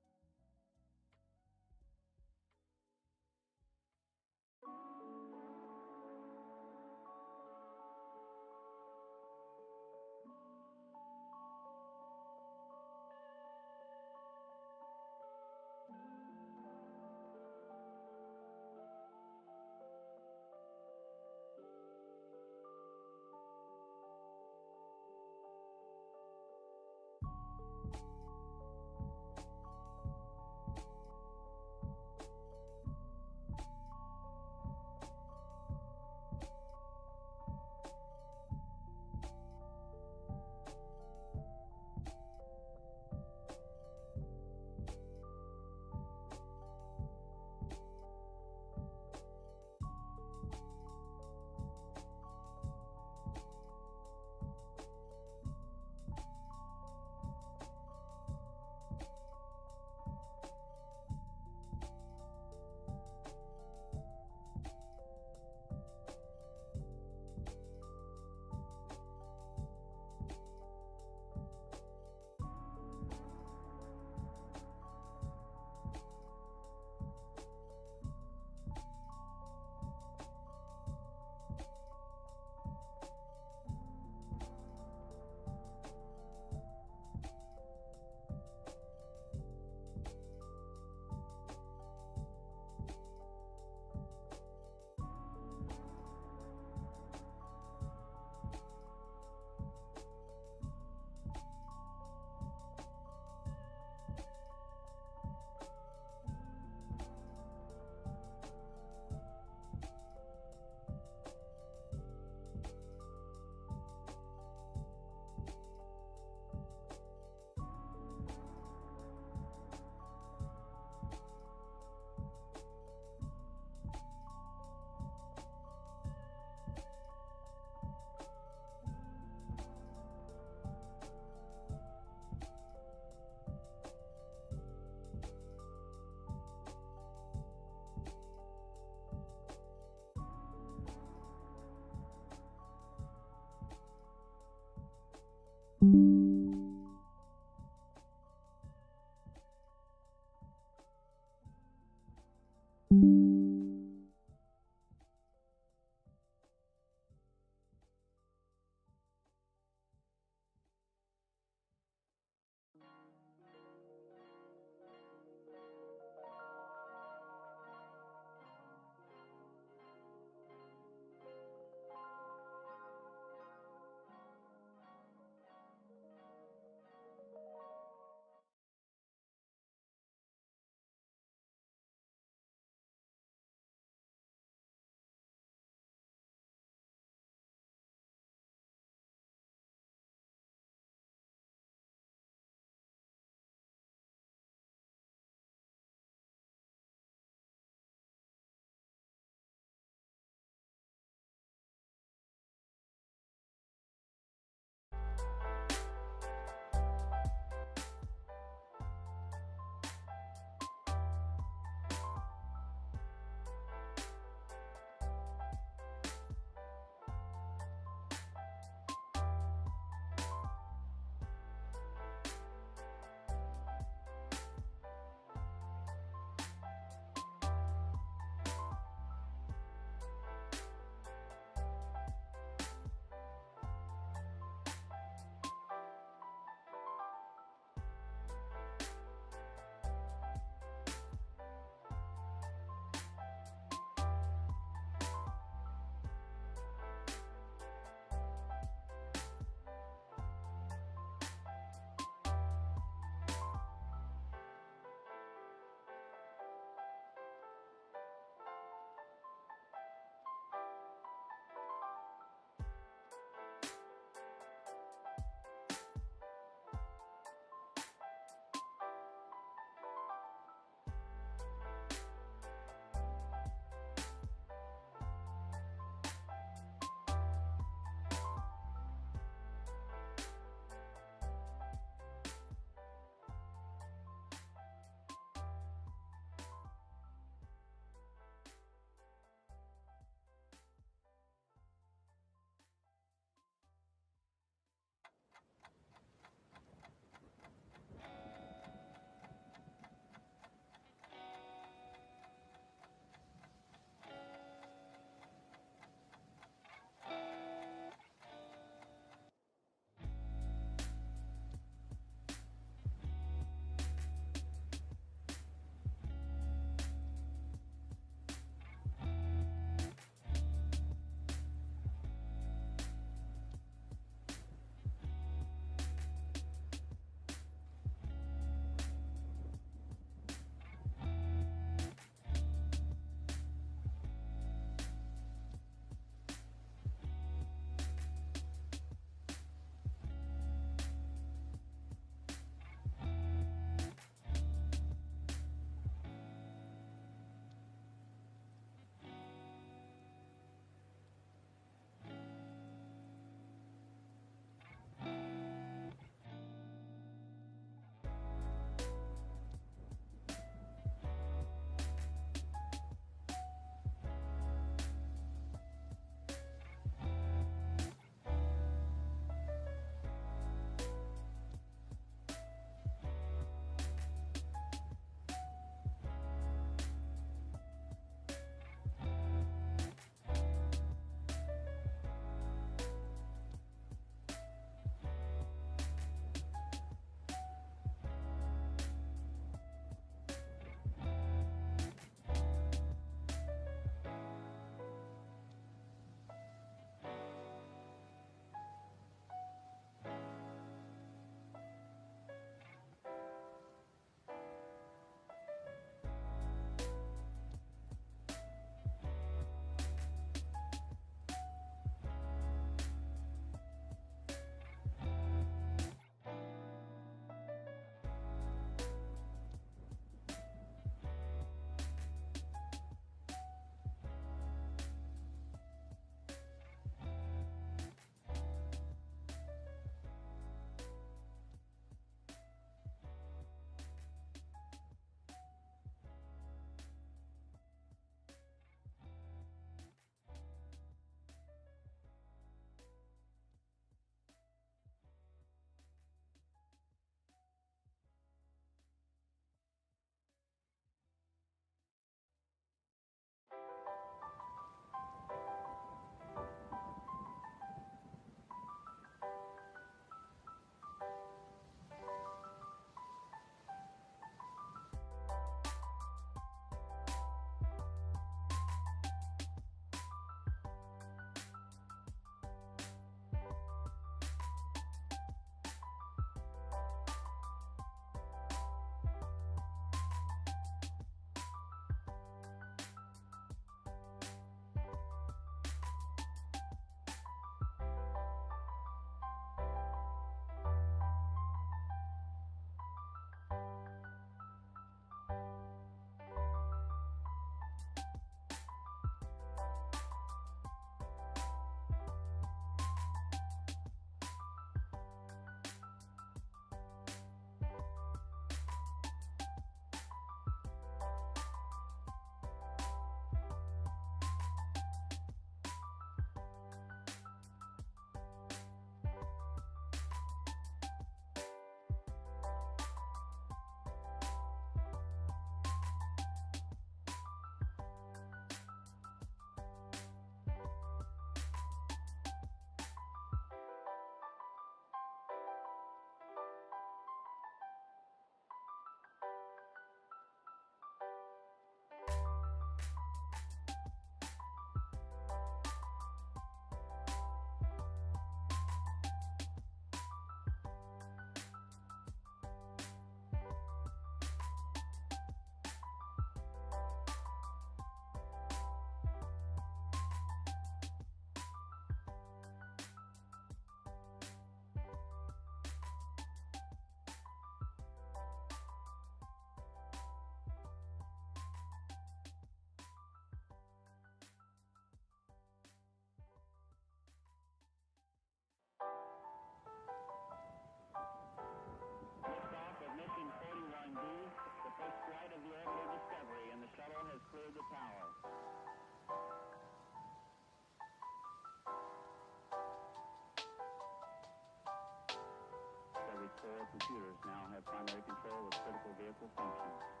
Speaker 7: 4 computers now have primary control of critical vehicle functions.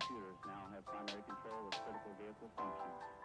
Speaker 7: computers now have primary control of critical vehicle functions.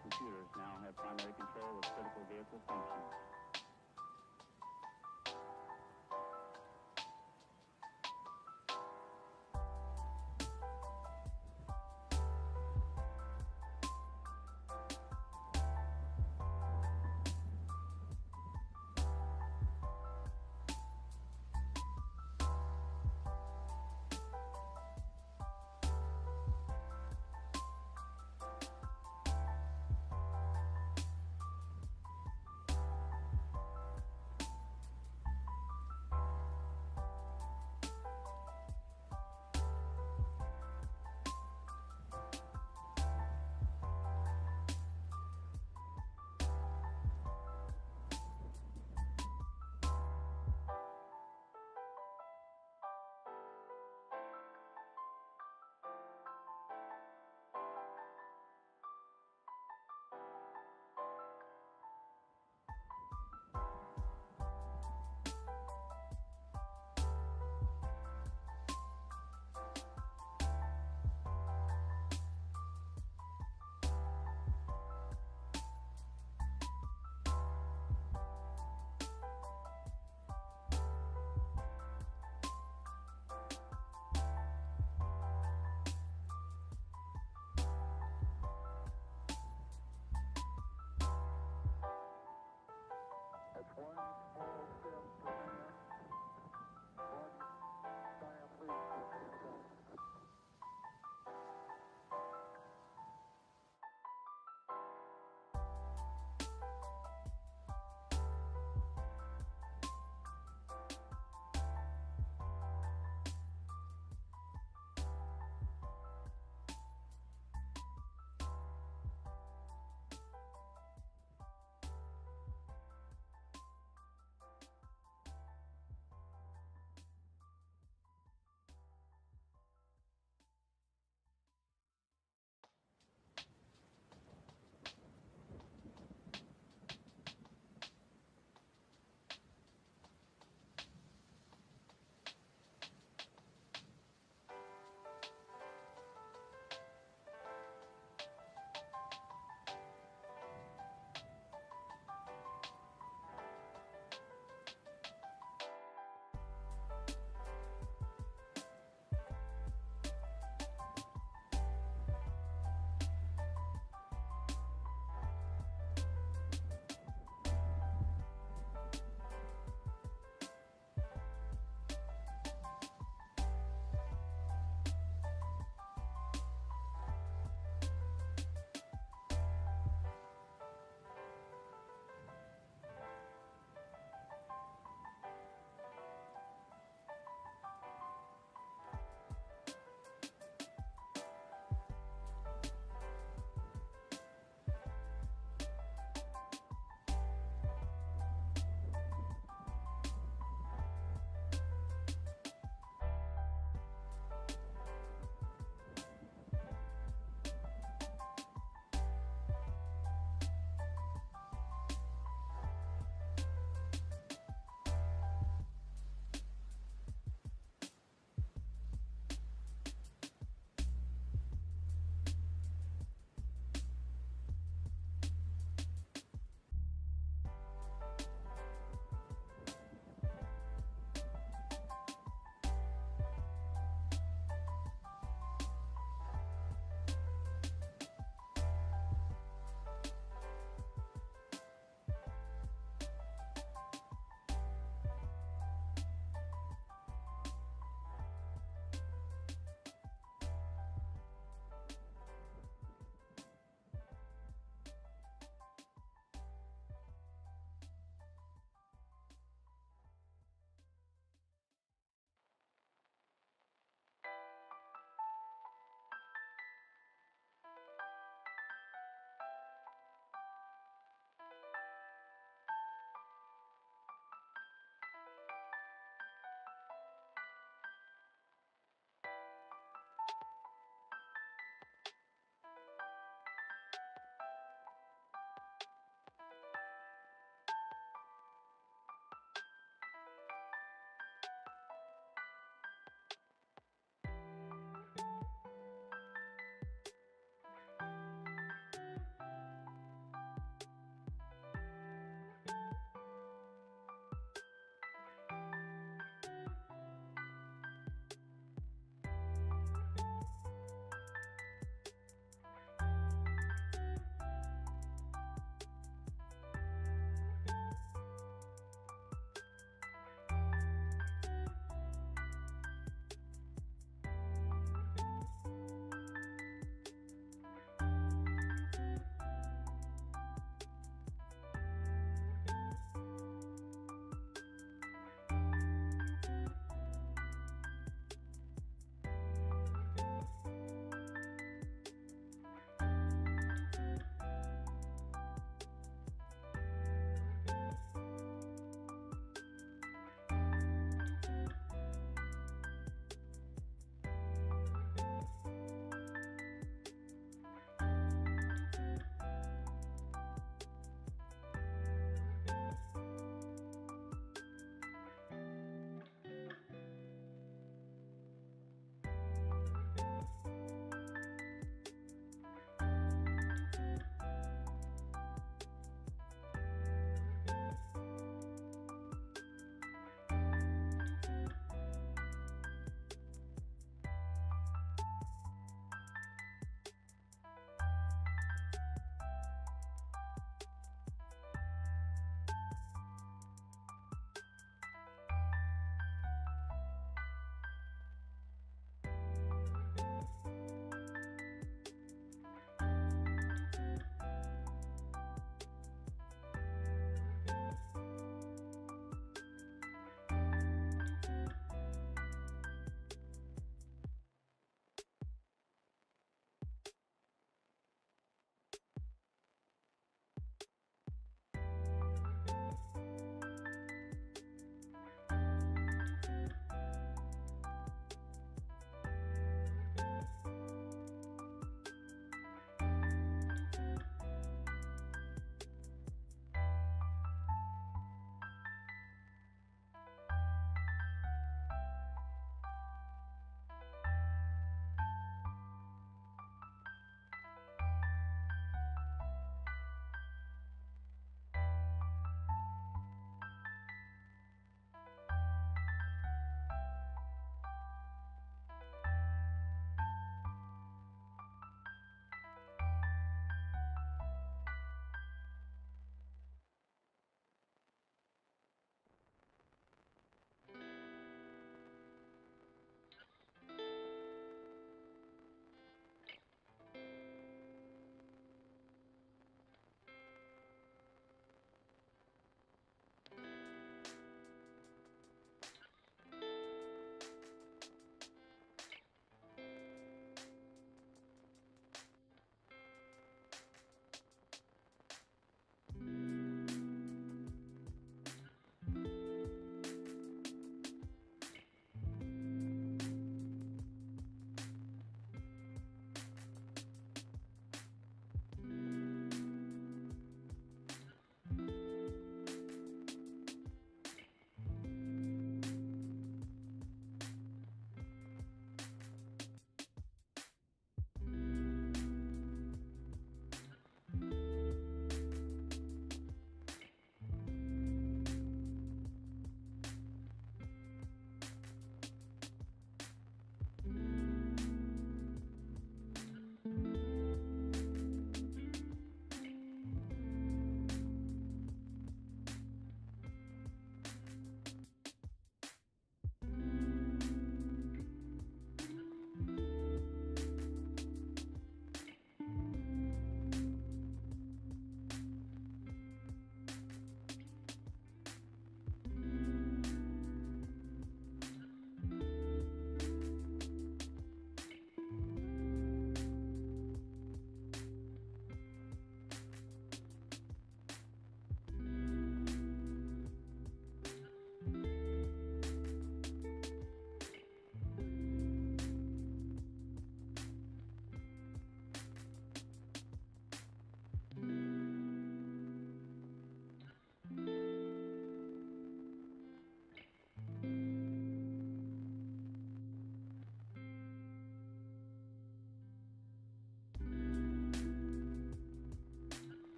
Speaker 7: computers now have primary control of critical vehicle functions. That's one small step for man, one giant leap for mankind.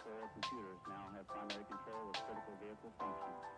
Speaker 7: control computers now have primary control of critical vehicle functions.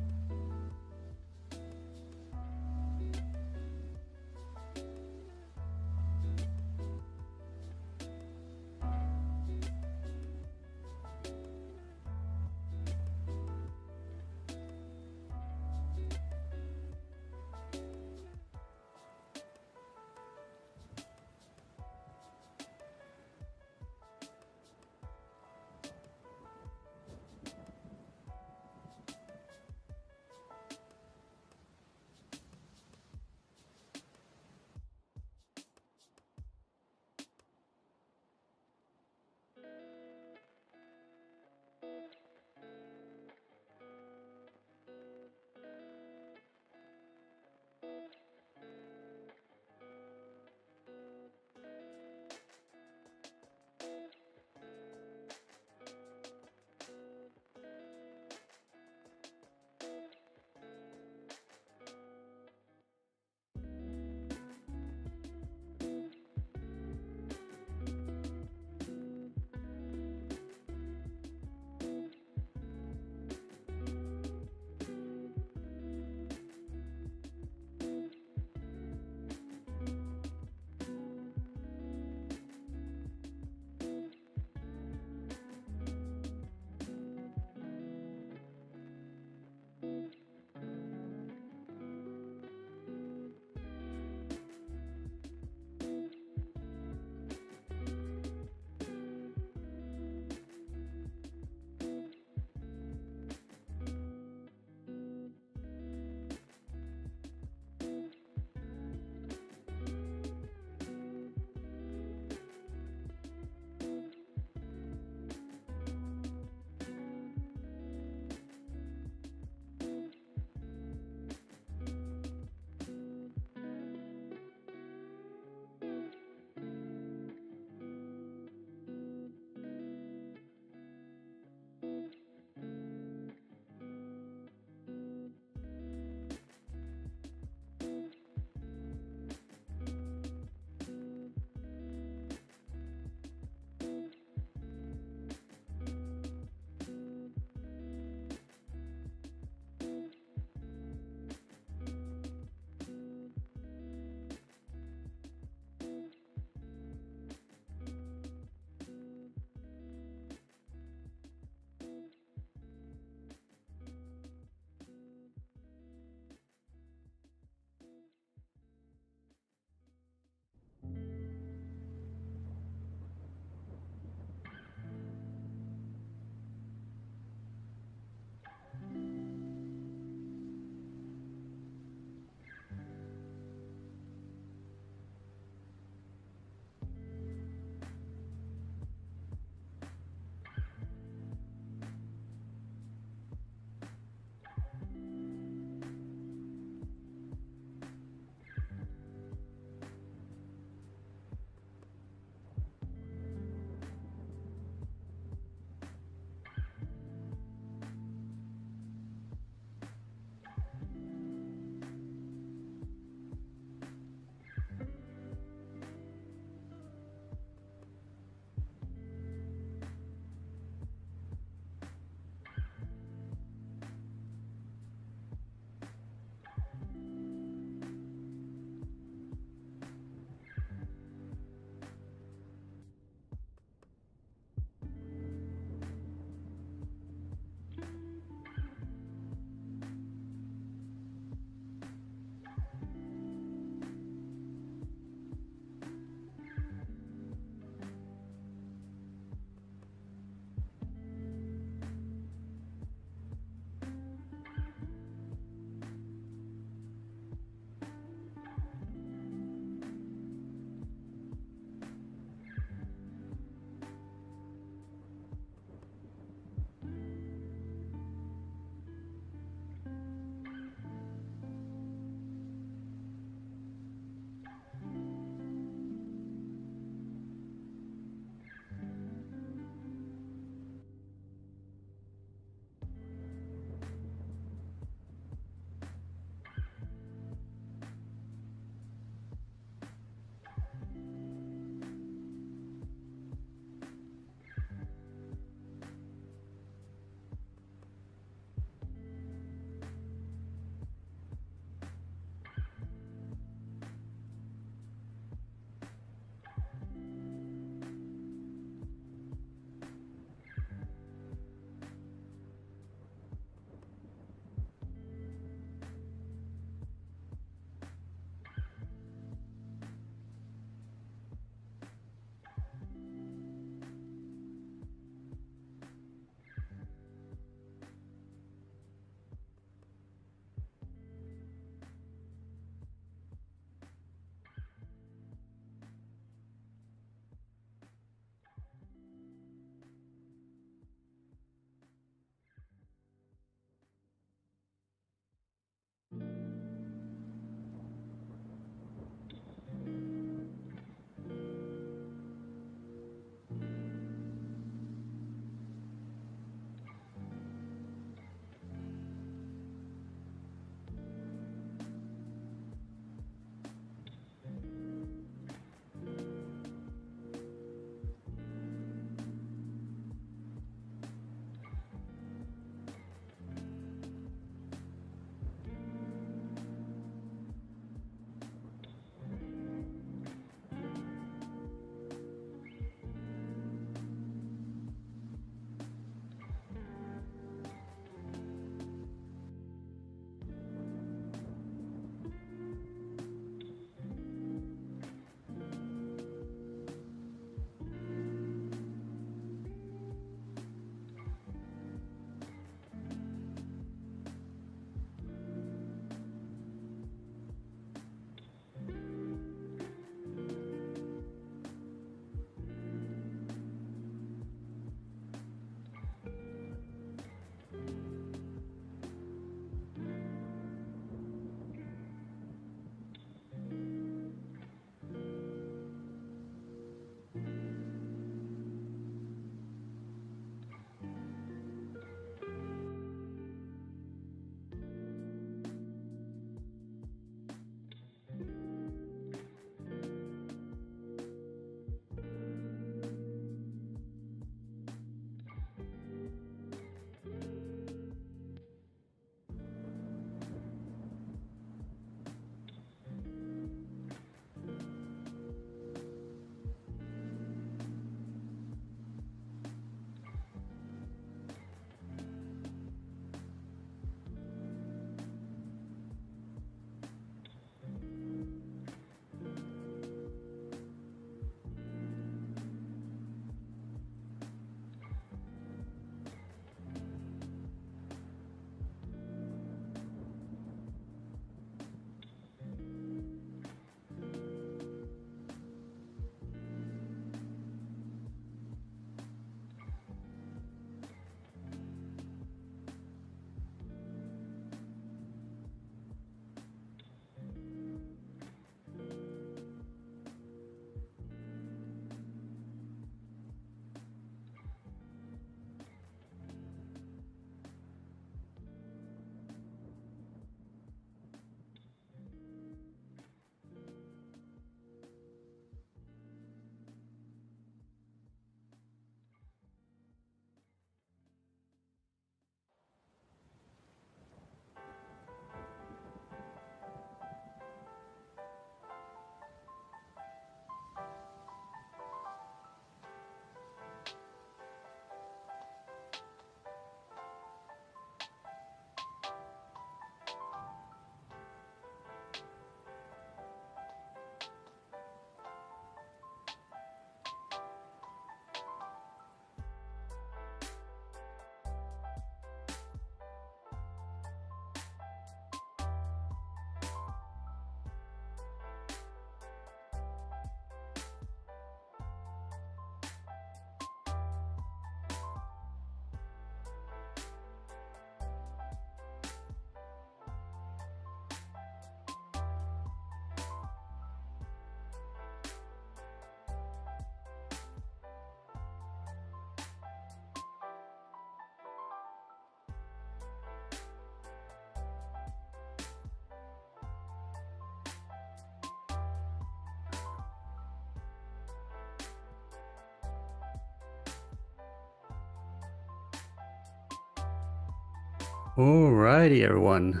Speaker 2: Alrighty, everyone.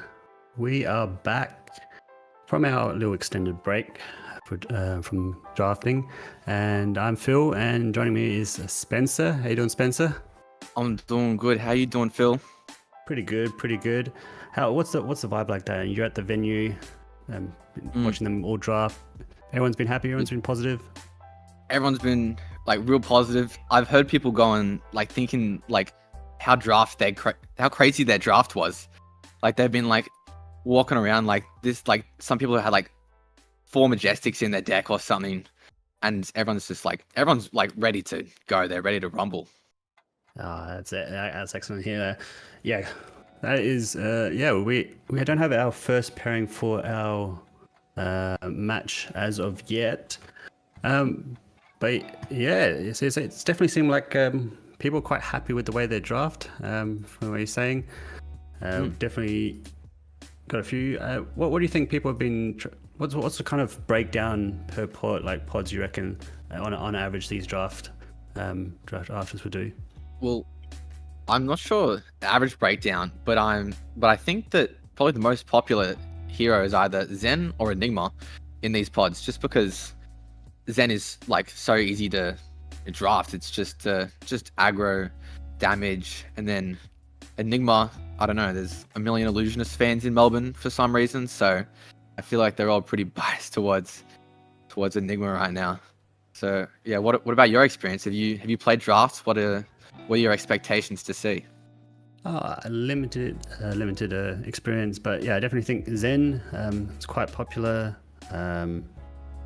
Speaker 2: We are back from our little extended break from drafting. And I'm Phil, and joining me is Spencer. How you doing, Spencer?
Speaker 4: I'm doing good. How you doing, Phil?
Speaker 2: Pretty good, pretty good. What's the vibe like that? You're at the venue, watching them all draft. Everyone's been happy. Everyone's been positive.
Speaker 4: Everyone's been like real positive. I've heard people going like thinking like how crazy their draft was. Like they've been like walking around like this. Like some people had like 4 Majestics in their deck or something, and everyone's ready to go. They're ready to rumble.
Speaker 2: Oh, that's it. That's excellent here. Yeah, that is. We don't have our first pairing for our match as of yet. But yeah, it's definitely seemed like people are quite happy with the way they draft. From what you're saying, definitely got a few. What do you think people have been? What's the kind of breakdown per pod, like pods you reckon on average these draft drafters would do?
Speaker 4: Well, I'm not sure the average breakdown, but I think that probably the most popular hero is either Zen or Enigma in these pods, just because Zen is like so easy to draft. It's just aggro, damage, and then Enigma. I don't know. There's a million Illusionist fans in Melbourne for some reason, so I feel like they're all pretty biased towards Enigma right now. So yeah, what about your experience? Have you played drafts? What are your expectations to see?
Speaker 2: Limited experience, but yeah, I definitely think Zen is quite popular.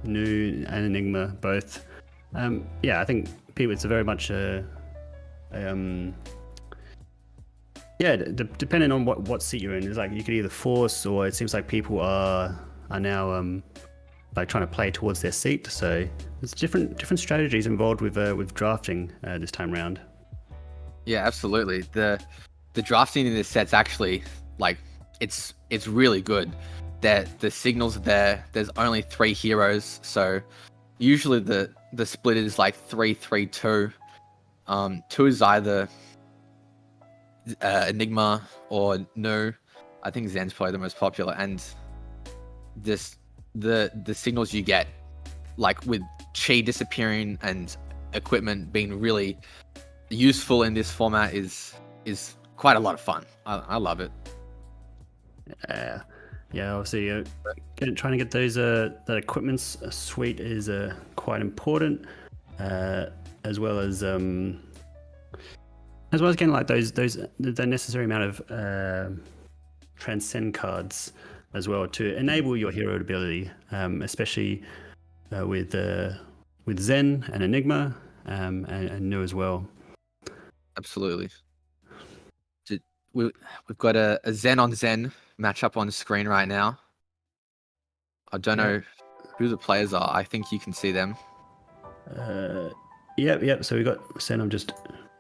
Speaker 2: New and Enigma both. I think people, it's a very much depending on what seat you're in, it's like you could either force, or it seems like people are now like trying to play towards their seat. So there's different strategies involved with drafting this time round.
Speaker 4: Yeah, absolutely. The drafting in this set's actually like it's really good. That the signals are there. There's only 3 heroes, so usually the split is like 3-3-2. 2 is either Enigma or No. I think Zen's probably the most popular, and the signals you get, like with Chi disappearing and equipment being really useful in this format, is quite a lot of fun. I love it.
Speaker 2: Yeah, obviously, trying to get those that equipment suite is quite important, as well as getting like the necessary amount of transcend cards as well to enable your hero ability, especially with Zen and Enigma, and Nu as well.
Speaker 4: Absolutely. We've got a Zen on Zen matchup on screen right now. I don't know who the players are. I think you can see them.
Speaker 2: Yep. So we got Zen. I'm just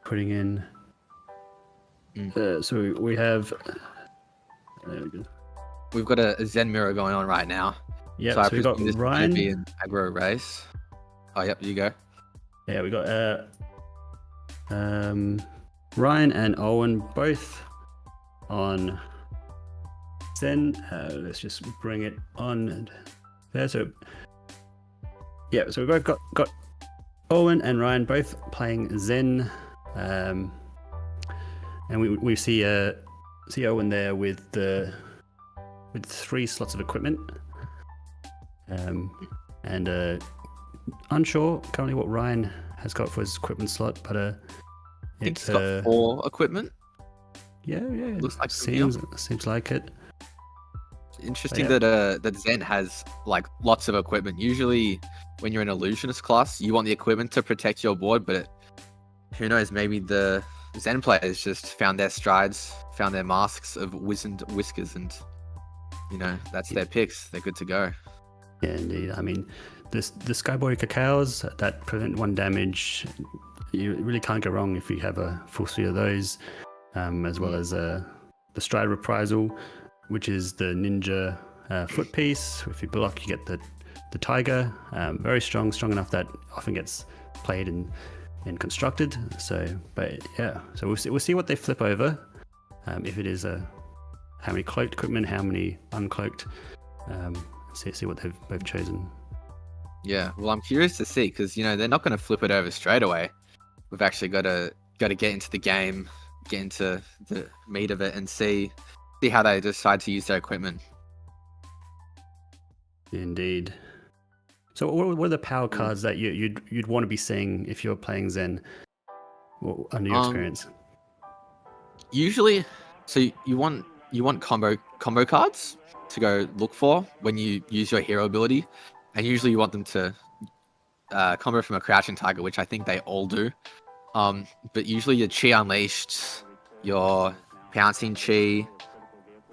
Speaker 2: putting in. So we have.
Speaker 4: We've got a Zen mirror going on right now.
Speaker 2: Yeah.
Speaker 4: So I
Speaker 2: we got
Speaker 4: presume this
Speaker 2: Ryan.
Speaker 4: could be an aggro race. Oh, yep. You go.
Speaker 2: Yeah, we got Ryan and Owen both on Zen. Let's just bring it on there. So so we've both got Owen and Ryan both playing Zen, and we see Owen there with 3 slots of equipment, and unsure currently what Ryan has got for his equipment slot, but
Speaker 4: I think he's got 4 equipment.
Speaker 2: Yeah.
Speaker 4: Looks like
Speaker 2: seems like it.
Speaker 4: Interesting that Zen has like lots of equipment. Usually, when you're an illusionist class, you want the equipment to protect your board, but who knows? Maybe the Zen players just found their strides, found their masks of wizened whiskers, and that's their picks. They're good to go.
Speaker 2: Yeah, indeed. I mean, the Skyboy Cacaos that prevent 1 damage, you really can't go wrong if you have a full suite of those, as well as the Stride Reprisal, which is the ninja foot piece. If you block, you get the tiger. Very strong enough that often gets played and constructed. So we'll see what they flip over. If it is how many cloaked equipment, how many uncloaked. See what they've both chosen.
Speaker 4: Yeah, well, I'm curious to see because they're not going to flip it over straight away. We've actually got to get into the game, get into the meat of it, and see how they decide to use their equipment.
Speaker 2: Indeed. So, what are the power cards that you'd want to be seeing if you're playing Zen? Under your experience.
Speaker 4: Usually, so you want combo cards to go look for when you use your hero ability, and usually you want them to combo from a crouching tiger, which I think they all do. But usually your Chi Unleashed, your Pouncing Chi,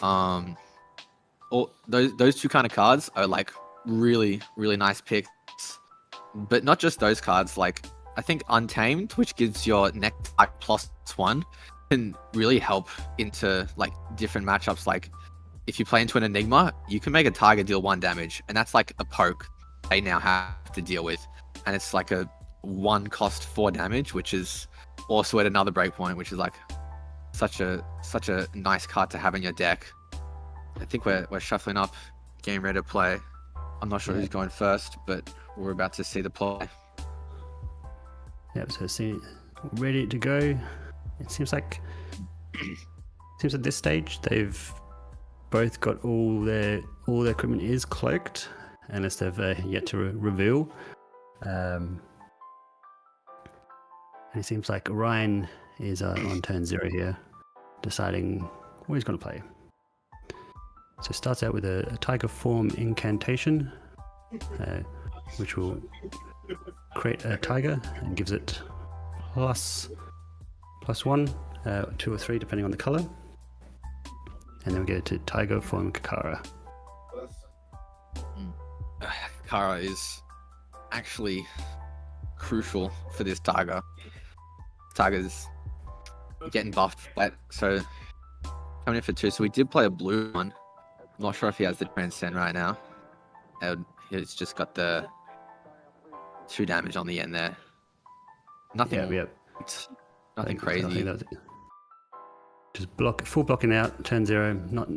Speaker 4: all those two kind of cards are like really, really nice picks. But not just those cards, like I think Untamed, which gives your next +1, can really help into like different matchups. Like if you play into an Enigma, you can make a tiger deal 1 damage, and that's like a poke they now have to deal with. And it's like a 1 cost 4 damage, which is also at another breakpoint, which is like such a nice card to have in your deck. I think we're shuffling up, game ready to play. I'm not sure who's going first, but we're about to see the play.
Speaker 2: Yep, so ready to go. It seems like at this stage they've both got all their equipment is cloaked, unless they've yet to reveal. And it seems like Ryan is on turn 0 here, deciding what he's going to play. So it starts out with a Tiger Form incantation, which will create a tiger and gives it +1, 2 or 3 depending on the color. And then we go to Tiger Form Kakara.
Speaker 4: Kakara is actually crucial for this tiger. Tiger's getting buffed, so coming in for 2. So we did play a blue one. I'm not sure if he has the Transcend right now. He's just got the 2 damage on the end there. Nothing.
Speaker 2: Yep.
Speaker 4: Nothing crazy.
Speaker 2: Just full blocking out, turn 0, not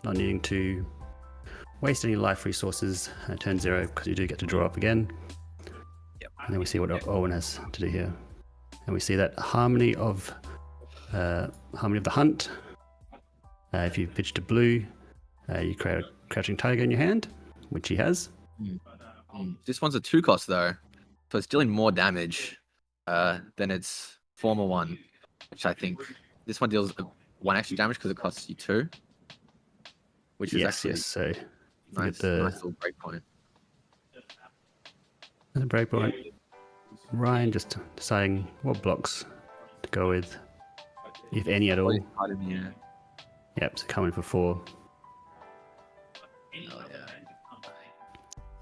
Speaker 2: needing to waste any life resources at turn 0, because you do get to draw up again.
Speaker 4: Yep.
Speaker 2: And then we see what Owen has to do here. And we see that Harmony of the Hunt. If you pitch to blue, you create a Crouching Tiger in your hand, which he has.
Speaker 4: This one's a 2 cost though, so it's dealing more damage than its former one, which I think this one deals 1 extra damage because it costs you 2, which is actually
Speaker 2: so
Speaker 4: nice little breakpoint.
Speaker 2: The breakpoint. Ryan just deciding what blocks to go with, if any at all. Yep, so coming for 4.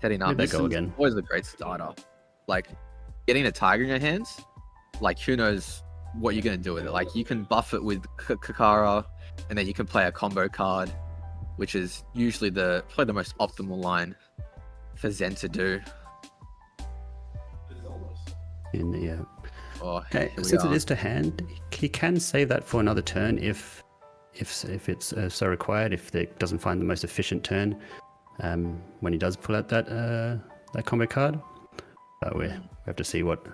Speaker 4: Setting up.
Speaker 2: This go again.
Speaker 4: Always a great starter. Like getting a tiger in your hands, like who knows what you're gonna do with it. Like you can buff it with Kakara, and then you can play a combo card, which is usually probably the most optimal line for Zen to do.
Speaker 2: Since it is to hand, he can save that for another turn if it's so required. If it doesn't find the most efficient turn, when he does pull out that combo card, but we have to see what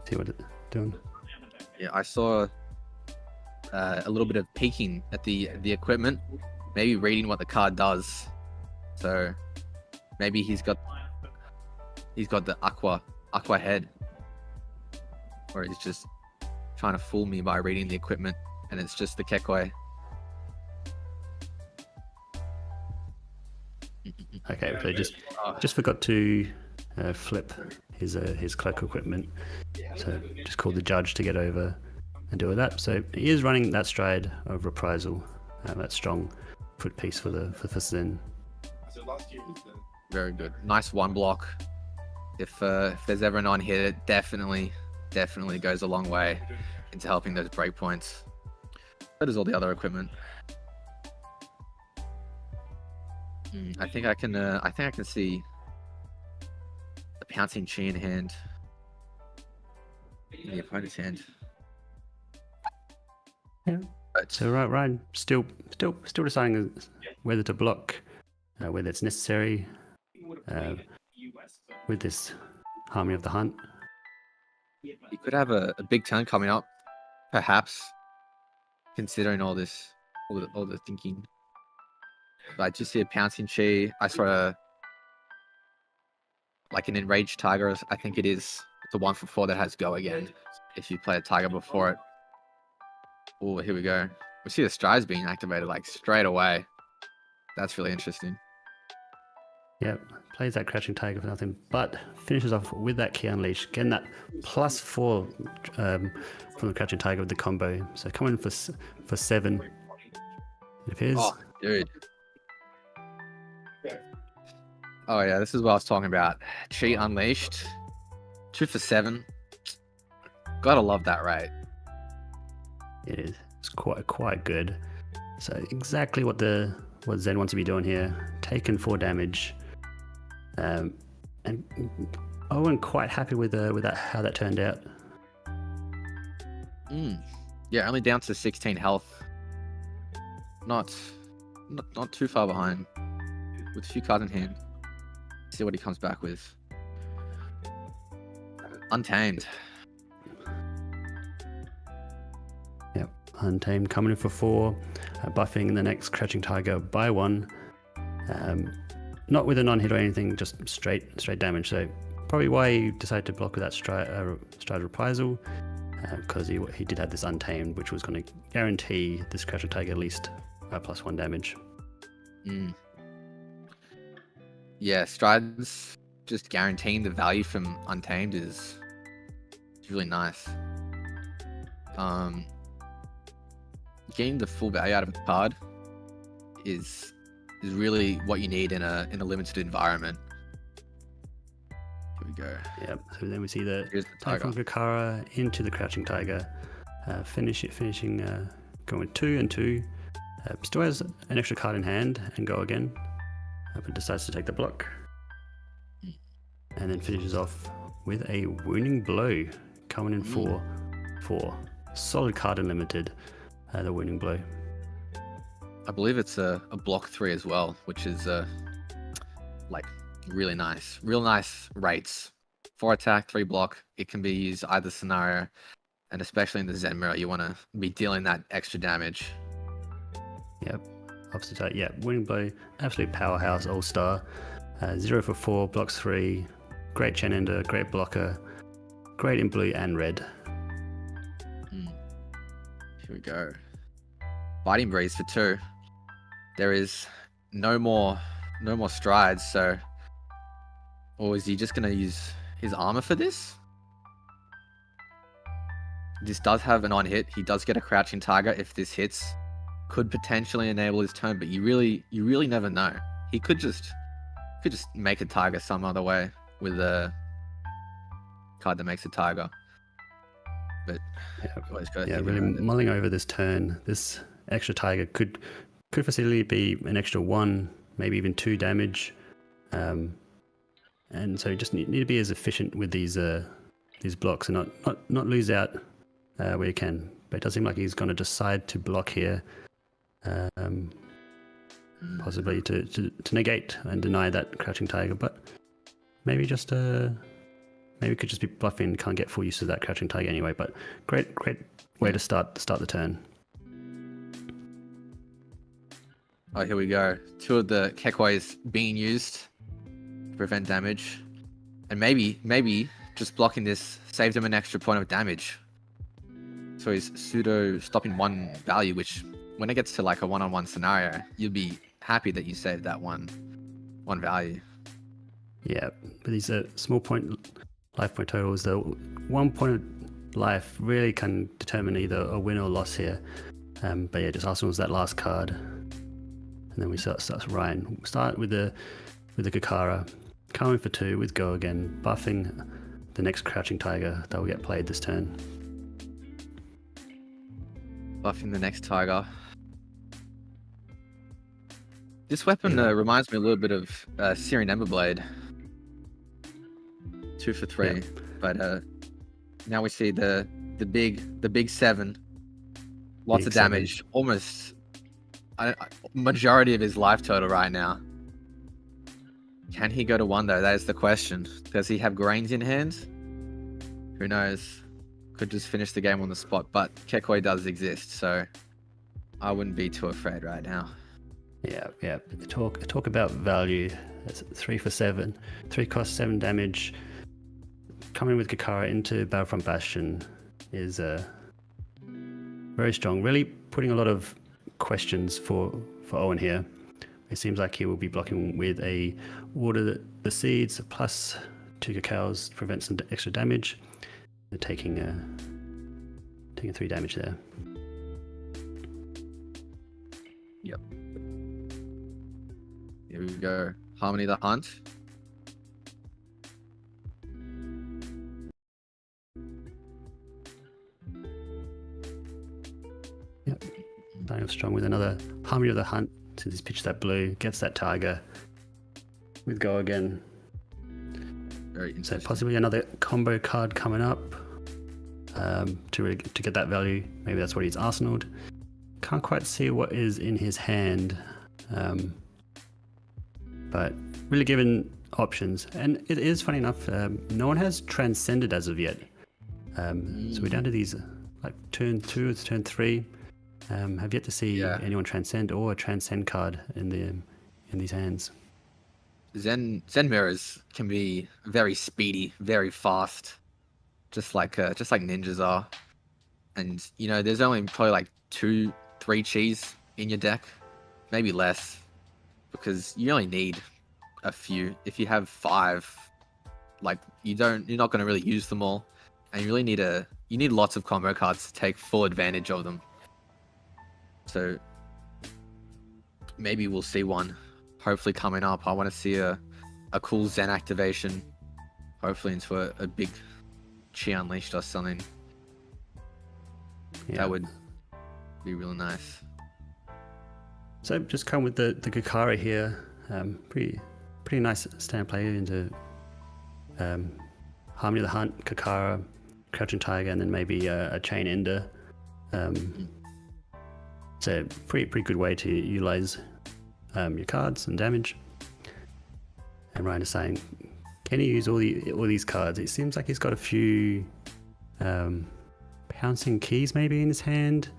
Speaker 2: it's doing.
Speaker 4: Yeah, I saw a little bit of peeking at the equipment, maybe reading what the card does. So maybe he's got the aqua head, or he's just trying to fool me by reading the equipment, and it's just the Kekoi.
Speaker 2: Okay, so just forgot to flip his cloak equipment, so just called the judge to get over and deal with that. So he is running that stride of reprisal, that strong foot piece for Zen.
Speaker 4: Very good, nice 1 block. If there's ever an on-hit, it definitely goes a long way into helping those breakpoints. That is all the other equipment. I think I can see the Pouncing Chi in hand, in the opponent's hand.
Speaker 2: Yeah.
Speaker 4: But
Speaker 2: So Ryan still deciding whether to block, whether it's necessary, with this Harmony of the Hunt.
Speaker 4: he could have a big turn coming up, perhaps, considering all this, all the thinking. But I just see a pouncing chi. I saw like an enraged tiger. I think it is the 1 for 4 that has go again. If you play a tiger before it. Oh, here we go. We see the strides being activated like straight away. That's really interesting.
Speaker 2: Yep, plays that Crouching Tiger for nothing, but finishes off with that Key Unleash, getting that +4 from the Crouching Tiger with the combo. So coming for 7, it appears.
Speaker 4: Oh, dude. Oh yeah, this is what I was talking about. Chi Unleashed, 2 for 7. Gotta love that rate.
Speaker 2: It is. It's quite good. So exactly what Zen wants to be doing here. Taking 4 damage. And Owen quite happy with that, how that turned out.
Speaker 4: Yeah, only down to 16 health. Not too far behind. With a few cards in hand. See what he comes back with. Untamed.
Speaker 2: Yep, Untamed coming in for 4, buffing the next Crouching Tiger by 1. Not with a non-hit or anything, just straight damage. So probably why he decided to block with that stride reprisal, because he did have this Untamed, which was going to guarantee this Crouching Tiger at least +1 damage.
Speaker 4: Yeah, strides just guaranteeing the value from Untamed is really nice. Getting the full value out of a card is really what you need in a limited environment. Here we go.
Speaker 2: Yep. So then we see the
Speaker 4: Here's the
Speaker 2: Type from
Speaker 4: tiger.
Speaker 2: Kakara into the Crouching Tiger, finishing going 2 and 2. Still has an extra card in hand and go again, but decides to take the block, and then finishes off with a Wounding Blow, coming in for 4. Solid card and limited. The Wounding Blow.
Speaker 4: I believe it's a block 3 as well, which is like really nice. Real nice rates. 4 attack, 3 block. It can be used either scenario, and especially in the Zen Mirror, you want to be dealing that extra damage.
Speaker 2: Yep. Opposite type. Yeah. Wounding Blow. Absolute powerhouse. All star. 0 for 4. Blocks 3. Great chain ender. Great blocker. Great in blue and red.
Speaker 4: Here we go. Biting Breeze for 2. There is no more strides, so... Or is he just going to use his armor for this? This does have an on-hit. He does get a Crouching Tiger if this hits. Could potentially enable his turn, but you really never know. He could just make a Tiger some other way with a card that makes a Tiger. But
Speaker 2: Really mulling over this turn. This extra Tiger could facility be an extra 1, maybe even 2 damage, and so you just need to be as efficient with these blocks and not lose out where you can. But it does seem like he's going to decide to block here, possibly to negate and deny that Crouching Tiger, but maybe just maybe could just be bluffing, can't get full use of that Crouching Tiger anyway. But great way to start the turn.
Speaker 4: Oh, here we go. 2 of the Kekways being used to prevent damage. And maybe just blocking this saves him an extra point of damage. So he's pseudo stopping 1 value, which when it gets to like a 1-on-1 scenario, you'll be happy that you saved that one value.
Speaker 2: Yeah, but these small life point totals, the 1 point of life really can determine either a win or loss here. But yeah, just Arsenal's that last card. And then we start Ryan. Start with the Kakara, coming for 2 with go again, buffing the next Crouching Tiger that will get played this turn.
Speaker 4: Buffing the next Tiger. This weapon reminds me a little bit of Searing Emberblade. 2 for 3.
Speaker 2: Yeah.
Speaker 4: But now we see the big 7 Lots of
Speaker 2: Big seven.
Speaker 4: damage. Almost majority of his life total right now. Can he go to 1 though? That is the question. Does he have grains in hand? Who knows? Could just finish the game on the spot, but Kekoi does exist, so I wouldn't be too afraid right now.
Speaker 2: Yeah. Talk about value. That's 3 for 7. 3 cost 7 damage. Coming with Kakara into Battlefront Bastion is very strong. Really putting a lot of questions for Owen here. It seems like he will be blocking with a Water the Seeds plus 2 Cacaos to prevent some extra damage. They're taking 3 damage there.
Speaker 4: Yep. Here we go. Harmony the Hunt.
Speaker 2: Yep. Starting off strong with another Harmony of the Hunt since he's pitched that blue, gets that tiger with Go Again.
Speaker 4: Very
Speaker 2: So
Speaker 4: interesting.
Speaker 2: possibly another combo card coming up to get that value. Maybe that's what he's arsenaled. Can't quite see what is in his hand, but really given options. And it is funny enough, no one has transcended as of yet. So we're down to these like turn 2 to turn 3. Have yet to see anyone transcend or a transcend card in these hands.
Speaker 4: Zen mirrors can be very speedy, very fast, just like ninjas are. And you know, there's only probably like 2-3 cheese in your deck, maybe less, because you only need a few. If you have 5, like you're not going to really use them all, and you really need lots of combo cards to take full advantage of them. So maybe we'll see one. Hopefully coming up. I want to see a cool Zen activation. Hopefully into a big Chi Unleashed or something.
Speaker 2: Yeah.
Speaker 4: That would be really nice.
Speaker 2: So just come with the Kakara here. Pretty nice stand play into Harmony of the Hunt, Kakara, Crouching Tiger, and then maybe a Chain Ender. It's a pretty good way to utilize your cards and damage. And Ryan is saying, can he use all these cards? It seems like he's got a few pouncing keys maybe in his hand.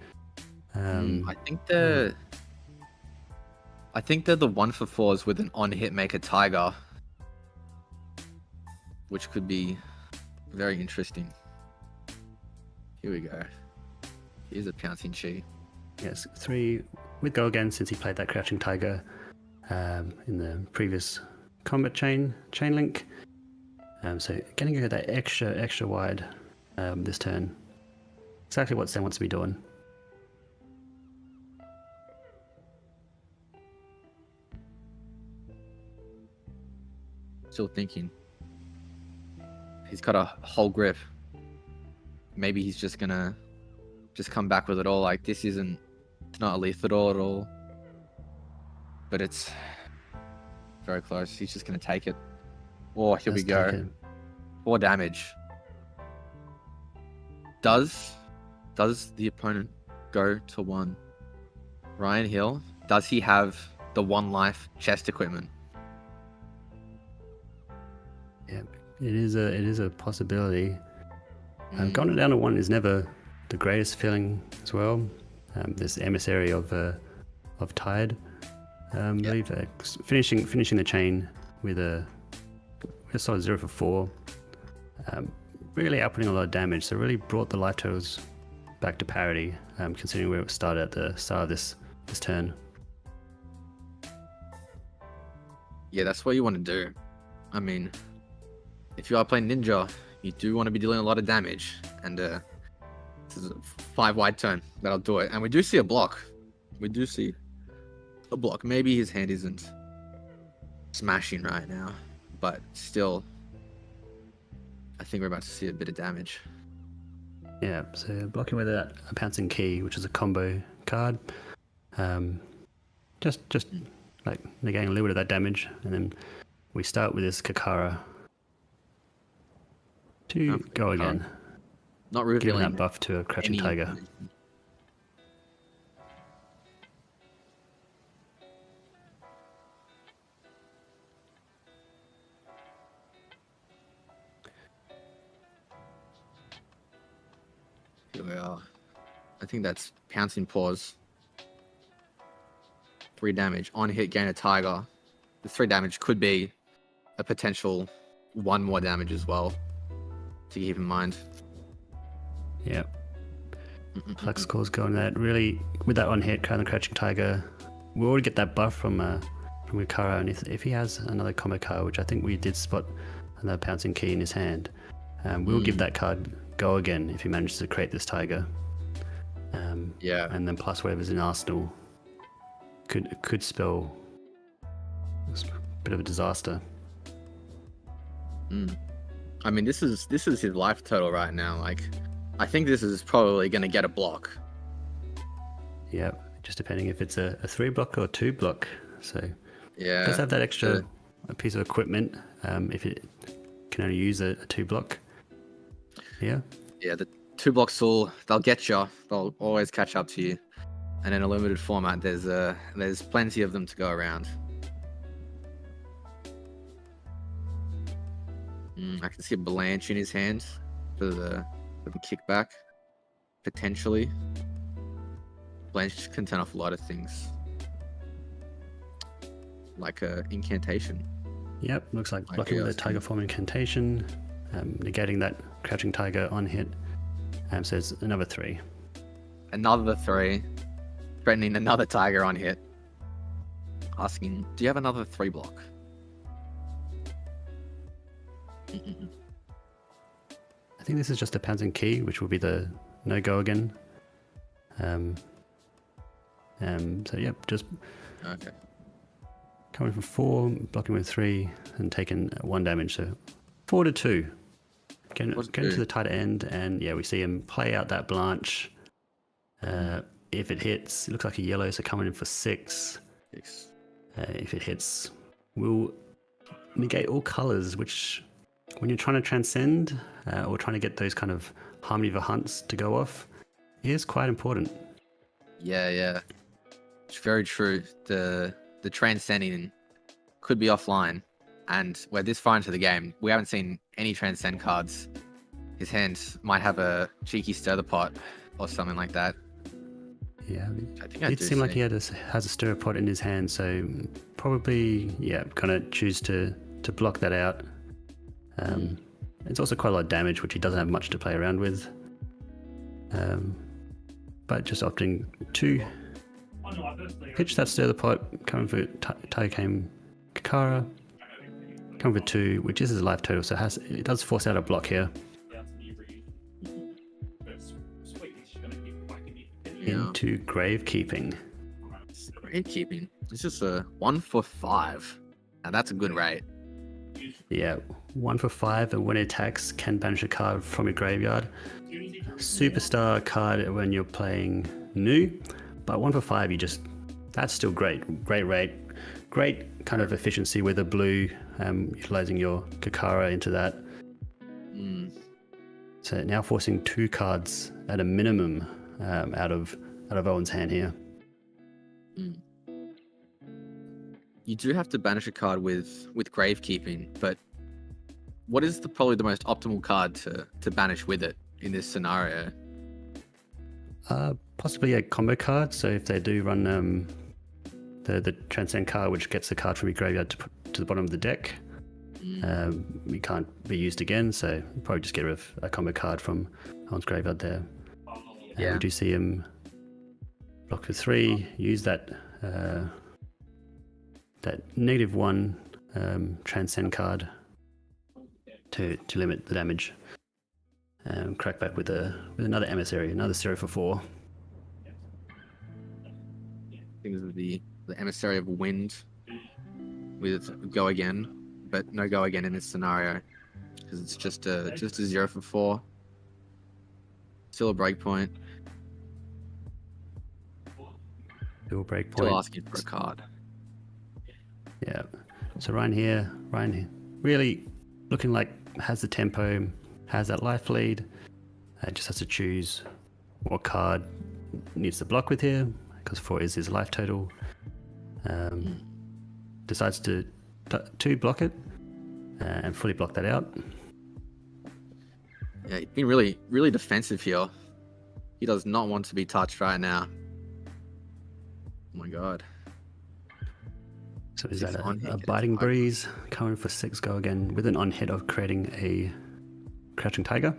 Speaker 4: I think they're the 1-for-4s with an on-hit maker Tiger, which could be very interesting. Here we go. Here's a pouncing Chi.
Speaker 2: Yes, 3 with Go Again since he played that Crouching Tiger in the previous combat chain link. So getting to go that extra wide this turn. Exactly what Zen wants to be doing.
Speaker 4: Still thinking. He's got a whole grip. Maybe he's just gonna come back with it all. Like it's not a lethal at all. But it's very close. He's just gonna take it. Oh, here we go. 4 damage. Does the opponent go to 1? Ryan Hill, does he have the 1 life chest equipment?
Speaker 2: Yeah, it is a possibility. Going down to 1 is never the greatest feeling as well. This emissary of Tide, I believe, finishing the chain with a solid 0 for 4. Really outputting a lot of damage, so really brought the life totals back to parity, considering where it started at the start of this turn.
Speaker 4: Yeah, that's what you want to do. I mean, if you are playing Ninja, you do want to be dealing a lot of damage, and this is a 5 wide turn. That'll do it. And we do see a block. Maybe his hand isn't smashing right now, but still, I think we're about to see a bit of damage.
Speaker 2: Yeah, so blocking with a pouncing key, which is a combo card. Just like negating a little bit of that damage, and then we start with this Kakara to go again.
Speaker 4: Not
Speaker 2: Giving
Speaker 4: revealing
Speaker 2: that buff to a Crouching Tiger.
Speaker 4: I think that's pouncing paws. 3 damage. On hit, gain a tiger. The 3 damage could be a potential 1 more damage as well to keep in mind.
Speaker 2: Yeah. Flex calls going that really with that on hit, the Crouching Tiger. We already get that buff from Ikara, and if he has another combo card, which I think we did spot another Pouncing Key in his hand, we'll give that card go again if he manages to create this Tiger.
Speaker 4: Yeah.
Speaker 2: And then plus whatever's in Arsenal could spell a bit of a disaster.
Speaker 4: I mean, this is his life total right now. Like, I think this is probably going to get a block.
Speaker 2: Yeah, just depending if it's a 3 block or 2 block. So
Speaker 4: Yeah.
Speaker 2: it does have that extra piece of equipment if it can only use a 2 block. Yeah.
Speaker 4: Yeah, the 2 blocks they'll get you. They'll always catch up to you. And in a limited format, there's plenty of them to go around. I can see a Blanche in his hand for the kickback, potentially. Blanche can turn off a lot of things, like a incantation.
Speaker 2: Yep, looks like
Speaker 4: Might
Speaker 2: blocking
Speaker 4: be
Speaker 2: with a
Speaker 4: asking.
Speaker 2: Tiger Form Incantation, negating that Crouching Tiger on hit. So it's another 3.
Speaker 4: Another 3, threatening another tiger on hit. Asking, do you have another 3 block?
Speaker 2: I think this is just a Pouncing Key, which will be the no go again. So yep, just
Speaker 4: Okay.
Speaker 2: coming from 4, blocking with 3, and taking 1 damage. So 4 to 2. Getting to the tighter end, and yeah, we see him play out that Blanche. If it hits, it looks like a yellow, so coming in for 6. If it hits, we'll negate all colors, which when you're trying to transcend or trying to get those kind of Harmony of the Hunts to go off is quite important.
Speaker 4: Yeah. It's very true. The transcending could be offline, and we're this far into the game. We haven't seen any transcend cards. His hand might have a cheeky stir the pot or something like that.
Speaker 2: Yeah,
Speaker 4: I think I
Speaker 2: it
Speaker 4: do
Speaker 2: seemed like
Speaker 4: see.
Speaker 2: he has a stir pot in his hand, so probably gonna choose to block that out. It's also quite a lot of damage, which he doesn't have much to play around with. But just opting to pitch that stir the pot, coming for Taikame Kakara, coming for 2, which is his life total, so it does force out a block here. Into Gravekeeping.
Speaker 4: Gravekeeping. It's just a 1 for 5. Now that's a good rate.
Speaker 2: Yeah, 1 for 5, and when it attacks, can banish a card from your graveyard. Superstar card when you're playing new, but 1 for 5, that's still great. Great rate, great kind of efficiency with a blue, utilizing your Kakara into that. So now forcing 2 cards at a minimum out of Owen's hand here.
Speaker 4: You do have to banish a card with Gravekeeping, but what is probably the most optimal card to banish with it in this scenario?
Speaker 2: Possibly a combo card. So if they do run the Transcend card, which gets the card from your graveyard to the bottom of the deck, it can't be used again. So probably just get rid of a combo card from Owen's graveyard there.
Speaker 4: Yeah.
Speaker 2: We do see him block for 3, use that -1 Transcend card to limit the damage. Crack back with another Emissary, another 0 for 4.
Speaker 4: I think this is the Emissary of Wind with Go Again, but no Go Again in this scenario because it's just a 0 for 4. Still a breakpoint.
Speaker 2: Still breakpoint.
Speaker 4: Still asking for a card.
Speaker 2: Yeah. So Ryan here, really looking like has the tempo, has that life lead. Just has to choose what card needs to block with here, because 4 is his life total. Decides to block it and fully block that out.
Speaker 4: Yeah, he's been really, really defensive here. He does not want to be touched right now. Oh my god.
Speaker 2: So is
Speaker 4: Six
Speaker 2: that
Speaker 4: on hit
Speaker 2: a
Speaker 4: gets
Speaker 2: biting
Speaker 4: tiger.
Speaker 2: breeze coming for 6 go again with an on hit of creating a crouching tiger?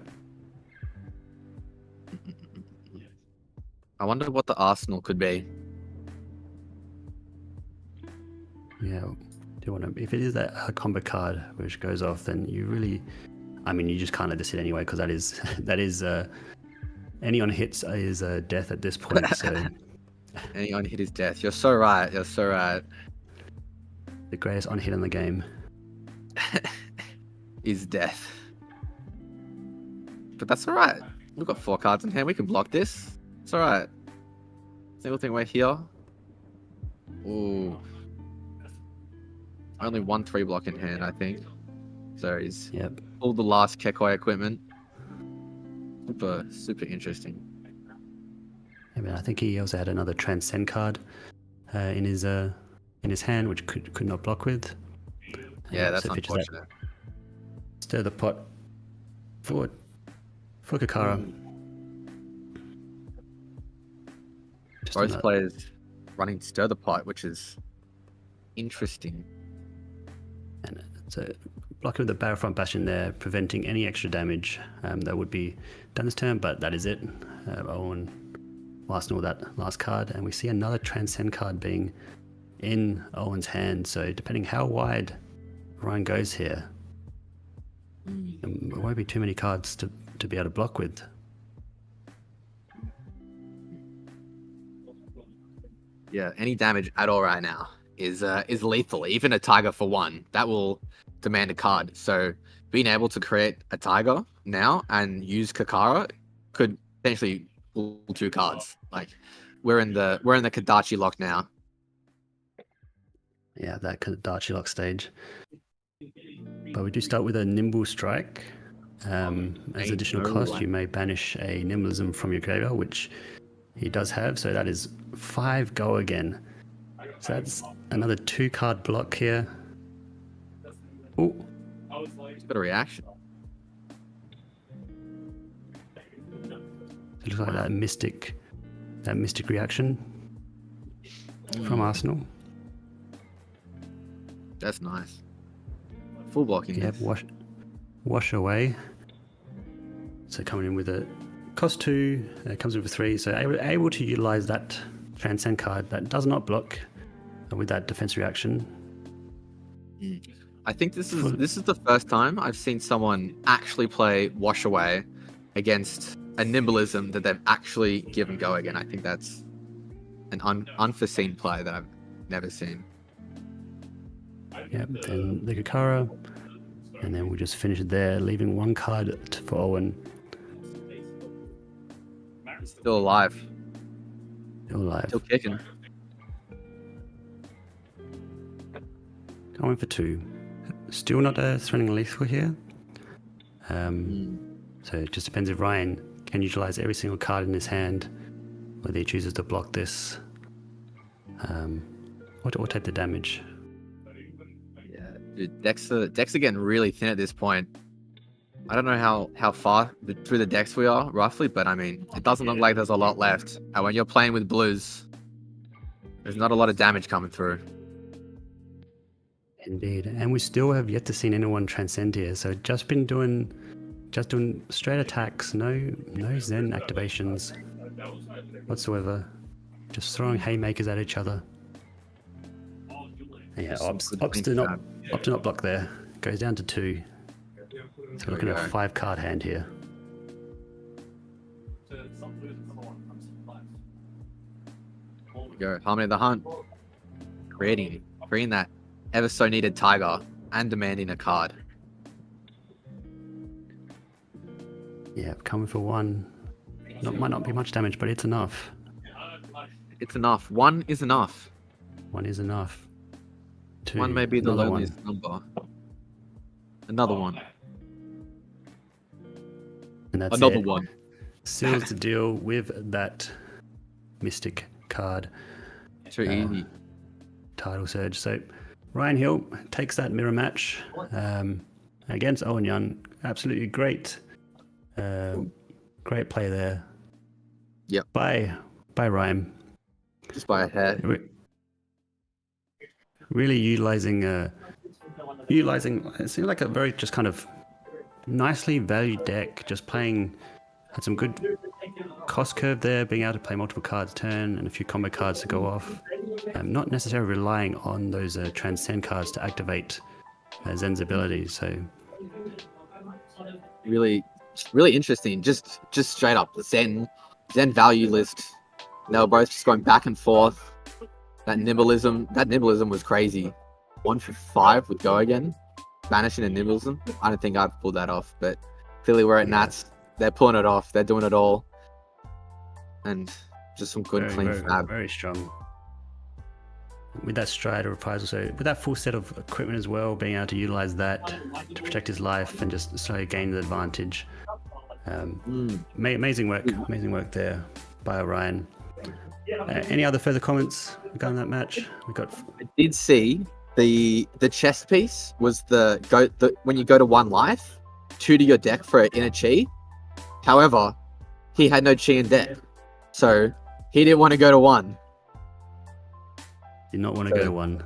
Speaker 4: I wonder what the arsenal could be.
Speaker 2: Yeah. Do you want to? If it is that combo card which goes off, then you really, I mean, you just can't let this hit anyway because that is any on hits is death at this point. So
Speaker 4: Any on hit is death. You're so right. You're so right.
Speaker 2: the greatest on hit in the game.
Speaker 4: Is death. But that's alright. We've got 4 cards in hand. We can block this. It's alright. Single thing we're here. Ooh. Only 1 3 block in hand, I think. So he's
Speaker 2: Yep.
Speaker 4: pulled the last Kekoi equipment. Super interesting.
Speaker 2: I mean, I think he also had another transcend card in his hand, which could not block with.
Speaker 4: Yeah,
Speaker 2: And
Speaker 4: that's
Speaker 2: also features that
Speaker 4: unfortunate.
Speaker 2: Stir the pot for Kakara. Just
Speaker 4: Both
Speaker 2: another-
Speaker 4: players running Stir the Pot, which is interesting.
Speaker 2: And so blocking with the Battlefront Bastion there, preventing any extra damage that would be done this turn, but that is it. Owen Arsenal that last card, and we see another Transcend card being in Owen's hand. So depending how wide Ryan goes here, there won't be too many cards to be able to block with.
Speaker 4: Yeah, any damage at all right now is lethal. Even a Tiger for 1, that will demand a card. So being able to create a Tiger now and use Kakara could potentially pull 2 cards. Like we're in the Kadachi lock now.
Speaker 2: Yeah, that kind of Darchi lock stage. But we do start with a Nimble Strike. As additional cost, you may banish a Nimblism from your graveyard, which he does have. So that is 5 go again. So that's another 2 card block here. Oh,
Speaker 4: It's got a reaction.
Speaker 2: it looks like that mystic reaction from Arsenal.
Speaker 4: That's nice. Full blocking.
Speaker 2: Yeah,
Speaker 4: this.
Speaker 2: wash away. So coming in with a cost 2, comes in with 3. So able to utilize that Transcend card that does not block with that defense reaction.
Speaker 4: I think this is the first time I've seen someone actually play Wash Away against a Nimblism that they've actually given go again. I think that's an unforeseen play that I've never seen.
Speaker 2: Yep, then the Kakara, and then we'll just finish it there, leaving 1 card for Owen.
Speaker 4: Still alive.
Speaker 2: Still alive.
Speaker 4: Still kicking.
Speaker 2: Going for 2. Still not threatening lethal here. So it just depends if Ryan can utilize every single card in his hand, whether he chooses to block this, or take the damage.
Speaker 4: Yeah, dude, decks are getting really thin at this point. I don't know how far through the decks we are roughly, but I mean, it doesn't look like there's a lot left. And when you're playing with blues, there's not a lot of damage coming through.
Speaker 2: Indeed, and we still have yet to see anyone transcend here. So just doing straight attacks, no Zen activations whatsoever. Just throwing haymakers at each other. Yeah, opts to not block there. Goes down to 2. So we're looking at a 5 card hand here.
Speaker 4: There we go. Harmony of the Hunt. Creating that ever so needed Tiger and demanding a card.
Speaker 2: Yeah, coming for 1. Might not be much damage, but it's enough.
Speaker 4: It's enough. 1 is enough.
Speaker 2: 1 is enough. 2,
Speaker 4: 1 may be the
Speaker 2: another
Speaker 4: loneliest number. Another 1.
Speaker 2: And that's
Speaker 4: Another
Speaker 2: it.
Speaker 4: 1.
Speaker 2: Seals the deal with that Mystic card.
Speaker 4: Too easy.
Speaker 2: Title Surge. So Ryan Hill takes that mirror match against Owen Young. Absolutely great play there. by Rhyme.
Speaker 4: Just by a hair.
Speaker 2: Really utilizing it seemed like a very just kind of nicely valued deck. Just had some good cost curve there, being able to play multiple cards a turn and a few combo cards to go off. Not necessarily relying on those transcend cards to activate Zen's abilities. So
Speaker 4: Really interesting. Just straight up the Zen value list. They were both just going back and forth. That nimblism was crazy. 1 for 5 would go again. Banishing a nimblism. I don't think I've pulled that off, but clearly we're at Nats. They're pulling it off. They're doing it all. And just some good clean fab.
Speaker 2: Very strong. With that Strider reprisal, so with that full set of equipment as well, being able to utilize that to protect his life and just slowly gain the advantage. Amazing work there by Orion. Any other further comments regarding that match?
Speaker 4: I did see the chest piece was when you go to 1 life, 2 to your deck for an inner chi. However, he had no chi in deck, so he didn't want to go to 1.
Speaker 2: Did not want to go to 1.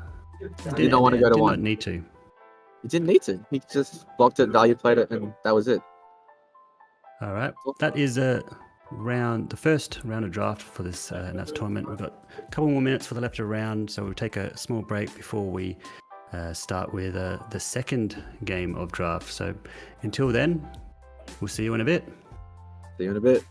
Speaker 4: Did not want to go to 1.
Speaker 2: Did not need to.
Speaker 4: He didn't need to. He just blocked it, value played it, and that was it.
Speaker 2: All right, that is the first round of draft for this Nats tournament. We've got a couple more minutes for the left of round, so we'll take a small break before we start with the second game of draft. So until then, we'll see you in a bit.
Speaker 4: See you in a bit.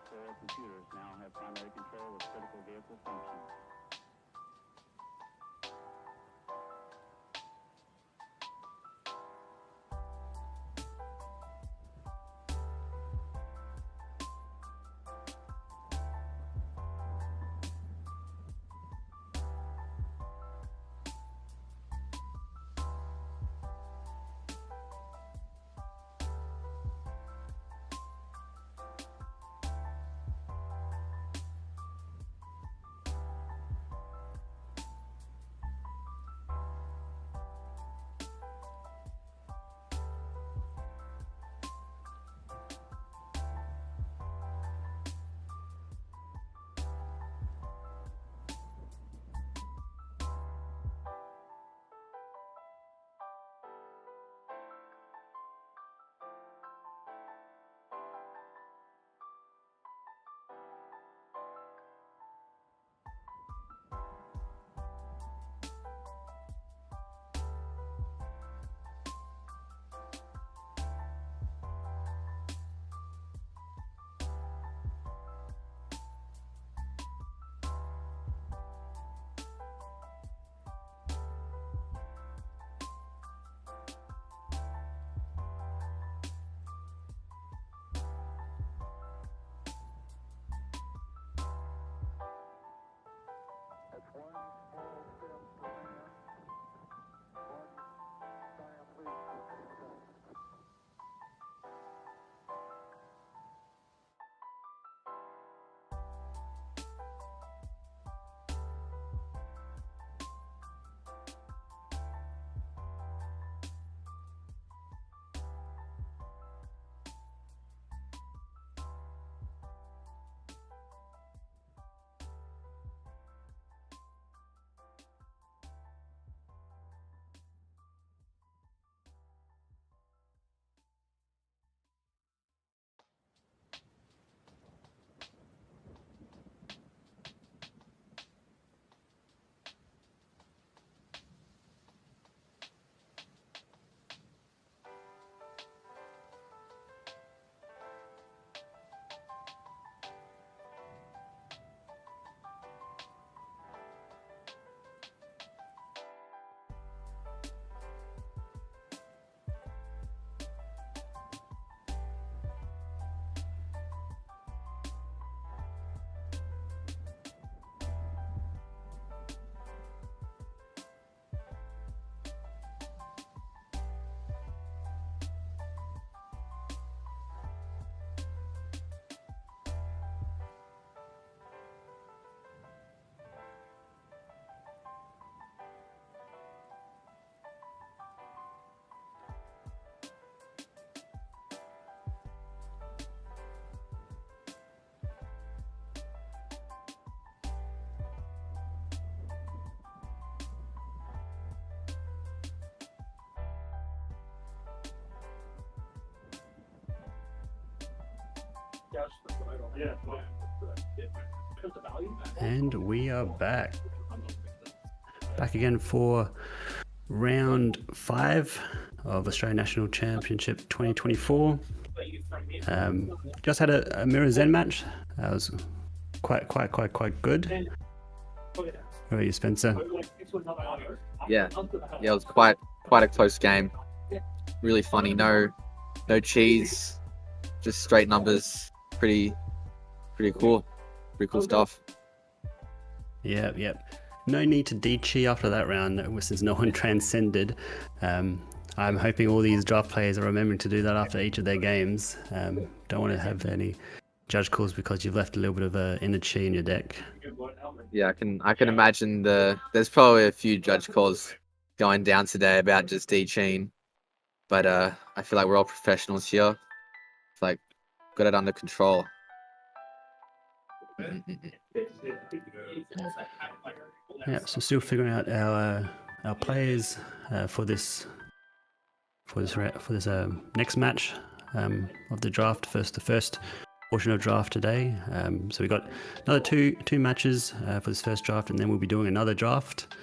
Speaker 7: 4 computers now have primary control of critical vehicle functions. That's one small step for man, one giant leap for mankind.
Speaker 2: And we are back. Back again for round 5 of Australian National Championship 2024. Just had a mirror Zen match. That was quite good. How about you, Spencer?
Speaker 4: Yeah, it was quite a close game. Really funny. No cheese, just straight numbers. Pretty cool. Pretty cool stuff.
Speaker 2: Yep. No need to de-chi after that round since no one transcended. I'm hoping all these draft players are remembering to do that after each of their games. Don't want to have any judge calls because you've left a little bit of inner chi in your deck.
Speaker 4: Yeah, I can imagine there's probably a few judge calls going down today about just de-chiing, but I feel like we're all professionals here. It's like got it under control.
Speaker 2: Yeah, so still figuring out our players for this next match of the draft. The first portion of draft today. So we got another two matches for this first draft, and then we'll be doing another draft,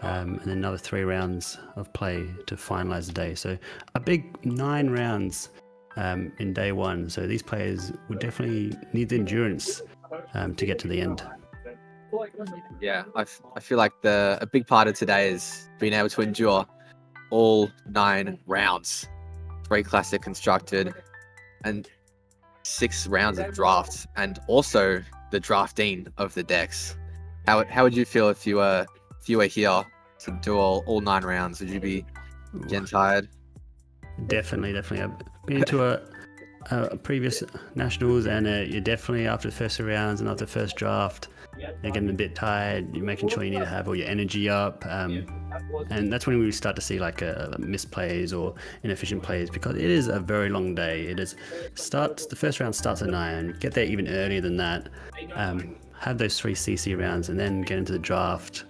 Speaker 2: and then another 3 rounds of play to finalize the day. So a big 9 rounds in day one. So these players would definitely need the endurance to get to the end.
Speaker 4: Yeah, I feel like a big part of today is being able to endure all 9 rounds, 3 classic constructed, and 6 rounds of drafts, and also the drafting of the decks. How would you feel if you were here to do all 9 rounds? Would you be getting tired?
Speaker 2: Definitely. I've been to a previous nationals, and you're definitely after the first 3 rounds and after the first draft, you're getting a bit tired. You're making sure you need to have all your energy up, and that's when we start to see like misplays or inefficient plays, because it is a very long day. The first round starts at 9. Get there even earlier than that. Have those 3 CC rounds, and then get into the draft.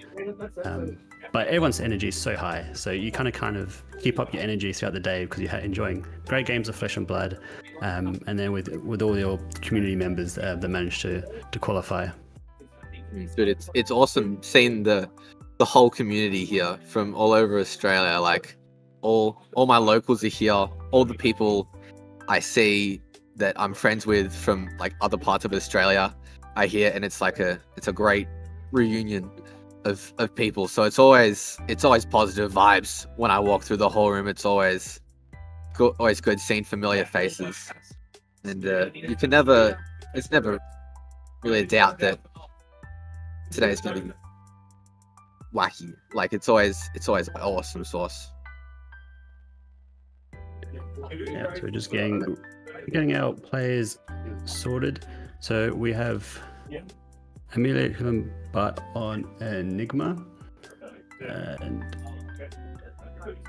Speaker 2: But everyone's energy is so high, so you kind of keep up your energy throughout the day because you're enjoying great games of Flesh and Blood, and then with all your community members that manage to qualify.
Speaker 4: Dude, it's awesome seeing the whole community here from all over Australia. Like all my locals are here. All the people I see that I'm friends with from like other parts of Australia are here, and it's a great reunion of people. So it's always positive vibes when I walk through the hall room. It's always good seeing familiar faces, and it's never really a doubt that today's gonna be wacky. Like it's always awesome sauce.
Speaker 2: Yeah, so we're just getting our players sorted. So we have Amelia but on Enigma, and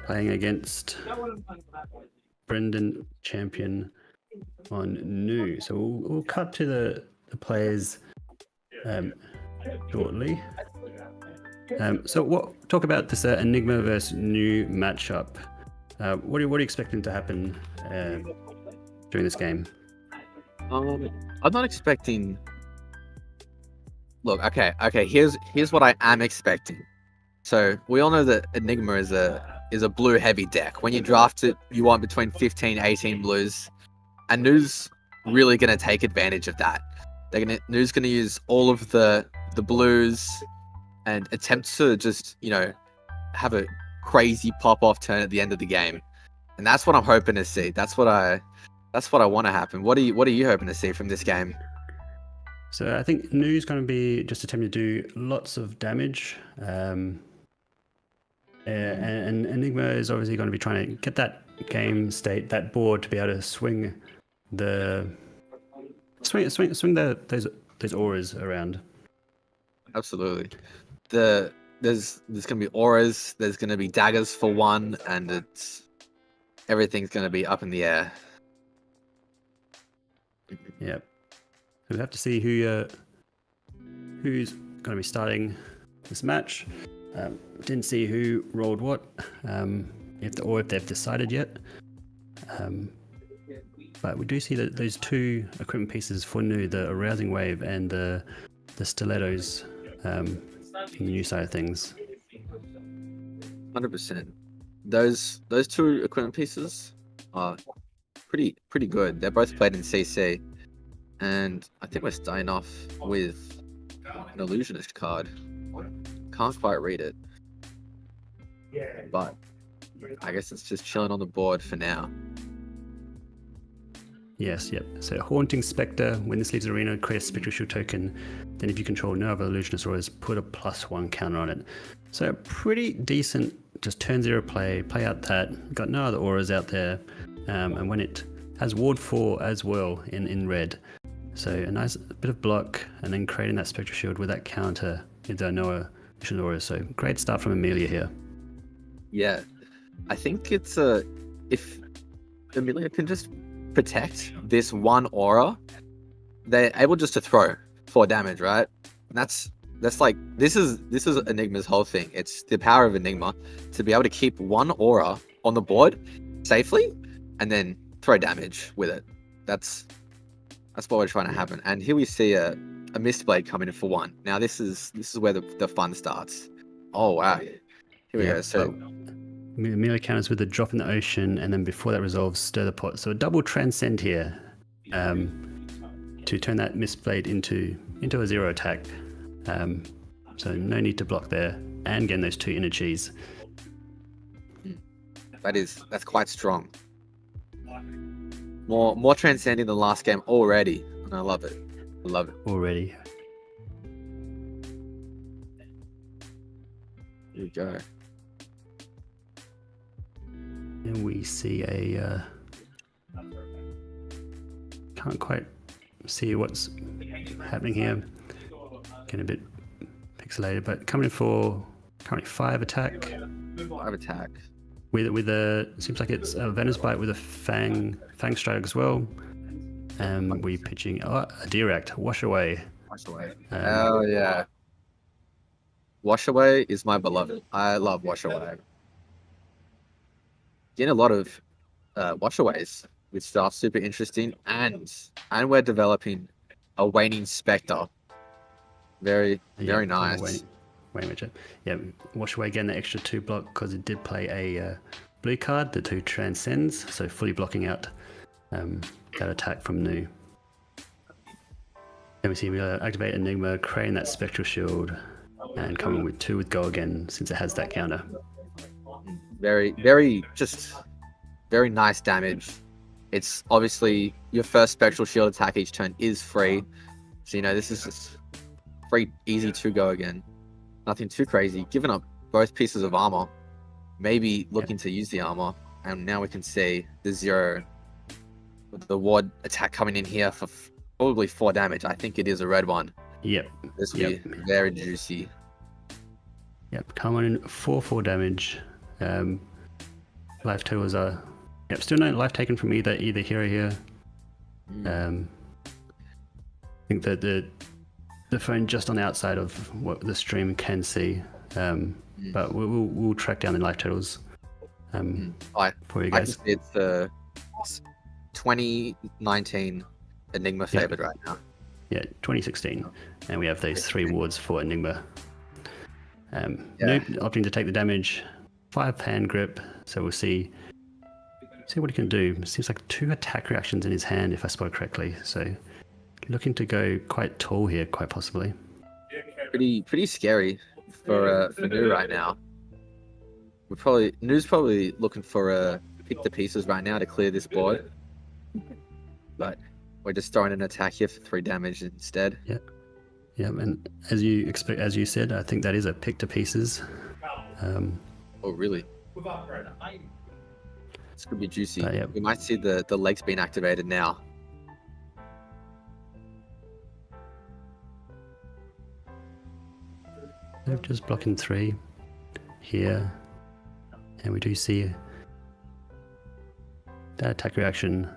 Speaker 2: playing against Brendan Champion on Nu. So we'll cut to the players shortly. So talk about this Enigma versus Nu matchup. What are you expecting to happen during this game?
Speaker 4: I'm not expecting. Look, okay. Here's what I am expecting. So we all know that Enigma is a blue heavy deck. When you draft it, you want between 15, 18 blues, and Nu's really gonna take advantage of that. Nu's gonna use all of the blues and attempt to just have a crazy pop off turn at the end of the game, and that's what I'm hoping to see. That's what I want to happen. What are you hoping to see from this game?
Speaker 2: So I think Nu's going to be just attempting to do lots of damage, and Enigma is obviously going to be trying to get that game state, that board, to be able to swing those auras around.
Speaker 4: Absolutely. There's going to be auras. There's going to be daggers for 1, and everything's going to be up in the air.
Speaker 2: Yep. So we have to see who's going to be starting this match. Didn't see who rolled what, if they've decided yet. But we do see that those 2 equipment pieces for Nu, the Arousing Wave and the Stilettos, in the new side of things.
Speaker 4: 100%. Those 2 equipment pieces are pretty good. They're both played in CC, and I think we're starting off with an illusionist card. Can't quite read it, but I guess it's just chilling on the board for now.
Speaker 2: Yes, yep. So Haunting Spectre, when this leaves the arena, create a Spectral Shield token. Then if you control no other illusionist auras, put a +1 counter on it. So pretty decent, just turn 0 play out that. Got no other auras out there. And when it has Ward 4 as well in red. So a nice bit of block, and then creating that Spectral Shield with that counter if there are no illusion auras. So great start from Amelia here.
Speaker 4: Yeah, I think it's if Amelia can just protect this 1 aura, they're able just to throw 4 damage, right? And that's like this is Enigma's whole thing. It's the power of Enigma to be able to keep 1 aura on the board safely and then throw damage with it. That's what we're trying to happen. And here we see a Mistblade coming in for 1. Now this is where the fun starts. Oh wow. Here we go. So
Speaker 2: Melee counters with a drop in the ocean, and then before that resolves, stir the pot. So a double transcend here to turn that Mistblade into a 0 attack. So no need to block there, and getting those 2 energies.
Speaker 4: That's quite strong. More transcending than last game already, and I love it. I love it.
Speaker 2: Already.
Speaker 4: Here we go.
Speaker 2: And we see a... can't quite see what's happening here. Getting a bit pixelated, but coming in for currently 5 attack.
Speaker 4: 5 attack.
Speaker 2: With a... seems like it's a Venomous Bite with a Fang Strike as well. We pitching... a Direct. Wash Away.
Speaker 4: Wash Away. Oh, yeah. Wash Away is my beloved. I love Wash Away. Getting a lot of Wash Aways with stuff super interesting, and we're developing a Waning Spectre. Very nice.
Speaker 2: Yeah, Wash Away again, the extra 2 block because it did play a blue card, the 2 transcends, so fully blocking out that attack from Nu. Then we see me activate Enigma, creating that Spectral Shield, and coming with 2 with Go again since it has that counter.
Speaker 4: Very nice damage. It's obviously your first Spectral Shield attack each turn is free, so this is just free, easy to go again. Nothing too crazy. Giving up both pieces of armor, maybe looking to use the armor, and now we can see the 0 with the ward attack coming in here for probably 4 damage. I think it is a red one.
Speaker 2: Yep.
Speaker 4: This will be very juicy.
Speaker 2: Yep, coming in 4 damage. Life totals are... Yep, still no life taken from either hero here. I think that the phone just on the outside of what the stream can see. But we'll track down the life totals for you guys.
Speaker 4: It's the 2019 Enigma favored right now.
Speaker 2: Yeah, 2016. And we have those 3 wards for Enigma. Nope, opting to take the damage. 5 hand grip, so we'll see what he can do. It seems like 2 attack reactions in his hand, if I spoke correctly. So looking to go quite tall here, quite possibly.
Speaker 4: Pretty scary for Nu right now. Nu's probably looking for pick the pieces right now to clear this board, but we're just throwing an attack here for 3 damage instead.
Speaker 2: Yeah, and as you said, I think that is a pick to pieces.
Speaker 4: Oh, really? This could be juicy.
Speaker 2: Yeah.
Speaker 4: We might see the legs being activated now.
Speaker 2: They're just blocking 3 here, and we do see that attack reaction.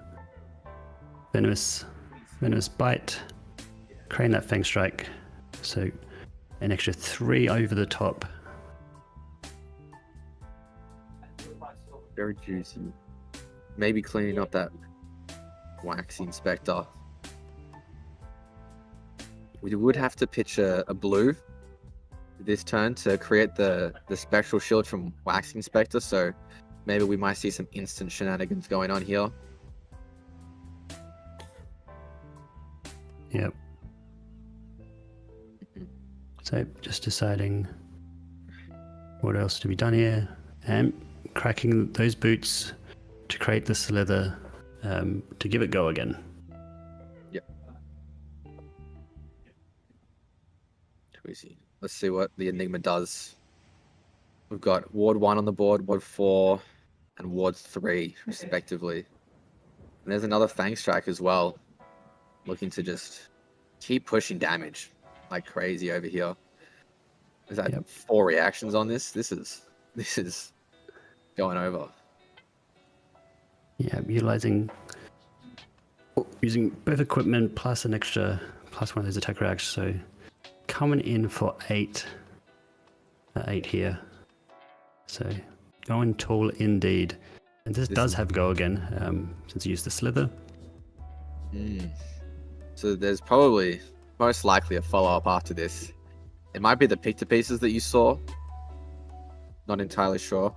Speaker 2: Venomous Bite, creating that Fang Strike, so an extra 3 over the top.
Speaker 4: Very juicy. Maybe cleaning up that Waxing Spectre. We would have to pitch a blue this turn to create the Spectral Shield from Waxing Spectre, so maybe we might see some instant shenanigans going on here.
Speaker 2: Yep. So just deciding what else to be done here, and cracking those boots to create the Slither to give it go again.
Speaker 4: Yep. Let's see what the Enigma does. We've got Ward 1 on the board, Ward 4, and Ward 3, respectively. And there's another Fang Strike as well, looking to just keep pushing damage like crazy over here. There's that 4 reactions on this. This is going over.
Speaker 2: Yeah, using both equipment plus an extra plus 1 of those attack reactions. So coming in for 8 here. So going tall indeed. And this does have go again, since you used the Slither.
Speaker 4: So there's most likely a follow-up after this. It might be the pick to pieces that you saw. Not entirely sure.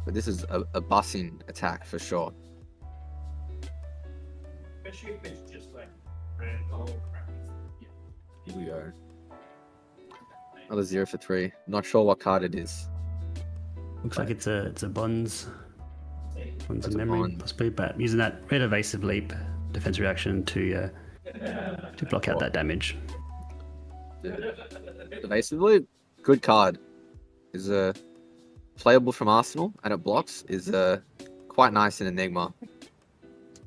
Speaker 4: but this is a bussing attack for sure.
Speaker 3: Especially if it's just like random crap.
Speaker 4: Here we go. Another 0 for 3. Not sure what card it is.
Speaker 2: Looks like it's a bonds
Speaker 4: It's
Speaker 2: of
Speaker 4: a
Speaker 2: memory,
Speaker 4: bond.
Speaker 2: possibly, but using that red evasive leap defense reaction to block out that damage.
Speaker 4: Evasively, good card. Is playable from Arsenal, and it blocks. Is quite nice in Enigma.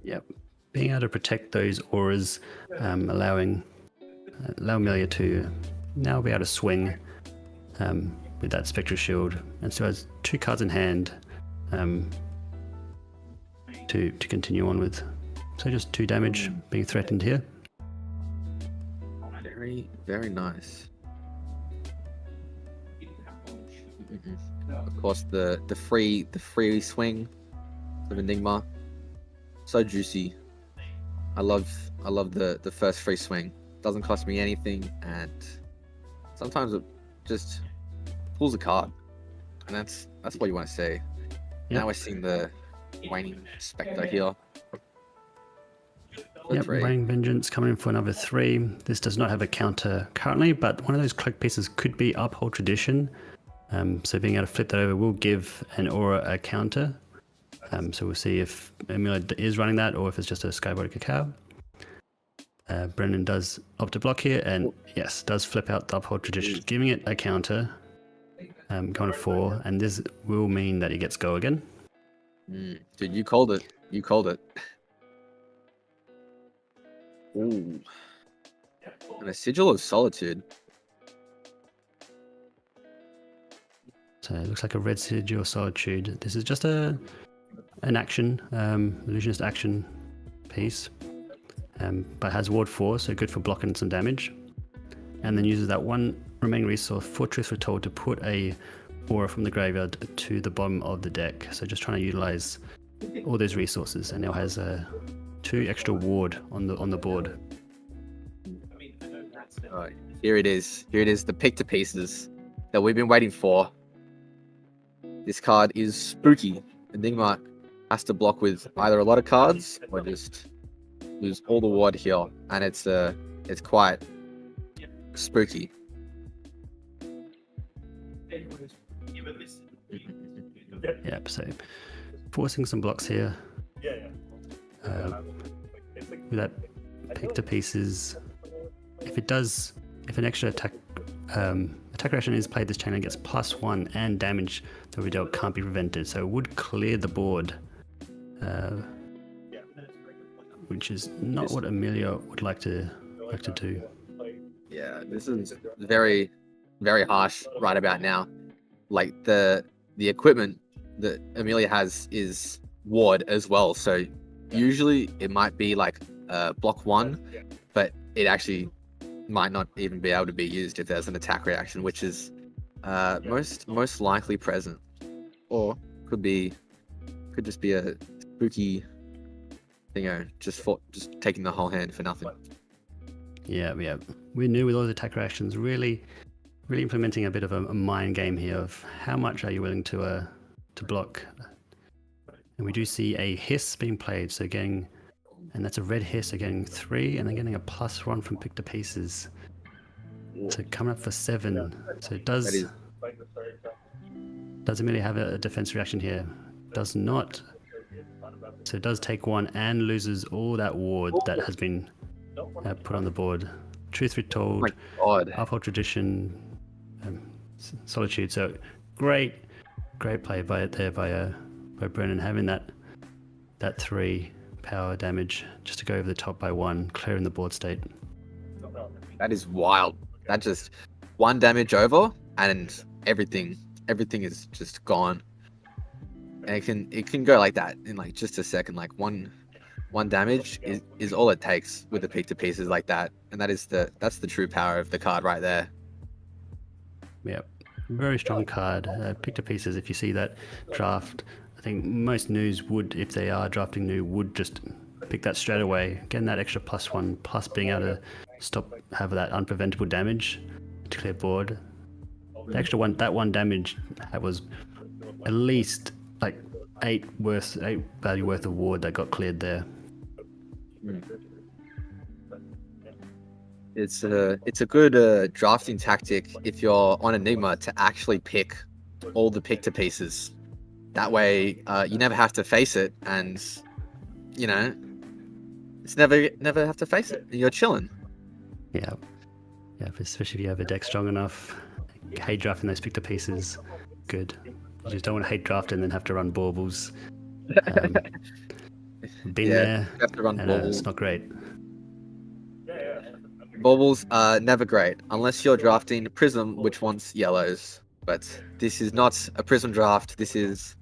Speaker 2: Yep. Being able to protect those auras, allowing Amelia to now be able to swing with that Spectral Shield, and still has 2 cards in hand to continue on with. So just 2 damage being threatened here.
Speaker 4: Very, very nice. Of course, the free swing of Enigma, so juicy. I love the first free swing. Doesn't cost me anything, and sometimes it just pulls a card, and that's what you want to see.
Speaker 2: Yep.
Speaker 4: Now we're seeing the waning spectre here. For
Speaker 2: Yep,
Speaker 4: 3.
Speaker 2: Waning Vengeance coming in for another 3. This does not have a counter currently, but one of those cloak pieces could be Uphold Tradition. So being able to flip that over will give an aura a counter. So we'll see if Amelia is running that or if it's just a Skybody Cacao. Brennan does opt to block here, and yes, does flip out the Uphold Tradition, giving it a counter. Going to 4, and this will mean that he gets go again.
Speaker 4: Dude, you called it. You called it. Ooh. And a Sigil of Solitude.
Speaker 2: So it looks like a red Sigil of Solitude. This is just an action, illusionist action piece, but has ward 4, so good for blocking some damage. And then uses that 1 remaining resource for Truth Foretold to put a aura from the graveyard to the bottom of the deck. So just trying to utilize all those resources, and now has 2 extra ward on the board.
Speaker 4: Alright, here it is. Here it is, the pick to pieces that we've been waiting for. This card is spooky. Enigma has to block with either a lot of cards or just lose all the ward here, and it's quite spooky.
Speaker 2: Yep. So forcing some blocks here. With that pick to pieces. If an extra attack reaction is played, this channel gets +1 and damage that we dealt can't be prevented. So it would clear the board, which is not what Amelia would like to do.
Speaker 4: Yeah, this is very, very harsh right about now. Like the equipment that Amelia has is ward as well. So usually it might be like block 1, but it actually might not even be able to be used if there's an attack reaction, which is most likely present, or could just be a spooky, just taking the whole hand for nothing.
Speaker 2: Yeah. We knew with all the attack reactions, really implementing a bit of a mind game here of how much are you willing to block. And we do see a hiss being played, so getting, and that's a red hiss, so getting 3, and then getting a +1 from pick to pieces. So coming up for 7. So it does. Does Amelia have a defense reaction here? Does not. So it does take 1 and loses all that ward that has been put on the board. Truth Retold,
Speaker 4: Oh my God.
Speaker 2: Uphold Tradition, Solitude. So great play by Brennan, having that 3 power damage just to go over the top by 1, clearing the board state.
Speaker 4: That is wild. That just 1 damage over, and everything is just gone. And it can go like that in like just a second. Like one damage is all it takes with the pick to pieces like that, and that's the true power of the card right there.
Speaker 2: Yep, very strong card. Pick to pieces. If you see that draft, I think most news would, if they are drafting new, would just pick that straight away. Getting that extra +1, plus being able to have that unpreventable damage to clear board. The extra 1 damage was at least like 8 value worth of ward that got cleared there.
Speaker 4: It's a good drafting tactic if you're on Enigma to actually pick all the pick to pieces. That way, you never have to face it, and you know, it's never have to face it. You're chilling.
Speaker 2: Yeah, especially if you have a deck strong enough. Hate drafting those pick to pieces, good. You just don't want to hate draft and then have to run baubles. Been there,
Speaker 4: You have to run
Speaker 2: and
Speaker 4: baubles.
Speaker 2: it's not great.
Speaker 4: Baubles are never great unless you're drafting Prism, which wants yellows. But this is not a Prism draft. This is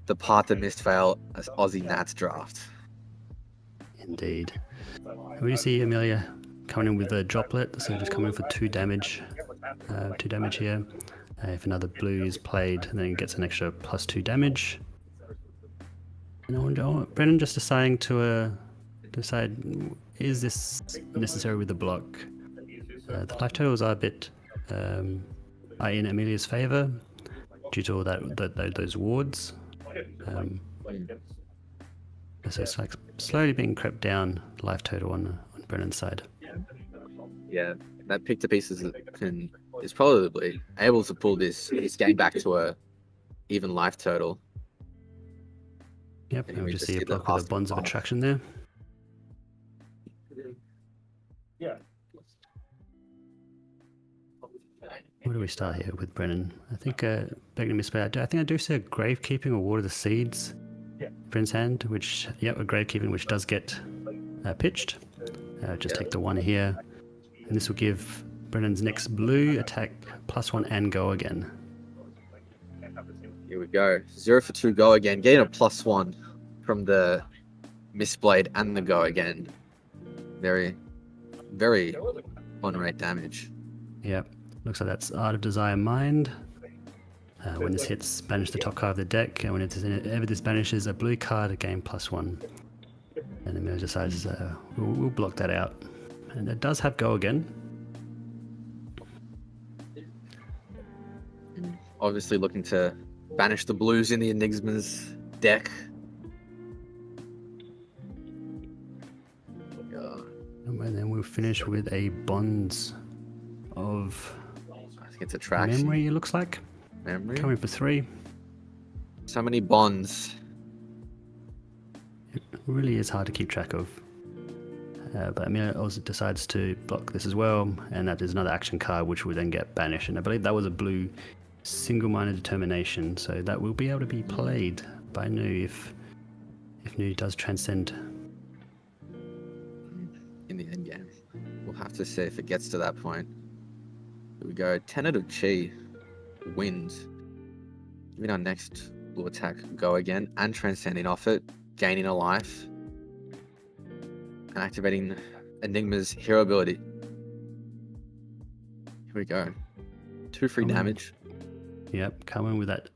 Speaker 4: the Path of Mistveil as Aussie Nats draft.
Speaker 2: Indeed. We see Amelia coming in with a droplet, so just coming in for 2 damage. 2 damage here. If another blue is played, then it gets an extra +2 damage. And Brennan just deciding to decide, is this necessary with the block? The life totals are a bit are in Amelia's favor due to all those wards. So it's like slowly being crept down life total on Brennan's side.
Speaker 4: Yeah, that pick to pieces is probably able to pull this game back to a even life total.
Speaker 2: Yep, and we just see a
Speaker 4: the
Speaker 2: block with
Speaker 4: past
Speaker 2: the bonds of
Speaker 4: path.
Speaker 2: attraction there. Where do we start here with Brennan? I think, begging to misplay, I think I do see a Gravekeeping or Water the Seeds. Brennan's hand, which, a Gravekeeping, which does get pitched. Just take the 1 here. And this will give Brennan's next blue attack +1 and go again.
Speaker 4: Here we go. 0 for 2 go again. Getting a +1 from the Mistblade and the go again. Very, very on rate damage.
Speaker 2: Yep. Looks like that's Art of Desire Mind. When this hits, banish the top card of the deck, and whenever this banishes a blue card, gain +1. And then Miller decides we'll block that out. And it does have go again.
Speaker 4: Obviously looking to banish the blues in the Enigma's deck.
Speaker 2: And then we'll finish with a Bonds of
Speaker 4: I think it's attraction.
Speaker 2: Memory, it looks like.
Speaker 4: Memory.
Speaker 2: Coming for 3.
Speaker 4: So many bonds.
Speaker 2: It really is hard to keep track of. But Amelia also decides to block this as well, and that is another action card which will then get banished. And I believe that was a blue single-minded determination, so that will be able to be played by Nu if Nu does transcend.
Speaker 4: In the end game. We'll have to see if it gets to that point. Here we go. Tenet of Chi wins. Giving our next blue attack go again and transcending off it, gaining a life, and activating Enigma's hero ability. Here we go. 2 free damage.
Speaker 2: Yep, coming with that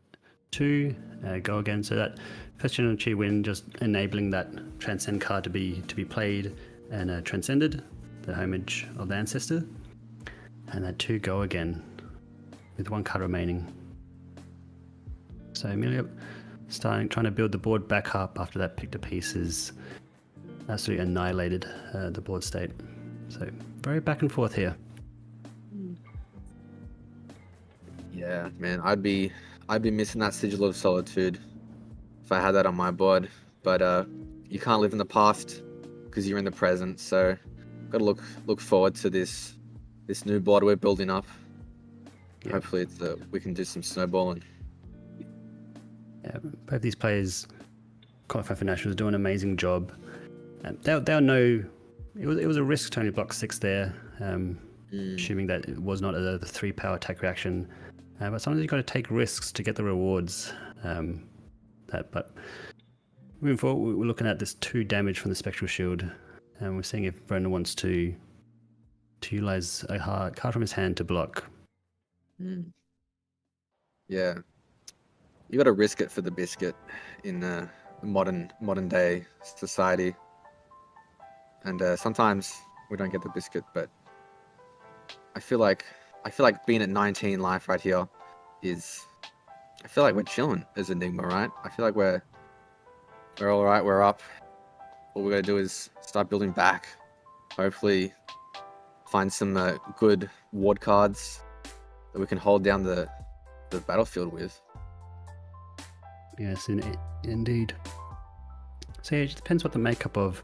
Speaker 2: 2 go again. So that first general Chi win, just enabling that transcend card to be played and transcended, the homage of the ancestor, and that 2 go again with 1 card remaining. So Amelia trying to build the board back up after that pick to pieces absolutely annihilated the board state. So very back and forth here.
Speaker 4: Yeah, man, I'd be missing that Sigil of Solitude if I had that on my board. But you can't live in the past because you're in the present. So got to look forward to this new board we're building up.
Speaker 2: Yeah.
Speaker 4: Hopefully, we can do some snowballing.
Speaker 2: Yeah, both these players qualifying for nationals do an amazing job. They'll know it was a risk to only block 6 there, assuming that it was not the 3 power attack reaction. But sometimes you've got to take risks to get the rewards. But moving forward, we're looking at this 2 damage from the Spectral Shield, and we're seeing if Brendan wants to utilize a card from his hand to block.
Speaker 4: Yeah, you got to risk it for the biscuit in modern day society, and sometimes we don't get the biscuit. But I feel like being at 19 life right here is I feel like we're chilling as Enigma, right? I feel like we're all right. We're up. All we gotta do is start building back. Hopefully, find some good ward cards that we can hold down the battlefield with.
Speaker 2: Yes, indeed. So yeah, it just depends what the makeup of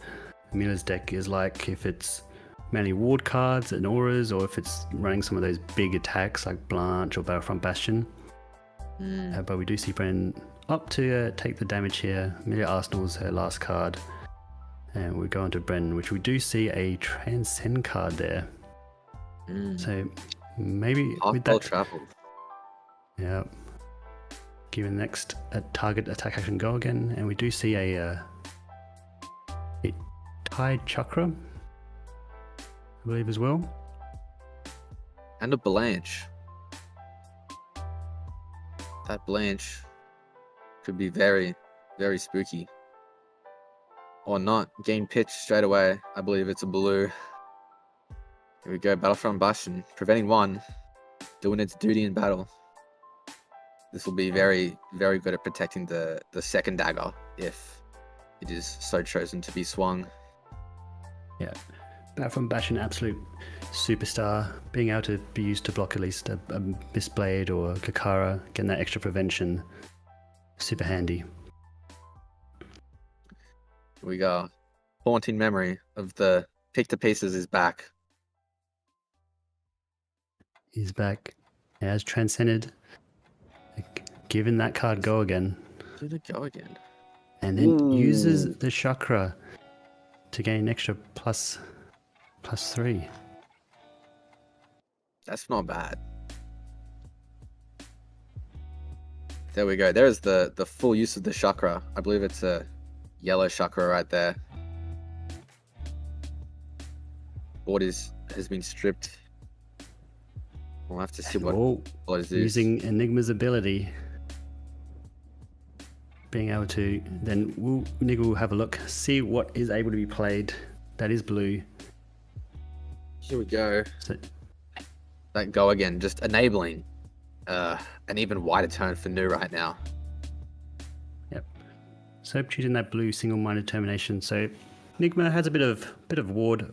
Speaker 2: Amelia's deck is like. If it's mainly ward cards and auras, or if it's running some of those big attacks like Blanche or Battlefront Bastion. But we do see Bren up to take the damage here. Amelia Arsenal's her last card. And we go on to Bren, which we do see a Transcend card there. So maybe with that...
Speaker 4: traveled.
Speaker 2: Yeah. Given next target attack action go again. And we do see a Tide Chakra, I believe, as well.
Speaker 4: And a Blanche. That Blanche could be very, very spooky. Or not. Gain pitch straight away. I believe it's a blue. Here we go. Battlefront Bastion. Preventing one. Doing its duty in battle. This will be very, very good at protecting the second dagger if it is so chosen to be swung.
Speaker 2: Yeah. Battlefront Bastion, absolute superstar. Being able to be used to block at least a Mistblade or Kakara, getting that extra prevention, super handy.
Speaker 4: We got haunting memory of the pick to pieces is back.
Speaker 2: He's back. He has transcended. Giving that card go again.
Speaker 4: Did it go again?
Speaker 2: And then uses the chakra to gain an extra plus 3.
Speaker 4: That's not bad. There we go. There's the full use of the chakra. I believe it's a yellow chakra right there. Board has been stripped. We'll have to see what is this.
Speaker 2: Using Enigma's ability. Being able to, then Nigga will have a look, see what is able to be played. That is blue.
Speaker 4: Here we go.
Speaker 2: So,
Speaker 4: that go again, just enabling an even wider turn for Nu right now.
Speaker 2: Yep. So choosing that blue single-minded determination. So Enigma has a bit of ward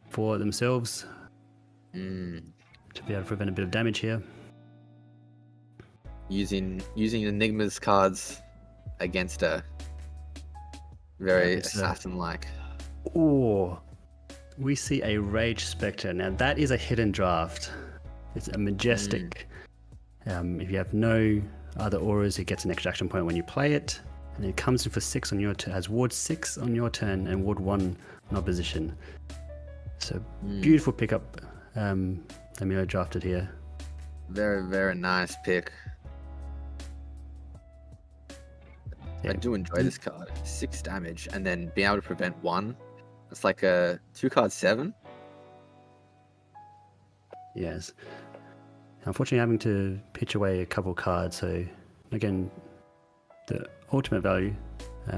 Speaker 2: for themselves to be able to prevent a bit of damage here.
Speaker 4: Using Enigma's cards against a very assassin-like.
Speaker 2: Oh, we see a Rage Spectre. Now that is a hidden draft. It's a majestic. If you have no other auras, it gets an extra action point when you play it, and it comes in for 6 on your turn. Has ward 6 on your turn and ward 1 on opposition. So beautiful pickup. Emilio drafted here.
Speaker 4: Very, very nice pick.
Speaker 2: Yeah.
Speaker 4: I do enjoy this card. 6 damage, and then being able to prevent 1. It's like a 2-card 7.
Speaker 2: Yes. Unfortunately, having to pitch away a couple cards. So again, the ultimate value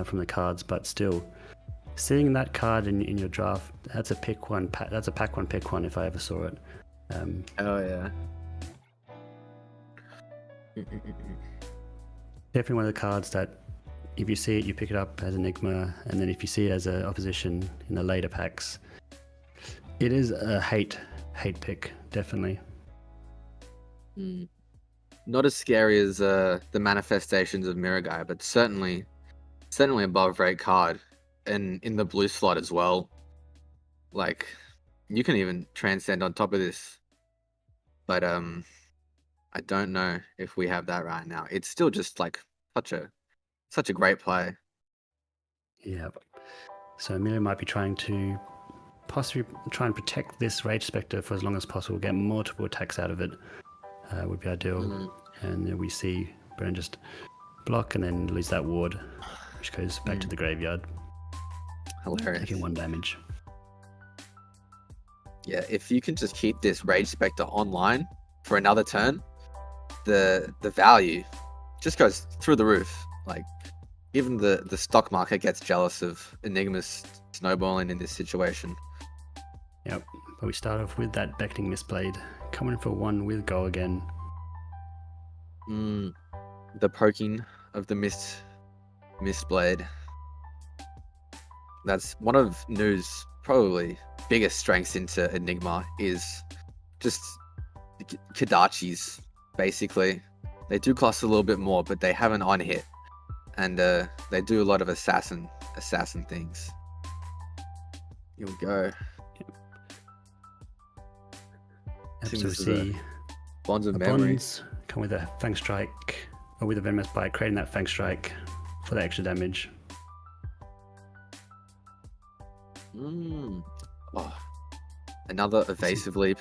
Speaker 2: from the cards, but still seeing that card in your draft. That's a pick one. That's a pack one, pick one. If I ever saw it.
Speaker 4: Oh yeah.
Speaker 2: Definitely one of the cards that, if you see it, you pick it up as Enigma, and then if you see it as an opposition in the later packs, it is a hate pick, definitely.
Speaker 4: Not as scary as the manifestations of Mirror Guy, but certainly above rate card, and in the blue slot as well. Like, you can even transcend on top of this, but I don't know if we have that right now. It's still just like such a great play.
Speaker 2: Yeah. So Amelia might be trying to possibly try and protect this Rage Spectre for as long as possible, get multiple attacks out of it. Would be ideal. And then we see Bren just block and then lose that ward, which goes back to the graveyard.
Speaker 4: Hilarious.
Speaker 2: Taking 1 damage.
Speaker 4: Yeah, if you can just keep this Rage Spectre online for another turn, the value just goes through the roof. Like, even the stock market gets jealous of Enigma's snowballing in this situation.
Speaker 2: Yep. But we start off with that Beckoning Mistblade, coming for 1 with go again.
Speaker 4: the poking of the mist blade. That's one of Nu's probably biggest strengths into Enigma is just Kadachis, basically. They do cost a little bit more, but they have an on hit, and they do a lot of assassin things. Here we go.
Speaker 2: So we
Speaker 4: This is
Speaker 2: see
Speaker 4: Bonds of
Speaker 2: the
Speaker 4: memory.
Speaker 2: bonds come with a Fang Strike, or with a Venomous Bite, creating that Fang Strike for the extra damage.
Speaker 4: Oh, another evasive leap.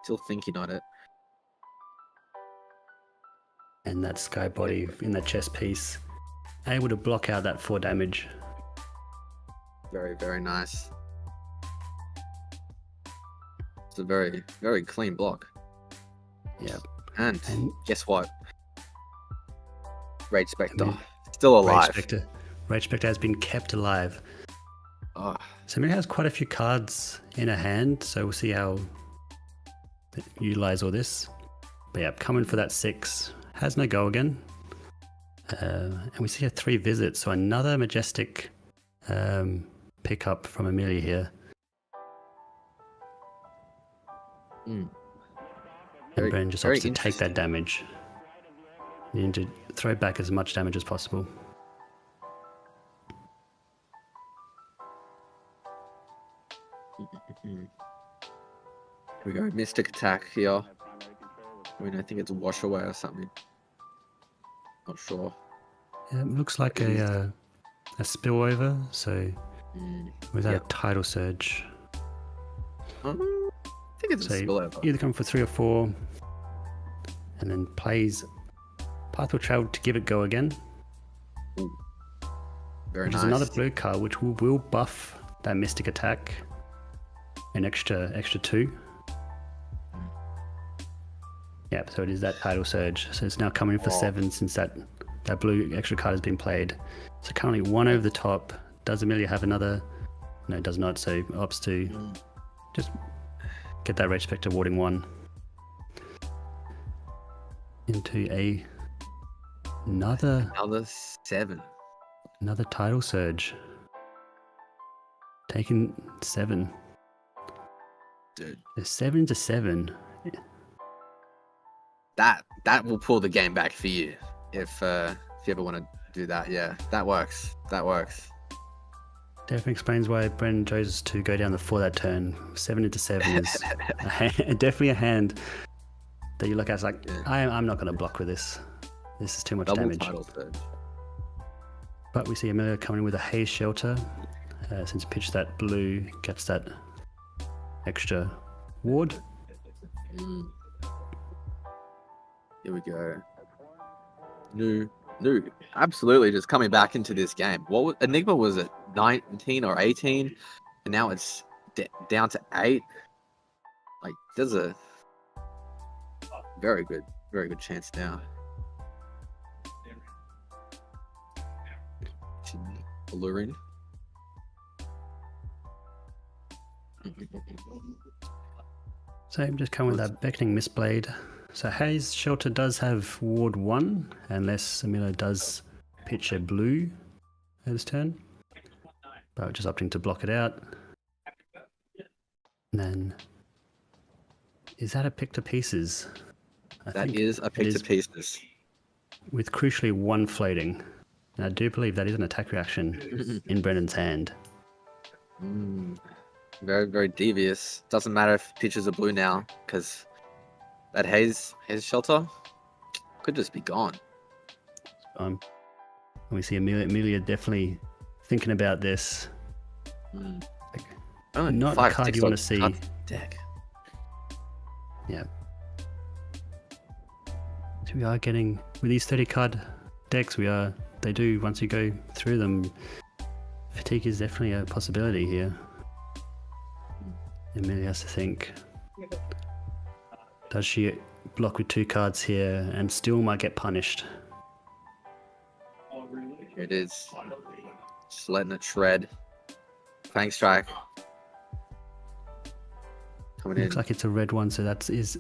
Speaker 4: Still thinking on it.
Speaker 2: And that Sky Body in that chest piece, able to block out that 4 damage.
Speaker 4: Very, very nice. It's a very, very clean block.
Speaker 2: Yep.
Speaker 4: And
Speaker 2: And
Speaker 4: guess what? Rage Spectre
Speaker 2: then
Speaker 4: still alive.
Speaker 2: Rage Spectre has been kept alive.
Speaker 4: Oh,
Speaker 2: So Mira has quite a few cards in her hand, so we'll see how they utilize all this. But yeah, coming for that 6. Has no go again. And we see a 3 visits, so another majestic pickup from Amelia here.
Speaker 4: mm.
Speaker 2: And Bren just
Speaker 4: very
Speaker 2: opts to take that
Speaker 4: interesting.
Speaker 2: damage. You need to throw back as much damage as possible.
Speaker 4: Here we go. Mystic attack here. I mean, I think it's a wash away or something. Not sure.
Speaker 2: Yeah, it looks like a spillover, so
Speaker 4: Mm.
Speaker 2: without
Speaker 4: Yep.
Speaker 2: a tidal surge.
Speaker 4: I think it's a
Speaker 2: So
Speaker 4: spillover.
Speaker 2: either come for 3 or 4, and then plays Path will Travel to give it go again,
Speaker 4: Very
Speaker 2: which
Speaker 4: nice.
Speaker 2: is another blue card, which will buff that Mystic attack an extra 2. Yep, so it is that tidal surge. So it's now coming for
Speaker 4: Oh.
Speaker 2: 7 since that blue extra card has been played. So currently 1 over the top. Does Amelia have another? No, it does not. So opts to just get that Rage Spectre warding 1 into another
Speaker 4: Another 7.
Speaker 2: tidal surge. Taking 7.
Speaker 4: Dude.
Speaker 2: There's 7 to 7.
Speaker 4: That will pull the game back for you if you ever want to do that. Yeah, that works. That works.
Speaker 2: Definitely explains why Brendan chose to go down for that turn. 7 into 7 is definitely a hand that you look at. It's like,
Speaker 4: Yeah.
Speaker 2: I'm not going to block with this. This is too much
Speaker 4: Double
Speaker 2: damage.
Speaker 4: title surge.
Speaker 2: But we see Amelia coming in with a Haze Shelter. Since pitch that blue gets that extra ward.
Speaker 4: Mm. Here we go. New, absolutely just coming back into this game. Enigma was at 19 or 18, and now it's down to 8. Like, there's a very good chance now. Alluring.
Speaker 2: So I'm just coming with that Beckoning Mistblade. So Haze Shelter does have ward 1, unless Amelia does pitch a blue this turn. But just opting to block it out. And then, is that a pick to pieces?
Speaker 4: That is a pick
Speaker 2: it
Speaker 4: to
Speaker 2: is,
Speaker 4: pieces.
Speaker 2: with crucially 1 floating. And I do believe that is an attack reaction in Brendan's hand.
Speaker 4: Very, very devious. Doesn't matter if pitches are blue now, because that haze shelter could just be gone.
Speaker 2: We see Amelia definitely thinking about this.
Speaker 4: Only
Speaker 2: Not
Speaker 4: 5,
Speaker 2: the card
Speaker 4: 6
Speaker 2: you want to
Speaker 4: on
Speaker 2: see.
Speaker 4: card deck.
Speaker 2: Yeah. So we are getting, with these 30 card decks, they do, once you go through them, fatigue is definitely a possibility here. Amelia has to think, does she block with 2 cards here and still might get punished?
Speaker 4: Here it is. Just letting it shred. Fang Strike. Coming in.
Speaker 2: Looks like it's a red one, so that is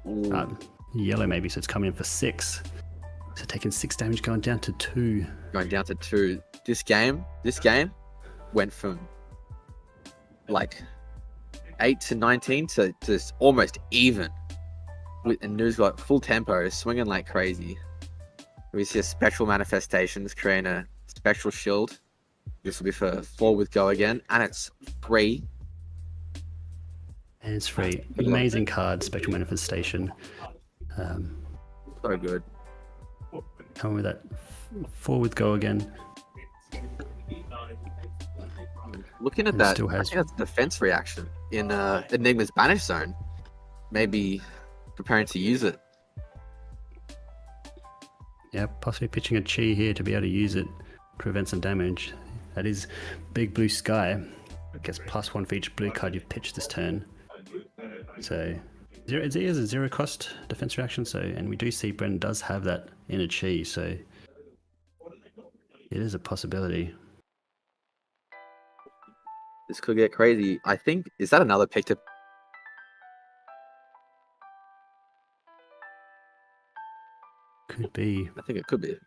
Speaker 4: Ooh.
Speaker 2: yellow maybe, so it's coming in for 6. So taking 6 damage, going down to 2.
Speaker 4: Going down to 2. This game went from like 8 to 19 to just almost even. And Nu's got full tempo, swinging like crazy. We see a spectral manifestations creating a spectral shield. This will be for 4 with go again, and it's 3.
Speaker 2: And it's free. Amazing card, Spectral Manifestation.
Speaker 4: So good.
Speaker 2: Coming with that 4 with go again.
Speaker 4: Looking at
Speaker 2: And
Speaker 4: that,
Speaker 2: still
Speaker 4: I
Speaker 2: has-
Speaker 4: think that's a defense reaction in Enigma's Banish Zone. Maybe preparing to use it.
Speaker 2: Yeah, possibly pitching a Chi here to be able to use it, prevent some damage. That is big blue sky. Gets +1 for each blue card you've pitched this turn. So it is a 0 cost defense reaction. So, and we do see Bren does have that in a Chi. So it is a possibility.
Speaker 4: This could get crazy. I think, is that another pick to...
Speaker 2: Could be.
Speaker 4: I think it could be.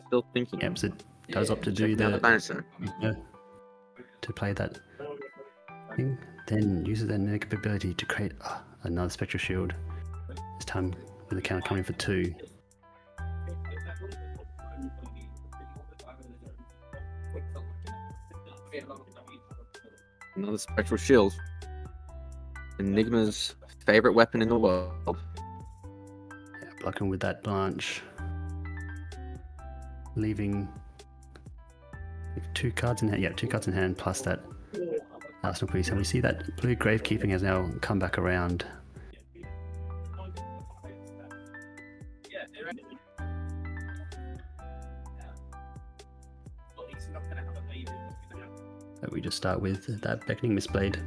Speaker 4: Still thinking.
Speaker 2: Yep, so it does opt to do
Speaker 4: Checking out the
Speaker 2: the
Speaker 4: Banish Zone.
Speaker 2: yeah, to play that thing. Then uses their negative ability to create another spectral shield. This time with the counter coming for 2.
Speaker 4: Another spectral shield. Enigma's favorite weapon in the world.
Speaker 2: Yeah, blocking with that Blanche. Leaving 2 cards in hand. Yeah, 2 cards in hand plus that Arsenal Priest. And we see that blue Gravekeeping has now come back around. But we just start with that Beckoning Mistblade.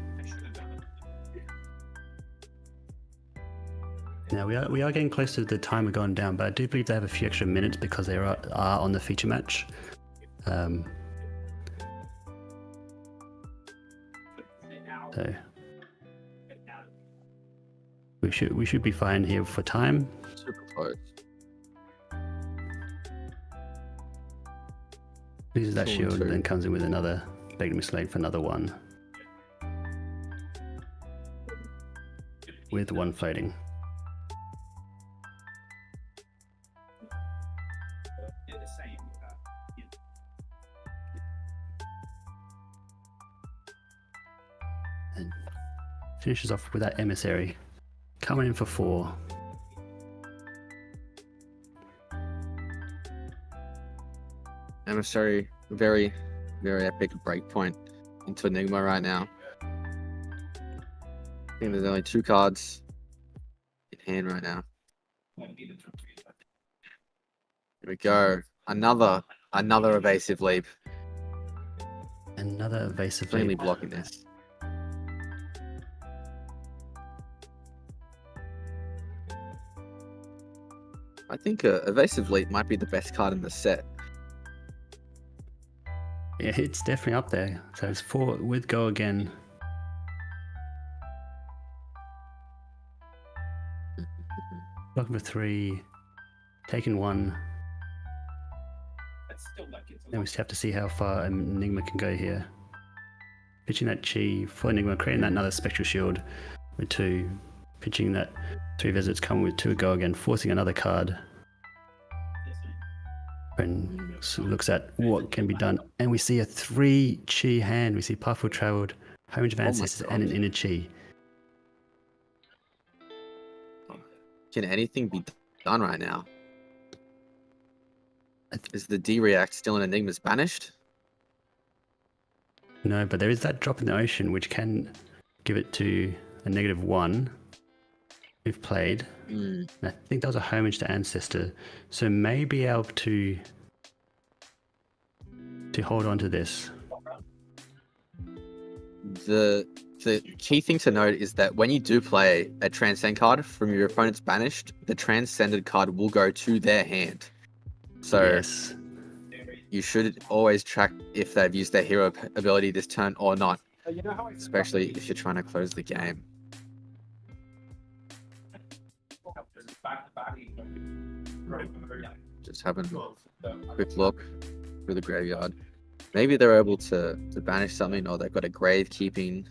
Speaker 2: Now we are getting close to the timer going down, but I do believe they have a few extra minutes because they are on the feature match. So we should be fine here for time.
Speaker 4: Super close.
Speaker 2: Uses that
Speaker 4: 2 and
Speaker 2: shield,
Speaker 4: 2.
Speaker 2: then comes in with another Beckoning Mistblade for another 1. With 1 floating. And finishes off with that Emissary. Coming in for 4.
Speaker 4: Emissary, very, very epic breakpoint into Enigma right now. I think there's only 2 cards in hand right now. Here we go. Another evasive leap.
Speaker 2: Another evasive
Speaker 4: Cleanly
Speaker 2: leap.
Speaker 4: blocking this. I think evasive leap might be the best card in the set.
Speaker 2: Yeah, it's definitely up there. So it's 4 with go again. Blocking for 3. Taking 1. Then we just have to see how far Enigma can go here. Pitching that Chi for Enigma, creating that another Spectral Shield with 2. Pitching that 3 visits, coming with 2 go again, forcing another card. And looks at what can be done. And we see a 3 Chi hand. We see Powerful Traveled, Homage of
Speaker 4: Oh my
Speaker 2: Ancestors, and an
Speaker 4: God.
Speaker 2: Inner Chi.
Speaker 4: Can anything be done right now? Is the D-React still in Enigma's banished?
Speaker 2: No, but there is that drop in the ocean, which can give it to a -1. We've played.
Speaker 4: Mm.
Speaker 2: And I think that was a homage to Ancestor. So may be able to to hold on to this.
Speaker 4: The key thing to note is that when you do play a transcend card from your opponent's banished, the transcended card will go to their hand. So
Speaker 2: Yes.
Speaker 4: you should always track if they've used their hero ability this turn or not, especially if you're trying to close the game. Just having a quick look through the graveyard. Maybe they're able to banish something, or they've got a grave keeping.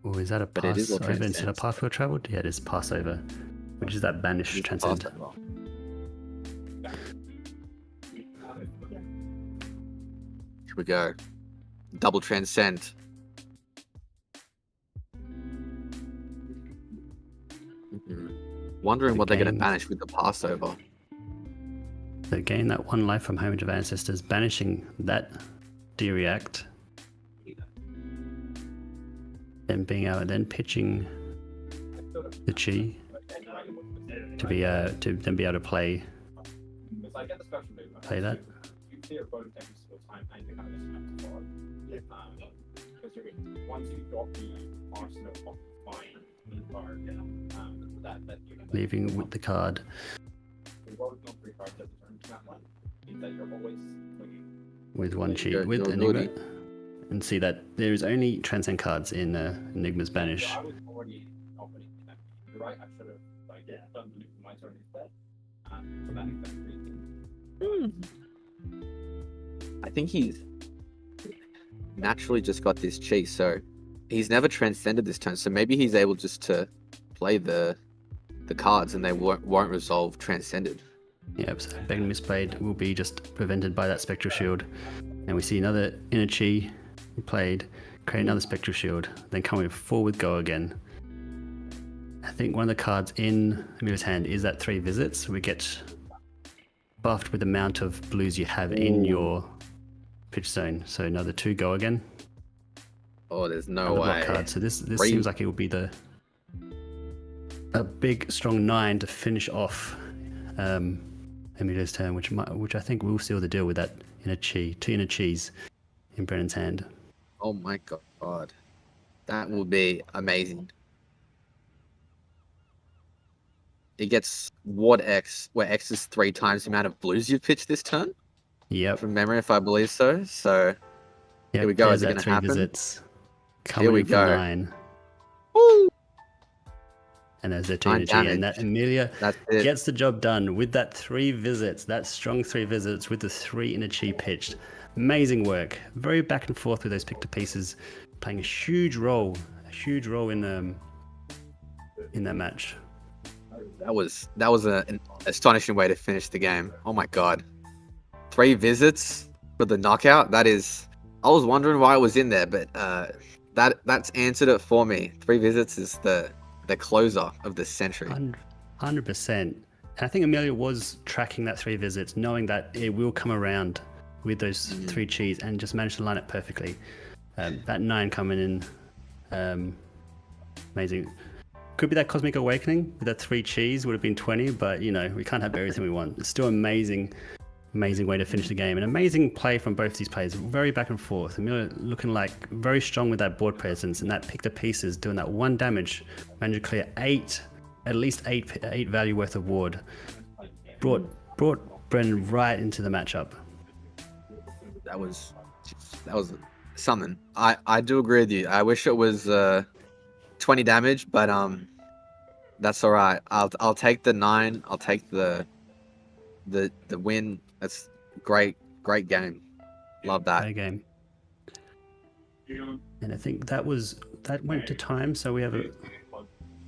Speaker 2: Oh, is that a
Speaker 4: But it is all
Speaker 2: Passover instead of
Speaker 4: transcends.
Speaker 2: Pathfield Traveled? Yeah, it is Passover, which is that banished transcend.
Speaker 4: Here we go. Double transcend. Wondering what they're going to
Speaker 2: Again.
Speaker 4: banish with the Passover.
Speaker 2: So gain that 1 life from Homage of Ancestors, banishing that D-React. Then being able, then pitching the Chi to be to then be able to play that. Leaving with the card. With 1 Chi,
Speaker 4: You're
Speaker 2: with
Speaker 4: naughty.
Speaker 2: Enigma. And see that there is only transcend cards in Enigma's Banish.
Speaker 4: I think he's naturally just got this Chi, so he's never transcended this turn. So maybe he's able just to play the cards and they won't resolve transcended.
Speaker 2: Yep, so Begging Misplayed will be just prevented by that Spectral Shield. And we see another Inner Chi played, create another Spectral Shield, then coming forward, go again. I think one of the cards in Amelia's hand is that 3 visits. We get buffed with the amount of blues you have in your pitch zone. So another 2 go again.
Speaker 4: Oh, there's no
Speaker 2: Another
Speaker 4: way.
Speaker 2: block card. So this
Speaker 4: Three.
Speaker 2: seems like it will be a big strong 9 to finish off Amelia's turn, which I think will seal the deal with that Inner Chi, 2 Inner Chis in Brennan's hand.
Speaker 4: Oh my god. That will be amazing. It gets Ward X, where X is 3 times the amount of blues you've pitched this turn.
Speaker 2: Yep.
Speaker 4: From memory, if I believe so. So
Speaker 2: Yep,
Speaker 4: here we go.
Speaker 2: there's
Speaker 4: Is it
Speaker 2: that
Speaker 4: going to
Speaker 2: 3
Speaker 4: happen?
Speaker 2: visits. Coming
Speaker 4: we
Speaker 2: in for
Speaker 4: go.
Speaker 2: 9.
Speaker 4: Woo!
Speaker 2: And there's the 2
Speaker 4: 9
Speaker 2: Inner Chi. And that
Speaker 4: damage.
Speaker 2: Amelia
Speaker 4: That's it.
Speaker 2: gets the job done with that 3 visits, that strong 3 visits with the 3 Inner Chi pitched. Amazing work. Very back and forth with those pick to pieces, playing a huge role in that match.
Speaker 4: That was an astonishing way to finish the game. Oh my god. 3 visits for the knockout. That is. I was wondering why it was in there, but that's answered it for me. 3 visits is the closer of the century.
Speaker 2: 100%. And I think Amelia was tracking that 3 visits, knowing that it will come around with those 3 Chis, and just managed to line it perfectly. That 9 coming in, amazing. Could be that Cosmic Awakening with that 3 Chis would have been 20, but we can't have everything we want. It's still amazing way to finish the game. An amazing play from both these players, very back and forth. Amelia looking like very strong with that board presence and that pick to pieces, doing that 1 damage, managed to clear at least 8 value worth of ward. Brought Brendan right into the matchup.
Speaker 4: That was something. I do agree with you. I wish it was 20 damage, but that's all right. I'll take the 9. I'll take the win. That's great game. Love that.
Speaker 2: Great game. And I think that went to time, so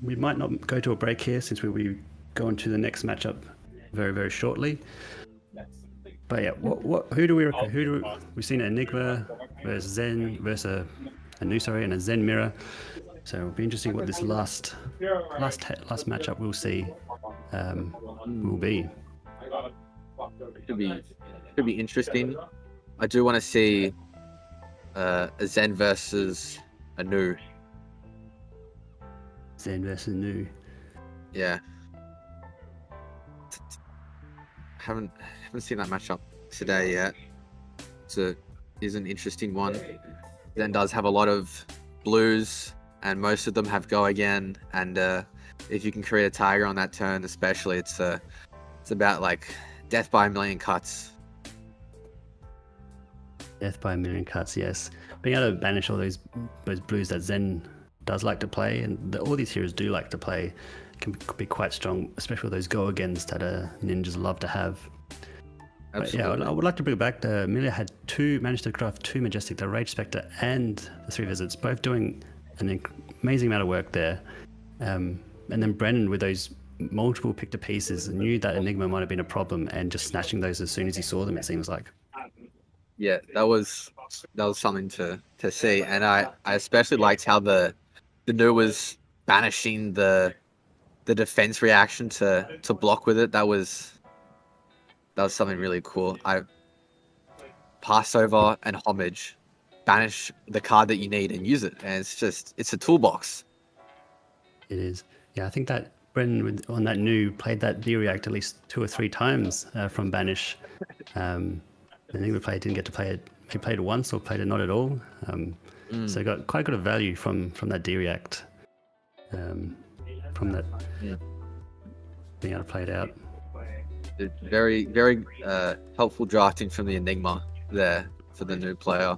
Speaker 2: we might not go to a break here since we'll be going to the next matchup very, very shortly. But yeah, who do we reckon? We've seen Enigma versus Zen versus a Nusari and a Zen Mirror. So it'll be interesting what this last matchup we'll see will be.
Speaker 4: Could be interesting. I do want to see a Zen versus a Nu.
Speaker 2: Zen versus Nu.
Speaker 4: Yeah. Haven't seen that matchup today yet. is an interesting one. Zen does have a lot of blues, and most of them have go again. And if you can create a tiger on that turn, especially, it's about like death by a million cuts.
Speaker 2: Death by a million cuts, yes. Being able to banish all those blues that Zen does like to play, and all these heroes do like to play, can be quite strong, especially with those go-agains that ninjas love to have. But yeah, I would like to bring it back. Amelia had managed to draft 2 Majestic, the Rage Spectre and the 3 Visits, both doing an amazing amount of work there. And then Brennan with those multiple pick to pieces knew that Enigma might have been a problem and just snatching those as soon as he saw them, it seems like.
Speaker 4: Yeah, that was something to see, and I especially liked how the Nu was banishing the defense reaction to block with it. That was something really cool. I Passover and Homage, banish the card that you need and use it, and it's a toolbox.
Speaker 2: It is. Yeah, I think that Brennan on that Nu played that D-React at least 2 or 3 times from banish. I think the player didn't get to play it. He played it once or played it not at all. So got quite good of value from that D-React. From that being able to play it out.
Speaker 4: Very, very helpful drafting from the Enigma there for the Nu player.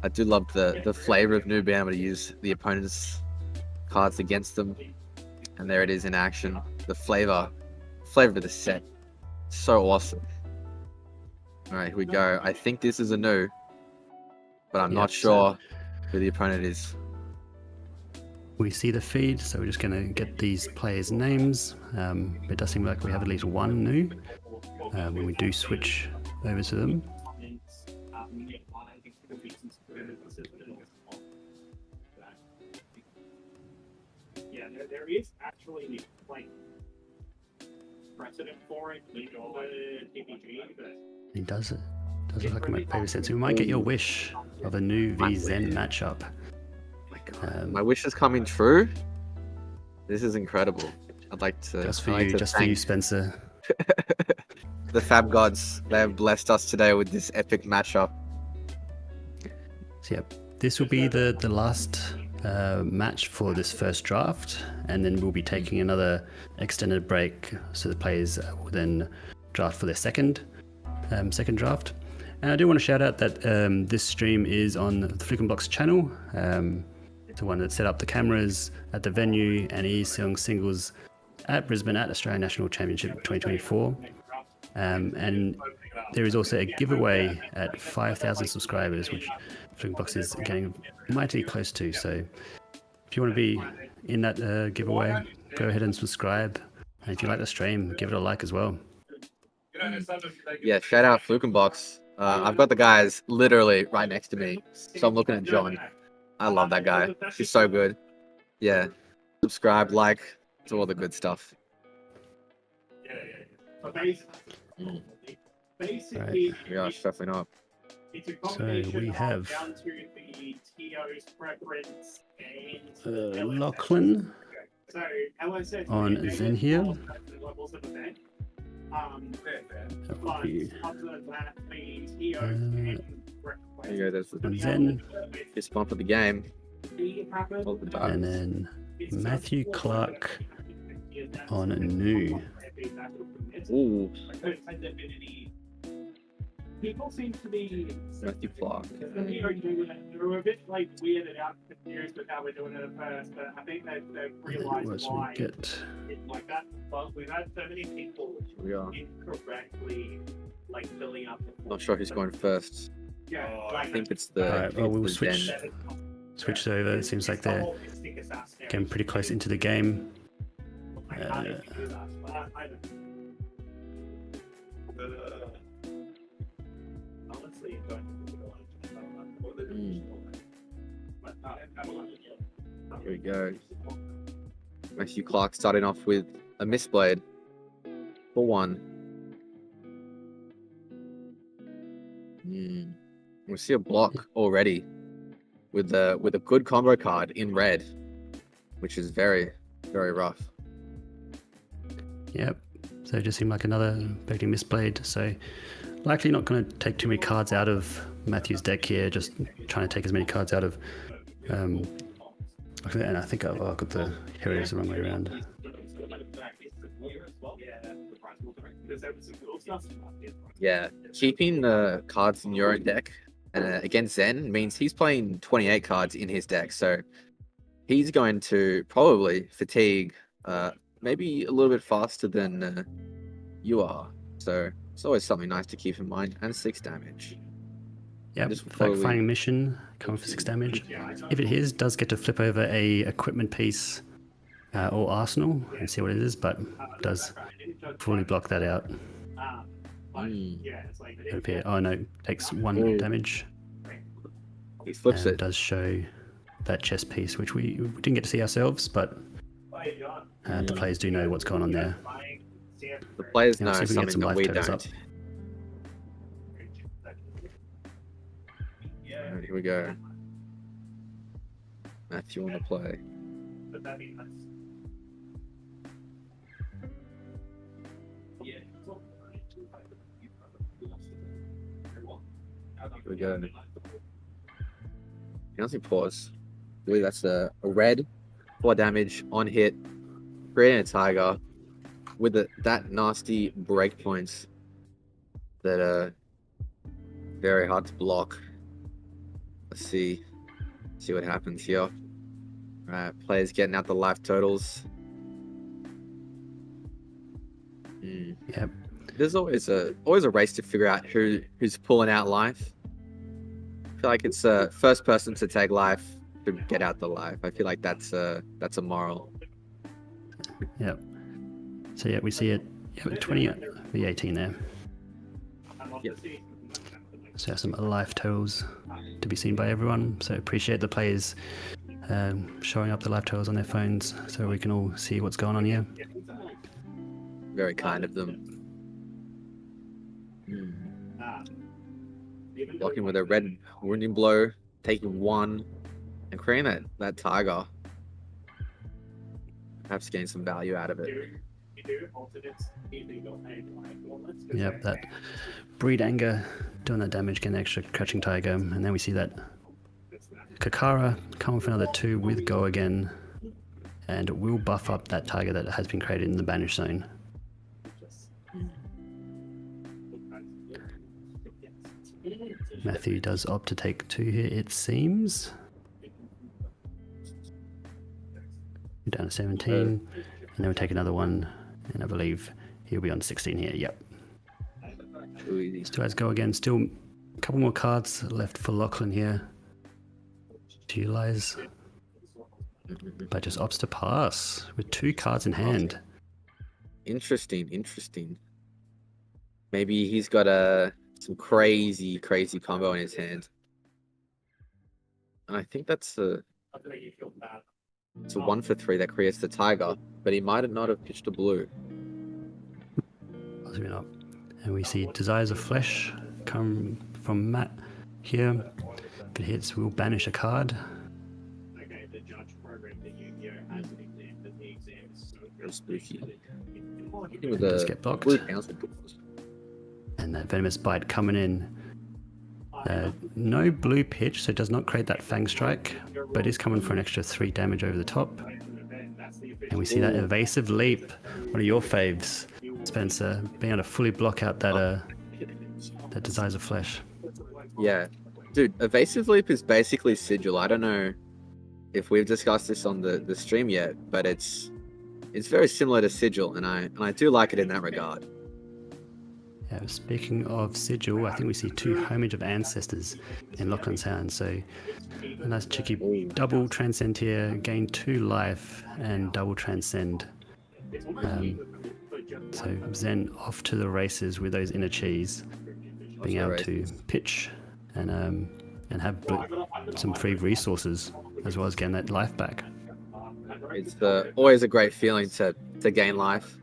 Speaker 4: I do love the flavor of Nu being able to use the opponent's cards against them. And there it is in action. The flavor of the set. So awesome. All right, here we go. I think this is a Nu, but I'm not sure who the opponent is.
Speaker 2: We see the feed, so we're just going to get these players' names. It does seem like we have at least one Nu when we do switch over to them.
Speaker 8: Yeah, there is actually like precedent for it in the TPG, but
Speaker 2: He does look like my favorite set. So we might get your wish of a Nu v Zen matchup.
Speaker 4: My wish is coming true. This is incredible. I'd like to
Speaker 2: Just for you, Spencer.
Speaker 4: The Fab Gods, they have blessed us today with this epic matchup.
Speaker 2: So yeah, this will be the last match for this first draft, and then we'll be taking another extended break, so the players will then draft for their second draft. And I do want to shout out that this stream is on the Flicken Blocks channel, the one that set up the cameras at the venue, and he's selling singles at Brisbane at Australian National Championship 2024. And there is also a giveaway at 5,000 subscribers, which Flicken Blocks is getting mightily close to. So if you want to be in that giveaway, go ahead and subscribe. And if you like the stream, give it a like as well.
Speaker 4: Yeah, shout out Flukenbox. I've got the guys literally right next to me, so I'm looking at John. I love that guy. He's so good. Yeah, subscribe, like, it's all the good stuff.
Speaker 8: Basically,
Speaker 4: Yeah, definitely not.
Speaker 8: it's a combination
Speaker 2: we have
Speaker 8: down to the TO's preference and
Speaker 2: Lachlan
Speaker 8: so LSS
Speaker 2: on Zen here.
Speaker 8: levels of event.
Speaker 2: That
Speaker 8: But
Speaker 2: would be
Speaker 8: other than that, the TO can
Speaker 4: There you go, there's
Speaker 2: on Zen,
Speaker 4: fist bump of the game. All the
Speaker 2: and
Speaker 4: time.
Speaker 2: then Matthew Clark on Nu.
Speaker 4: Ooh,
Speaker 8: People seem to be
Speaker 4: Matthew Clark.
Speaker 8: they're a bit like weirded out, confused with how we're doing it at first, but I think they've realized
Speaker 2: Once
Speaker 8: why
Speaker 2: we get
Speaker 8: it's like that. But we've had so many people
Speaker 4: We are.
Speaker 8: incorrectly like filling up.
Speaker 4: Not sure who's going first.
Speaker 8: Yeah,
Speaker 4: I think it's the.
Speaker 2: Alright, well, we'll
Speaker 4: the
Speaker 2: switch.
Speaker 4: Zen.
Speaker 2: switched over. It seems like they're getting pretty close into the game.
Speaker 4: Here we go. Matthew Clark starting off with a Mistblade for 1. We see a block already with a good combo card in red, which is very, very rough.
Speaker 2: Yep. So it just seemed like another effective Mistblade. So likely not going to take too many cards out of Matthew's deck here. Just trying to take as many cards out of. And I think I've got the heroes the wrong way around.
Speaker 4: Yeah, keeping the cards in your own deck against Zen means he's playing 28 cards in his deck, so he's going to probably fatigue maybe a little bit faster than you are. So it's always something nice to keep in mind. And 6 damage.
Speaker 2: Yeah,
Speaker 4: This will
Speaker 2: fact
Speaker 4: probably-
Speaker 2: finding mission coming for 6 damage. If it hits, does get to flip over a equipment piece or arsenal and see what it is, but does fully block that out. It appear. Oh no, takes 1
Speaker 4: Ooh.
Speaker 2: damage.
Speaker 4: He flips
Speaker 2: And
Speaker 4: it.
Speaker 2: does show that chess piece, which we didn't get to see ourselves, but the players do know what's going on there.
Speaker 4: The players
Speaker 2: Yeah,
Speaker 4: know
Speaker 2: let's see if we can get
Speaker 4: something
Speaker 2: some
Speaker 4: that we
Speaker 2: life totals
Speaker 4: don't. Alright, here we go. Matthew, want to play? Here we go. Bouncing pause. I believe that's a red, 4 damage on hit, creating a tiger with that nasty breakpoints that are very hard to block. Let's see what happens here. Right, players getting out the life totals.
Speaker 2: Yep.
Speaker 4: There's always a race to figure out who's pulling out life. I feel like it's first person to take life to get out the life. I feel like that's a moral.
Speaker 2: Yep. So yeah, we see it. Yeah, 20 the 18 there.
Speaker 4: Yep.
Speaker 2: So some life totals to be seen by everyone. So appreciate the players showing up the life totals on their phones so we can all see what's going on here.
Speaker 4: Very kind of them. Blocking with a red wounding blow, taking 1, and creating that tiger. Perhaps getting some value out of it.
Speaker 2: Yep, that breed anger doing that damage, getting extra crouching tiger, and then we see that Kakara coming for another 2 with go again, and will buff up that tiger that has been created in the banish zone. Matthew does opt to take 2 here, it seems. Down to 17, and then we take another 1, and I believe he'll be on 16 here. Yep.
Speaker 4: Too easy.
Speaker 2: Still has go again. Still a couple more cards left for Lachlan here to utilize, but just opts to pass with 2 cards in hand.
Speaker 4: Interesting. Maybe he's got some crazy combo in his hand. And I think it's a 1 for 3 that creates the tiger, but he might not have pitched a blue.
Speaker 2: Possibly not. And we see Desires of Flesh come from Matt here. If it hits, we'll banish a card.
Speaker 4: Real spooky. With
Speaker 2: Just
Speaker 4: the
Speaker 2: get blocked.
Speaker 4: blue council.
Speaker 2: And that Venomous Bite coming in. No blue pitch, so it does not create that Fang Strike, but is coming for an extra 3 damage over the top. And we see that Evasive Leap, one of your faves, Spencer, being able to fully block out that Desires of Flesh.
Speaker 4: Yeah. Dude, Evasive Leap is basically Sigil. I don't know if we've discussed this on the stream yet, but it's very similar to Sigil, and I do like it in that regard.
Speaker 2: Yeah, speaking of Sigil, I think we see 2 Homage of Ancestors in Lachlan's hand. So a nice cheeky double Transcend here, gain 2 life and double Transcend. So Zen off to the races with those inner cheese, being able to pitch and have some free resources as well as getting that life back.
Speaker 4: It's always a great feeling to gain life.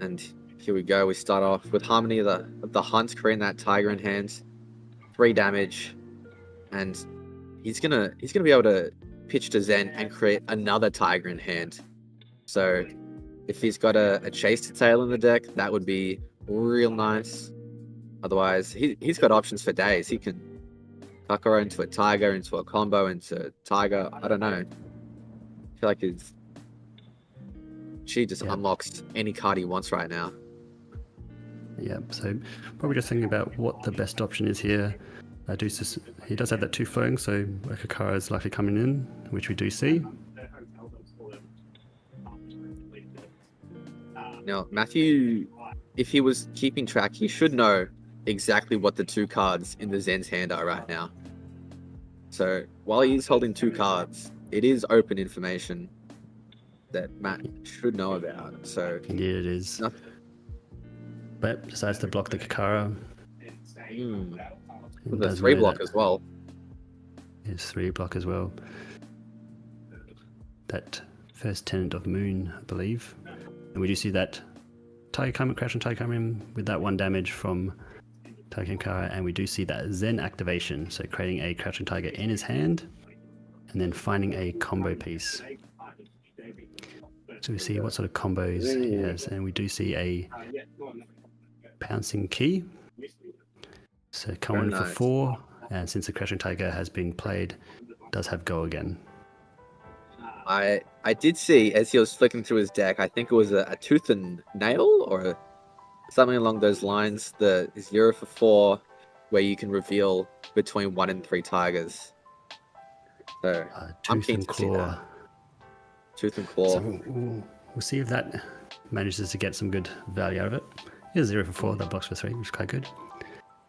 Speaker 4: And here we go. We start off with Harmony of the Hunt, creating that tiger in hand, 3 damage, and he's gonna be able to pitch to Zen and create another tiger in hand. So if he's got a chase to tail in the deck, that would be real nice. Otherwise, he's got options for days. He can tuck her into a tiger, into a combo, into tiger. I don't know. I feel like she just unlocks any card he wants right now.
Speaker 2: Yeah, so probably just thinking about what the best option is here. He does have that 2 floating, so Kakara is likely coming in, which we do see.
Speaker 4: Now, Matthew, if he was keeping track, he should know exactly what the 2 cards in the Zen's hand are right now. So while he's holding 2 cards, it is open information that Matt should know about. So
Speaker 2: Indeed it is. But decides to block the Kakara.
Speaker 4: With a 3 block as well.
Speaker 2: It's 3 block as well. That first Tenant of Moon, I believe. And we do see that Crouching Tiger coming in with that 1 damage from Tiger Kakara, and we do see that Zen activation, so creating a Crouching Tiger in his hand, and then finding a combo piece. So we see what sort of combos he has, and we do see a Pouncing Key. So coming for 4, and since the Crouching Tiger has been played, does have go again.
Speaker 4: I did see, as he was flicking through his deck, I think it was a Tooth and Nail, or something along those lines, the 0 for 4, where you can reveal between 1 and 3 tigers. So I'm
Speaker 2: Tooth
Speaker 4: keen
Speaker 2: and
Speaker 4: to see
Speaker 2: Claw.
Speaker 4: that. Tooth and Claw.
Speaker 2: So we'll see if that manages to get some good value out of it. Here's 0 for 4, that blocks for 3, which is quite good.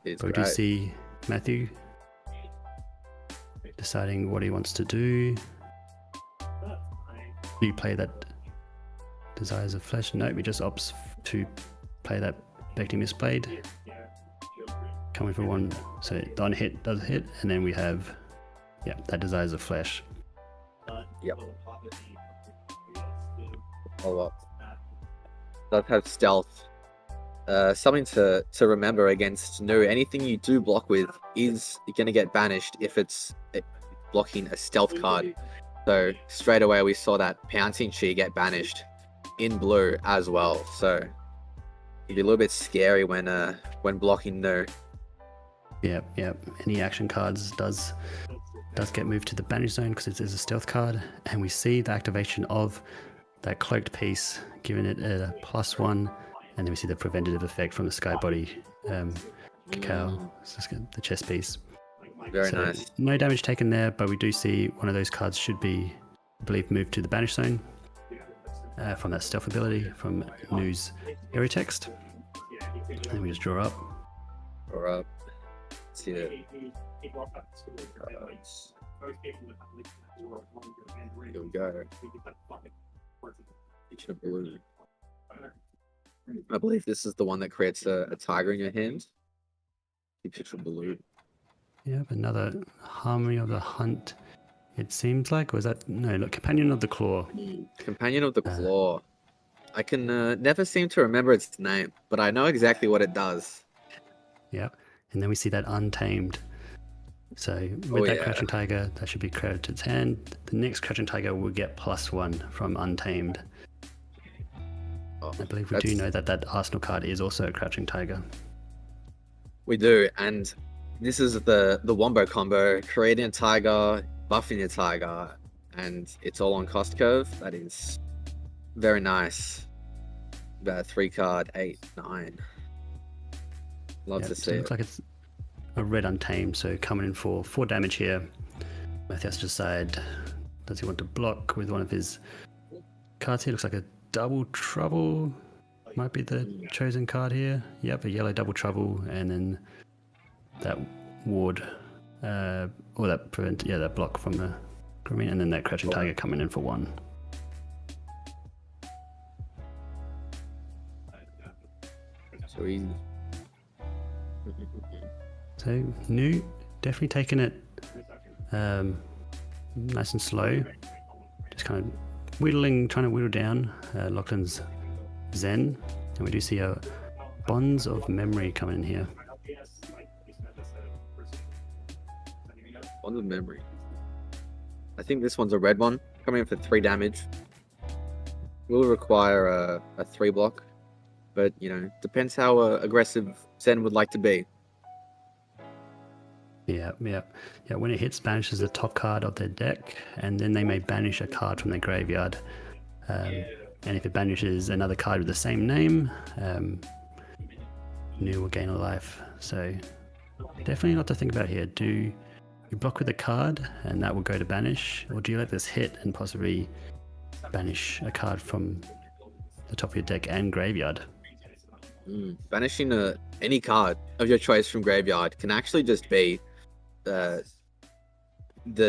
Speaker 4: It's
Speaker 2: But we do
Speaker 4: great.
Speaker 2: see Matthew deciding what he wants to do. Do you play that Desires of Flesh? No, he just opts to play that Becting Misplaced. Coming for 1, so the on hit does hit, and then we have, that Desires of Flesh.
Speaker 4: Yep. Oh well. Does have stealth. Something to remember against Nu. Anything you do block with is going to get banished if it's blocking a stealth card. So straight away we saw that Pouncing Chi get banished in blue as well. So it'd be a little bit scary when blocking Nu.
Speaker 2: Yep. Any action cards does get moved to the banish zone because it is a stealth card, and we see the activation of that cloaked piece, giving it a +1, and then we see the preventative effect from the Sky Body Cacao, the chest piece.
Speaker 4: Very nice.
Speaker 2: No damage taken there, but we do see one of those cards should be, I believe, moved to the banish zone from that stealth ability from Nu's area text. And we just draw up.
Speaker 4: Draw up. See it. Here we go. Each of blue. I believe this is the one that creates a tiger in your hand. Picture blue.
Speaker 2: Yep, another Harmony of the Hunt. It seems like, was that no? Look, Companion of the Claw.
Speaker 4: Companion of the Claw. I can never seem to remember its name, but I know exactly what it does.
Speaker 2: Yep, and then we see that Untamed. So with that Crouching Tiger, that should be credited to its hand. The next Crouching Tiger will get +1 from Untamed. I believe we do know that Arsenal card is also a Crouching Tiger.
Speaker 4: We do, and this is the Wombo combo, creating a tiger, buffing a tiger, and it's all on cost curve. That is very nice. About a 3 card, 8, 9. Love to see
Speaker 2: it. Looks like it's a red Untamed, so coming in for 4 damage here. Matthew has to decide, does he want to block with one of his cards here? Looks like a Double Trouble might be the chosen card here. Yep, a yellow Double Trouble, and then that ward, or that that block from the Grimmy, and then that Crouching Tiger coming in for 1.
Speaker 4: So easy.
Speaker 2: So Nu definitely taking it nice and slow, just kind of trying to whittle down Lachlan's Zen, and we do see a Bonds of Memory coming in here.
Speaker 4: Bonds of Memory. I think this one's a red one, coming in for 3 damage. Will require a 3 block, but depends how aggressive Zen would like to be.
Speaker 2: Yeah. When it hits, banishes the top card of their deck, and then they may banish a card from their graveyard. And if it banishes another card with the same name, New will gain a life. So definitely not to think about here. Do you block with a card, and that will go to banish, or do you let this hit and possibly banish a card from the top of your deck and graveyard?
Speaker 4: Banishing any card of your choice from graveyard can actually just be the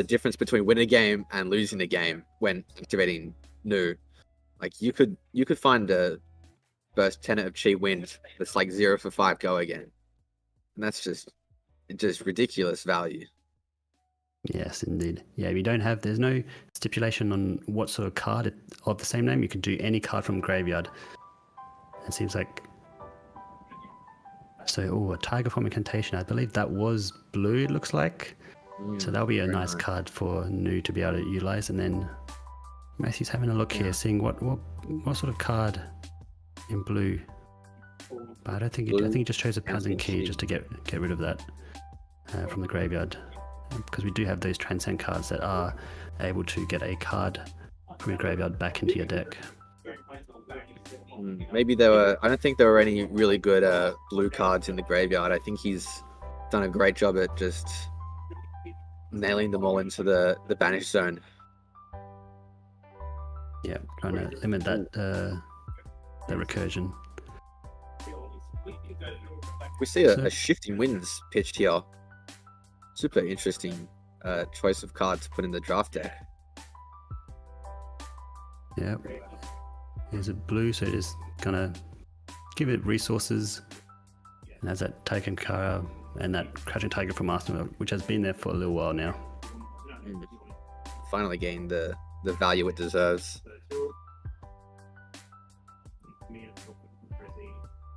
Speaker 4: difference between winning a game and losing a game when activating New. Like you could find a burst Tenet of Chi Wind that's like 0 for 5 go again, and that's just ridiculous value.
Speaker 2: Yes, indeed. Yeah, if you don't have, there's no stipulation on what sort of card of the same name. You can do any card from graveyard. It seems like. So, a Tiger Form Incantation. I believe that was blue, it looks like. So that'll be a nice card for New to be able to utilize. And then Matthew's having a look here, seeing what sort of card in blue. But I don't think I think he just chose a Pouncing Key just to get rid of that from the graveyard. Because we do have those Transcend cards that are able to get a card from your graveyard back into your deck.
Speaker 4: Maybe there were. I don't think there were any really good blue cards in the graveyard. I think he's done a great job at just nailing them all into the banish zone.
Speaker 2: Yeah, trying to limit that recursion.
Speaker 4: We see a Shifting Winds pitched here. Super interesting choice of card to put in the draft deck.
Speaker 2: Yeah. Here's a blue, so it is gonna give it resources, and has that Taken Kara and that Crouching Tiger from Arsenal, which has been there for a little while now.
Speaker 4: Finally gained the value it deserves.
Speaker 2: Yep.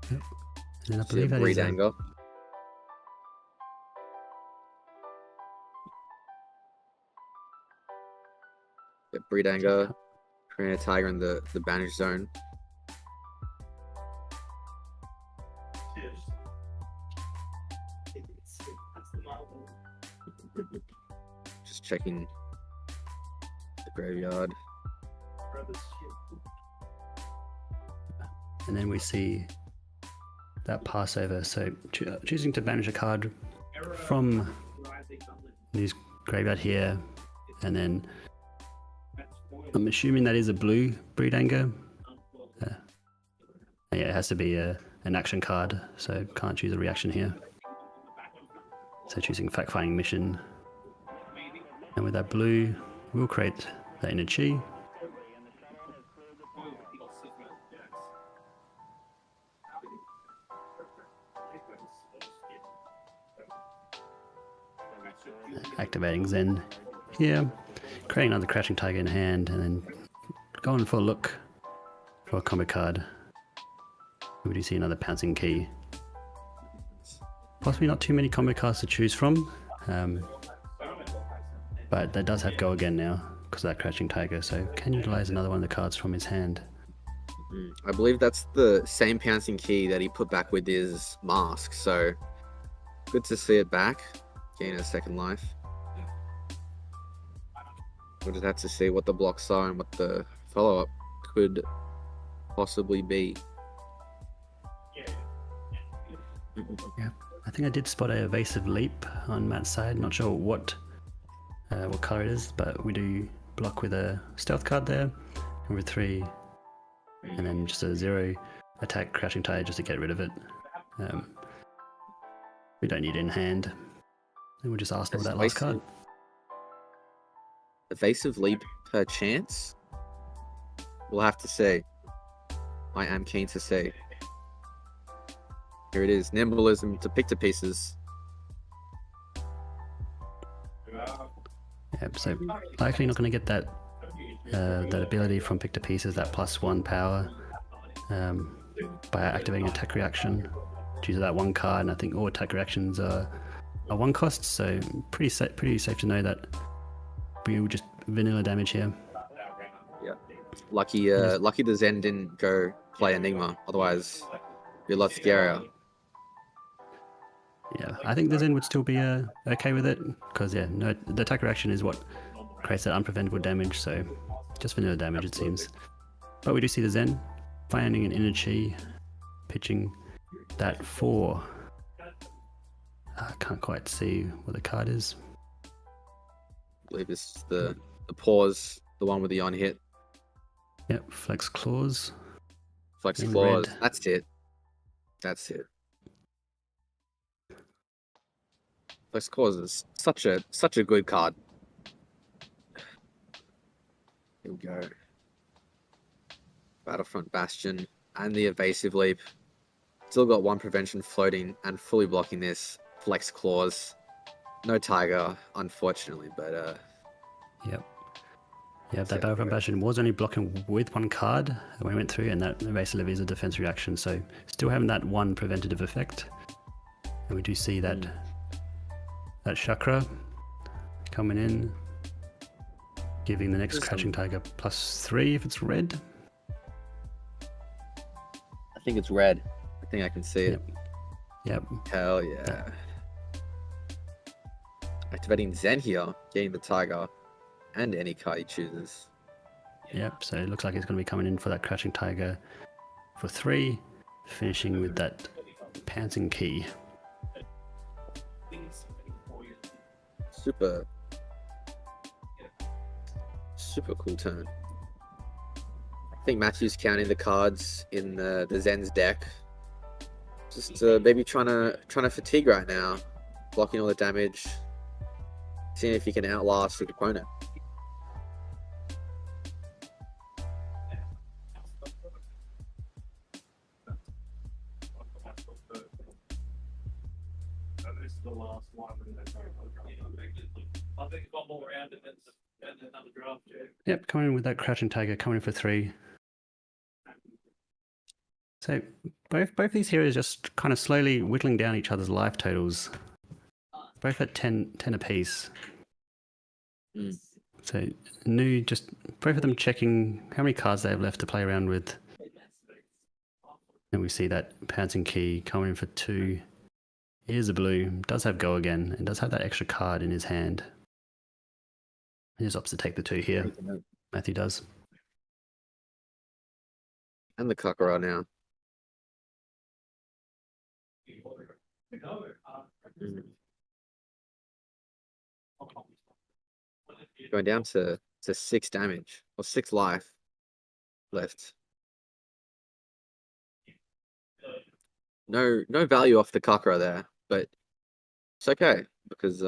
Speaker 2: And then I believe that is
Speaker 4: Anger. Breed Anger, create a Tiger in the banish zone. Just checking the graveyard.
Speaker 2: And then we see that Passover. So choosing to banish a card from New's graveyard here, and then I'm assuming that is a blue Breed Anger. Yeah, it has to be an action card, so can't choose a reaction here. So choosing Fact Finding Mission. And with that blue, we'll create that Inner Chi. Activating Zen here. Creating another Crouching Tiger in hand, and then going for a look for a combo card. We do see another Pouncing Key. Possibly not too many combo cards to choose from, but that does have Go Again now because of that Crouching Tiger, so can utilize another one of the cards from his hand.
Speaker 4: I believe that's the same Pouncing Key that he put back with his mask, so good to see it back, gain a second life. We'll just have to see what the blocks are and what the follow-up could possibly be.
Speaker 2: Yeah, I think I did spot a Evasive Leap on Matt's side. Not sure what color it is, but we do block with a Stealth card there, and with 3, and then just a 0 attack Crouching Tiger just to get rid of it. We don't need it in hand, and we'll just Arsenal that last card.
Speaker 4: Evasive Leap per chance? We'll have to see. I am keen to see. Here it is, Nimblism to pick to pieces.
Speaker 2: Yep, so likely not going to get that that ability from pick to pieces, that +1 power, by activating attack reaction due to that one card, and I think all attack reactions are 1 cost, so pretty safe to know that we will just vanilla damage here.
Speaker 4: Yeah, lucky the Zen didn't go play Enigma, otherwise it'd be a lot scarier.
Speaker 2: Yeah, I think the Zen would still be okay with it, because yeah, no, the attack reaction is what creates that unpreventable damage, so just vanilla damage it seems. But we do see the Zen finding an inner chi, pitching that 4. I can't quite see what the card is.
Speaker 4: I believe this is the pause, the one with the on hit.
Speaker 2: Yep, Flex Claws.
Speaker 4: Flex
Speaker 2: In
Speaker 4: claws.
Speaker 2: red.
Speaker 4: That's it. That's it. Flex claws is such a good card. Here we go. Battlefront Bastion and the evasive leap. Still got 1 prevention floating and fully blocking this. Flex claws. No tiger, unfortunately, but
Speaker 2: Yep. Yeah, that Battlefront Bastion was only blocking with 1 card when we went through, and that evasive leap is a defense reaction, so still having that 1 preventative effect. And we do see that that chakra coming in, giving the next Crouching Tiger +3 if it's red.
Speaker 4: I think it's red. I think I can see it.
Speaker 2: Yep.
Speaker 4: Hell yeah. Activating Zen here, getting the tiger and any card he chooses.
Speaker 2: Yep, so it looks like it's going to be coming in for that Crouching Tiger for 3, finishing with that Pouncing Key.
Speaker 4: Super cool turn. I think Matthew's counting the cards in the Zen's deck. Just maybe trying to fatigue right now, blocking all the damage, seeing if he can outlast his opponent.
Speaker 8: This is the last one. I think it's got more around it than another draft.
Speaker 2: Yep, coming in with that Crouching Tiger, coming in for 3. So both these heroes just kind of slowly whittling down each other's life totals. Both at 10 apiece. So new, just both of them checking how many cards they have left to play around with. And we see that Pouncing Key coming in for 2. Here's a blue, does have Go Again, and does have that extra card in his hand. He just opts to take the 2 here. Matthew does.
Speaker 4: And the Kakara now. Going down to 6 damage, or 6 life left. No value off the Kakara there, but it's okay because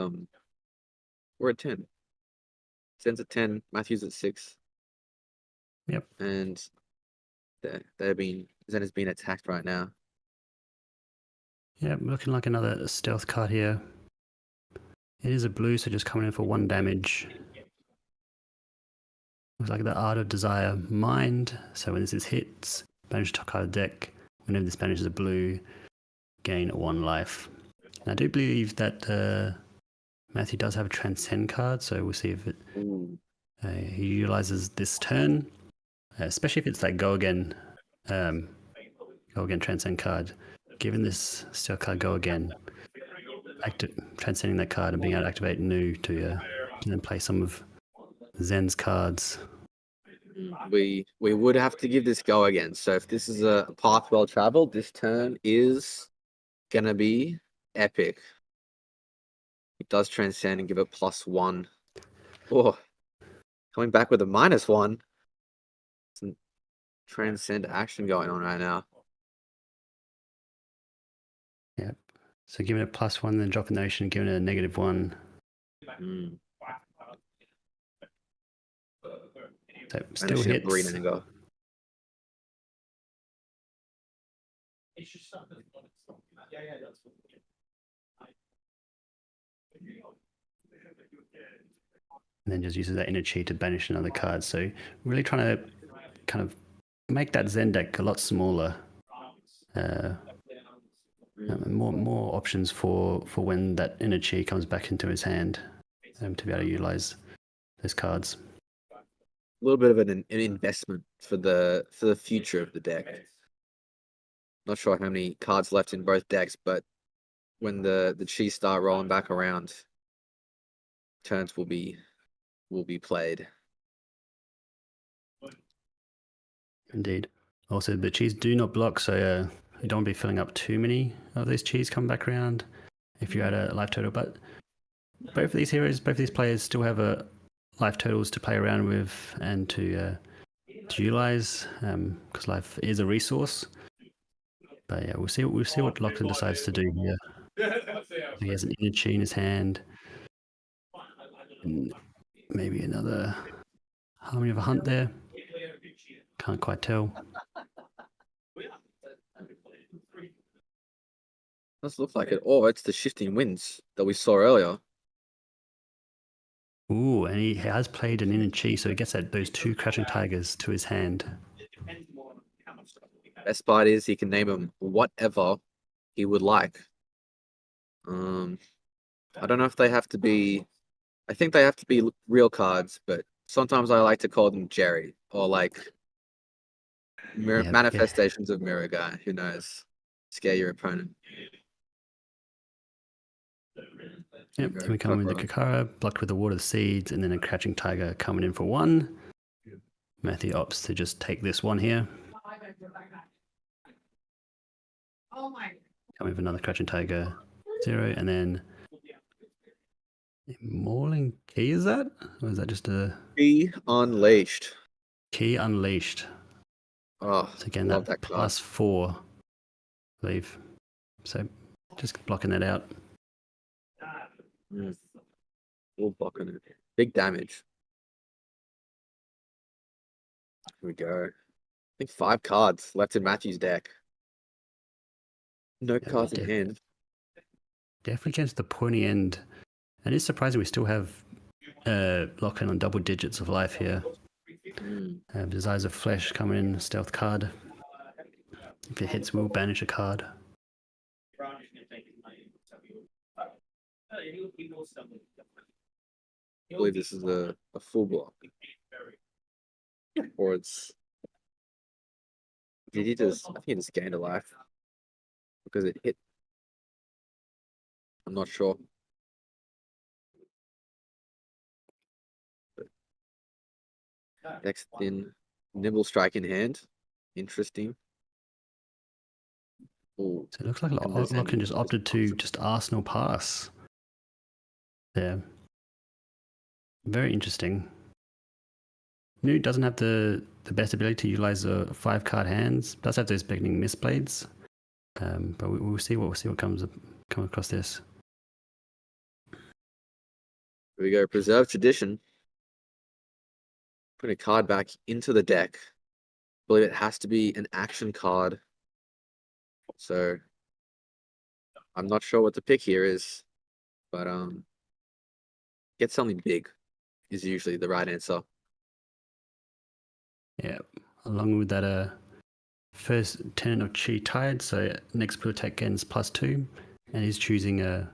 Speaker 4: we're at 10. Zen's at 10, Matthew's at 6.
Speaker 2: Yep.
Speaker 4: And Zen has been attacked right now.
Speaker 2: Yeah, looking like another stealth card here. It is a blue, so just coming in for 1 damage. Looks like the Art of Desire Mind. So when this is hits, banish top card of the deck. Whenever this banishes a blue, gain 1 life. And I do believe that Matthew does have a Transcend card, so we'll see if it he utilizes this turn, especially if it's that Go Again Transcend card. Given this stealth card Go Again, transcending that card and being able to activate new to then play some of Zen's cards.
Speaker 4: We would have to give this Go Again. So if this is a path well traveled, this turn is gonna be epic. It does transcend and give it +1. Oh, coming back with a -1. Some transcend action going on right now.
Speaker 2: Yep. So giving it +1, then dropping the ocean, giving it a -1. So still hits. And then just uses that inner chi to banish another card. So really trying to kind of make that Zen deck a lot smaller. More options for when that inner chi comes back into his hand to be able to utilize those cards.
Speaker 4: A little bit of an investment for the future of the deck. Not sure how many cards left in both decks, but when the cheese start rolling back around, turns will be played.
Speaker 2: Indeed. Also, the cheese do not block, so you don't want to be filling up too many of these cheese come back around if you're at a life total. But both of these heroes, both of these players still have a life totals to play around with and to utilize, because life is a resource. But yeah, we'll see what Lachlan decides to do here. He has an energy in his hand, and maybe another Harmony of a Hunt there. Can't quite tell.
Speaker 4: Does look like it. Oh, it's the shifting winds that we saw earlier.
Speaker 2: Ooh, and he has played an energy, so he gets those 2 Crouching Tigers to his hand.
Speaker 4: Best part is he can name them whatever he would like. I don't know if they have to be. I think they have to be real cards, but sometimes I like to call them Jerry or like manifestations of Mirror Guy. Who knows? Scare your opponent.
Speaker 2: Yep, then we come in with the Kakara, blocked with the Water Seeds, and then a Crouching Tiger coming in for 1. Matthew opts to just take this 1 here. Coming with another Crouching Tiger, 0, and then Mauling Key, is that? Or is that just a
Speaker 4: Key Unleashed?
Speaker 2: Key Unleashed.
Speaker 4: Oh,
Speaker 2: So again,
Speaker 4: love
Speaker 2: that
Speaker 4: that
Speaker 2: +4, I believe. So just blocking that out.
Speaker 4: All blocking it. Big damage. Here we go. I think 5 cards left in Matthew's deck. No cards in hand.
Speaker 2: Definitely gets the pointy end. And it's surprising we still have Lachlan on double digits of life here. Desires of Flesh coming in, stealth card. If it hits, we'll banish a card.
Speaker 4: I believe this is a full block. Or it's. Did he just. I think he just gained a life. Because it hit. I'm not sure. But next in Nimble Strike in hand. Interesting. Ooh.
Speaker 2: So it looks like Lachlan just opted to just Arsenal pass. There. Very interesting. New doesn't have the best ability to utilize the 5-card hands. Does have those beckoning Mistblades. But we'll see what comes across this.
Speaker 4: Here we go. Preserve Tradition. Put a card back into the deck. I believe it has to be an action card. So I'm not sure what the pick here is, but get something big is usually the right answer.
Speaker 2: Yeah, along with that first Tenant of Chi Tide, so next blue attack gains +2, and he's choosing a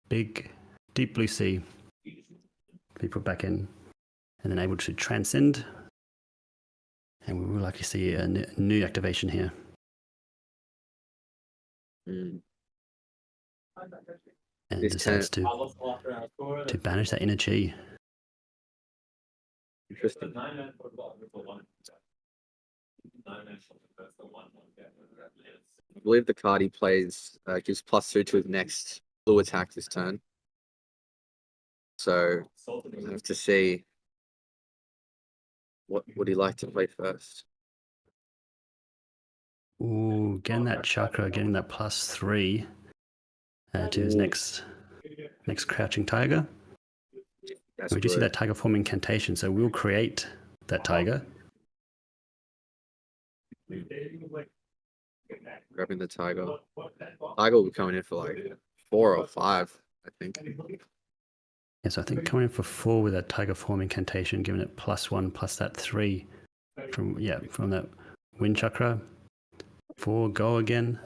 Speaker 2: big deep blue sea to be put back in, and then able to transcend, and we will likely see a new activation here. And decides to banish that inner chi.
Speaker 4: Interesting. I believe the card he plays gives +2 to his next blue attack this turn. So I have to see what would he like to play first.
Speaker 2: Ooh, getting that chakra, getting that +3 to his next Crouching Tiger.
Speaker 4: That's
Speaker 2: we do see that Tiger form incantation, so we'll create that Tiger.
Speaker 4: Grabbing the Tiger. Tiger will be coming in for like 4 or 5, I think.
Speaker 2: Yeah, so I think coming in for 4 with that Tiger form incantation, giving it +1 plus that 3 from that Wind Chakra. 4, go again.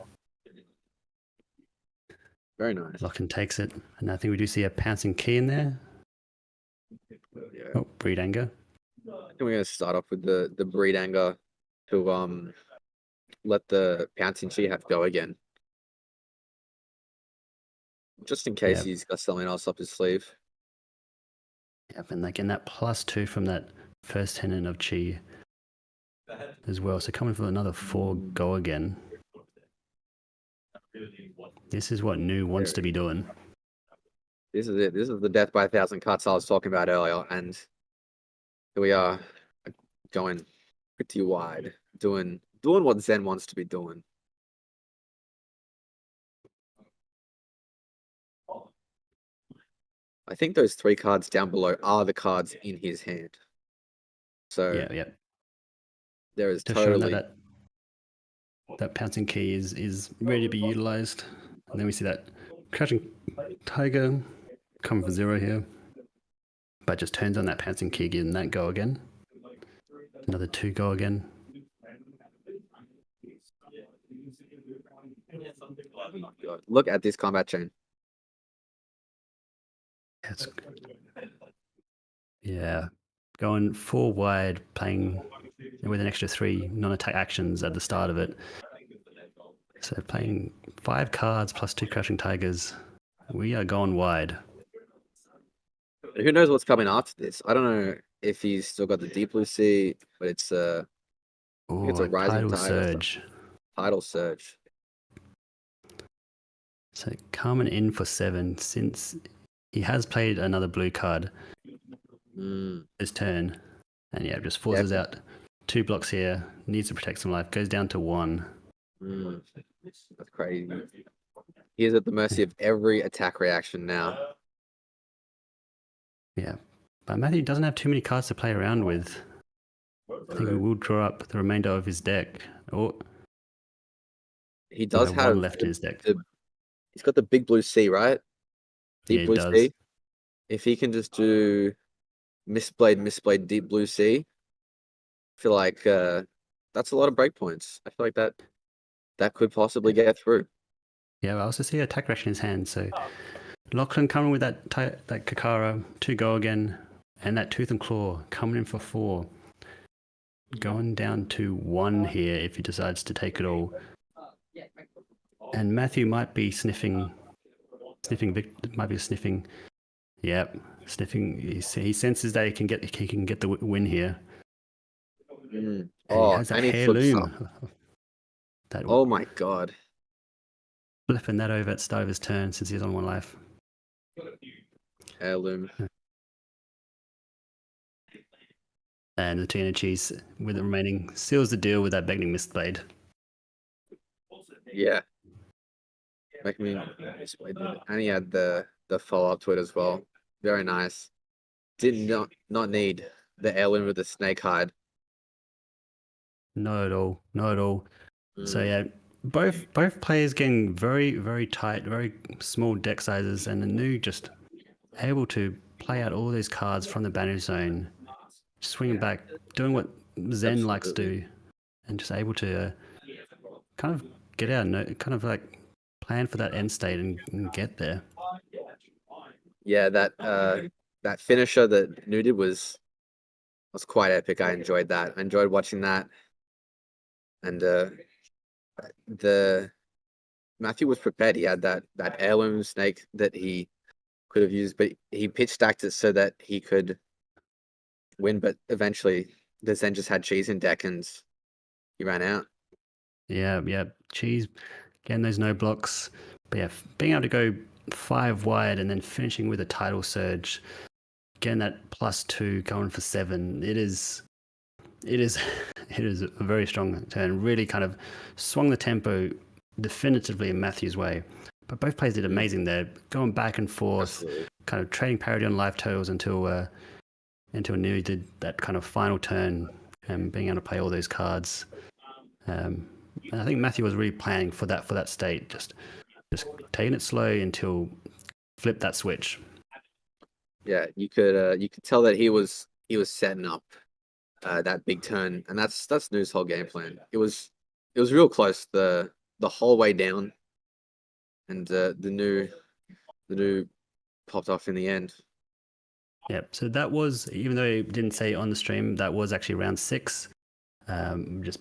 Speaker 4: Very nice.
Speaker 2: Lachlan takes it, and I think we do see a pouncing key in there.
Speaker 4: Yeah.
Speaker 2: Oh, Breed Anger.
Speaker 4: I think we're gonna start off with the Breed Anger to let the pouncing chi have go again. Just in case
Speaker 2: Yeah.
Speaker 4: he's got something else up his sleeve.
Speaker 2: Yep, and again that +2 from that first tenon of Chi as well. So coming for another 4 go again. This is what Nu wants to be doing.
Speaker 4: This is it. This is the death by 1,000 cuts I was talking about earlier, and here we are going pretty wide, doing what Zen wants to be doing. I think those 3 cards down below are the cards in his hand. So
Speaker 2: Yeah.
Speaker 4: there is
Speaker 2: Just showing
Speaker 4: totally
Speaker 2: that pouncing key is ready to be utilized. And then we see that crouching tiger coming for 0 here. But just turns on that pouncing key again, that go again. Another 2 go again.
Speaker 4: God. Look at this combat chain.
Speaker 2: Yeah. Going 4 wide, playing with an extra 3 non-attack actions at the start of it. So playing 5 cards plus 2 crouching tigers. We are going wide.
Speaker 4: Who knows what's coming after this? I don't know if he's still got the deep blue sea, but it's a
Speaker 2: Oh,
Speaker 4: rising
Speaker 2: tidal
Speaker 4: tide or
Speaker 2: surge.
Speaker 4: tidal surge.
Speaker 2: So coming in for 7, since he has played another blue card this turn, and yeah, just forces out 2 blocks here, needs to protect some life, goes down to 1.
Speaker 4: That's crazy. He is at the mercy of every attack reaction now.
Speaker 2: Yeah, but Matthew doesn't have too many cards to play around with. I think he will draw up the remainder of his deck. Oh,
Speaker 4: He does have
Speaker 2: 1 left in his deck.
Speaker 4: He's got the big blue sea, right? Deep
Speaker 2: Yeah,
Speaker 4: blue
Speaker 2: he does.
Speaker 4: sea. If he can just do Mistblade, deep blue sea, I feel like that's a lot of breakpoints. I feel like that could possibly get through.
Speaker 2: Yeah, I also see attack reaction in his hand. So Lachlan coming with that Kakara, 2 go again, and that Tooth and Claw coming in for 4. Going down to 1 here if he decides to take it all. And Matthew might be sniffing. Yep, sniffing. He senses that he can get the win here. And he has that
Speaker 4: and he flips
Speaker 2: heirloom.
Speaker 4: Oh my god.
Speaker 2: Flipping that over at the start of his turn since he's on 1 life.
Speaker 4: Heirloom.
Speaker 2: And the Tina Cheese with the remaining seals the deal with that Beckoning Mistblade.
Speaker 4: Yeah. Mistblade. And he had the follow-up to it as well. Very nice. Did not need the heirloom with the snake hide.
Speaker 2: Not at all. So yeah, both players getting very, very tight, very small deck sizes, and the Nu just able to play out all these cards from the banish zone, swinging back, doing what Zen likes to do, and just able to kind of get out, kind of like plan for that end state and get there.
Speaker 4: Yeah, that finisher that Nu did was quite epic. I enjoyed that. I enjoyed watching that. And the Matthew was prepared. He had that heirloom snake that he could have used, but he pitch stacked it so that he could win. But eventually, the Zen just had cheese in deck, and he ran out.
Speaker 2: Yeah, cheese, getting those no blocks. But yeah, being able to go 5 wide and then finishing with a tidal surge, getting that +2 going for 7. It is a very strong turn. Really kind of swung the tempo definitively in Matthew's way. But both players did amazing there, going back and forth, kind of trading parity on life totals until Nu did that kind of final turn and being able to play all those cards. And I think Matthew was really planning for that state, just taking it slow until flip that switch.
Speaker 4: Yeah, you could tell that he was setting up that big turn, and that's Nu's whole game plan. It was real close the whole way down, and the Nu popped off in the end.
Speaker 2: Yep. So that was, even though it didn't say on the stream, that was actually round 6. Just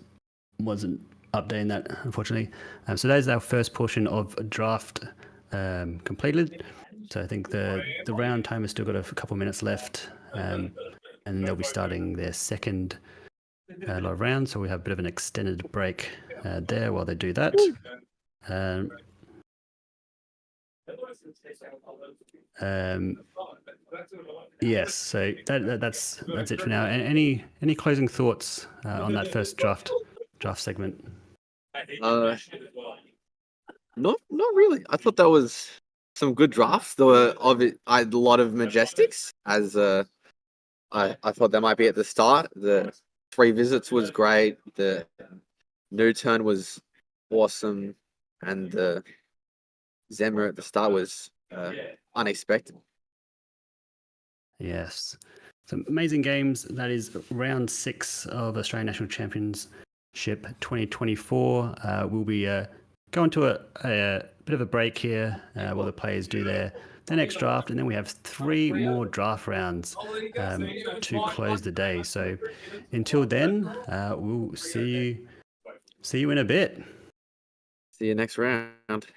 Speaker 2: wasn't updating that, unfortunately. So that is our first portion of draft completed. So I think the round time has still got a couple minutes left, and they'll be starting their second lot of rounds. So we have a bit of an extended break there while they do that. Yes, so that's it for now. And any closing thoughts on that first draft segment?
Speaker 4: Not really. I thought that was some good drafts. There were a lot of majestics, as I thought that might be at the start. The 3 visits was great. The new turn was awesome, and the Zemmer at the start was unexpected.
Speaker 2: Yes. Some amazing games. That is round 6 of Australian National Championship 2024. We'll be going to a bit of a break here while the players do their next draft, and then we have 3 more draft rounds to close the day. So until then, we'll see you in a bit.
Speaker 4: See you next round.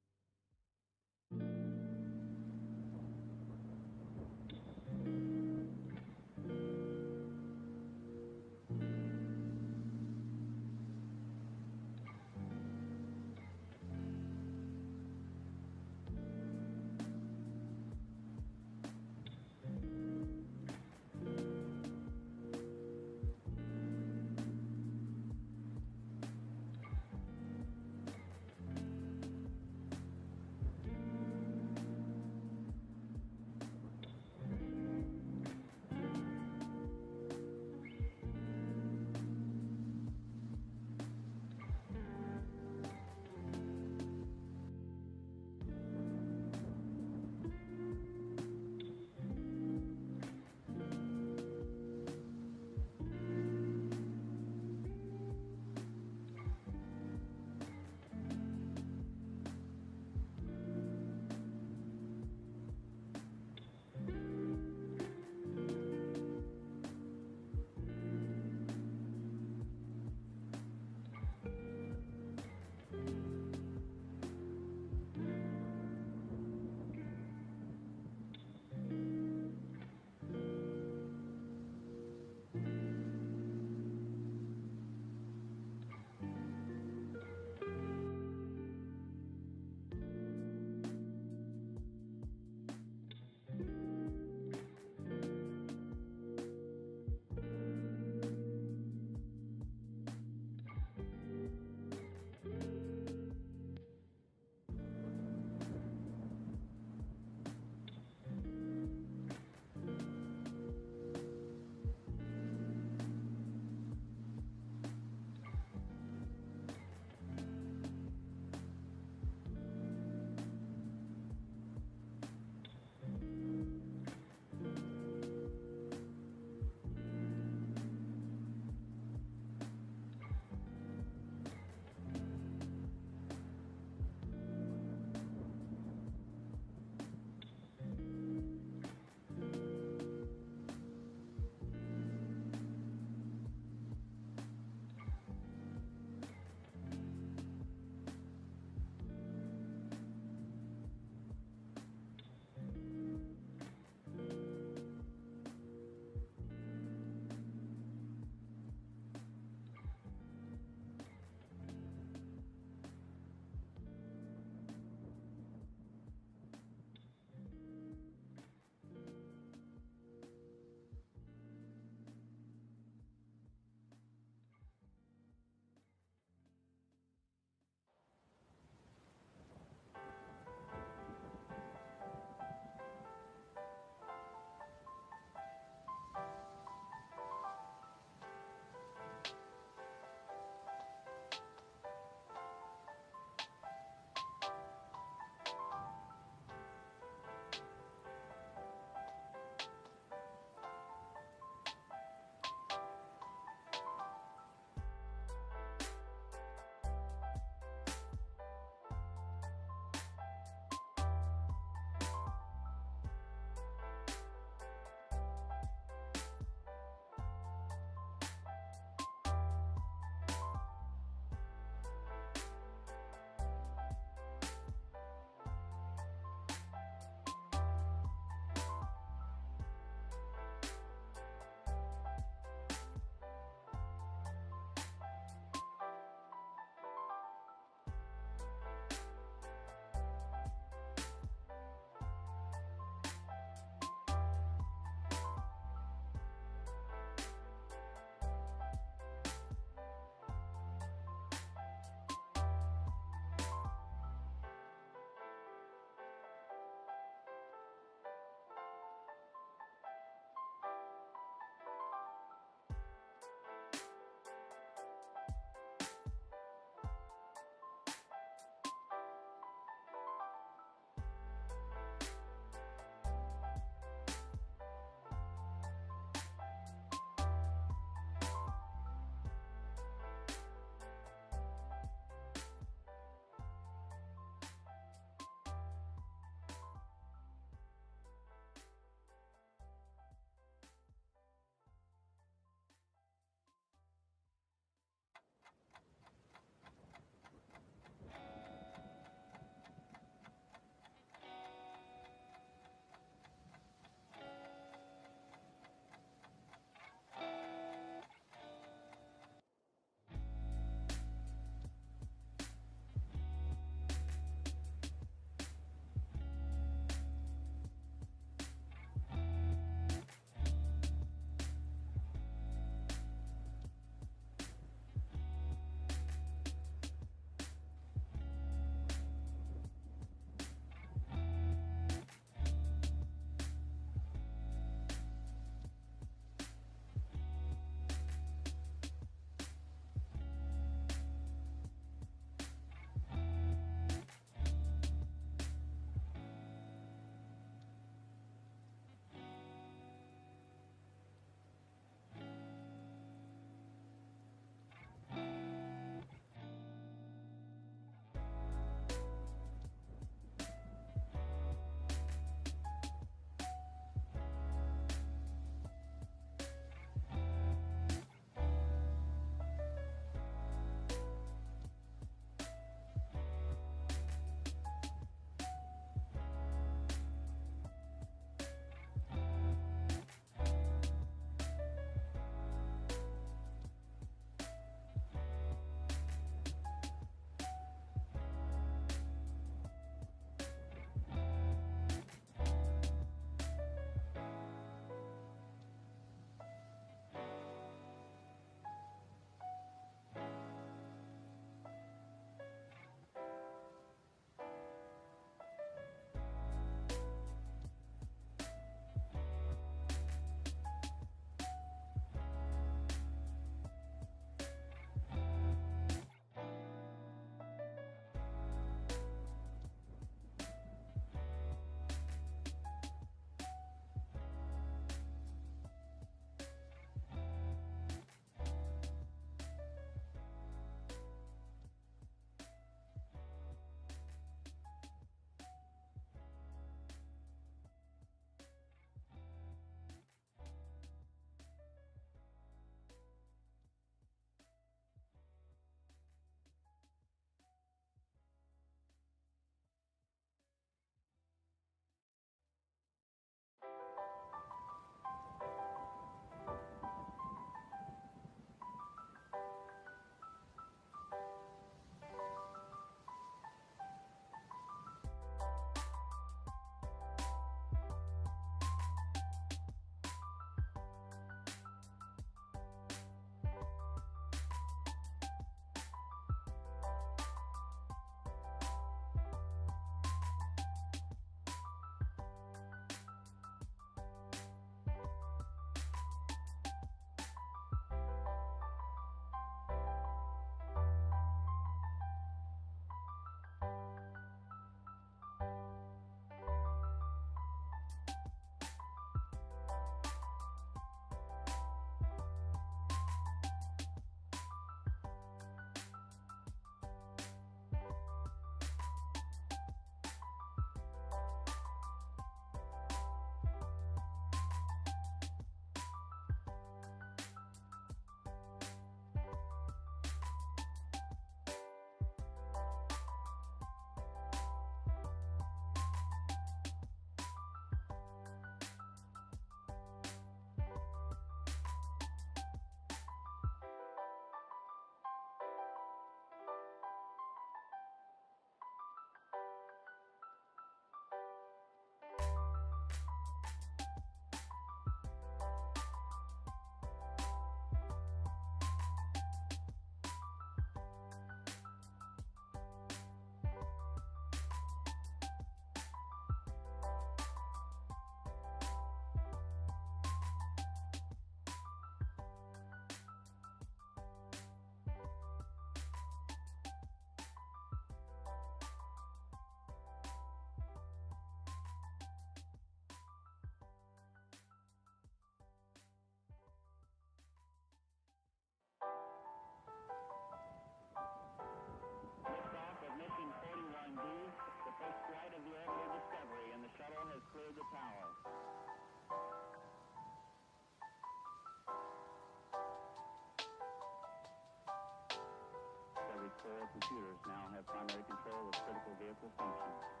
Speaker 7: 4 computers now have primary control of critical vehicle functions.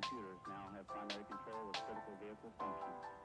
Speaker 7: computers now have primary control of critical vehicle functions.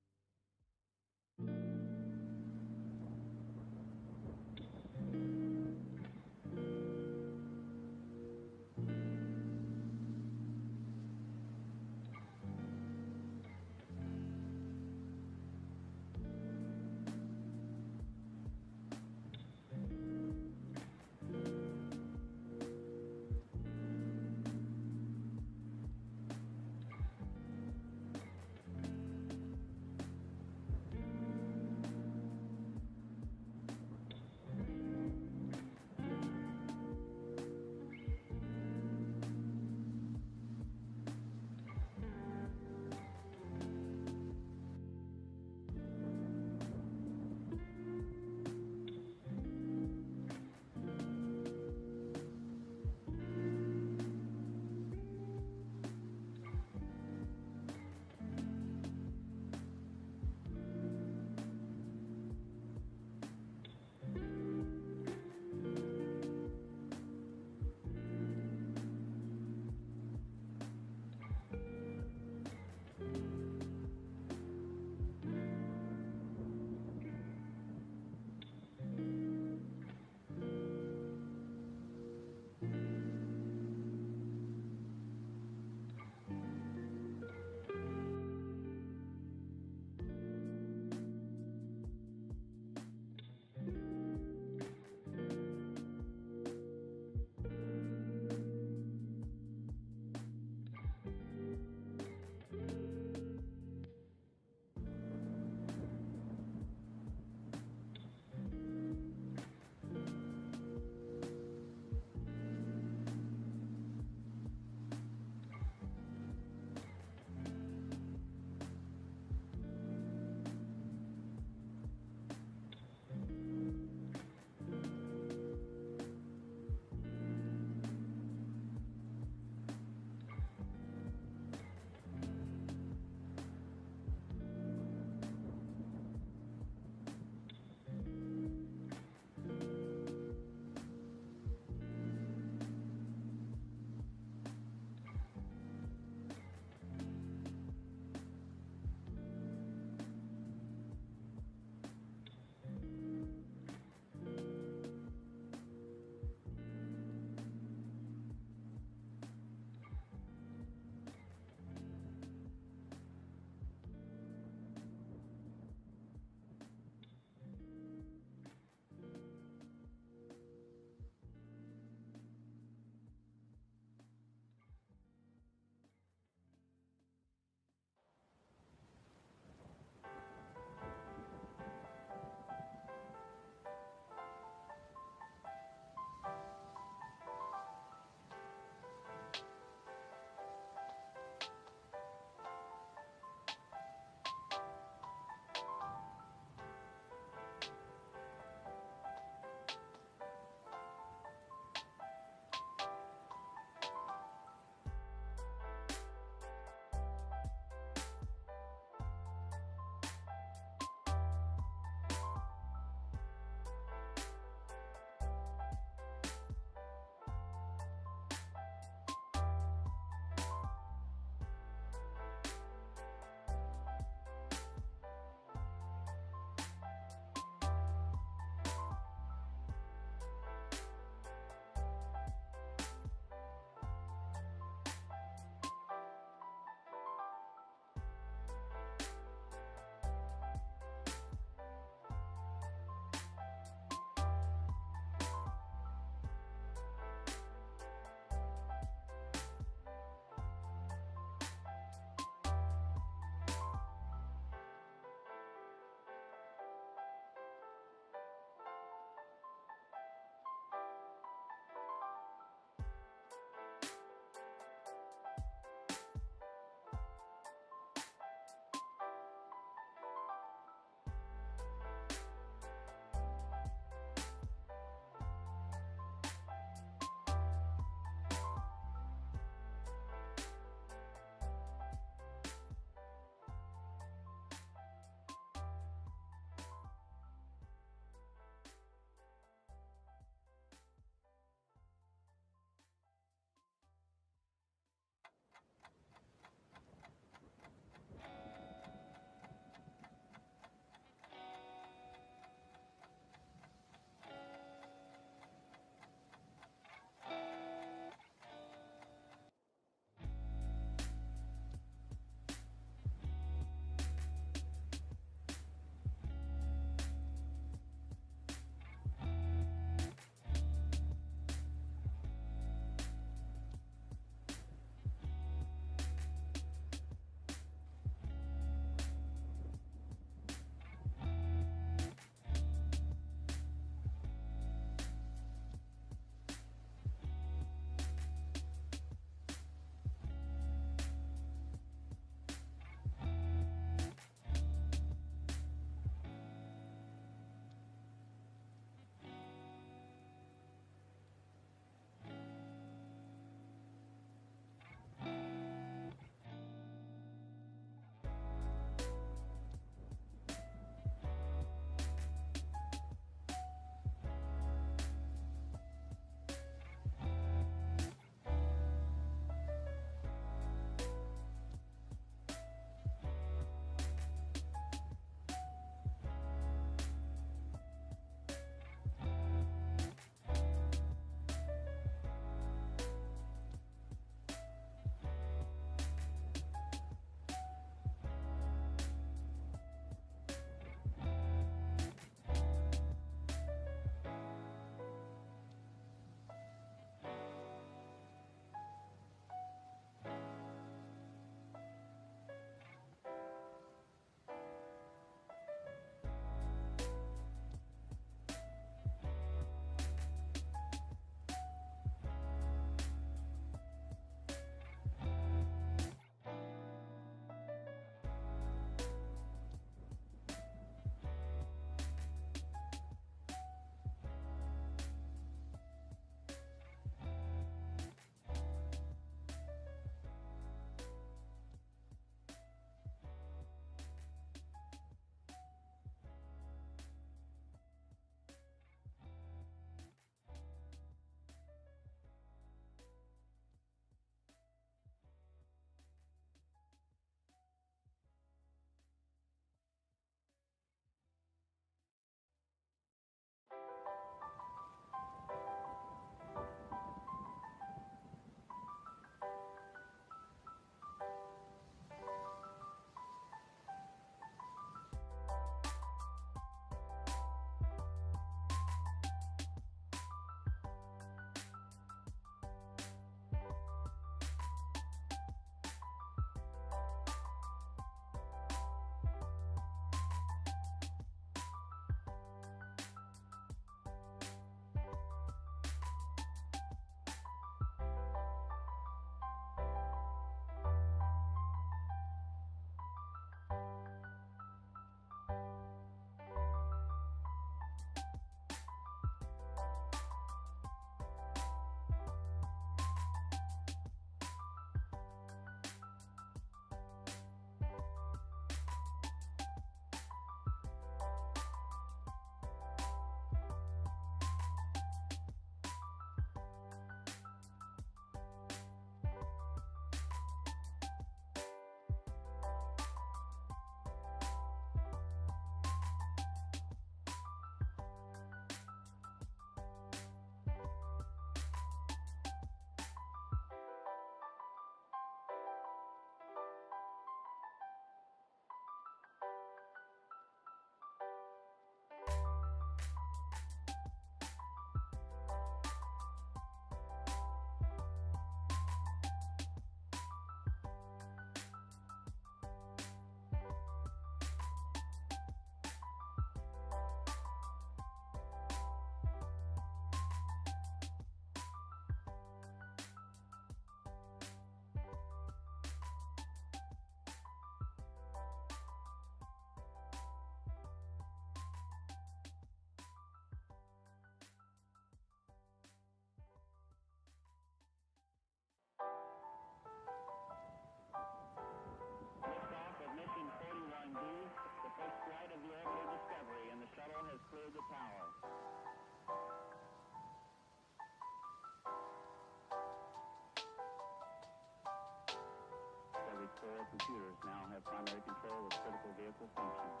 Speaker 7: All computers now have primary control of critical vehicle functions.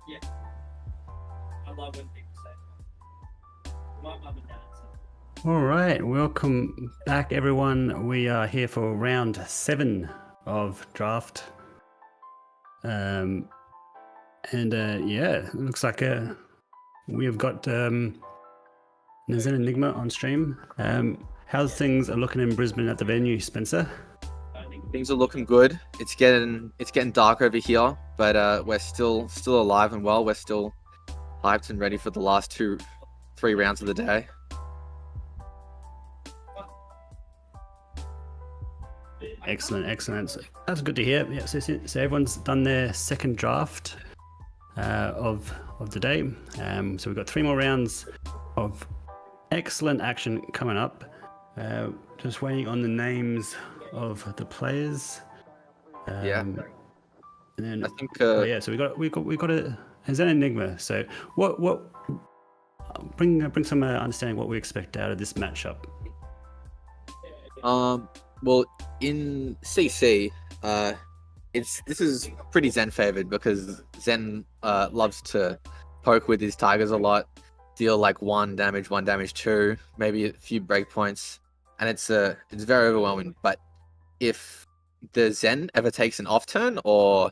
Speaker 9: Yeah. I love when people say my mum and dad say.
Speaker 2: All right, welcome back, everyone. We are here for round 7 of draft. Yeah, it looks like we have got Zen Enigma on stream. How's things are looking in Brisbane at the venue, Spencer?
Speaker 4: Things are looking good. It's getting dark over here, but we're still alive and well. We're still hyped and ready for the last 3 rounds of the day.
Speaker 2: Excellent. So that's good to hear. Yeah, so everyone's done their second draft of the day. So we've got 3 more rounds of excellent action coming up. Just waiting on the names of the players.
Speaker 4: Yeah.
Speaker 2: And then
Speaker 4: I think
Speaker 2: so we got a Zen Enigma. So what bring some understanding what we expect out of this matchup.
Speaker 4: well, in CC, this is pretty Zen favored because Zen loves to poke with his tigers a lot, deal like 1 damage, 2, maybe a few breakpoints, and it's very overwhelming. But if the Zen ever takes an off turn or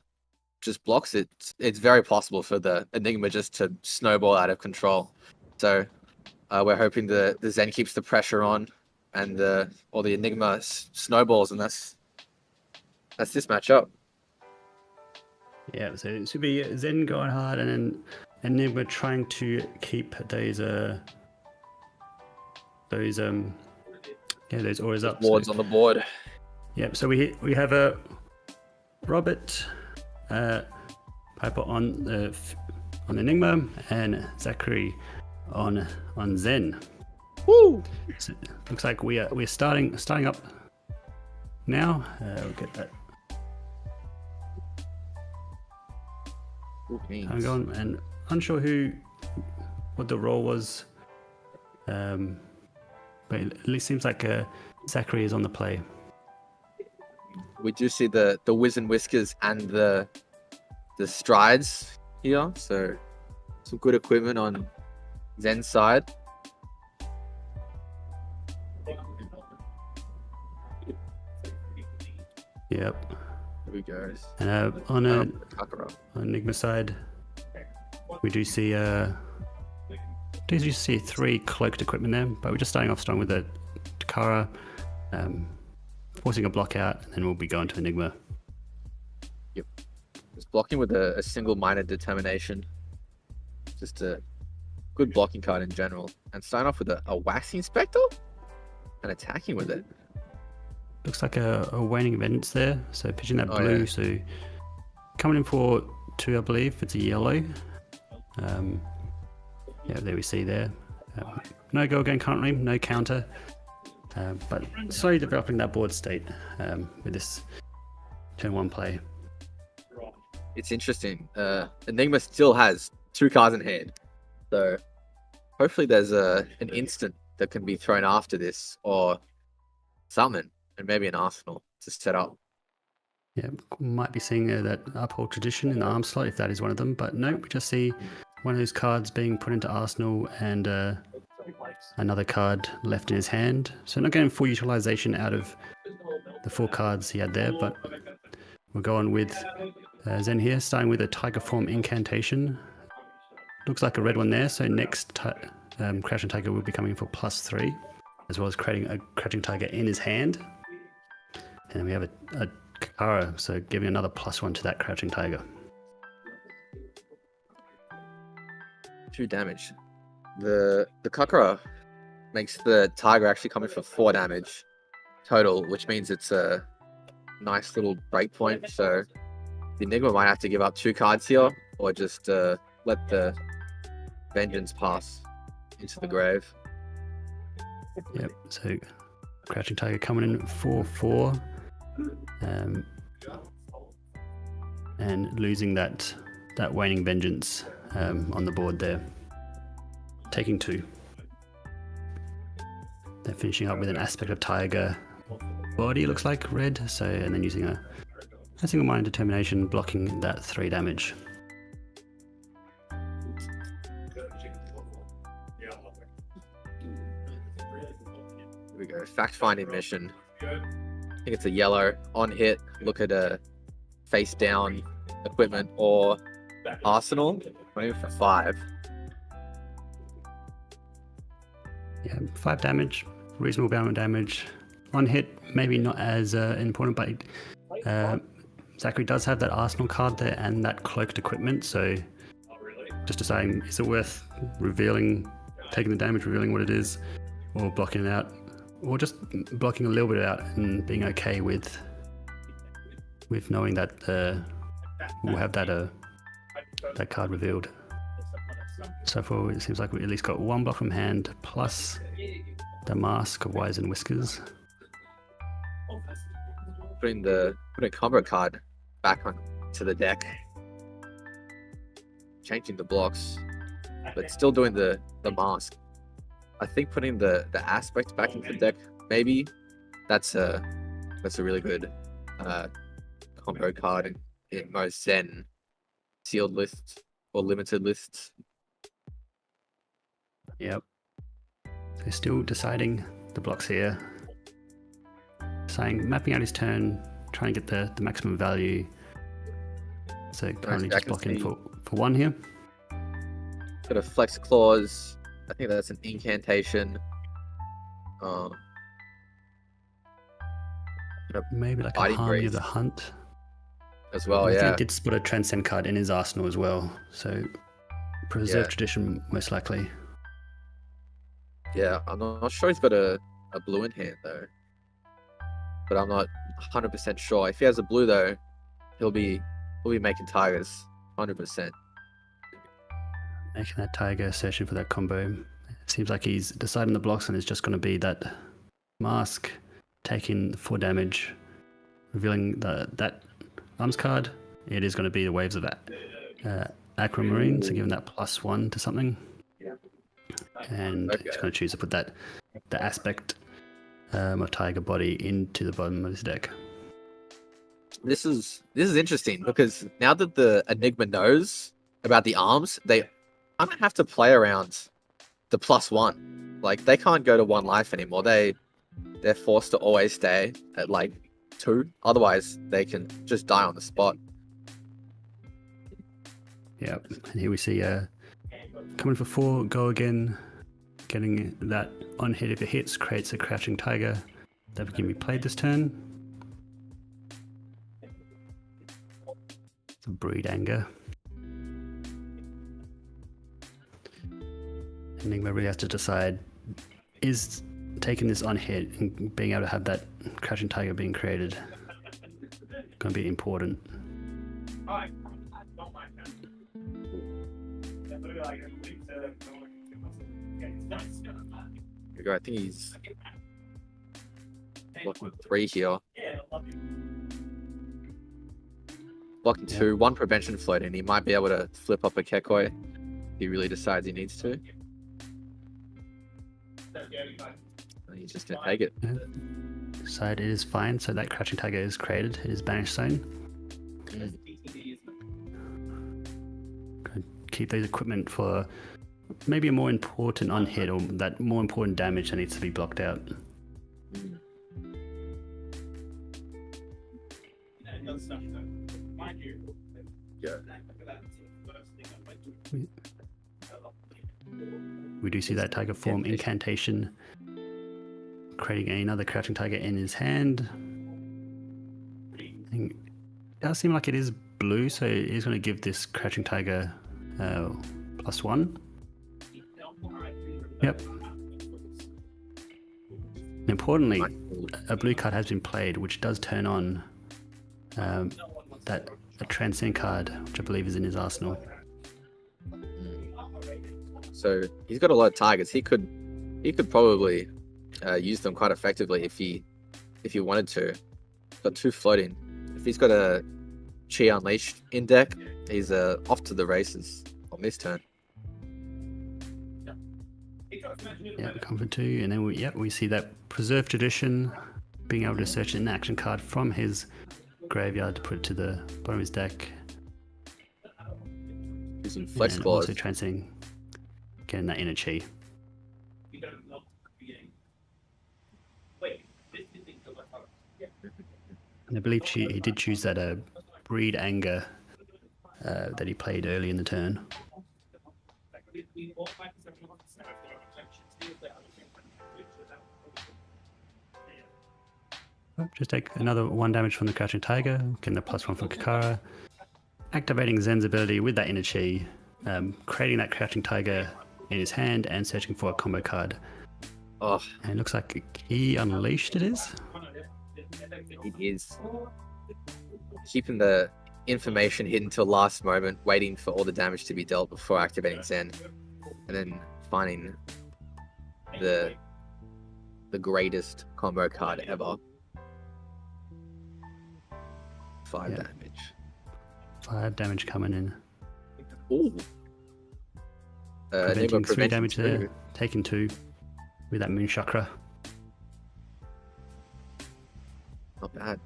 Speaker 4: just blocks it, it's very possible for the Enigma just to snowball out of control. So we're hoping the Zen keeps the pressure on, and or the Enigma snowballs, and that's this matchup.
Speaker 2: Yeah, so it should be Zen going hard, and then Enigma trying to keep those auras up.
Speaker 4: Wards on the board.
Speaker 2: Yep. So we have a Robert Piper on Enigma and Zachary on Zen.
Speaker 4: Woo!
Speaker 2: So looks like we're starting up now. We'll get that. I'm going, and unsure what the role was, but it at least seems like Zachary is on the play.
Speaker 4: We do see the whiz and whiskers and the strides here, so some good equipment on Zen's side.
Speaker 2: Yep.
Speaker 4: Here we go.
Speaker 2: And on
Speaker 4: Kakaro.
Speaker 2: Enigma side, we do see 3 cloaked equipment there, but we're just starting off strong with the Takara, forcing a block out, and then we'll be going to Enigma.
Speaker 4: Yep. Just blocking with a single-minded determination. Just a good blocking card in general. And starting off with a Waxing Spectre and attacking with it.
Speaker 2: Looks like a waning events there, so pitching that blue.
Speaker 4: Yeah.
Speaker 2: So coming in for 2, I believe. It's a yellow. Yeah, there we see there. No go again currently, no counter. But slowly developing that board state with this turn 1 play.
Speaker 4: It's interesting. Enigma still has 2 cards in hand. So hopefully there's an instant that can be thrown after this, or summon, and maybe an arsenal to set up.
Speaker 2: Yeah, might be seeing that uphold tradition in the arm slot if that is one of them. But no, we just see one of those cards being put into arsenal and another card left in his hand. So not getting full utilization out of the 4 cards he had there, but we'll go on with Zen here, starting with a Tiger Form Incantation. Looks like a red one there, so next Crouching Tiger will be coming for +3, as well as creating a Crouching Tiger in his hand. And we have a Kakara, so giving another +1 to that Crouching Tiger.
Speaker 4: 2 damage. The Kakara makes the Tiger actually come in for 4 damage total, which means it's a nice little breakpoint. So the Enigma might have to give up 2 cards here, or just let the Vengeance pass into the grave.
Speaker 2: Yep. So Crouching Tiger coming in 4/4, and losing that Waning Vengeance on the board there, taking 2. They're finishing up with an aspect of Tiger body, looks like red. So, and then using a single Mind Determination, blocking that 3 damage.
Speaker 4: Here we go. Fact-finding mission. I think it's a yellow. On hit, look at a face down equipment or arsenal. Going for 5.
Speaker 2: Yeah, 5 damage, reasonable amount of damage. On hit, maybe not as important, but Zachary does have that arsenal card there and that cloaked equipment. So just deciding, is it worth revealing, taking the damage, revealing what it is, or blocking it out, or just blocking a little bit out and being okay with knowing that we'll have that card revealed. So far, it seems like we at least got 1 block from hand, plus the Mask of Wise and Whiskers.
Speaker 4: Putting a combo card back onto the deck. Changing the blocks, but still doing the mask. I think putting the aspect back into the deck, maybe that's a really good combo card in most Zen sealed lists or limited lists.
Speaker 2: Yep. So still deciding the blocks here. Mapping out his turn, trying to get the maximum value. So currently just blocking for 1 here.
Speaker 4: Got a Flex Clause. I think that's an incantation.
Speaker 2: Maybe like a
Speaker 4: Biting
Speaker 2: Harmony
Speaker 4: Breeze
Speaker 2: of the Hunt.
Speaker 4: as well,
Speaker 2: I think
Speaker 4: yeah.
Speaker 2: he did spot a Transcend card in his arsenal as well. So Preserve Tradition most likely.
Speaker 4: Yeah, I'm not sure he's got a blue in hand though. But I'm not 100% sure. If he has a blue though, he'll be making Tigers 100%.
Speaker 2: Making that Tiger assertion for that combo. It seems like he's deciding the blocks and it's just going to be that Mask taking 4 damage, revealing that arms card. It is going to be the Waves of Aquamarine, so giving that +1 to something. And he's going to choose to put the aspect of Tiger body into the bottom of his deck.
Speaker 4: This is interesting because now that the Enigma knows about the arms, they kind of have to play around the +1. Like they can't go to 1 life anymore. They're forced to always stay at like 2. Otherwise, they can just die on the spot.
Speaker 2: Yep. And here we see coming for 4, go again, getting that on hit. If it hits, creates a Crouching Tiger that can be played this turn. It's a Breed Anger. Enigma really has to decide, is taking this on hit and being able to have that Crouching Tiger being created going to be important.
Speaker 4: I think he's blocking 3 here. Blocking 2, 1 prevention float, and he might be able to flip up a Kekoi if he really decides he needs to. And he's just gonna take it.
Speaker 2: Yeah. Side, it is fine, so that Crouching Tiger is created. It is Banished Zone. Keep those equipment for maybe a more important on-hit or that more important damage that needs to be blocked out. We do see that Tiger form incantation, creating another Crouching Tiger in his hand. It does seem like it is blue, so it is going to give this Crouching Tiger +1. Yep. Importantly, a blue card has been played, which does turn on that a transcend card, which I believe is in his arsenal.
Speaker 4: So he's got a lot of targets. He could probably use them quite effectively if he wanted to. Got 2 floating. If he's got a Chi Unleashed in deck, he's off to the races on this turn.
Speaker 2: Yeah, comfort 2, and then we see that Preserved Tradition being able to search an action card from his graveyard to put it to the bottom of his deck.
Speaker 4: Using Flex
Speaker 2: and
Speaker 4: Claws.
Speaker 2: also transcending, getting that inner Chi. And I believe he did choose that Breed Anger that he played early in the turn. Just take another 1 damage from the Crouching Tiger, getting the +1 from Kakara. Activating Zen's ability with that inner Chi, creating that Crouching Tiger in his hand and searching for a combo card.
Speaker 4: Oh,
Speaker 2: And it looks like he Unleashed it is.
Speaker 4: he is keeping the information hidden till last moment, waiting for all the damage to be dealt before activating Zen, and then finding the greatest combo card ever. 5 damage.
Speaker 2: 5 damage coming in.
Speaker 4: Ooh.
Speaker 2: Preventing 3
Speaker 4: prevention
Speaker 2: damage there.
Speaker 4: too.
Speaker 2: Taking 2 with that Moon Chakra.
Speaker 4: Not bad.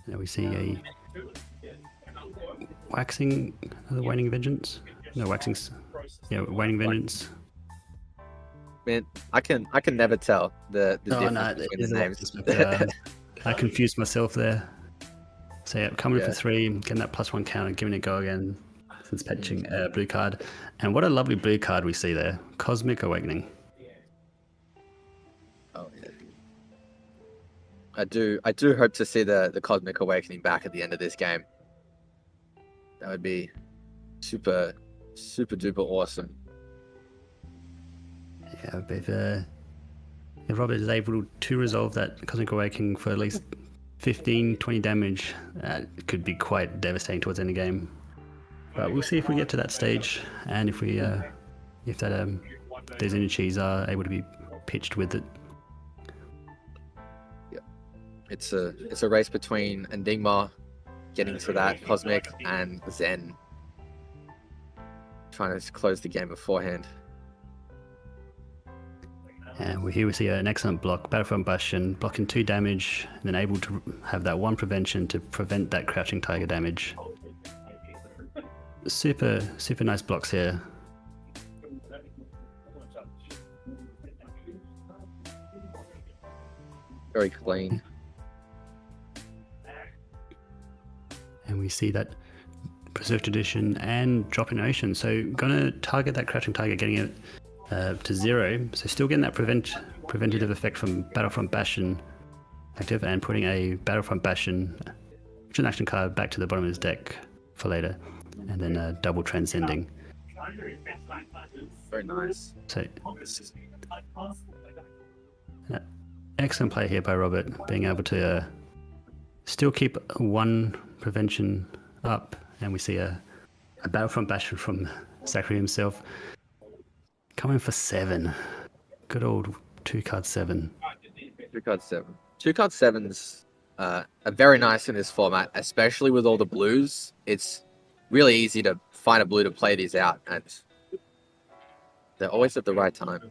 Speaker 2: Now we see a Waxing, another Waning Vengeance. No, Waxing's, yeah, Waning Vengeance.
Speaker 4: Man, I can never tell the
Speaker 2: Oh,
Speaker 4: difference
Speaker 2: no,
Speaker 4: between
Speaker 2: there's
Speaker 4: the
Speaker 2: a lot
Speaker 4: names.
Speaker 2: to I confused myself there. So yeah, coming in for
Speaker 4: Yeah.
Speaker 2: 3, getting that +1 counter, giving it a go again since patching blue card. And what a lovely blue card we see there. Cosmic Awakening.
Speaker 4: Oh yeah. I do hope to see the Cosmic Awakening back at the end of this game. That would be super duper awesome.
Speaker 2: Yeah, but if Robert is able to resolve that Cosmic Awakening for at least 15, 20 damage, it could be quite devastating towards the end of the game. But we'll see if we get to that stage, and if we, if that those energies are able to be pitched with it.
Speaker 4: It's a race between Enigma getting to that Cosmic and Zen trying to close the game beforehand.
Speaker 2: And here we see an excellent block, Battlefront Bastion, blocking 2 damage, and then able to have that 1 prevention to prevent that Crouching Tiger damage. Super nice blocks here.
Speaker 4: Very clean.
Speaker 2: And we see that Preserved Tradition and Drop in Ocean. So gonna target that Crouching Tiger, getting it to 0. So still getting that preventative effect from Battlefront Bastion active, and putting a Battlefront Bastion, which is an action card, back to the bottom of his deck for later. And then double transcending.
Speaker 4: Very nice.
Speaker 2: So excellent play here by Robert, being able to still keep 1 prevention up, and we see a Battlefront Bastion from Zachary himself coming for 7. Good old 2-card 7.
Speaker 4: 2-card 7. 2-card 7s are very nice in this format, especially with all the blues. It's really easy to find a blue to play these out, and they're always at the right time.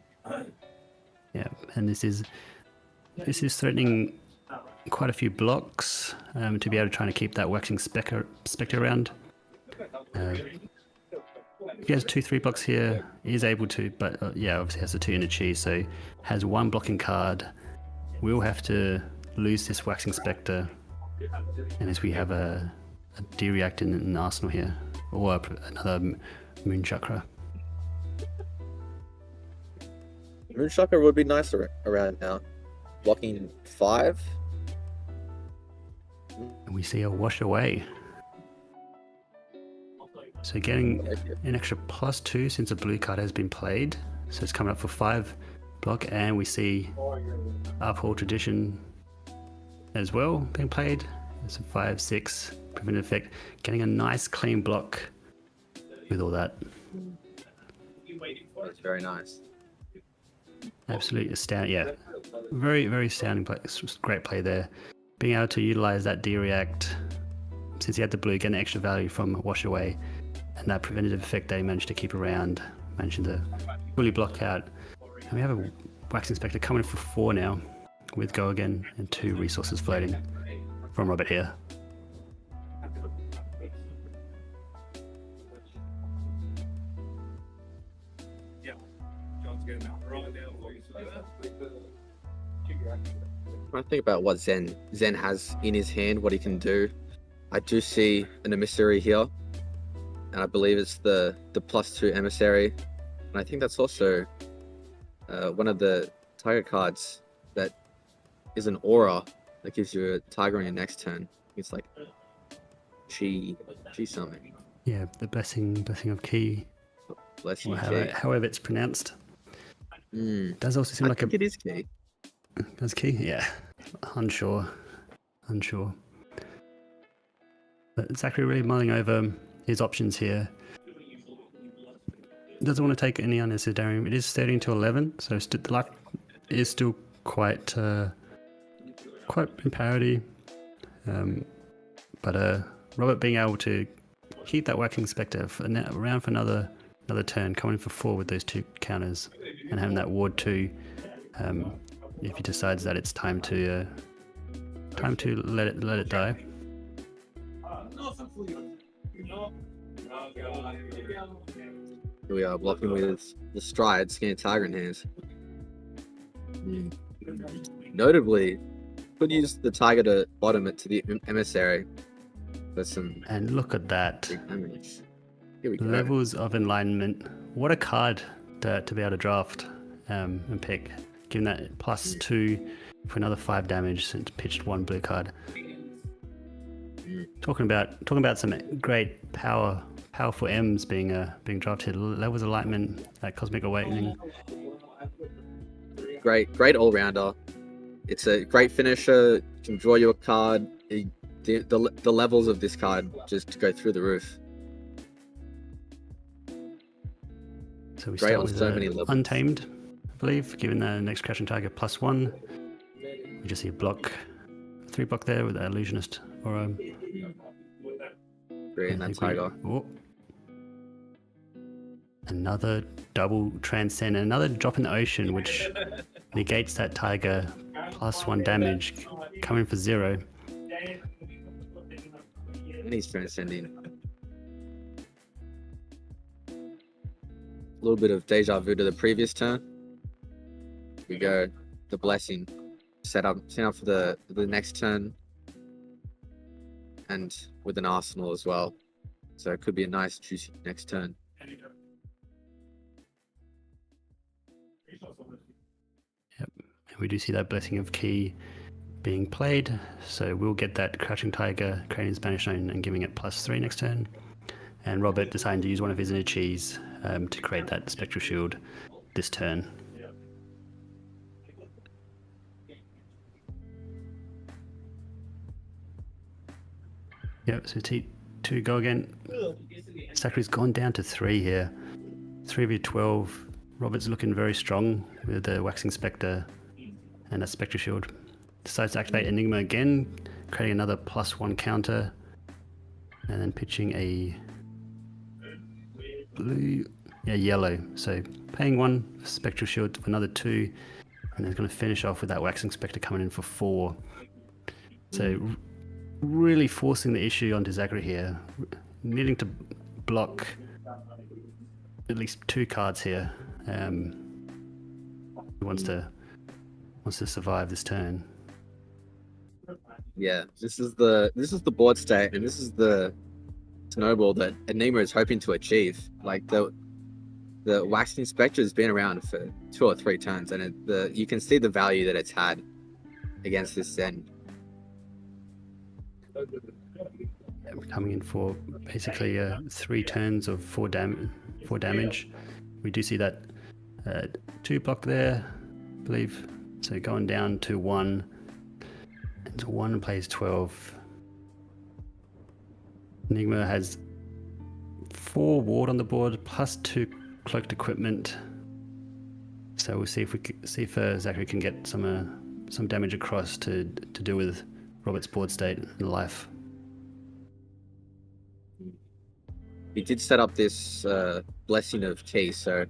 Speaker 2: Yeah, and this is threatening quite a few blocks to be able to try to keep that Waxing Spectre around. If he has 2-3 blocks here, he is able to, but yeah, obviously has the 2 inner Chi, so has 1 blocking card. We'll have to lose this Waxing Spectre, and as we have a D-React in Arsenal here, or another Moon Chakra.
Speaker 4: Moon Chakra would be nicer around now. Blocking 5.
Speaker 2: And we see a wash away. So getting an extra +2 since a blue card has been played. So it's coming up for 5 block, and we see Uphold Tradition as well being played. So 5, 6 preventive effect, getting a nice clean block with all that.
Speaker 4: That's very nice.
Speaker 2: Absolutely astounding. Yeah, very, very astounding play. It's just great play there. Being able to utilize that D-React, since he had the blue, get an extra value from Wash Away, and that preventative effect that he managed to keep around, managing to fully block out. And we have a Wax Inspector coming for 4 now, with Go Again and 2 resources floating from Robert here.
Speaker 5: John's getting that right down for you.
Speaker 4: When I think about what Zen has in his hand, what he can do, I do see an emissary here, and I believe it's the +2 emissary, and I think that's also one of the tiger cards that is an aura that gives you a tiger on your next turn. It's like chi something.
Speaker 2: Yeah, the blessing of Ki,
Speaker 4: Blessing
Speaker 2: or
Speaker 4: Ki.
Speaker 2: however it's pronounced. Does also seem
Speaker 4: I
Speaker 2: like
Speaker 4: think it is Ki.
Speaker 2: That's Ki. Yeah, unsure. But Zachary really mulling over his options here. Doesn't want to take any unnecessary damage. It is 13 to 11, so the luck is still quite in parity. But Robert being able to keep that Waxing Spectre around for another turn, coming for 4 with those 2 counters, and having that Ward 2 if he decides that it's time to let it die.
Speaker 4: Here we are blocking with the stride, scan tiger in hands. Notably, could use the tiger to bottom it to the emissary for some
Speaker 2: And look at that.
Speaker 4: big damage. Here we go.
Speaker 2: Levels of alignment. What a card to be able to draft and pick. Giving that +2 for another 5 damage since pitched 1 blue card. Talking about some great powerful M's being drafted. Levels of alignment, Cosmic Awakening.
Speaker 4: Great all-rounder. It's a great finisher. Can draw you a card. The levels of this card just go through the roof.
Speaker 2: So we
Speaker 4: Great
Speaker 2: start
Speaker 4: on
Speaker 2: with
Speaker 4: so many levels.
Speaker 2: Untamed, I believe, giving the next Crashing Tiger +1. We just see a block, 3 block there with the Illusionist or
Speaker 4: Great in that tiger.
Speaker 2: Another double transcend, another drop in the ocean, which negates that tiger +1 damage, coming for 0.
Speaker 4: And he's transcending. A little bit of deja vu to the previous turn. Here we go. The blessing. Set up for the next turn. And with an arsenal as well. So it could be a nice juicy next turn.
Speaker 2: Yep, and we do see that Blessing of Ki being played, so we'll get that Crouching Tiger creating Spanish Own and giving it +3 next turn. And Robert deciding to use one of his energies to create that Spectral Shield this turn. Yep, so T2 go again. Zachary's gone down to 3 here. 3v12. Robert's looking very strong with the Waxing Spectre and a Spectral Shield. Decides to activate Enigma again, creating another +1 counter, and then pitching a yellow. So paying 1 for Spectral Shield for another 2, and then going to finish off with that Waxing Spectre coming in for 4. So really forcing the issue onto Zachary here, needing to block at least 2 cards here. He wants to survive this turn.
Speaker 4: Yeah, this is the board state, and this is the snowball that Enigma is hoping to achieve. Like the Waxing Spectre has been around for 2 or 3 turns, and you can see the value that it's had against this Zen.
Speaker 2: Coming in for basically 3 turns of 4 damage. We do see that 2 block there, I believe. So going down to 1. And to 1 plays 12. Enigma has 4 ward on the board plus 2 cloaked equipment. So we'll see if Zachary can get some damage across to deal with Robert's board state and life.
Speaker 4: He did set up this blessing of key, so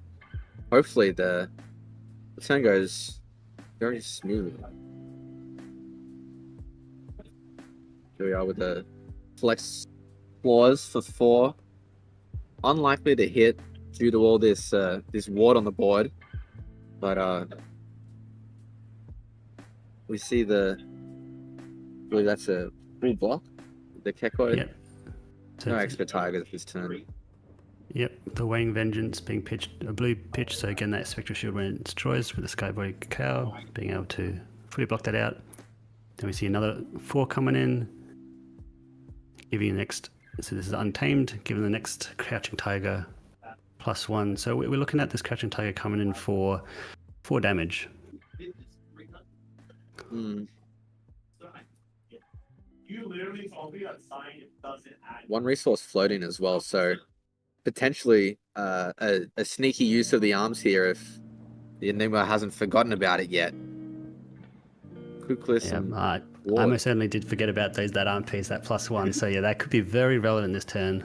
Speaker 4: hopefully the turn goes very smooth. Here we are with the flex floors for 4. Unlikely to hit due to all this this ward on the board, but we see I believe that's a full block. The Keko.
Speaker 2: Yep. So
Speaker 4: No extra tigers this turn.
Speaker 2: Yep, the Weighing Vengeance being pitched, a blue pitch, so again that Spectral Shield when it destroys with the Skybody Cacao, being able to fully block that out. Then we see another 4 coming in, giving the next, so this is Untamed, giving the next Crouching Tiger +1. So we're looking at this Crouching Tiger coming in for 4 damage.
Speaker 8: You literally told me that science doesn't add.
Speaker 4: 1 resource floating as well, so potentially a sneaky use of the arms here if the Enigma hasn't forgotten about it yet. Kukless and
Speaker 2: I
Speaker 4: Ward.
Speaker 2: most certainly did forget about that arm piece, that +1. So yeah, that could be very relevant this turn.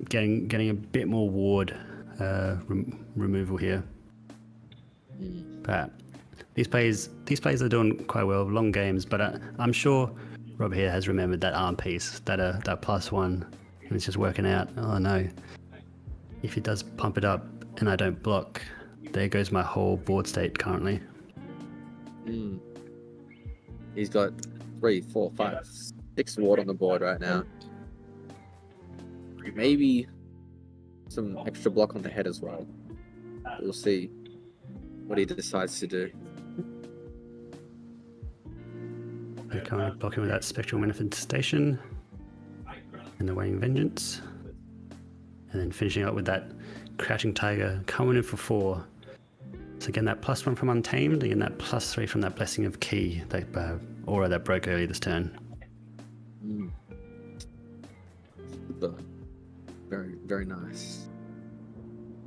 Speaker 2: Getting a bit more ward removal here. But these plays are doing quite well, long games. But I'm sure Rob here has remembered that arm piece, that +1, and it's just working out. Oh no! If he does pump it up and I don't block, there goes my whole board state currently.
Speaker 4: He's got 3, 4, 5, 6 ward on the board right now. Maybe some extra block on the head as well. We'll see what he decides to do.
Speaker 2: We're currently blocking with that Spectral Manifestation and the Weighing Vengeance. And then finishing up with that Crouching Tiger coming in for 4. So again, that +1 from Untamed, again that +3 from that Blessing of Key, that aura that broke earlier this turn.
Speaker 4: Very, very nice.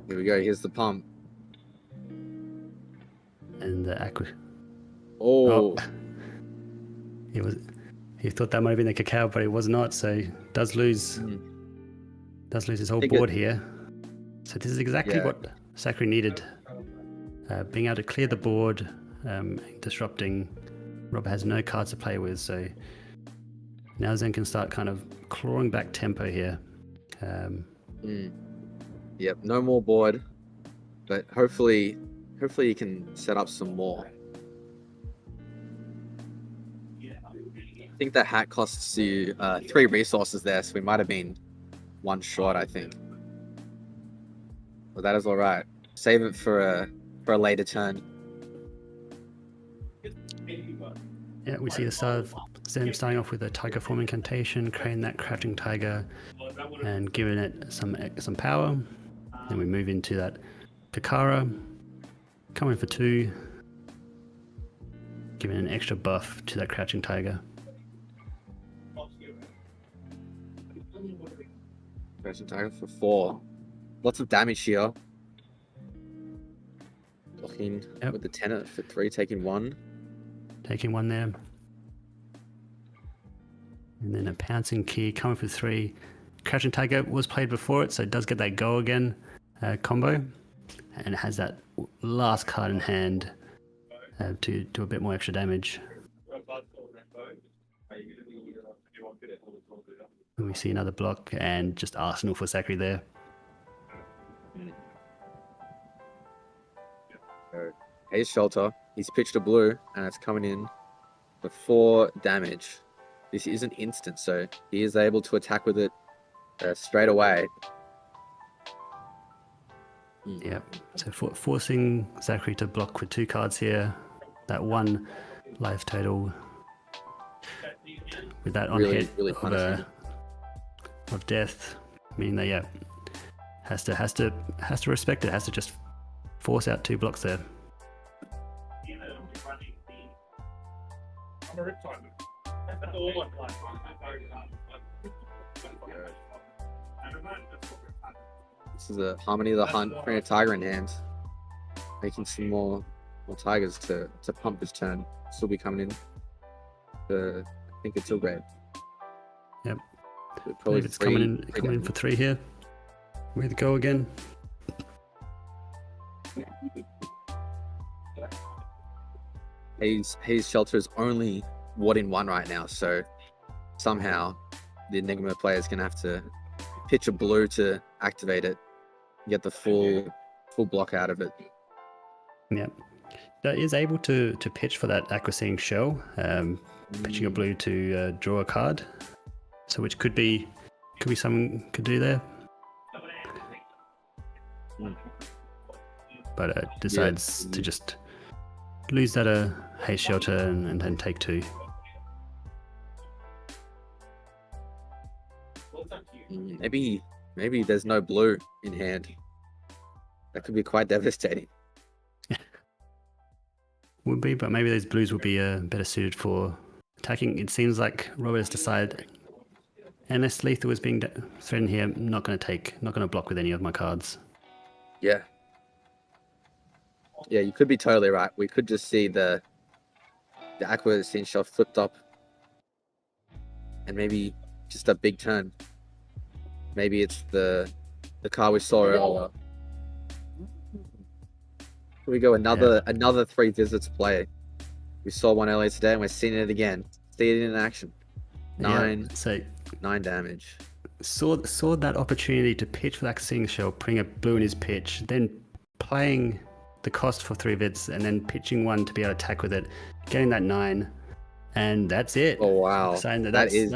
Speaker 4: Here we go, here's the pump.
Speaker 2: And the Aqua.
Speaker 4: Oh.
Speaker 2: He thought that might have been the Cacao, but it was not. So does lose his whole board here. So this is exactly what Zachary needed. Being able to clear the board, disrupting. Rob has no cards to play with, so now Zen can start kind of clawing back tempo here.
Speaker 4: Yep, no more board, but hopefully you can set up some more. I think that hat costs you 3 resources there, so we might have been 1 short, I think. But that is all right. Save it for a later turn.
Speaker 2: Yeah, we see the start of Zen starting off with a Tiger Form Incantation, creating that Crouching Tiger, and giving it some power. Then we move into that Kakara, coming for 2, giving an extra buff to that Crouching Tiger.
Speaker 4: Crouching Tiger for 4. Lots of damage here. Blocking with the Tenet for 3, taking 1.
Speaker 2: Taking 1 there. And then a Pouncing Key coming for 3. Crouching Tiger was played before it, so it does get that go again combo. And it has that last card in hand to do a bit more extra damage. And we see another block and just Arsenal for Zachary there.
Speaker 4: Haze Shelter. He's pitched a blue, and it's coming in for 4 damage. This isn't instant, so he is able to attack with it straight away.
Speaker 2: Yep. So forcing Zachary to block with 2 cards here. That 1 life total with that on
Speaker 4: Really,
Speaker 2: hit
Speaker 4: really
Speaker 2: of,
Speaker 4: punishing.
Speaker 2: of death, meaning that has to respect it. Has to just force out 2 blocks there.
Speaker 8: You know, running I'm a riptide. That's all I'm like.
Speaker 4: This is a Harmony of the Hunt, bring a tiger in hand. Making some more tigers to pump this turn. Still be coming in. I think it's a red.
Speaker 2: Yep.
Speaker 4: So
Speaker 2: I
Speaker 4: probably
Speaker 2: believe it's coming in for 3 here. Way to go again.
Speaker 4: Haze Shelter is only 1-in-1 right now, so somehow the Enigma player is going to have to pitch a blue to activate it, get the full block out of it.
Speaker 2: Yep. That is able to pitch for that Aquasine Shell, pitching a blue to draw a card. So which could be something could do there. But decides to just lose that Haze Shelter and then take 2.
Speaker 4: Maybe there's no blue in hand. That could be quite devastating.
Speaker 2: Would be, but maybe those blues will be better suited for attacking. It seems like Robert has decided, unless Lethal is being threatened here, not going to block with any of my cards.
Speaker 4: Yeah, you could be totally right. We could just see the Aquasine Shell flipped up, and maybe just a big turn. Maybe it's the car we saw earlier. Here we go, another 3 visits play. We saw one earlier today, and we're seeing it again. See it in action. 9 damage.
Speaker 2: Saw that opportunity to pitch for that Aquasine Shell, putting a blue in his pitch, then playing the cost for 3 vids, and then pitching 1 to be able to attack with it, getting that 9, and that's it.
Speaker 4: Oh wow!
Speaker 2: Saying that's it.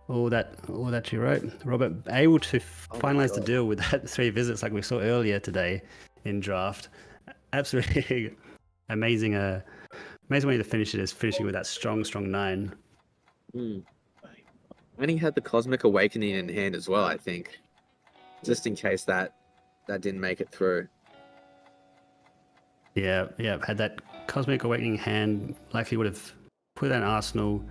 Speaker 2: all that you wrote. Robert able to finalize the deal with that 3 visits, like we saw earlier today in draft. Absolutely amazing. Amazing way to finish it is finishing with that strong 9.
Speaker 4: And he had the Cosmic Awakening in hand as well, I think, just in case that didn't make it through.
Speaker 2: Yeah, had that Cosmic Awakening hand, likely would have put that in arsenal,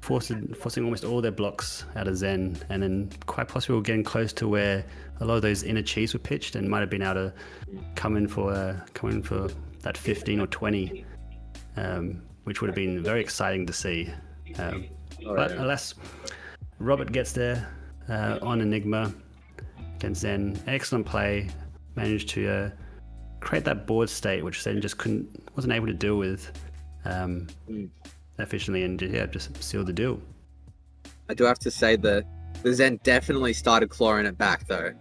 Speaker 2: forcing almost all their blocks out of Zen, and then quite possibly getting close to where a lot of those inner chiefs were pitched, and might have been able to come in for that 15 or 20, which would have been very exciting to see. Alas, Robert gets there on Enigma against Zen. Excellent play, managed to create that board state, which Zen just wasn't able to deal with efficiently, and just sealed the deal.
Speaker 4: I do have to say that the Zen definitely started clawing it back, though.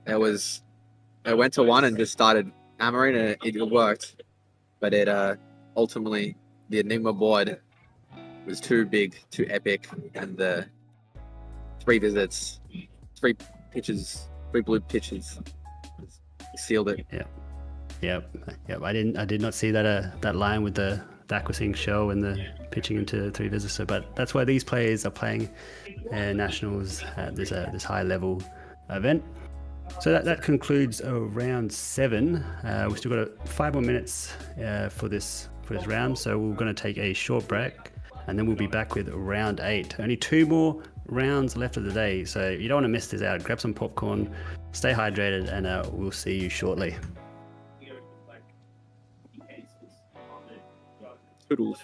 Speaker 4: It went to 1 and just started hammering, and it worked. But it ultimately, the Enigma board was too big, too epic, and the 3 visits, 3 pitches, 3 blue pitches sealed it.
Speaker 2: Yep. I did not see that line with the Aquasine Shell and the pitching into 3 visits. But that's why these players are playing nationals at this high level event. So that concludes round 7. We've still got 5 more minutes for this round, so we're going to take a short break, and then we'll be back with round 8. Only 2 more rounds left of the day, so you don't want to miss this out. Grab some popcorn, stay hydrated, and we'll see you shortly.
Speaker 4: Toodles.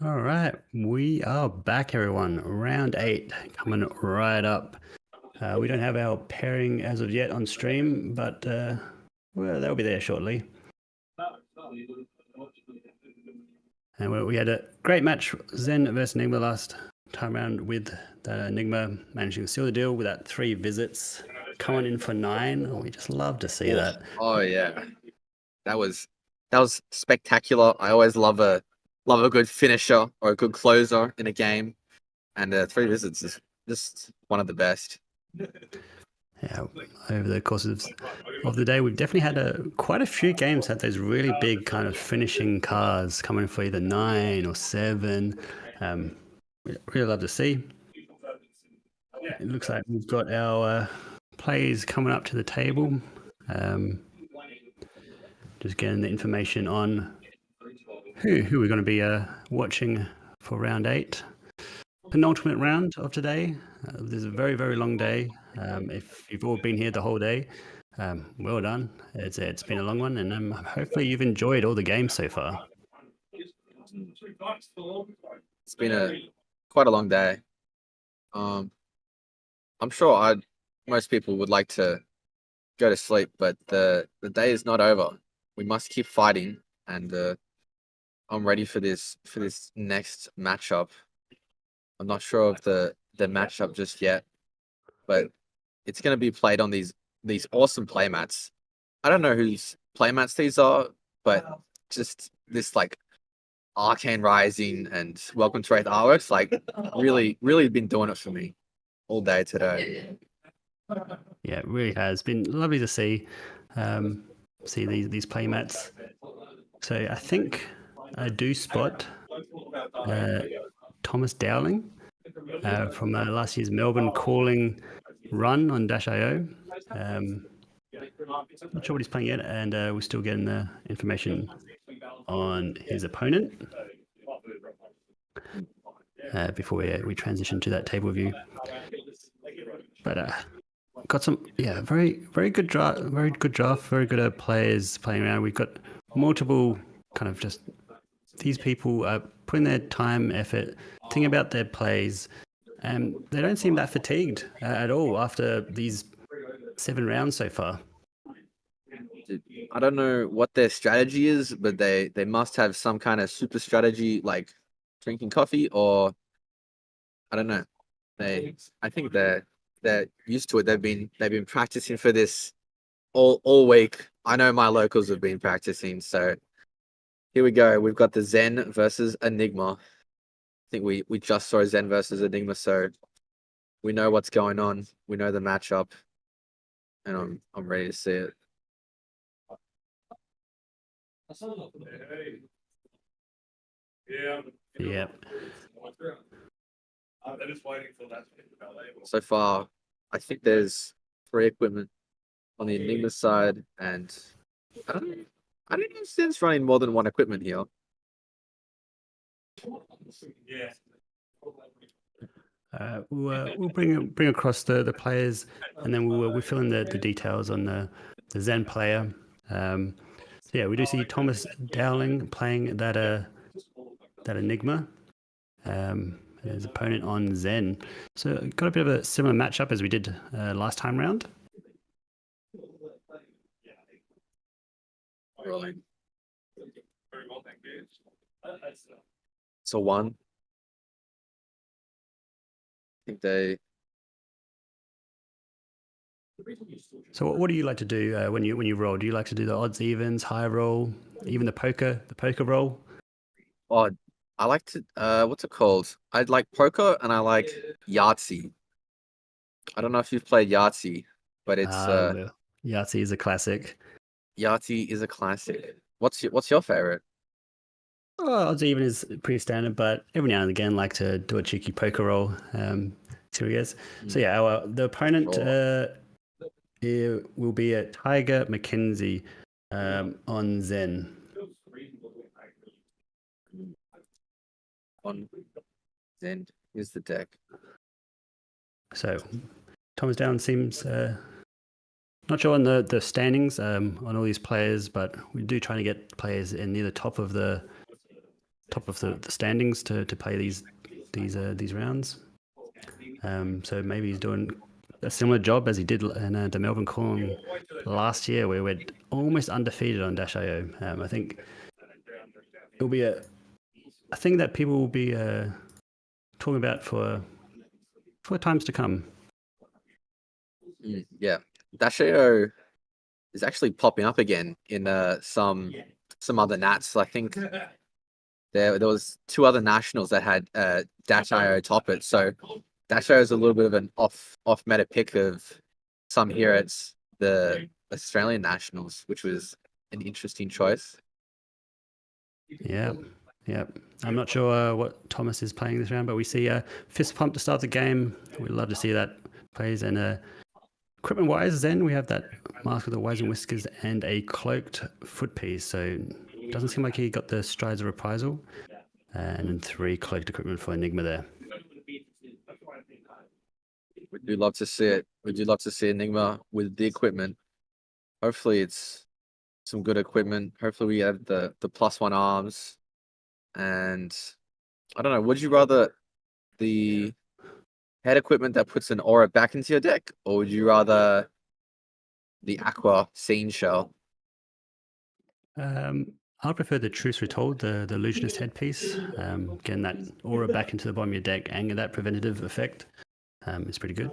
Speaker 2: All right, we are back, everyone. Round 8 coming right up. We don't have our pairing as of yet on stream, but well, they'll be there shortly. And we had a great match, Zen versus Enigma last time around, with the Enigma managing to seal the deal with that 3 visits, coming in for 9. We just love to see that.
Speaker 4: Oh yeah, that was spectacular. I always love a good finisher or a good closer in a game, and 3 visits is just one of the best.
Speaker 2: Yeah, over the course of the day, we've definitely had quite a few games had those really big kind of finishing cars coming for either 9 or 7. We really love to see. It looks like we've got our plays coming up to the table. Just getting the information on who we're going to be watching for round 8. Penultimate round of today. This is a very, very long day. If you've all been here the whole day, well done. It's been a long one, and hopefully you've enjoyed all the games so far.
Speaker 4: It's been quite a long day. I'm sure most people would like to go to sleep, but the day is not over. We must keep fighting, and I'm ready for this next matchup. I'm not sure of the matchup just yet, but it's going to be played on these awesome playmats. I don't know whose playmats these are, but just this like Arcane Rising and Welcome to Wraith artworks, like really been doing it for me all day today.
Speaker 2: Yeah, it really has been lovely to see these playmats. So I think I do spot Thomas Dowling from last year's Melbourne calling run on Dash.io. Not sure what he's playing yet, and we're still getting the information on his opponent before we transition to that table view. But got some very good draft, very good players playing around. We've got multiple kind of just these people putting their time, effort, thinking about their plays, and they don't seem that fatigued at all after these 7 rounds so far.
Speaker 4: I don't know what their strategy is, but they must have some kind of super strategy, like drinking coffee, or I don't know. I think they're used to it. They've been practicing for this all week. I know my locals have been practicing, so here we go. We've got the Zen versus Enigma. I think we just saw Zen versus Enigma, so we know what's going on. We know the matchup, and I'm ready to see it.
Speaker 2: Yeah.
Speaker 4: So far, I think there's 3 equipment on the Enigma side, and I don't know if Zen's running more than 1 equipment here.
Speaker 2: We'll bring across the players, and then we'll fill in the details on the Zen player. So yeah, we do see Thomas Dowling playing that Enigma. His opponent on Zen. So got a bit of a similar matchup as we did last time round.
Speaker 4: Rolling. So 1. I think they.
Speaker 2: So what do you like to do when you roll? Do you like to do the odds, evens, high roll, even the poker roll?
Speaker 4: Oh, I like to. What's it called? I like poker and I like Yahtzee. I don't know if you've played Yahtzee, but it's
Speaker 2: Yahtzee is a classic.
Speaker 4: Yahtzee is a classic. What's your favorite?
Speaker 2: Oh, odds even is pretty standard, but every now and again like to do a cheeky poker roll. So yes. So yeah, the opponent will be a Tiger McKenzie on Zen.
Speaker 4: On Zen, here's the deck.
Speaker 2: So Thomas Down seems not sure on the standings on all these players, but we do try to get players in near the top of the top of the standings to play these rounds. So maybe he's doing a similar job as he did in the Melbourne Corn last year, where we're almost undefeated on Dash.io. I think it'll be a thing that people will be talking about for times to come.
Speaker 4: Yeah, Dash.io is actually popping up again in some other nats. I think there was 2 other nationals that had Dash.io top it. So Dash.io is a little bit of an off meta pick of some here at the Australian nationals, which was an interesting choice.
Speaker 2: Yeah. I'm not sure what Thomas is playing this round, but we see Fist Pump to start the game. We'd love to see that plays. And equipment-wise, then we have that Mask of the Wise and Whiskers and a cloaked foot piece. So it doesn't seem like he got the Strides of Reprisal. And then 3 cloaked equipment for Enigma there.
Speaker 4: We do love to see it. We do love to see Enigma with the equipment. Hopefully it's some good equipment. Hopefully we have the +1 arms. And I don't know, would you rather the head equipment that puts an aura back into your deck, or would you rather the Aqua Scene Shell?
Speaker 2: I prefer the Truce Retold, the Illusionist headpiece. Getting that aura back into the bottom of your deck and that preventative effect is pretty good.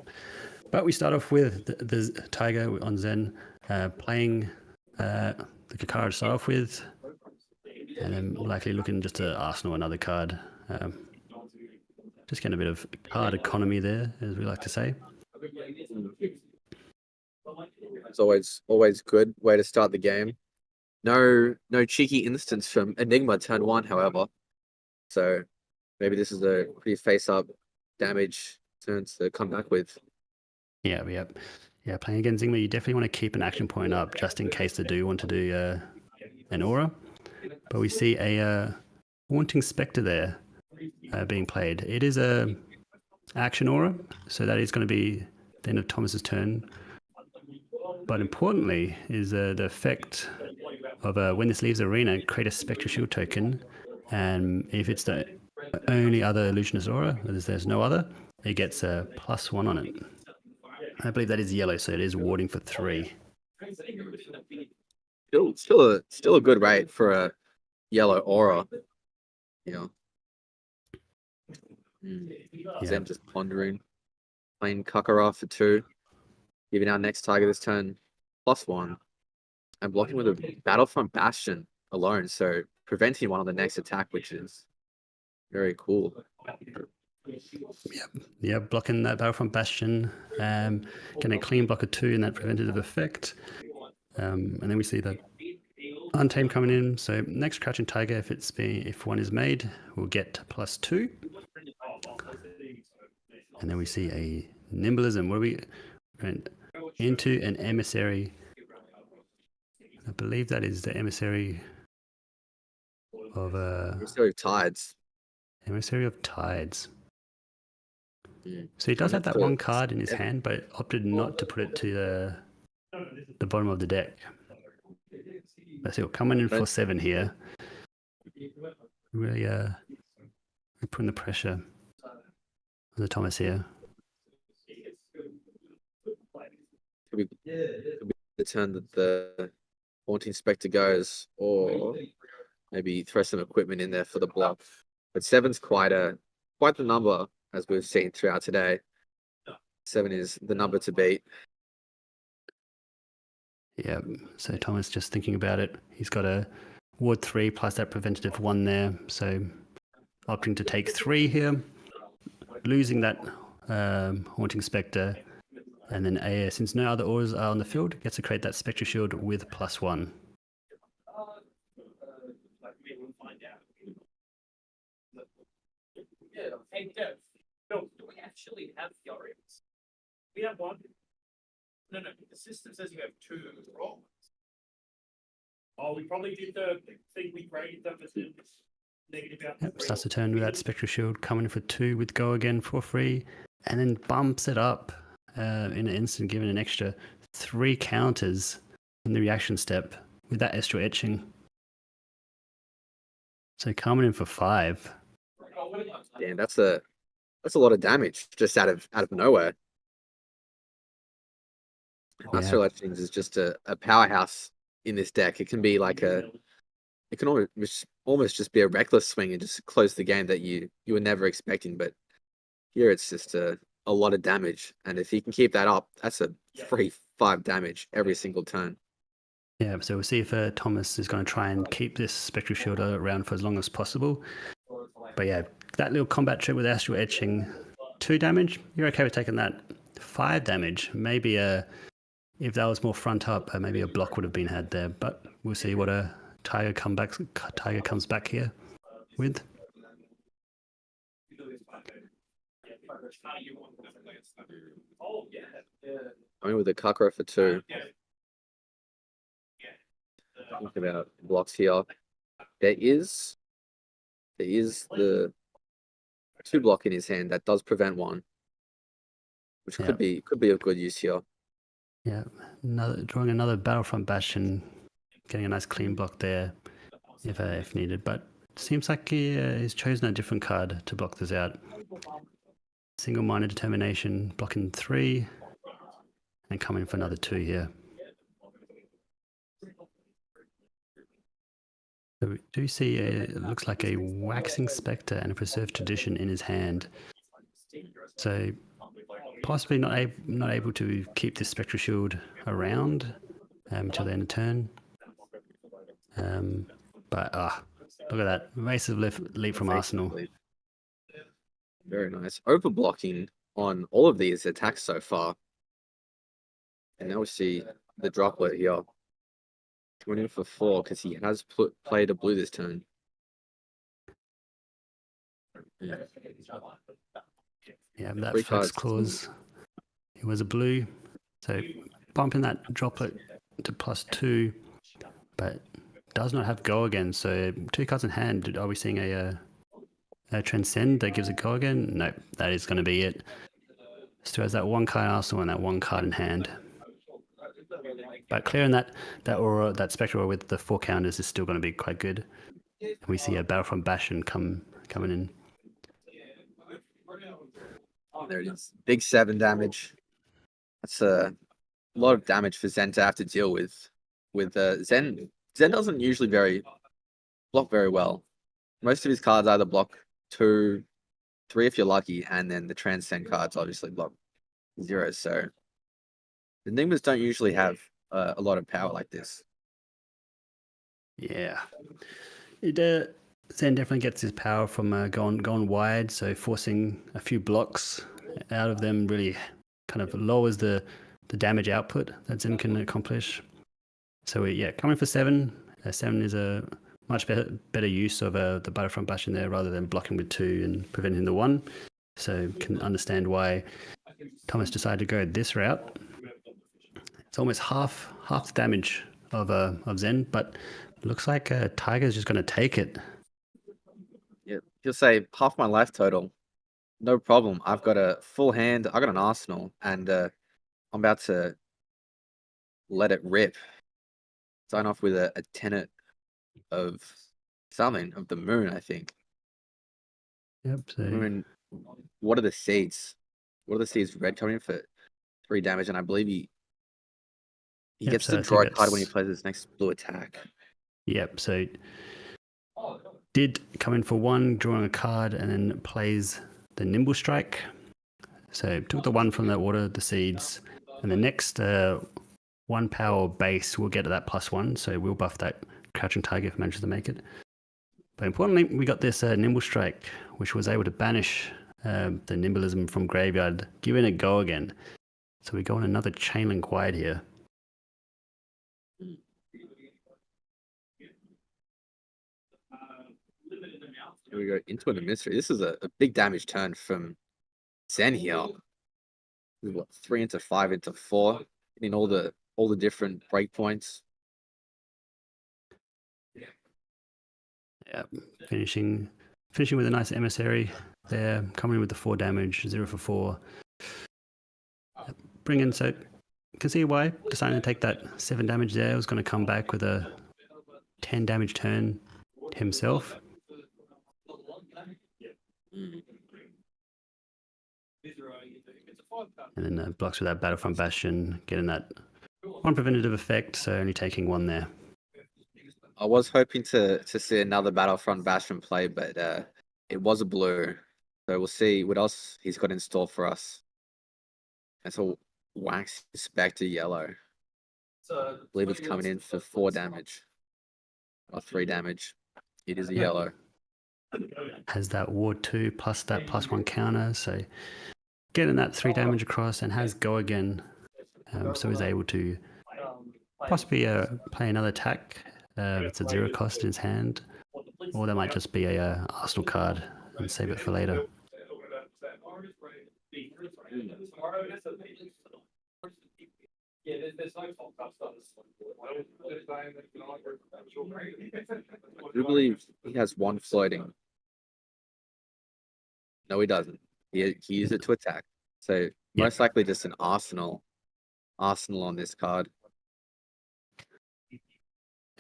Speaker 2: But we start off with the Tiger on Zen, playing the Kakara to start off with, and then likely looking just to Arsenal another card. Just getting a bit of card economy there, as we like to say.
Speaker 4: It's always good way to start the game. No cheeky instance from Enigma turn 1, however. So maybe this is a pretty face-up damage turn to come back with.
Speaker 2: Yeah. Playing against Enigma, you definitely want to keep an action point up just in case they do want to do an aura. But we see a Haunting Spectre there being played. It is a action aura, so that is going to be the end of Thomas's turn. But importantly is the effect of when this leaves the arena, create a Spectre Shield token, and if it's the only other Illusionist aura, there's no other, it gets a +1 on it. I believe that is yellow, so it is warding for 3.
Speaker 4: Still a good rate for a yellow aura. Yeah. Zen just pondering, playing Kakara for 2, giving our next target this turn +1, and blocking with a Battlefront Bastion alone, so preventing one on the next attack, which is very cool.
Speaker 2: Yeah, blocking that Battlefront Bastion, getting a clean block of 2 in that preventative effect. And then we see the Untamed coming in. So next Crouching Tiger, if one is made, we'll get +2. And then we see a Nimblism. What do we went into an Emissary? I believe that is the Emissary of
Speaker 4: Emissary of Tides.
Speaker 2: Emissary of Tides. So he does have that one card in his hand, but opted not to put it to the bottom of the deck. Let's see, we're coming in for 7 here. Really we're putting the pressure on the Thomas here.
Speaker 4: Could be the turn that the Haunting Spectre goes, or maybe throw some equipment in there for the block. But 7's quite the number, as we've seen throughout today. 7 is the number to beat.
Speaker 2: Yeah, so Thomas just thinking about it. He's got a ward 3 plus that preventative 1 there. So opting to take 3 here, losing that Haunting Spectre. And then since no other auras are on the field, gets to create that Spectre Shield with +1.
Speaker 9: Hey, Dev, do we actually have Fiorians? We have one. No, the system says you have 2 roles. Oh, we probably did the thing we graded them as negative out.
Speaker 2: Yep, starts the turn with that Spectre Shield coming in for 2 with Go again for free, and then bumps it up in an instant, giving an extra 3 counters in the reaction step with that Estral Etching. So coming in for 5.
Speaker 4: Damn, that's a lot of damage just out of nowhere. Astral Etchings is just a powerhouse in this deck. It can be like it can almost just be a reckless swing and just close the game that you were never expecting. But here it's just a lot of damage, and if he can keep that up, that's a 3-5 damage every single turn.
Speaker 2: Yeah, so we'll see if Thomas is going to try and keep this Spectral Shield around for as long as possible. But yeah, that little combat trick with Astral Etching, 2 damage, you're okay with taking that. 5 damage, maybe if that was more front up, maybe a block would have been had there. But we'll see what a Tiger comes back here with.
Speaker 4: I mean, with the Kakra for 2. Think about blocks here. There is the 2 block in his hand that does prevent 1, which could be of good use here.
Speaker 2: Yeah, drawing another Battlefront Bastion, getting a nice clean block there if needed. But it seems like he's chosen a different card to block this out. Single-minded determination, blocking 3, and coming for another 2 here. So we do see it looks like a Waxing Spectre and a Preserved Tradition in his hand. So possibly not able to keep this Spectral Shield around until the end of turn. But look at that evasive leap from Arsenal.
Speaker 4: Very nice. Overblocking on all of these attacks so far. And now we see the droplet here. Coming in for 4 because he has played a blue this turn.
Speaker 2: Yeah, that flex clause. It was a blue. So bumping that droplet to +2, but does not have go again. So 2 cards in hand. Are we seeing a Transcend that gives a go again? No, that is going to be it. Still has that 1 card in Arsenal and that 1 card in hand. But clearing that aura, that Spectral with the 4 counters is still going to be quite good. And we see a Battlefront Bastion coming in.
Speaker 4: There it is. Big 7 damage. That's a lot of damage for Zen to have to deal with. Zen doesn't usually block very well. Most of his cards either block 2, 3 if you're lucky, and then the Transcend cards obviously block 0. So the Enigmas don't usually have a lot of power like this.
Speaker 2: Yeah, Zen definitely gets his power from going wide, so forcing a few blocks out of them really kind of lowers the damage output that Zen can accomplish. So coming for 7. 7 is a much better use of the Battlefront Bastion there rather than blocking with 2 and preventing the 1. So can understand why Thomas decided to go this route. It's almost half the damage of Zen, but looks like Tiger's just going to take it.
Speaker 4: Yeah, he'll say half my life total. No problem. I've got a full hand. I got an Arsenal, and I'm about to let it rip. Sign off with a tenet of something of the moon, I think.
Speaker 2: Yep. So
Speaker 4: Moon. What are the seeds? What are the seeds? Red coming in for 3 damage, and I believe he gets to draw a card when he plays his next blue attack.
Speaker 2: Yep. So did come in for 1, drawing a card, and then plays the Nimble Strike. So took the 1 from the water, the seeds, and the next 1 power base will get that +1. So we'll buff that Crouching Tiger if it manages to make it. But importantly, we got this Nimble Strike, which was able to banish the Nimblism from graveyard, giving it a go again. So we go on another Chain Link wide here.
Speaker 4: Here we go into the mystery. This is a big damage turn from Zen here. We've got 3 into 5 into 4 in all the different breakpoints.
Speaker 2: Yeah, finishing with a nice emissary there, coming in with the 4 damage, 0 for 4. Bringing, so you can see why deciding to take that 7 damage there. Was going to come back with a 10 damage turn himself. and then blocks with that Battlefront Bastion, getting that one preventative effect, so only taking one there.
Speaker 4: I was hoping to see another Battlefront Bastion play, but it was a blue. So we'll see what else he's got in store for us. That's a Wax Spectre yellow. I believe it's coming in for 4 damage. Or 3 damage. It is a yellow.
Speaker 2: Has that Ward 2 plus that +1 counter, so getting that 3 damage across, and has Go Again, so he's able to possibly play another attack. It's a 0 cost in his hand, or that might just be a Arsenal card and save it for later.
Speaker 9: Yeah, there's no top cuts on this
Speaker 4: I do believe he has 1 floating. No, he doesn't. He used it to attack. So most likely just an Arsenal on this card.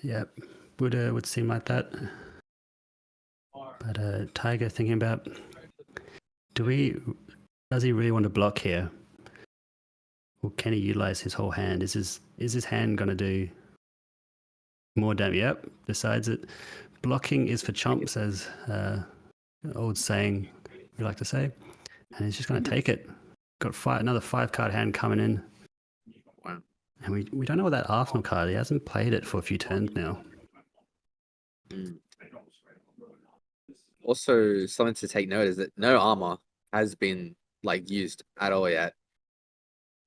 Speaker 2: Yep, would seem like that. But Tiger thinking about, does he really want to block here? Or can he utilize his whole hand? Is his hand gonna do more damage? Yep, decides it. Blocking is for chumps, as old saying we like to say. And he's just gonna take it. Got another 5-card hand coming in.
Speaker 4: Wow.
Speaker 2: And we don't know what that Arsenal card. He hasn't played it for a few turns now.
Speaker 4: Also, something to take note is that no armor has been used at all yet.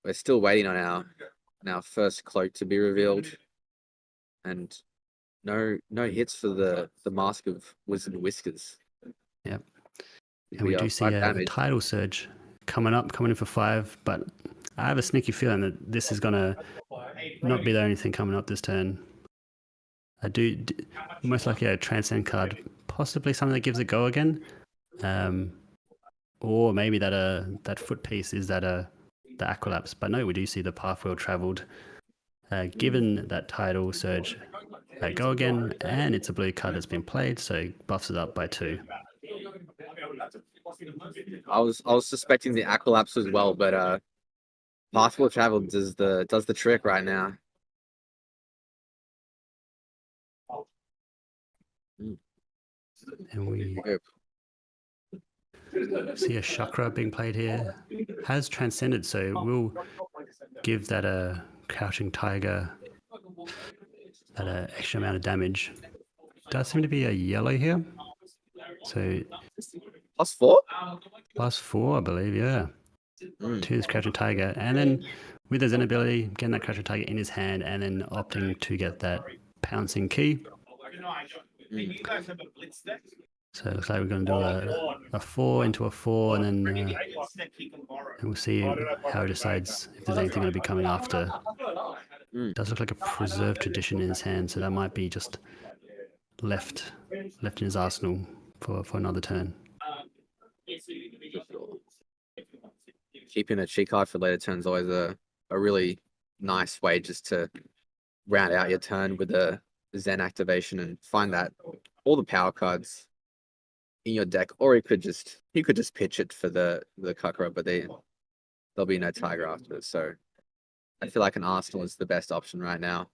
Speaker 4: We're still waiting on our first cloak to be revealed, and no hits for the Mask of Wizard Whiskers.
Speaker 2: Yep. And we do see a tidal surge coming in for 5, but I have a sneaky feeling that this is gonna not be the only thing coming up this turn. I do most likely a Transcend card, possibly something that gives it Go Again, or maybe that foot piece is the Aqualapse. But no, we do see the path well traveled. Given that tidal surge, Go Again, and it's a blue card that's been played, so buffs it up by 2.
Speaker 4: I was suspecting the Aqualapse as well, but path well traveled does the trick right now.
Speaker 2: And we see a Chakra being played here. Has transcended, so we'll give that a Crouching Tiger that extra amount of damage. Does seem to be a yellow here. So
Speaker 4: +4?
Speaker 2: +4, I believe, yeah. To this Crouching Tiger. And then with his inability, getting that Crouching Tiger in his hand and then opting to get that Pouncing Key. So it looks like we're going to do a 4 into a 4, and then we'll see how he decides if there's anything going to be coming after. Does look like a Preserved Tradition in his hand, so that might be just left in his arsenal for another turn.
Speaker 4: Keeping a cheat card for later turns is always a really nice way just to round out your turn with a Zen activation and find that all the power cards in your deck, or he could just pitch it for the Kakara, but there'll be no Tiger after it. So I feel like an Arsenal is the best option right now.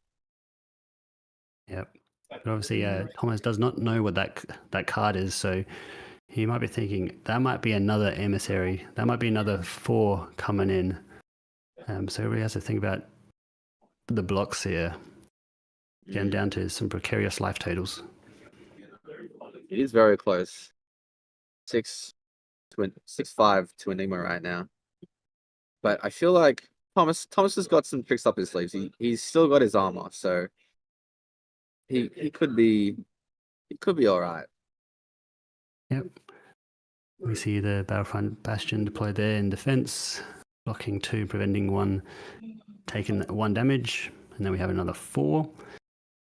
Speaker 2: Yep. But obviously, Thomas does not know what that card is, so he might be thinking that might be another Emissary. That might be another 4 coming in. So he really has to think about the blocks here. Getting down to some precarious life totals.
Speaker 4: It is very close. 6-5 to Enigma right now. But I feel like Thomas has got some tricks up his sleeves. He's still got his armor, so he could be all right.
Speaker 2: Yep. We see the Battlefront Bastion deployed there in defense, blocking 2, preventing 1, taking 1 damage, and then we have another 4.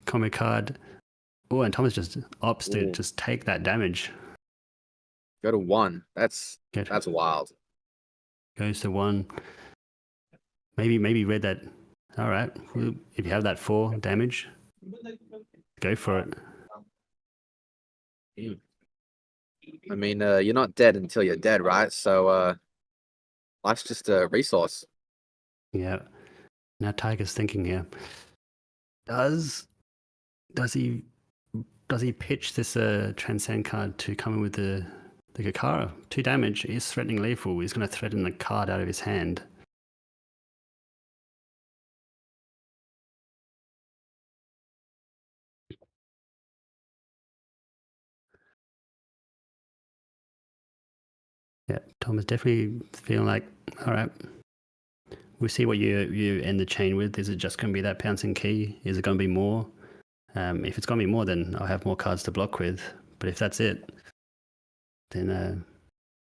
Speaker 2: Combo card. Oh, and Thomas just opts to just take that damage.
Speaker 4: Go to 1. That's wild.
Speaker 2: Goes to 1. Maybe read that. All right. If you have that 4 damage, go for it.
Speaker 4: I mean, you're not dead until you're dead, right? So Life's just a resource.
Speaker 2: Yeah. Now Tiger's thinking here. Does he pitch this Transcend card to come in with the Kakara? 2 damage. He's threatening lethal. He's going to threaten the card out of his hand. Yeah, Tom is definitely feeling like, all right, we'll see what you end the chain with. Is it just going to be that pouncing key? Is it going to be more? If it's going to be more, then I'll have more cards to block with. But if that's it, then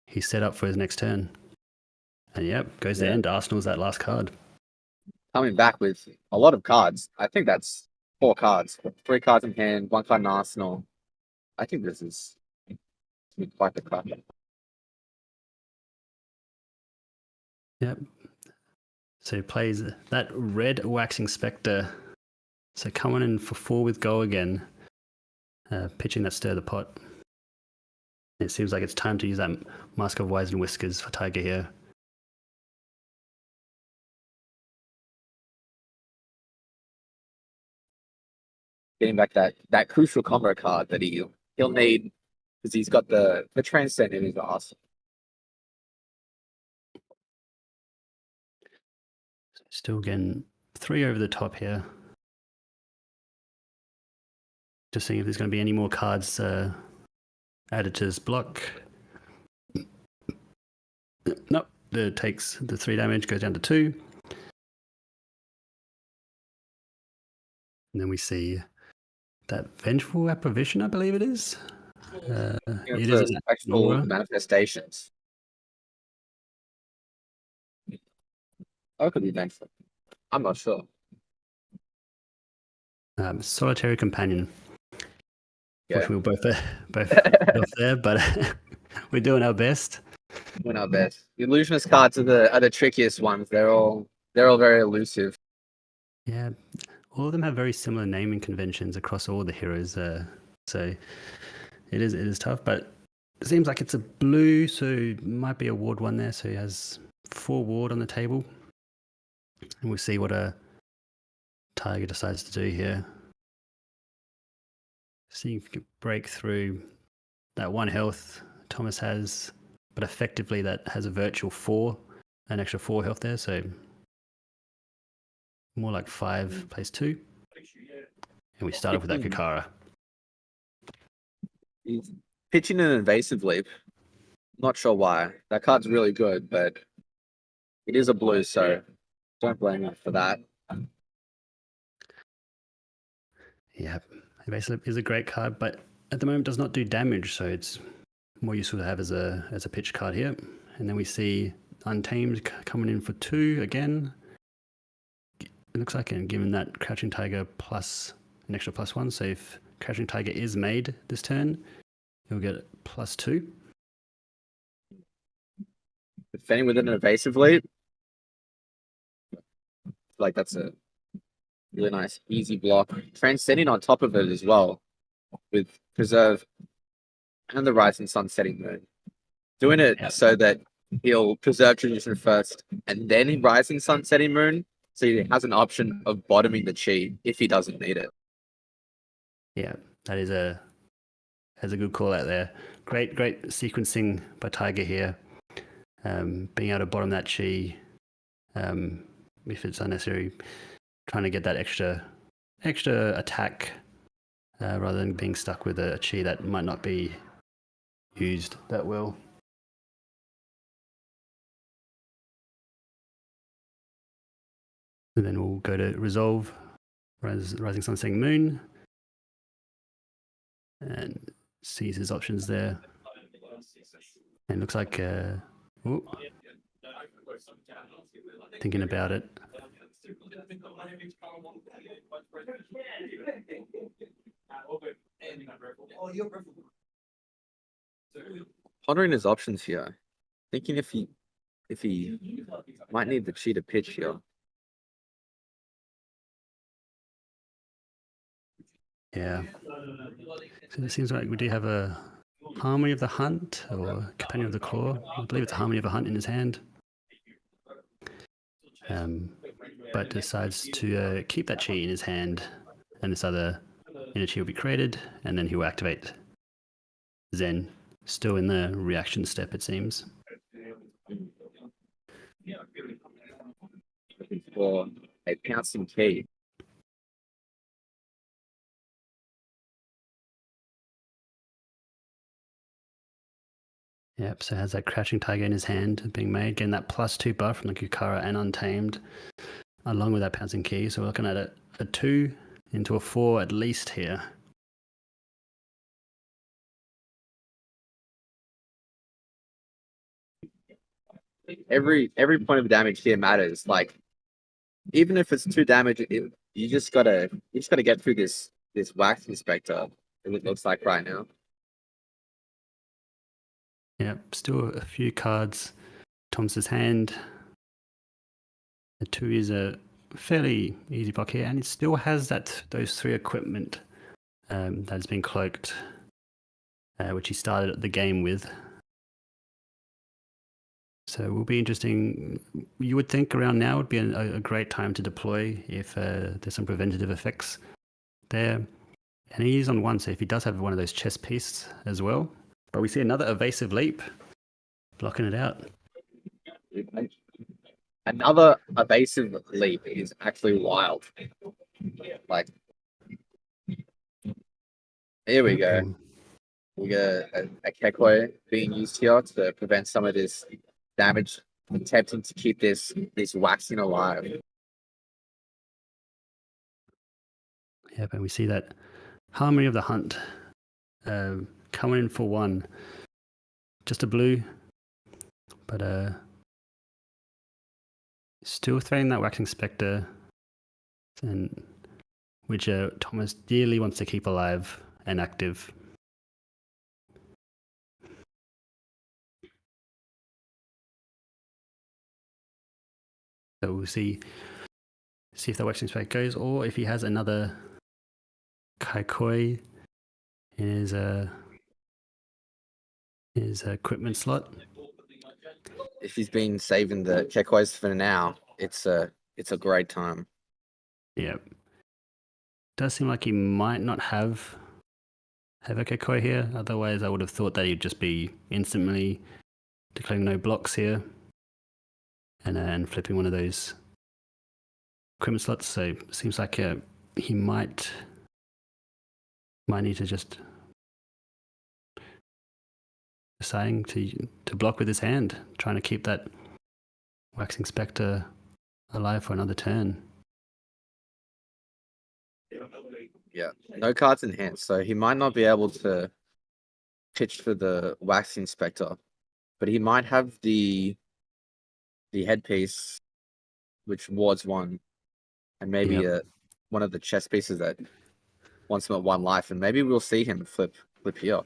Speaker 2: he's set up for his next turn. And yep, goes to end. Arsenal's that last card.
Speaker 4: Coming back with a lot of cards. I think that's 4 cards. 3 cards in hand, 1 card in arsenal. I think this is quite the card.
Speaker 2: Yep. So he plays that red Waxing Spectre. So coming in for 4 with go again. Pitching that Stir the Pot. It seems like it's time to use that Mask of Wise and Whiskers for Tiger here.
Speaker 4: Getting back that crucial combo card that he'll need because he's got the Transcend in his ass.
Speaker 2: Still getting 3 over the top here. Just seeing if there's going to be any more cards added to this block. Nope. It takes the 3 damage, goes down to 2. And then we see that Vengeful Apparition, I believe it is. It is an
Speaker 4: actual
Speaker 2: aura.
Speaker 4: manifestations. Oh, it could be vengeful. I'm not sure.
Speaker 2: Solitary Companion.
Speaker 4: Yeah.
Speaker 2: Which we were both off there, but we're doing our best.
Speaker 4: Doing our best. The illusionist cards are the trickiest ones. They're all very elusive.
Speaker 2: Yeah, all of them have very similar naming conventions across all the heroes. So it is tough, but it seems like it's a blue, so it might be a ward 1 there. So he has 4 ward on the table, and we'll see what a Tiger decides to do here. See if you can break through that 1 health Thomas has, but effectively that has a virtual 4, an extra 4 health there, so more like 5 plays 2. And we start off with that Kakara.
Speaker 4: He's pitching an invasive leap. Not sure why. That card's really good, but it is a blue, so don't blame him for that.
Speaker 2: Yeah, Invasive Leap is a great card, but at the moment does not do damage, so it's more useful to have as a pitch card here. And then we see Untamed coming in for 2 again. It looks like, and given that Crouching Tiger plus an extra +1, so if Crouching Tiger is made this turn, you'll get +2.
Speaker 4: Defending with an evasive leap, like that's a really nice, easy block. Transcending on top of it as well, with Preserve and the Rising Sun Setting Moon. Doing it so that he'll Preserve Tradition first, and then Rising Sun Setting Moon, so he has an option of bottoming the chi if he doesn't need it.
Speaker 2: Yeah, that is a good call out there. Great sequencing by Tiger here. Being able to bottom that chi, if it's unnecessary, trying to get that extra attack rather than being stuck with a chi that might not be used that well. And then we'll go to Resolve, Rising Sun Setting Moon, and sees his options there. And looks like, thinking about it.
Speaker 4: Pondering his options here, thinking if he might need the chi to pitch here.
Speaker 2: Yeah. So it seems like we do have a Harmony of the Hunt or Companion of the Claw. I believe it's a Harmony of the Hunt in his hand. but decides to keep that chi in his hand, and this other inner chi will be created, and then he will activate Zen, still in the reaction step, it seems.
Speaker 4: Looking for a pouncing key.
Speaker 2: Yep, so has that Crouching Tiger in his hand being made, getting that +2 buff from the Kukara and Untamed, along with that Pouncing Key. So we're looking at a 2 into a 4 at least here.
Speaker 4: Every point of damage here matters. Like, even if it's 2 damage, you just gotta get through this wax inspector. It looks like right now.
Speaker 2: Yep, still a few cards. Thomas's hand. The 2 is a fairly easy block here, and it still has those 3 equipment that's been cloaked, which he started the game with. So it will be interesting. You would think around now would be a great time to deploy if there's some preventative effects there. And he is on 1, so if he does have one of those chess pieces as well. But we see another evasive leap, blocking it out.
Speaker 4: Another evasive leap is actually wild. Like, here we go. We got a Kekoi being used here to prevent some of this damage, attempting to keep this waxing alive.
Speaker 2: Yeah, but we see that Harmony of the Hunt coming in for 1. Just a blue, but still threatening that Waxing Spectre, and which Thomas dearly wants to keep alive and active. So we'll see if the Waxing Spectre goes, or if he has another Kaikoi in his equipment slot.
Speaker 4: If he's been saving the Kekois for now, it's a great time.
Speaker 2: Yeah. Does seem like he might not have a Kekoi here. Otherwise, I would have thought that he'd just be instantly declaring no blocks here and flipping one of those equipment slots. So it seems like he might need to just deciding to block with his hand, trying to keep that Waxing Spectre alive for another turn.
Speaker 4: Yeah, no cards in hand, so he might not be able to pitch for the Wax Inspector, but he might have the headpiece, which wards 1, and maybe one of the chess pieces that wants him at 1 life, and maybe we'll see him flip here.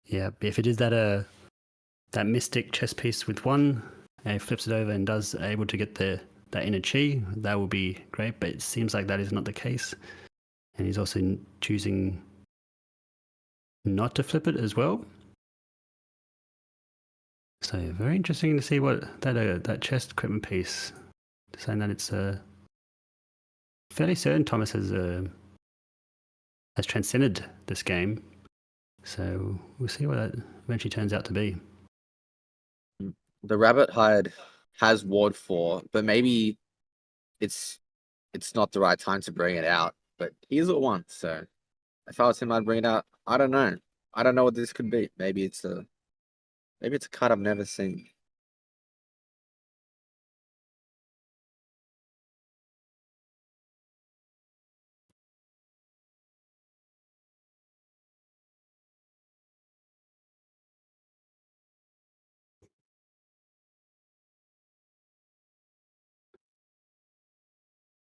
Speaker 2: Yeah, if it is that mystic chess piece with 1, and he flips it over and does able to get that inner chi, that would be great. But it seems like that is not the case, and he's also choosing not to flip it as well. So very interesting to see what that chest equipment piece, saying that it's fairly certain Thomas has transcended this game. So we'll see what that eventually turns out to be.
Speaker 4: The rabbit hide has ward 4, but maybe it's not the right time to bring it out. But he's at 1, so if I was him, I'd bring it out. I don't know. I don't know what this could be. Maybe it's a card I've never seen.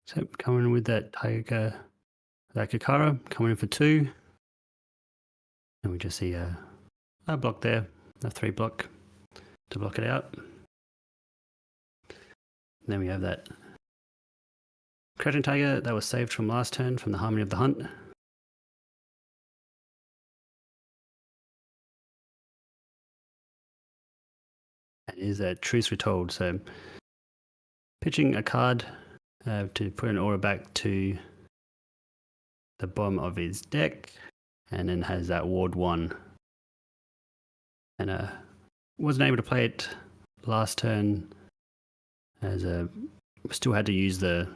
Speaker 2: So coming with that Tiger, that Kikara coming in for 2. And we just see a block there, a 3 block to block it out. And then we have that Crouching Tiger that was saved from last turn from the Harmony of the Hunt. And is a Truce Retold. So pitching a card to put an aura back to the bottom of his deck, and then has that Ward 1. And wasn't able to play it last turn, as still had to use the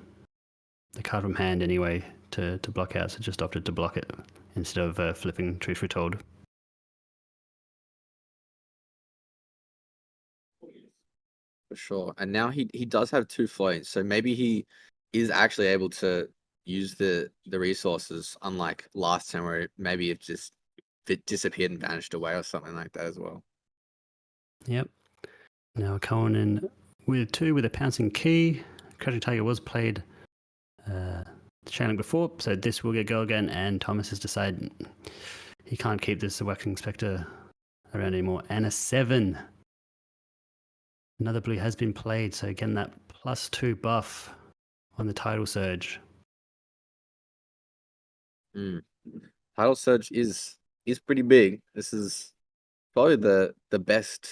Speaker 2: card from hand anyway to block out, so just opted to block it instead of flipping Truth Retold.
Speaker 4: For sure. And now he does have 2 floats, so maybe he is actually able to use the resources, unlike last time where maybe it disappeared and vanished away or something like that as well.
Speaker 2: Yep. Now coming in with 2 with a pouncing key. Crouching Tiger was played Chainlink before, so this will get go again, and Thomas has decided he can't keep this Waxing Spectre around anymore. And a 7. Another blue has been played, so again that +2 buff on the Tidal Surge.
Speaker 4: Tidal Surge is pretty big. This is probably the best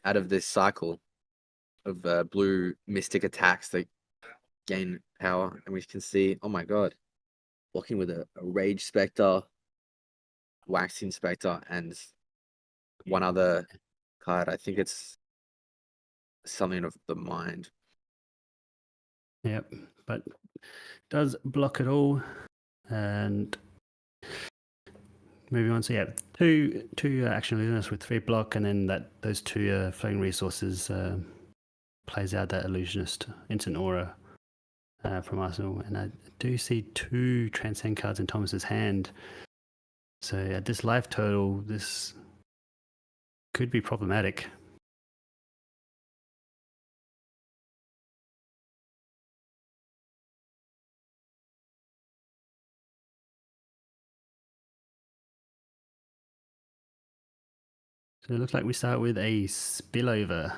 Speaker 4: out of this cycle of blue mystic attacks that gain power. And we can see, oh my god, blocking with a Rage Spectre, Waxing Spectre, and one other card. I think it's something of the mind.
Speaker 2: Yep, but does block it all. And moving on, so yeah, two action illusionist with 3 block, and then those 2 floating resources plays out that illusionist instant aura from Arsenal. And I do see 2 transcend cards in Thomas's hand, so at this life total, this could be problematic. So it looks like we start with a spillover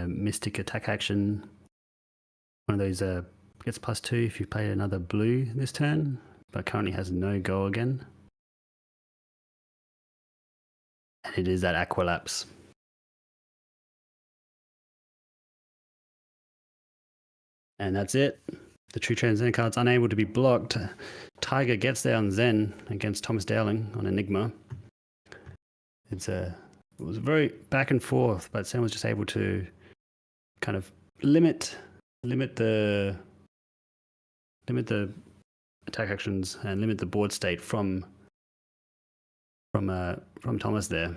Speaker 2: mystic attack action. One of those gets +2 if you play another blue this turn, but currently has no go again. And it is that Aqualapse. And that's it. The true Transcend card's unable to be blocked. Tiger gets there on Zen against Thomas Dowling on Enigma. It was very back and forth, but Zen was just able to kind of limit the attack actions and limit the board state from Thomas there.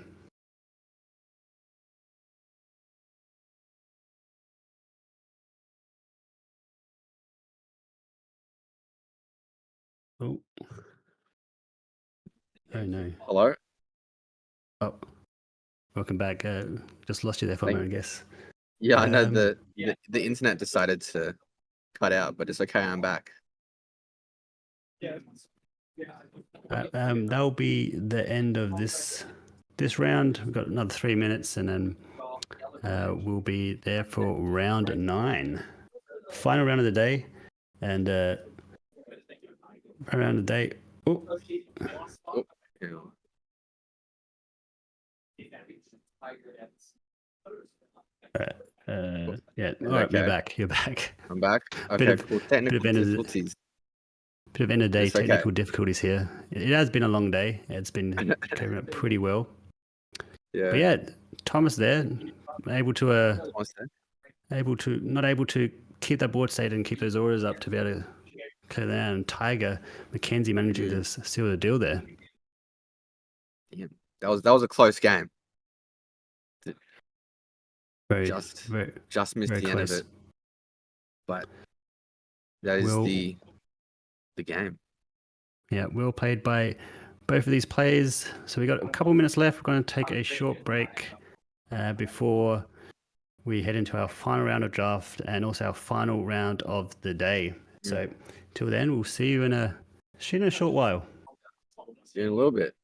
Speaker 2: Oh no.
Speaker 4: Hello?
Speaker 2: Oh, welcome back. Just lost you there for a moment, I guess.
Speaker 4: Yeah, I know the internet decided to cut out, but it's okay, I'm back.
Speaker 2: That'll be the end of this round. We've got another 3 minutes, and then we'll be there for round 9, final round of the day, and around the day. Oh. Yeah. All right,
Speaker 4: Okay.
Speaker 2: you're back. You're back.
Speaker 4: I'm back. Okay, cool. Technical
Speaker 2: bit of
Speaker 4: difficulties.
Speaker 2: Bit of end of day
Speaker 4: It's okay.
Speaker 2: technical difficulties here. It has been a long day. It's been coming up pretty well.
Speaker 4: Yeah.
Speaker 2: But yeah, Thomas there, able to not able to keep that board state and keep those auras up to be able to clear that out. And Tiger, Mackenzie managing to seal the deal there.
Speaker 4: Yeah. That was a close game. Just missed the end of it. But that is the game.
Speaker 2: Yeah, well played by both of these players. So we got a couple minutes left. We're going to take a short break before we head into our final round of draft and also our final round of the day. So till then, we'll see you in a short while.
Speaker 4: See you in a little bit.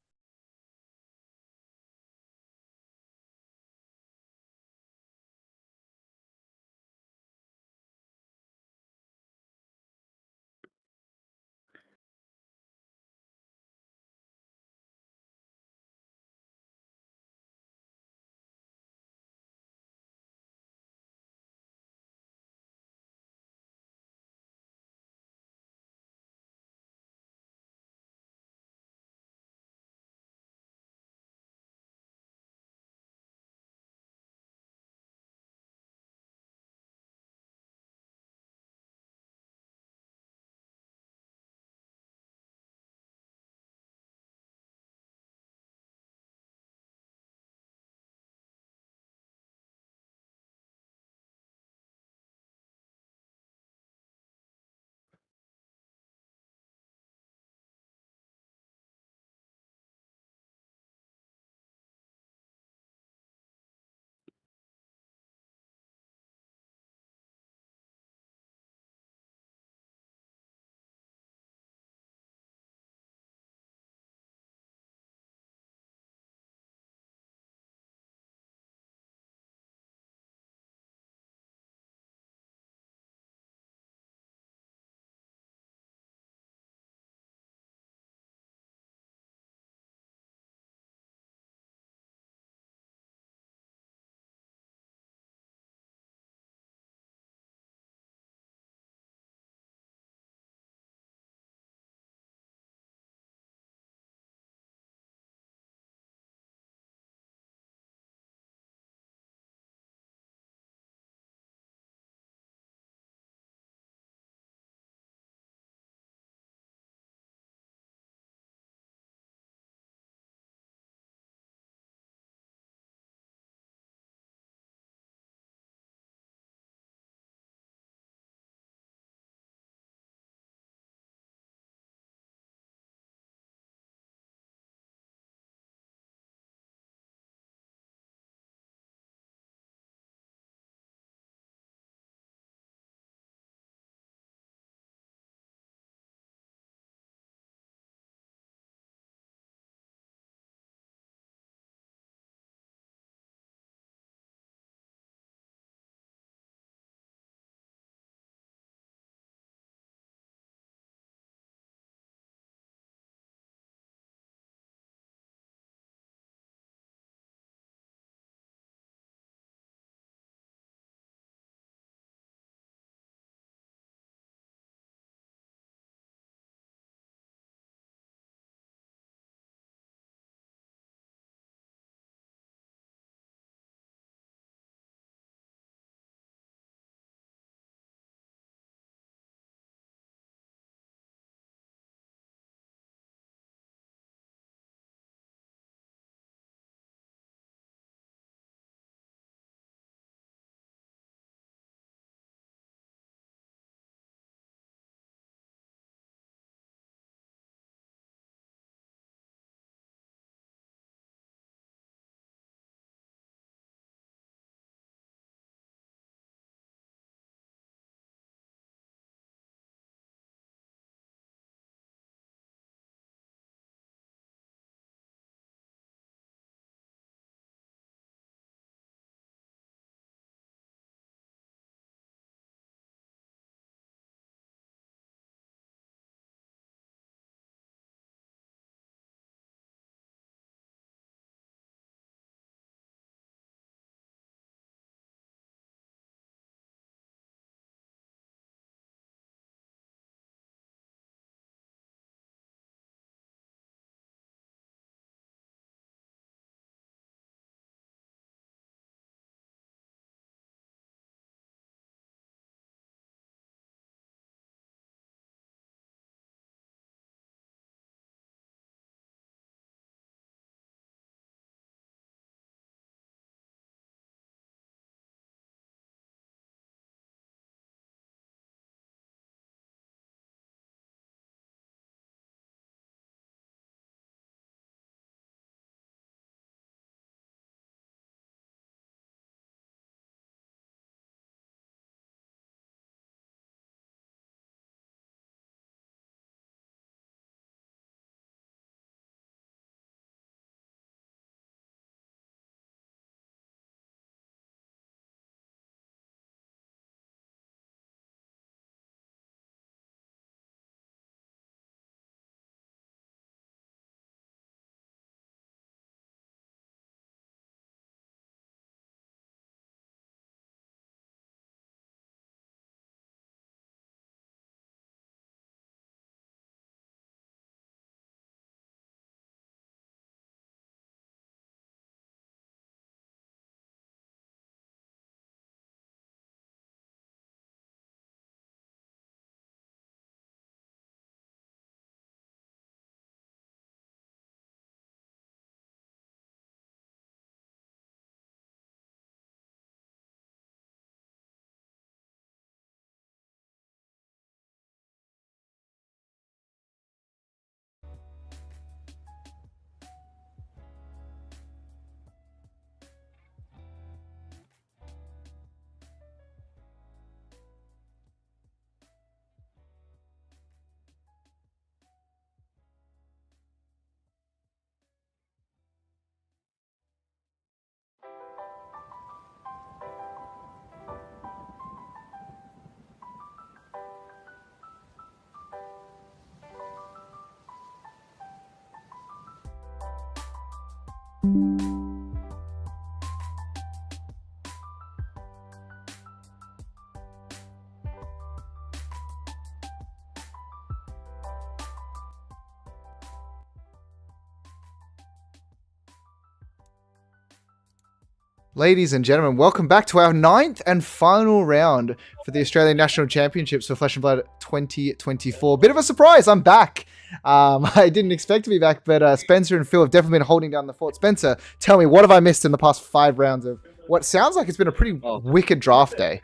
Speaker 1: Ladies and gentlemen, welcome back to our 9th and final round for the Australian National Championships for Flesh and Blood 2024. Bit of a surprise, I'm back. I didn't expect to be back, but Spencer and Phil have definitely been holding down the fort. Spencer, tell me, what have I missed in the past 5 rounds of what sounds like it's been a pretty wicked draft day?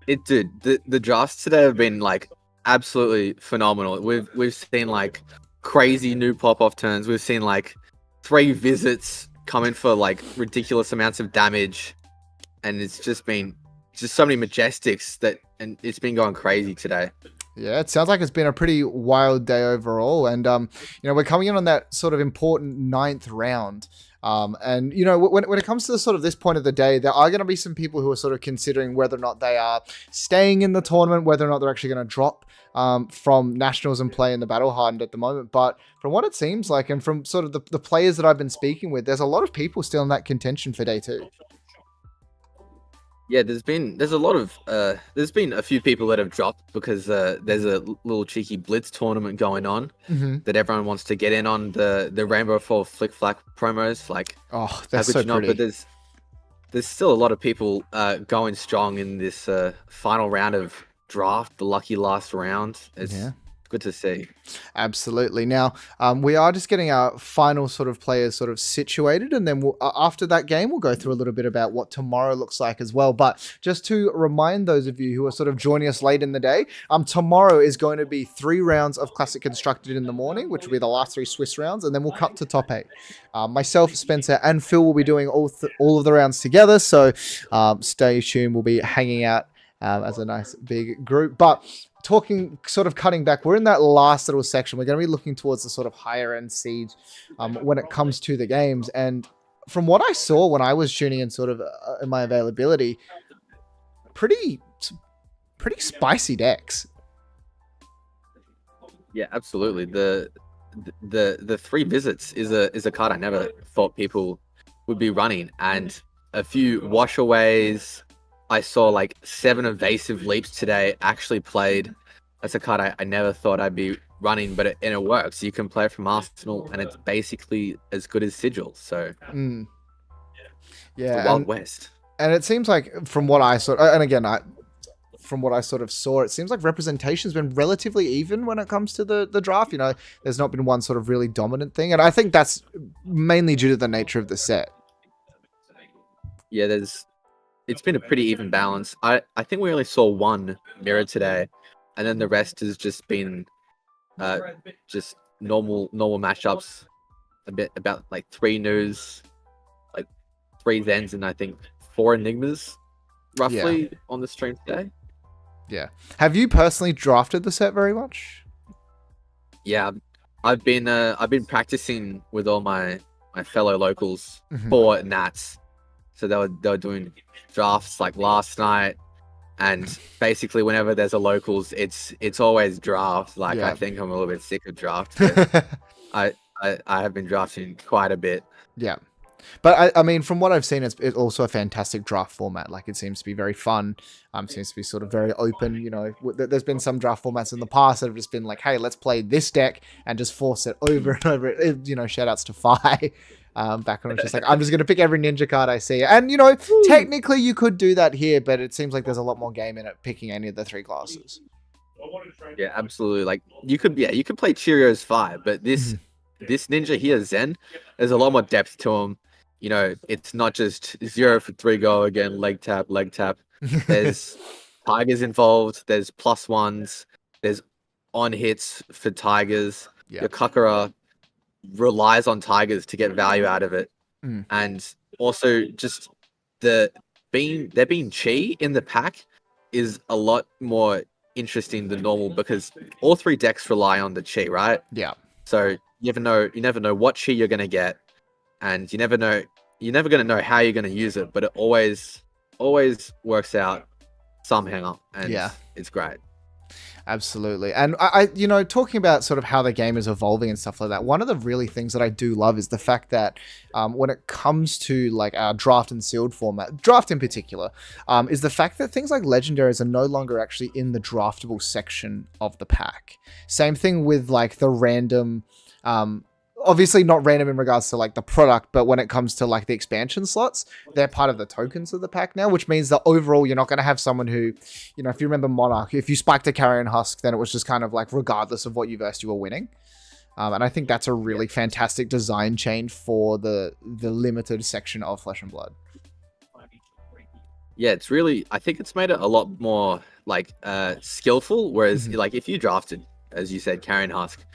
Speaker 4: It did. The drafts today have been like absolutely phenomenal. We've seen like crazy new pop-off turns. We've seen like 3 visits come in for like ridiculous amounts of damage, and it's just been so many majestics and it's been going crazy today.
Speaker 1: Yeah, it sounds like it's been a pretty wild day overall, and we're coming in on that sort of important 9th round. And when it comes to sort of this point of the day, there are going to be some people who are sort of considering whether or not they are staying in the tournament, whether or not they're actually going to drop from nationals and play in the battle hardened at the moment. But from what it seems like, and from sort of the players that I've been speaking with, there's a lot of people still in that contention for day 2.
Speaker 4: Yeah, there's been a few people that have dropped because there's a little cheeky blitz tournament going on that everyone wants to get in on, the Rainbow Fall Flick Flack promos. Like,
Speaker 1: oh, that's so pretty.
Speaker 4: But there's still a lot of people going strong in this final round of draft, the lucky last round. It's good to see.
Speaker 1: Absolutely. Now, we are just getting our final sort of players sort of situated, and then after that game, we'll go through a little bit about what tomorrow looks like as well. But just to remind those of you who are sort of joining us late in the day, tomorrow is going to be 3 rounds of Classic Constructed in the morning, which will be the last 3 Swiss rounds, and then we'll cut to top 8. Myself, Spencer, and Phil will be doing all of the rounds together, so stay tuned. We'll be hanging out as a nice big group. But cutting back, we're in that last little section. We're going to be looking towards the sort of higher end seeds when it comes to the games. And from what I saw when I was tuning in sort of in my availability, pretty spicy decks.
Speaker 4: Yeah, absolutely. The 3 visits is a card I never thought people would be running, and a few washaways. I saw like 7 evasive leaps today actually played. That's a card I never thought I'd be running, but it works. You can play it from Arsenal, and it's basically as good as Sigil. So,
Speaker 1: yeah,
Speaker 4: Wild West.
Speaker 1: And it seems like from what I saw, and again, from what I sort of saw, it seems like representation's been relatively even when it comes to the draft. There's not been one sort of really dominant thing, and I think that's mainly due to the nature of the set.
Speaker 4: Yeah, it's been a pretty even balance. I think we only saw 1 mirror today, and then the rest has just been just normal matchups. About like 3 news, like 3 Zens, and I think 4 Enigmas roughly on the stream today.
Speaker 1: Yeah. Have you personally drafted the set very much?
Speaker 4: Yeah, I've been practicing with all my fellow locals for Nats. So they were doing drafts like last night, and basically whenever there's a locals, it's always draft. Like, I think I'm a little bit sick of draft. But I have been drafting quite a bit.
Speaker 1: Yeah. But I mean, from what I've seen, it's also a fantastic draft format. Like, it seems to be very fun. Seems to be sort of very open. There's been some draft formats in the past that have just been like, hey, let's play this deck and just force it over and over. Shout outs to Fi. Back when it was just like, I'm just going to pick every ninja card I see. And, technically you could do that here, but it seems like there's a lot more game in it picking any of the 3 classes.
Speaker 4: Yeah, absolutely. Like, you could play Cheerios 5, but this ninja here, Zen, there's a lot more depth to him. It's not just 0 for 3 go again, leg tap. There's tigers involved. There's +1s. There's on hits for tigers. Your Kakara relies on tigers to get value out of it. And also just there being chi in the pack is a lot more interesting than normal, because all 3 decks rely on the chi, right?
Speaker 1: Yeah.
Speaker 4: So you never know what chi you're gonna get, and you're never gonna know how you're gonna use it, but it always works out somehow, and it's great.
Speaker 1: Absolutely. And I talking about sort of how the game is evolving and stuff like that, one of the really things that I do love is the fact that when it comes to like our draft and sealed format, draft in particular, is the fact that things like legendaries are no longer actually in the draftable section of the pack. Same thing with like the random, obviously not random in regards to like the product, but when it comes to like the expansion slots, they're part of the tokens of the pack now, which means that overall you're not going to have someone who, if you remember Monarch, if you spiked a Carrion Husk, then it was just kind of like regardless of what you versed, you were winning. And I think that's a really fantastic design change for the limited section of Flesh and Blood.
Speaker 4: Yeah, it's really, I think it's made it a lot more like skillful, whereas like if you drafted, as you said, Carrion Husk,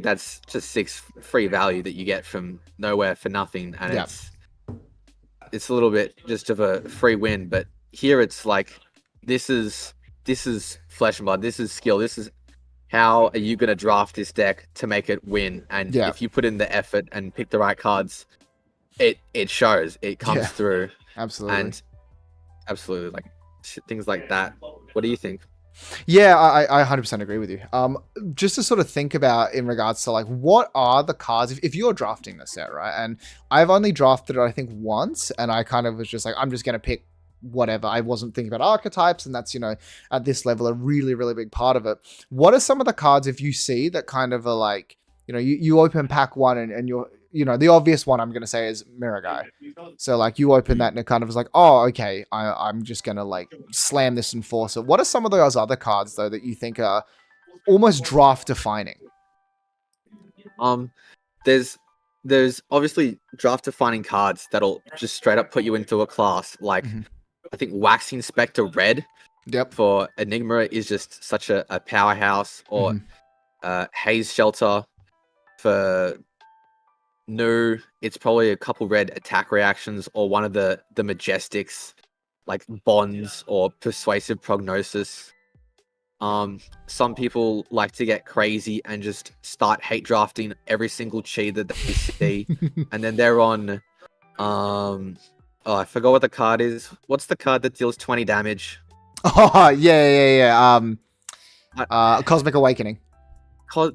Speaker 4: that's just 6 free value that you get from nowhere for nothing, and it's a little bit just of a free win. But here it's like this is Flesh and Blood, this is skill, this is how are you going to draft this deck to make it win, and if you put in the effort and pick the right cards, it shows, it comes through.
Speaker 1: Absolutely.
Speaker 4: Absolutely, like things like that. What do you think?
Speaker 1: Yeah, I 100% agree with you. Just to sort of think about in regards to like, what are the cards, if you're drafting this set, right? And I've only drafted it, I think, once, and I kind of was just like, I'm just going to pick whatever. I wasn't thinking about archetypes, and that's, at this level, a really, really big part of it. What are some of the cards, if you see, that kind of are like, you open pack one and you're, the obvious one I'm going to say is Mirror Guy. So like you open that and it kind of is like, oh, okay, I'm just going to like slam this Enforcer. What are some of those other cards though that you think are almost draft defining?
Speaker 4: There's obviously draft defining cards that'll just straight up put you into a class. Like I think Waxing Spectre Red for Enigma is just such a powerhouse, or Haze Shelter for No, it's probably a couple red attack reactions, or one of the Majestics, like Bonds or Persuasive Prognosis. Some people like to get crazy and just start hate drafting every single chi that they see, and then they're on. I forgot what the card is. What's the card that deals 20 damage?
Speaker 1: Oh yeah. Cosmic Awakening.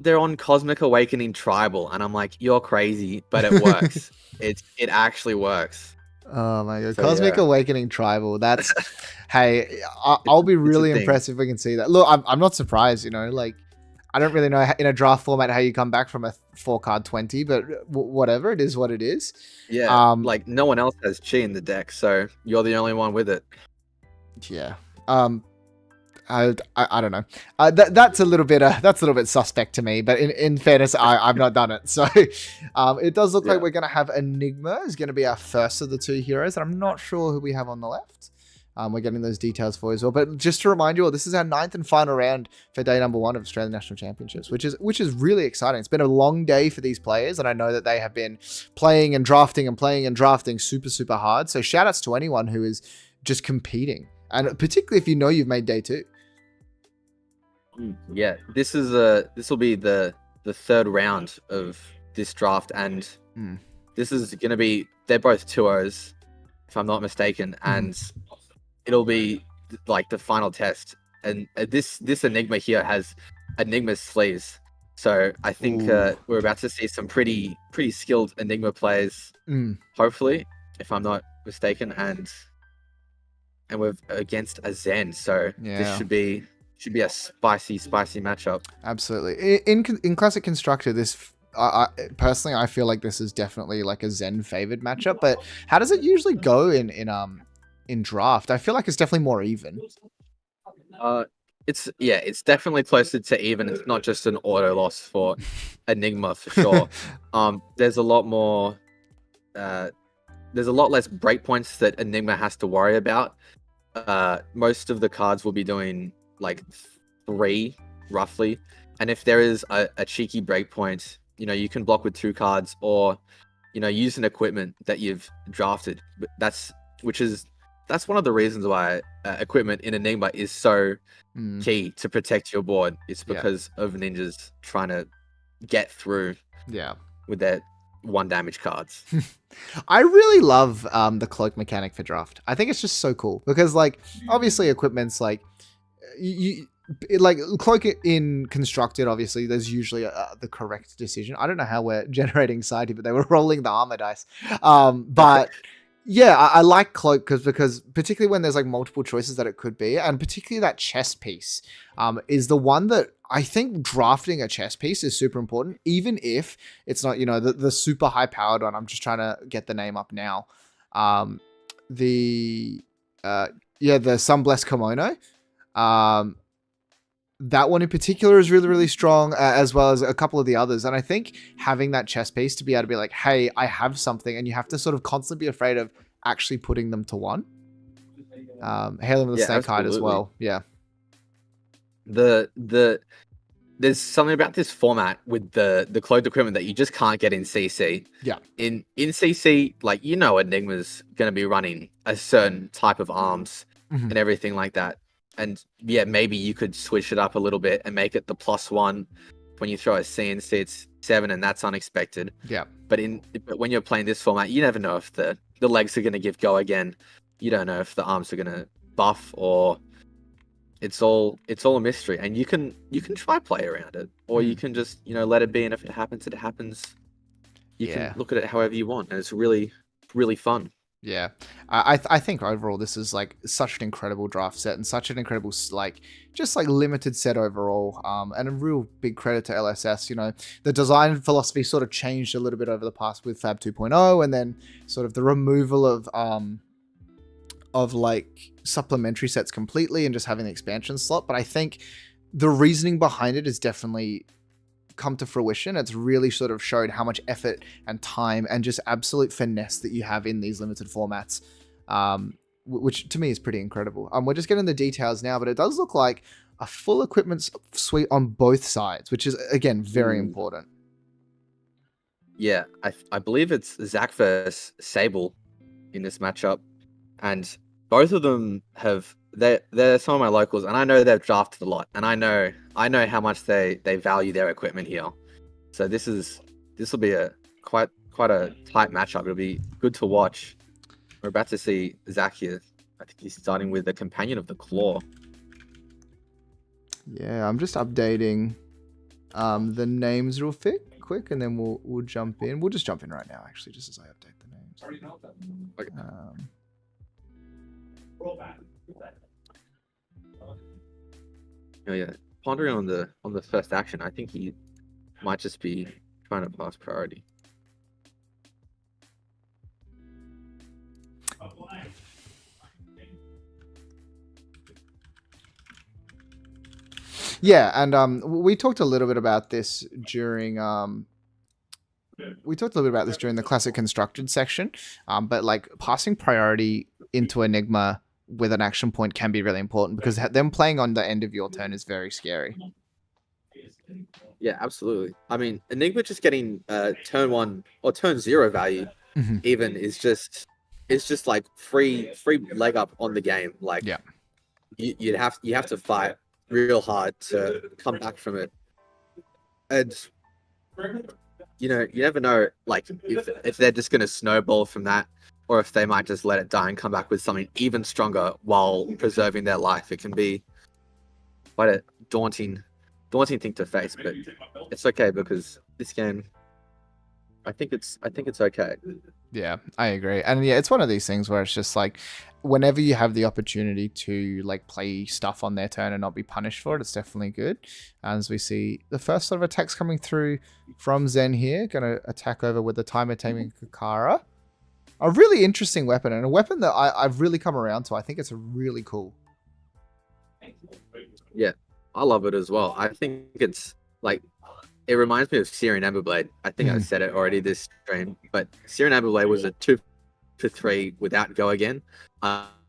Speaker 4: They're on Cosmic Awakening Tribal, and I'm like, you're crazy, but it works. It actually works.
Speaker 1: Oh my god, so, Cosmic Awakening Tribal. That's hey, I'll be really impressed if we can see that. Look, I'm not surprised. Like I don't really know in a draft format how you come back from a 4-card 20, but whatever, it is what it is.
Speaker 4: Yeah, like no one else has chi in the deck, so you're the only one with it.
Speaker 1: Yeah. I don't know. That's a little bit suspect to me, but in fairness, I've not done it. So it does look like we're going to have Enigma is going to be our first of the 2 heroes, and I'm not sure who we have on the left. We're getting those details for you as well. But just to remind you all, this is our 9th and final round for day number 1 of Australian National Championships, which is really exciting. It's been a long day for these players, and I know that they have been playing and drafting super, super hard. So shout outs to anyone who is just competing, and particularly if you've made day 2.
Speaker 4: Yeah, this will be the 3rd round of this draft, and this is gonna be, they're both 2-0s, if I'm not mistaken, and it'll be like the final test. And this Enigma here has Enigma sleeves, so I think we're about to see some pretty skilled Enigma players, hopefully, if I'm not mistaken, and we're against a Zen, so this should be a spicy matchup. Absolutely.
Speaker 1: In Classic Constructor, this personally, I feel like this is definitely like a Zen favored matchup. But how does it usually go in draft? I feel like it's definitely more even.
Speaker 4: It's definitely closer to even. It's not just an auto loss for Enigma for sure. There's a lot more. There's a lot less breakpoints that Enigma has to worry about. Most of the cards will be doing like 3 roughly, and if there is a cheeky breakpoint, you can block with 2 cards, or use an equipment that you've drafted. That's one of the reasons why equipment in Enigma is so key to protect your board. It's because of ninjas trying to get through with their 1 damage cards.
Speaker 1: I really love the cloak mechanic for draft. I think it's just so cool because, like, obviously equipment's like like cloak in constructed, obviously there's usually the correct decision. I don't know how we're generating side here, but they were rolling the armor dice. But yeah, I like cloak because particularly when there's like multiple choices that it could be, and particularly that chess piece is the one that I think drafting a chess piece is super important, even if it's not, you know, the super high powered one. I'm just trying to get the name up now. The Sunblessed Kimono. That one in particular is really, really strong, as well as a couple of the others. And I think having that chess piece to be able to be like, hey, I have something, and you have to sort of constantly be afraid of actually putting them to one. Hailing with the Snake Hide as well. Yeah.
Speaker 4: There's something about this format with the cloaked equipment that you just can't get in CC.
Speaker 1: Yeah.
Speaker 4: In CC, like, you know, Enigma's going to be running a certain type of arms and everything like that. And yeah, maybe you could switch it up a little bit and make it the +1 when you throw a CNC, it's 7, and that's unexpected.
Speaker 1: Yeah.
Speaker 4: But when you're playing this format, you never know if the legs are going to give go again. You don't know if the arms are going to buff, or it's all a mystery. And you can try play around it, or you can just, you know, let it be. And if it happens, it happens. You can look at it however you want, and it's really, really fun.
Speaker 1: Yeah, I think overall this is like such an incredible draft set and such an incredible just limited set overall. And a real big credit to LSS. You know, the design philosophy sort of changed a little bit over the past with Fab 2.0, and then sort of the removal of like supplementary sets completely and just having the expansion slot. But I think the reasoning behind it is definitely come to fruition. It's really sort of showed how much effort and time and just absolute finesse that you have in these limited formats, which to me is pretty incredible. We're just getting the details now, but it does look like a full equipment suite on both sides, which is, again, very important.
Speaker 4: Yeah, I believe it's Zach versus Sable in this matchup, and both of them they're some of my locals, and I know they've drafted a lot, and I know how much they value their equipment here. So this will be a quite a tight matchup. It'll be good to watch. We're about to see Zach here. I think he's starting with the Companion of the Claw.
Speaker 1: Yeah, I'm just updating the names real quick, and then we'll jump in. We'll just jump in right now, actually, just as I update the names.
Speaker 4: Okay. Oh yeah, pondering on the first action, I think he might just be trying to pass priority.
Speaker 1: Yeah, and we talked a little bit about this during the classic constructed section, but like passing priority into Enigma with an action point can be really important, because them playing on the end of your turn is very scary.
Speaker 4: Yeah, absolutely. I mean, Enigma just getting turn 1 or turn 0 value even is just like free leg up on the game. Like,
Speaker 1: yeah,
Speaker 4: you have to fight real hard to come back from it. And you know, you never know, like, if they're just gonna snowball from that, or if they might just let it die and come back with something even stronger while preserving their life. It can be quite a daunting thing to face, but it's okay, because this game, I think it's okay.
Speaker 1: Yeah, I agree. And yeah, it's one of these things where it's just like, whenever you have the opportunity to like play stuff on their turn and not be punished for it, it's definitely good. As we see the first sort of attacks coming through from Zen here, going to attack over with the Timer Taming Kakara. A really interesting weapon, and a weapon that I've really come around to. I think it's really cool.
Speaker 4: Yeah, I love it as well. I think it's like, it reminds me of Syrian Emberblade. I think I said it already this stream, but Syrian Emberblade was a 2-for-3 without go again,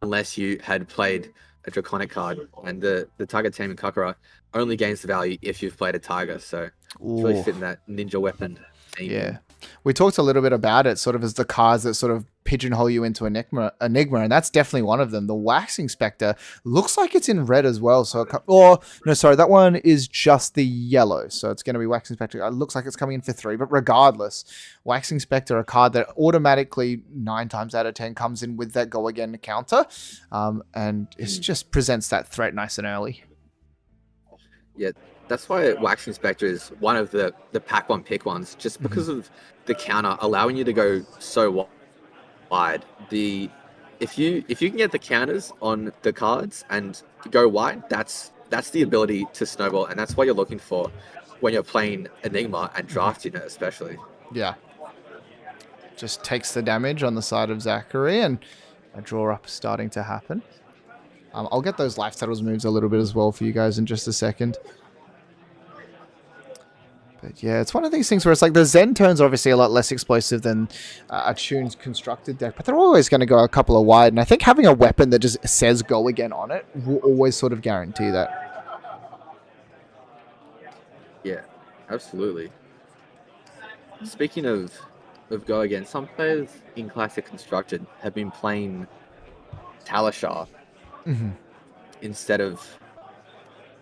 Speaker 4: unless you had played a Draconic card, and the Tiger Taming Kakara only gains the value if you've played a Tiger. So it's really fitting that ninja weapon theme.
Speaker 1: Yeah. We talked a little bit about it sort of as the cards that sort of pigeonhole you into Enigma, and that's definitely one of them. The Waxing Spectre looks like it's in red as well. So, that one is just the yellow. So it's going to be Waxing Spectre. It looks like it's coming in for 3, but regardless, Waxing Spectre, a card that automatically 9 times out of 10 comes in with that go again counter, and it just presents that threat nice and early.
Speaker 4: Yeah, that's why Wax Inspector is one of the pack one pick ones, just because of the counter allowing you to go so wide. If you can get the counters on the cards and go wide, that's the ability to snowball, and that's what you're looking for when you're playing Enigma and drafting it, especially.
Speaker 1: Yeah. Just takes the damage on the side of Zachary, and a draw up starting to happen. I'll get those life settles moves a little bit as well for you guys in just a second. But yeah, it's one of these things where it's like the Zen turns are obviously a lot less explosive than a Tune's constructed deck, but they're always going to go a couple of wide. And I think having a weapon that just says go again on it will always sort of guarantee that.
Speaker 4: Yeah, absolutely. Speaking of go again, some players in Classic Constructed have been playing Talishar instead of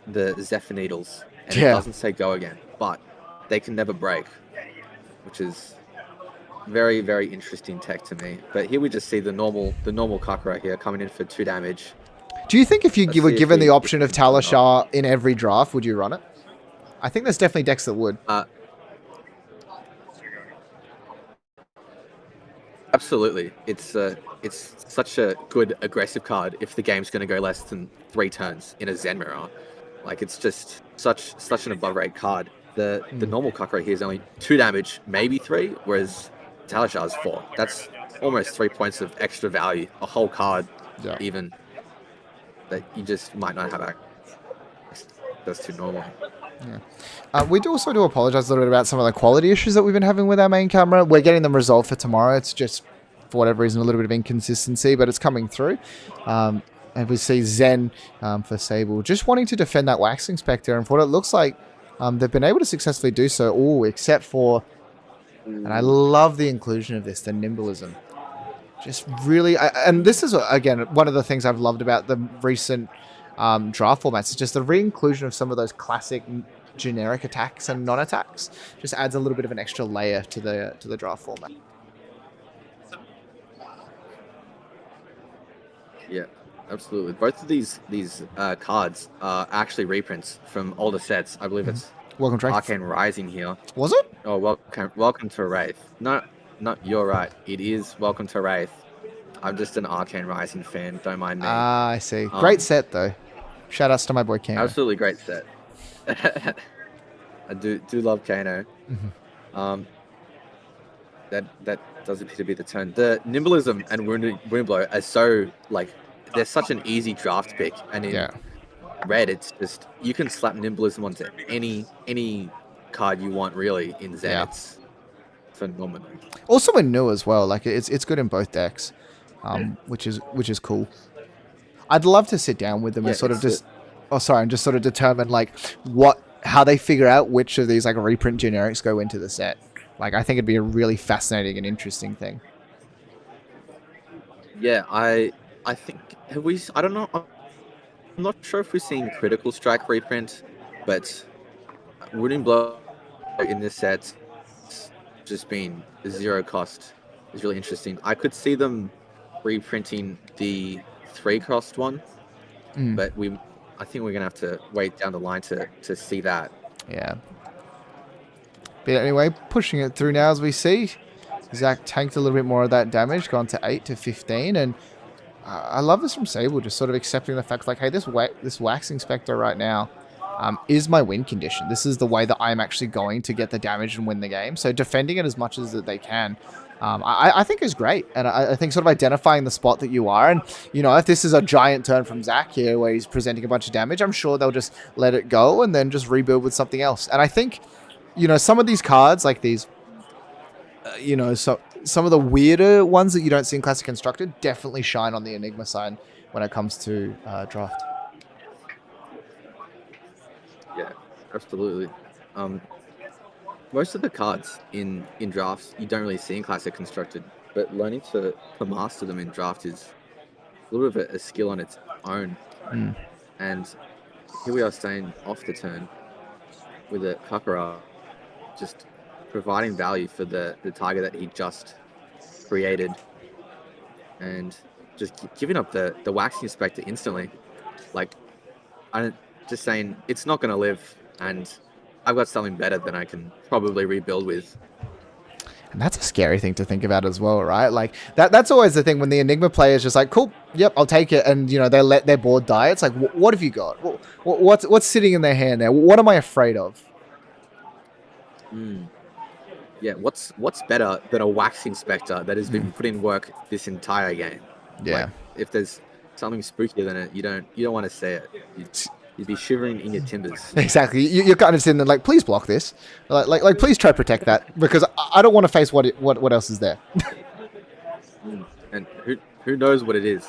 Speaker 4: the Zephyr Needles, and it doesn't say go again, but they can never break, which is very, very interesting tech to me. But here we just see the normal Kakura here coming in for 2 damage.
Speaker 1: Do you think if you were given the option of Talishar in every draft, would you run it? I think there's definitely decks that would.
Speaker 4: Absolutely. It's such a good aggressive card if the game's going to go less than 3 turns in a Zen Mirror. Like, it's just such an above rate card. The normal Kakura here is only 2 damage, maybe 3, whereas Talishar is 4. That's almost 3 points of extra value, a whole card even, that you just might not have access to normally.
Speaker 1: Yeah. We do also apologize a little bit about some of the quality issues that we've been having with our main camera. We're getting them resolved for tomorrow. It's just, for whatever reason, a little bit of inconsistency, but it's coming through. And we see Zen for Sable just wanting to defend that Wax Inspector, and for what it looks like, they've been able to successfully do so, except for, and I love the inclusion of this, the Nimblism. Just really, and this is, again, one of the things I've loved about the recent draft formats. It's just the re-inclusion of some of those classic generic attacks and non-attacks just adds a little bit of an extra layer to the draft format.
Speaker 4: Yeah, absolutely. Both of these cards are actually reprints from older sets. I believe it's
Speaker 1: Welcome to Wraith.
Speaker 4: Arcane Rising here.
Speaker 1: Was it?
Speaker 4: Oh, welcome to Wraith. No, you're right. It is Welcome to Wraith. I'm just an Arcane Rising fan. Don't mind me.
Speaker 1: I see. Great set though. Shout outs to my boy Kano.
Speaker 4: Absolutely great set. I do love Kano. That does appear to be the turn. The Nimblism and Wound Blow are so, like, they're such an easy draft pick, and in red, it's just, you can slap Nimblism onto any card you want, really. In Zen, it's phenomenal.
Speaker 1: Also in new as well. Like, it's good in both decks, which is cool. I'd love to sit down with them and sort of just, and just sort of determine like how they figure out which of these like reprint generics go into the set. Like, I think it'd be a really fascinating and interesting thing.
Speaker 4: Yeah, I think, I don't know, I'm not sure if we've seen Critical Strike reprint, but Wooden Blow in this set just being 0 cost is really interesting. I could see them reprinting the 3-cost one, but I think we're gonna have to wait down the line to see that.
Speaker 1: Yeah. But anyway, pushing it through now as we see. Zach tanked a little bit more of that damage, gone to 8 to 15, and I love this from Sable, just sort of accepting the fact like, hey, this Wax Inspector right now is my win condition. This is the way that I'm actually going to get the damage and win the game. So defending it as much as that they can, I think is great. And I think sort of identifying the spot that you are. And, if this is a giant turn from Zach here where he's presenting a bunch of damage, I'm sure they'll just let it go and then just rebuild with something else. And I think, some of these cards, like these, so some of the weirder ones that you don't see in Classic Constructed definitely shine on the Enigma side when it comes to draft.
Speaker 4: Yeah, absolutely. Most of the cards in drafts you don't really see in Classic Constructed, but learning to master them in draft is a little bit of a skill on its own. And here we are staying off the turn with a Kakura, just providing value for the target that he just created, and just giving up the Wax Inspector instantly. Like, just saying it's not going to live, and I've got something better than I can probably rebuild with.
Speaker 1: And that's a scary thing to think about as well, right? Like that's always the thing when the Enigma player is just like, cool, yep, I'll take it, and they let their board die. It's like, what have you got? What's sitting in their hand there? What am I afraid of?
Speaker 4: Yeah, what's better than a wax inspector that has been put in work this entire game?
Speaker 1: Yeah.
Speaker 4: Like, if there's something spookier than it, you don't want to say it. You'd be shivering in your timbers.
Speaker 1: Exactly. You're kind of sitting there like, please block this. Like please try to protect that because I don't want to face what else is there.
Speaker 4: And who knows what it is?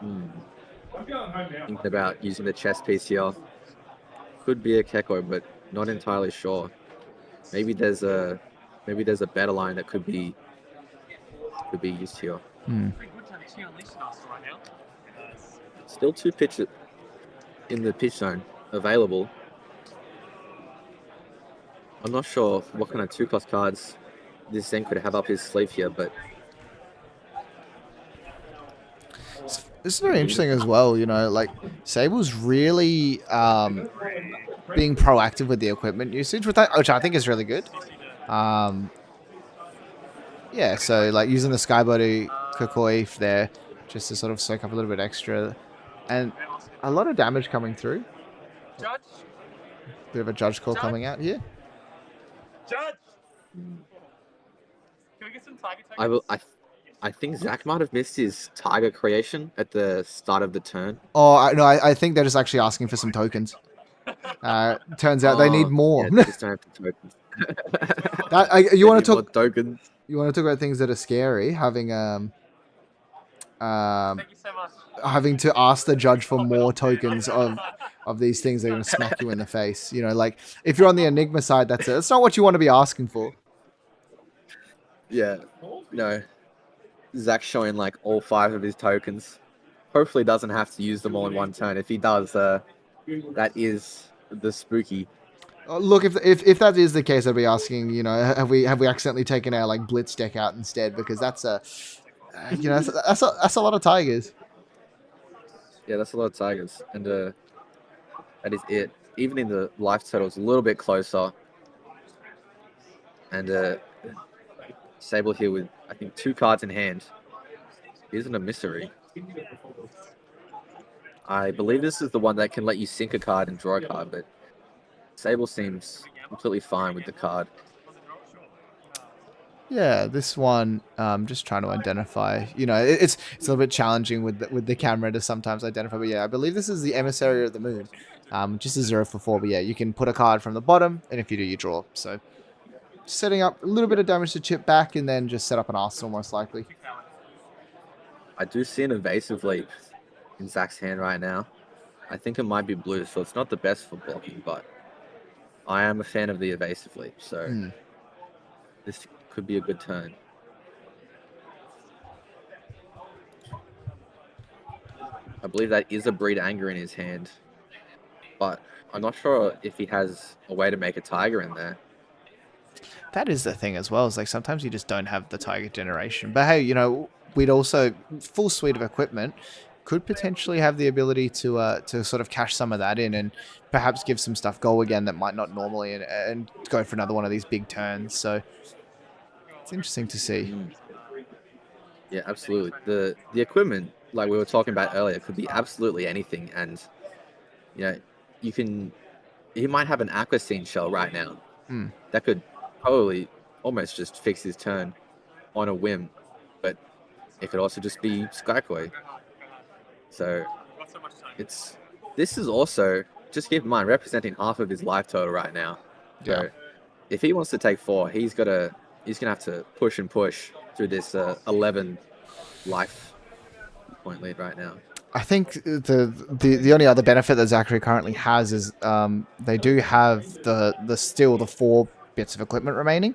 Speaker 4: Thinking about using the chess piece here. Could be a Keko, but not entirely sure. Maybe there's a better line that could be used here. Still 2 pitches in the pitch zone available. I'm not sure what kind of 2+ cards this Zen could have up his sleeve here, but
Speaker 1: This is very interesting as well. Like Sable's really being proactive with the equipment usage, which I think is really good. Yeah, so like using the Skybody Kokoi there just to sort of soak up a little bit extra, and a lot of damage coming through.
Speaker 3: Judge?
Speaker 1: Bit of a judge call coming out here.
Speaker 3: Judge! Can we get some tiger tokens?
Speaker 4: I think Zach might have missed his tiger creation at the start of the turn.
Speaker 1: Oh, no, I think they're just actually asking for some tokens. Turns out they need more.
Speaker 4: Yeah, they just don't have the tokens.
Speaker 1: You want to
Speaker 4: More
Speaker 1: talk?
Speaker 4: tokens?
Speaker 1: You want to talk about things that are scary? Having
Speaker 3: Thank you so much.
Speaker 1: having to ask the judge for more tokens of these things, they're going to smack you in the face. Like if you're on the Enigma side, that's not what you want to be asking for.
Speaker 4: Yeah, no. Zach's showing like all 5 of his tokens. Hopefully doesn't have to use them all in one turn. If he does, that is the spooky.
Speaker 1: Look, if that is the case, I'd be asking, have we accidentally taken our like blitz deck out instead? Because that's that's a lot of tigers.
Speaker 4: Yeah, that's a lot of tigers, and that is it. Even in the life total, it's a little bit closer. And Sable here with, I think, 2 cards in hand. Isn't a mystery. I believe this is the one that can let you sink a card and draw a card, but Sable seems completely fine with the card.
Speaker 1: Yeah, this one, just trying to identify. It's a little bit challenging with the camera to sometimes identify. But yeah, I believe this is the Emissary of the Moon, just a 0 for 4. But yeah, you can put a card from the bottom, and if you do, you draw. So setting up a little bit of damage to chip back, and then just set up an arsenal most likely.
Speaker 4: I do see an evasive leap in Zach's hand right now. I think it might be blue, so it's not the best for blocking, but I am a fan of the evasive leap, so this could be a good turn. I believe that is a Breed Anger in his hand, but I'm not sure if he has a way to make a tiger in there.
Speaker 1: That is the thing as well. Is like sometimes you just don't have the tiger generation. But hey, we'd also full suite of equipment could potentially have the ability to sort of cash some of that in and perhaps give some stuff go again that might not normally and go for another one of these big turns. So it's interesting to see.
Speaker 4: Yeah, absolutely. The equipment, like we were talking about earlier, could be absolutely anything, and he might have an Aquascene shell right now. That could probably almost just fix his turn on a whim, but it could also just be Skykoi. So this is also, just keep in mind, representing half of his life total right now. So if he wants to take 4, he's gonna have to push and push through this 11 life point lead right now.
Speaker 1: I think the only other benefit that Zachary currently has is they do have still the 4 bits of equipment remaining,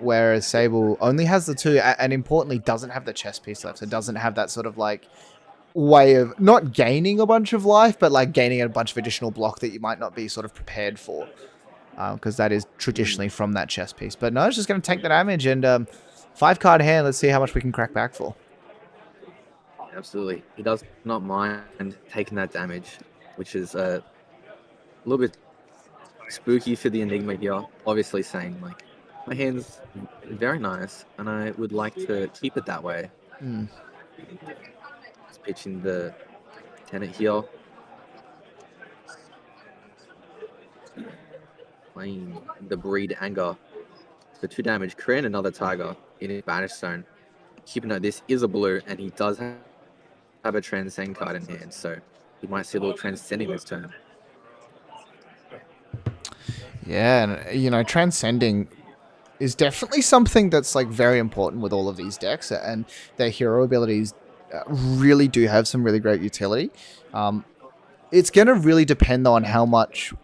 Speaker 1: whereas Sable only has the 2, and importantly doesn't have the chess piece left. So doesn't have that sort of like way of not gaining a bunch of life, but like gaining a bunch of additional block that you might not be sort of prepared for, because that is traditionally from that chess piece. But no, it's just going to take the damage, and 5 card hand. Let's see how much we can crack back for.
Speaker 4: Absolutely. He does not mind taking that damage, which is a little bit spooky for the Enigma here. Obviously saying, like, my hand's very nice, and I would like to keep it that way.
Speaker 1: Mm.
Speaker 4: He's pitching the Tenet here. Playing the Breed Anger for 2 damage, create another Tiger in his Banish Zone. Keep a note, this is a blue, and he does have a Transcend card in hand, so he might see a little Transcending this turn.
Speaker 1: Yeah, and you know, transcending is definitely something that's like very important with all of these decks, and their hero abilities really do have some really great utility. It's going to really depend on how much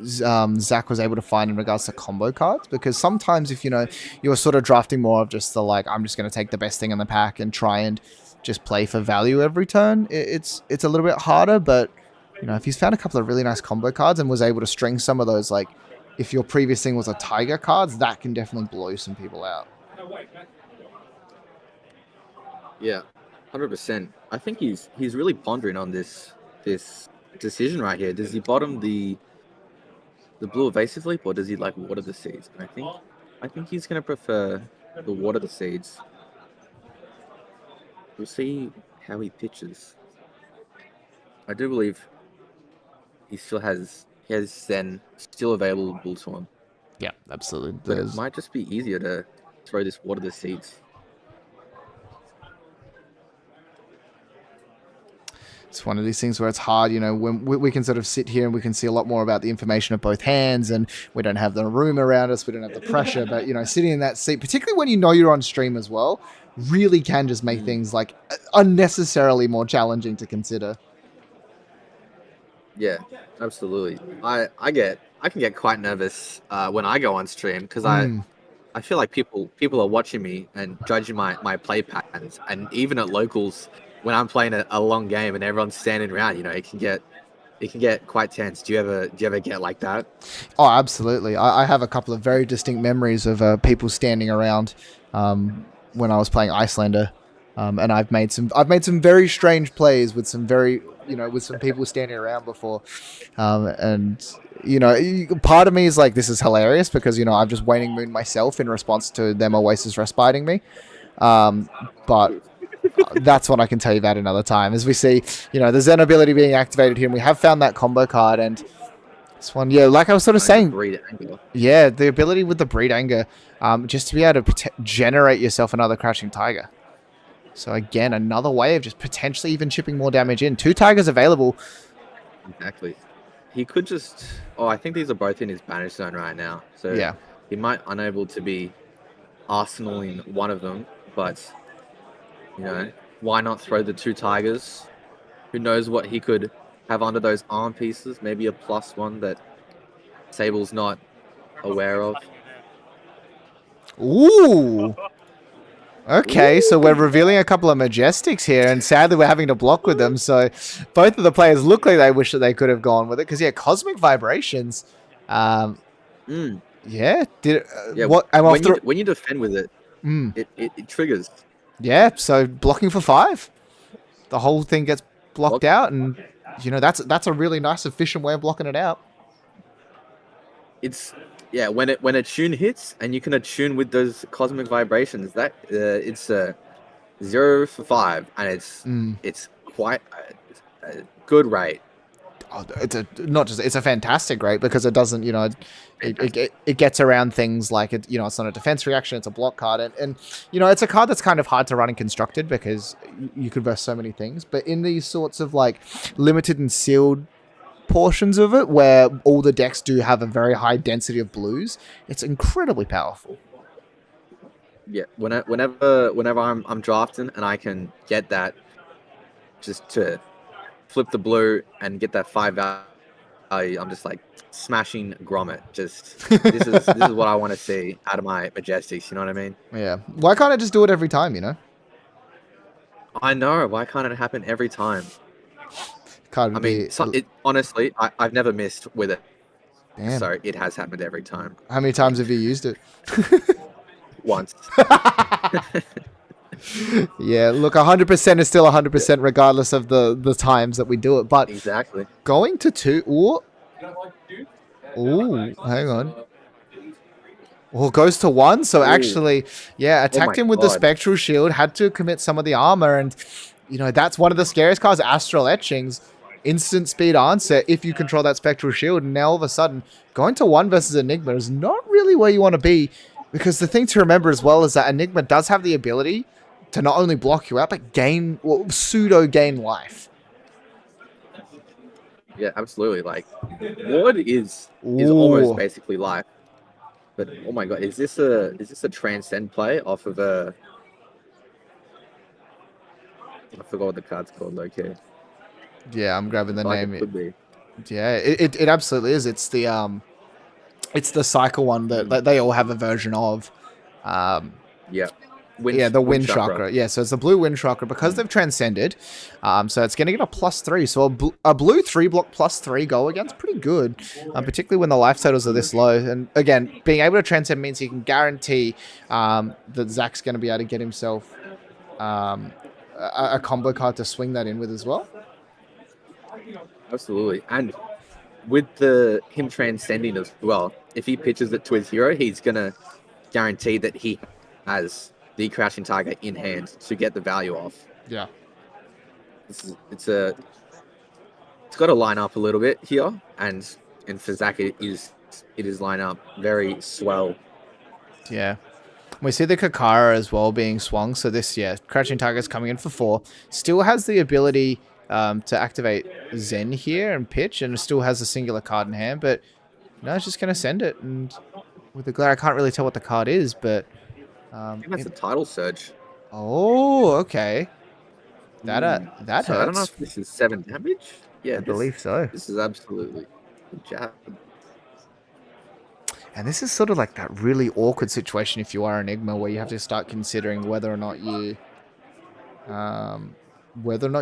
Speaker 1: Zach was able to find in regards to combo cards, because sometimes if you're sort of drafting more of just the like, I'm just going to take the best thing in the pack and try and just play for value every turn, it's a little bit harder. But if he's found a couple of really nice combo cards and was able to string some of those, like if your previous thing was a Tiger cards, that can definitely blow some people out.
Speaker 4: Yeah, 100%. I think he's really pondering on this decision right here. Does he bottom the blue evasive leap, or does he like water the seeds? And I think he's gonna prefer the water the seeds. We'll see how he pitches. I do believe he has Zen still available to him.
Speaker 1: Yeah, absolutely.
Speaker 4: But it might just be easier to throw this water the seeds.
Speaker 1: It's one of these things where it's hard, when we can sort of sit here and we can see a lot more about the information of both hands, and we don't have the room around us, we don't have the pressure, but, sitting in that seat, particularly when you're on stream as well, really can just make things like unnecessarily more challenging to consider.
Speaker 4: Yeah, absolutely. I can get quite nervous when I go on stream, because I feel like people are watching me and judging my play patterns, and even at locals, when I'm playing a long game and everyone's standing around, it can get quite tense. Do you ever get like that?
Speaker 1: Oh, absolutely. I have a couple of very distinct memories of people standing around when I was playing Icelander, and I've made some very strange plays with some very with some people standing around before, and part of me is like, this is hilarious because I've just waning moon myself in response to them Oasis respiting me, but that's what I can tell you about another time. As we see, the Zen ability being activated here, and we have found that combo card, and this one, like I was sort of saying, yeah, the ability with the Breed Anger, just to be able to generate yourself another Crouching Tiger. So again, another way of just potentially even chipping more damage in. 2 Tigers available.
Speaker 4: Exactly. He could just... Oh, I think these are both in his Banish Zone right now. So yeah, he might unable to be arsenaling one of them, but why not throw the 2 Tigers? Who knows what he could have under those arm pieces? Maybe a +1 that Sable's not aware of.
Speaker 1: Ooh. Okay, so we're revealing a couple of Majestics here, and sadly we're having to block with them, so both of the players look like they wish that they could have gone with it, because Cosmic Vibrations, yeah,
Speaker 4: when you defend with it, it triggers.
Speaker 1: Yeah, so blocking for 5. The whole thing gets blocked out, and that's a really nice, efficient way of blocking it out.
Speaker 4: Yeah, when a tune hits and you can attune with those Cosmic Vibrations, that it's a 0 for 5, and it's quite a good rate.
Speaker 1: Oh, it's a fantastic rate, because it doesn't, it gets around things like it's not a defense reaction, it's a block card, and it's a card that's kind of hard to run in Constructed because you could verse so many things, but in these sorts of like limited and sealed portions of it where all the decks do have a very high density of blues, it's incredibly powerful.
Speaker 4: Yeah, whenever I'm drafting and I can get that just to flip the blue and get that 5 value, I'm just like smashing Grommet. Just this is what I want to see out of my Majestics, you know what I mean?
Speaker 1: Yeah. Why can't I just do it every time,
Speaker 4: I know, why can't it happen every time? Honestly, I've never missed with it.
Speaker 1: Damn.
Speaker 4: So it has happened every time.
Speaker 1: How many times have you used it?
Speaker 4: Once.
Speaker 1: Yeah, look, 100% is still 100% regardless of the times that we do it. But
Speaker 4: Exactly.
Speaker 1: going to 2... Ooh, hang on. Well, goes to 1, so
Speaker 4: Ooh.
Speaker 1: actually, yeah, attacked
Speaker 4: my
Speaker 1: him with the
Speaker 4: God.
Speaker 1: Spectral Shield, had to commit some of the armor, and, you know, that's one of the scariest cards, Astral Etchings. Instant speed answer if you control that Spectral Shield, and now all of a sudden, going to 1 versus Enigma is not really where you want to be, because the thing to remember as well is that Enigma does have the ability to not only block you out, but gain, well, pseudo-gain life.
Speaker 4: Yeah, absolutely. Like, Ward is almost
Speaker 1: Ooh.
Speaker 4: basically life. But oh my God, is this a transcend play off of a? I forgot what the card's called. Okay,
Speaker 1: Yeah, I'm grabbing the
Speaker 4: like it
Speaker 1: name.
Speaker 4: could be.
Speaker 1: Yeah, it absolutely is. It's the cycle one that they all have a version of.
Speaker 4: Yeah.
Speaker 1: Yeah, the wind chakra. Yeah, so it's the blue wind chakra because they've transcended. So it's going to get a +3. So a blue 3-block +3 go against pretty good, particularly when the life totals are this low. And again, being able to transcend means you can guarantee that Zach's going to be able to get himself a combo card to swing that in with as well.
Speaker 4: Absolutely, and with him transcending as well, if he pitches it to his hero, he's gonna guarantee that he has the Crouching Tiger in hand to get the value off.
Speaker 1: Yeah.
Speaker 4: It's got to line up a little bit here, and for Zach it is line up very swell.
Speaker 1: Yeah. We see the Kakara as well being swung. So this, yeah, Crouching Tiger's coming in for 4. Still has the ability to activate Zen here and pitch, and still has a singular card in hand. But no, it's just going to send it. And with the glare, I can't really tell what the card is, but...
Speaker 4: I think that's a Tidal Surge.
Speaker 1: Oh, okay. That hurts.
Speaker 4: So I don't know if this is 7 damage. Yeah,
Speaker 1: I believe so.
Speaker 4: This is absolutely good jab.
Speaker 1: And this is sort of like that really awkward situation if you are Enigma, where you have to start considering whether or not you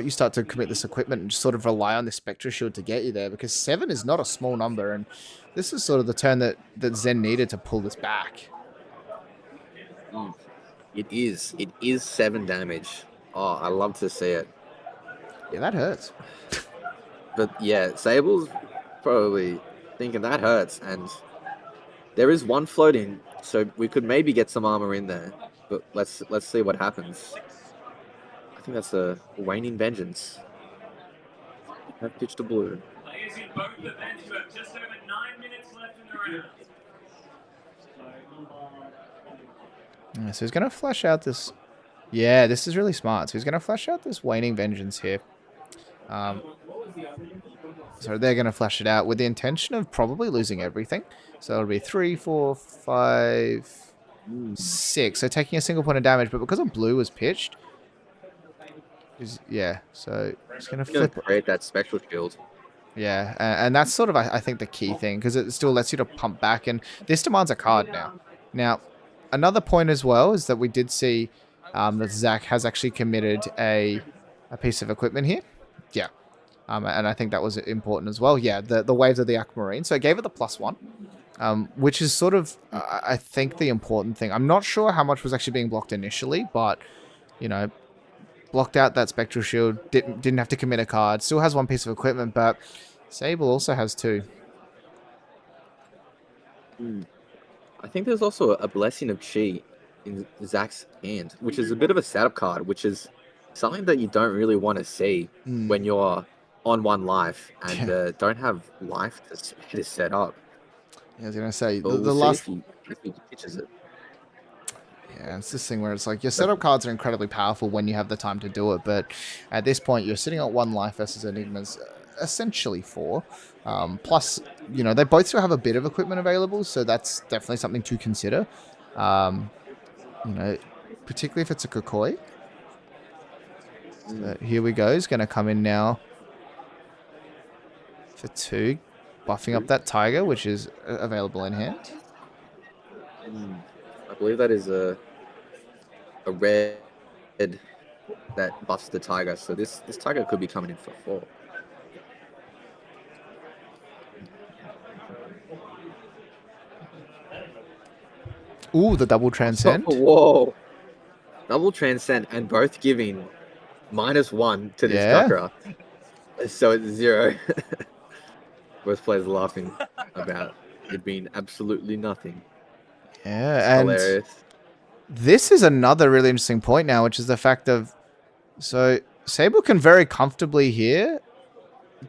Speaker 1: start to commit this equipment and just sort of rely on the Spectra Shield to get you there, because 7 is not a small number, and this is sort of the turn that Zen needed to pull this back.
Speaker 4: It is 7 damage. Oh, I love to see it.
Speaker 1: Yeah, that hurts.
Speaker 4: But yeah, Sable's probably thinking that hurts, and there is 1 floating, so we could maybe get some armor in there. But let's see what happens. I think that's a Waning Vengeance. I've pitched a blue.
Speaker 3: Players in both events, you have just over 9 minutes left in the round.
Speaker 1: Yeah, so he's going to flash out this... Yeah, this is really smart. So he's going to flash out this Waning Vengeance here. So they're going to flash it out with the intention of probably losing everything. So it'll be 3, 4, 5, 6. So taking a single point of damage, but because a blue was pitched... Yeah, so he's going to flip...
Speaker 4: create that Spectral Shield.
Speaker 1: Yeah, and that's sort of, I think, the key thing, because it still lets you to pump back, and this demands a card now. Now, another point as well is that we did see that Zach has actually committed a piece of equipment here. Yeah, and I think that was important as well. Yeah, the Waves of the Aquamarine. So it gave it the +1, which is sort of, I think, the important thing. I'm not sure how much was actually being blocked initially, but, you know, blocked out that Spectral Shield, didn't have to commit a card, still has 1 piece of equipment, but Sable also has 2.
Speaker 4: I think there's also a Blessing of Chi in Zach's hand, which is a bit of a setup card, which is something that you don't really want to see when you're on 1 life and don't have life to set up.
Speaker 1: Yeah, I was going to say,
Speaker 4: But
Speaker 1: the
Speaker 4: we'll
Speaker 1: last...
Speaker 4: see if he pitches it.
Speaker 1: Yeah, it's this thing where it's like your setup cards are incredibly powerful when you have the time to do it, but at this point you're sitting at 1 life versus Enigma's essentially 4. Plus, you know, they both still have a bit of equipment available, so that's definitely something to consider. You know, particularly if it's a Kokoi. So here we go. He's going to come in now for 2, buffing up that Tiger, which is available in hand.
Speaker 4: I believe that is a red that buffs the Tiger, so this Tiger could be coming in for 4.
Speaker 1: Ooh, the double transcend.
Speaker 4: Whoa! Double Transcend and both giving -1 to this
Speaker 1: Yeah.
Speaker 4: Kakura. So it's 0. Both players laughing about it being absolutely nothing. It's
Speaker 1: Yeah, and
Speaker 4: hilarious.
Speaker 1: this is another really interesting point now, which is the fact of so Sable can very comfortably here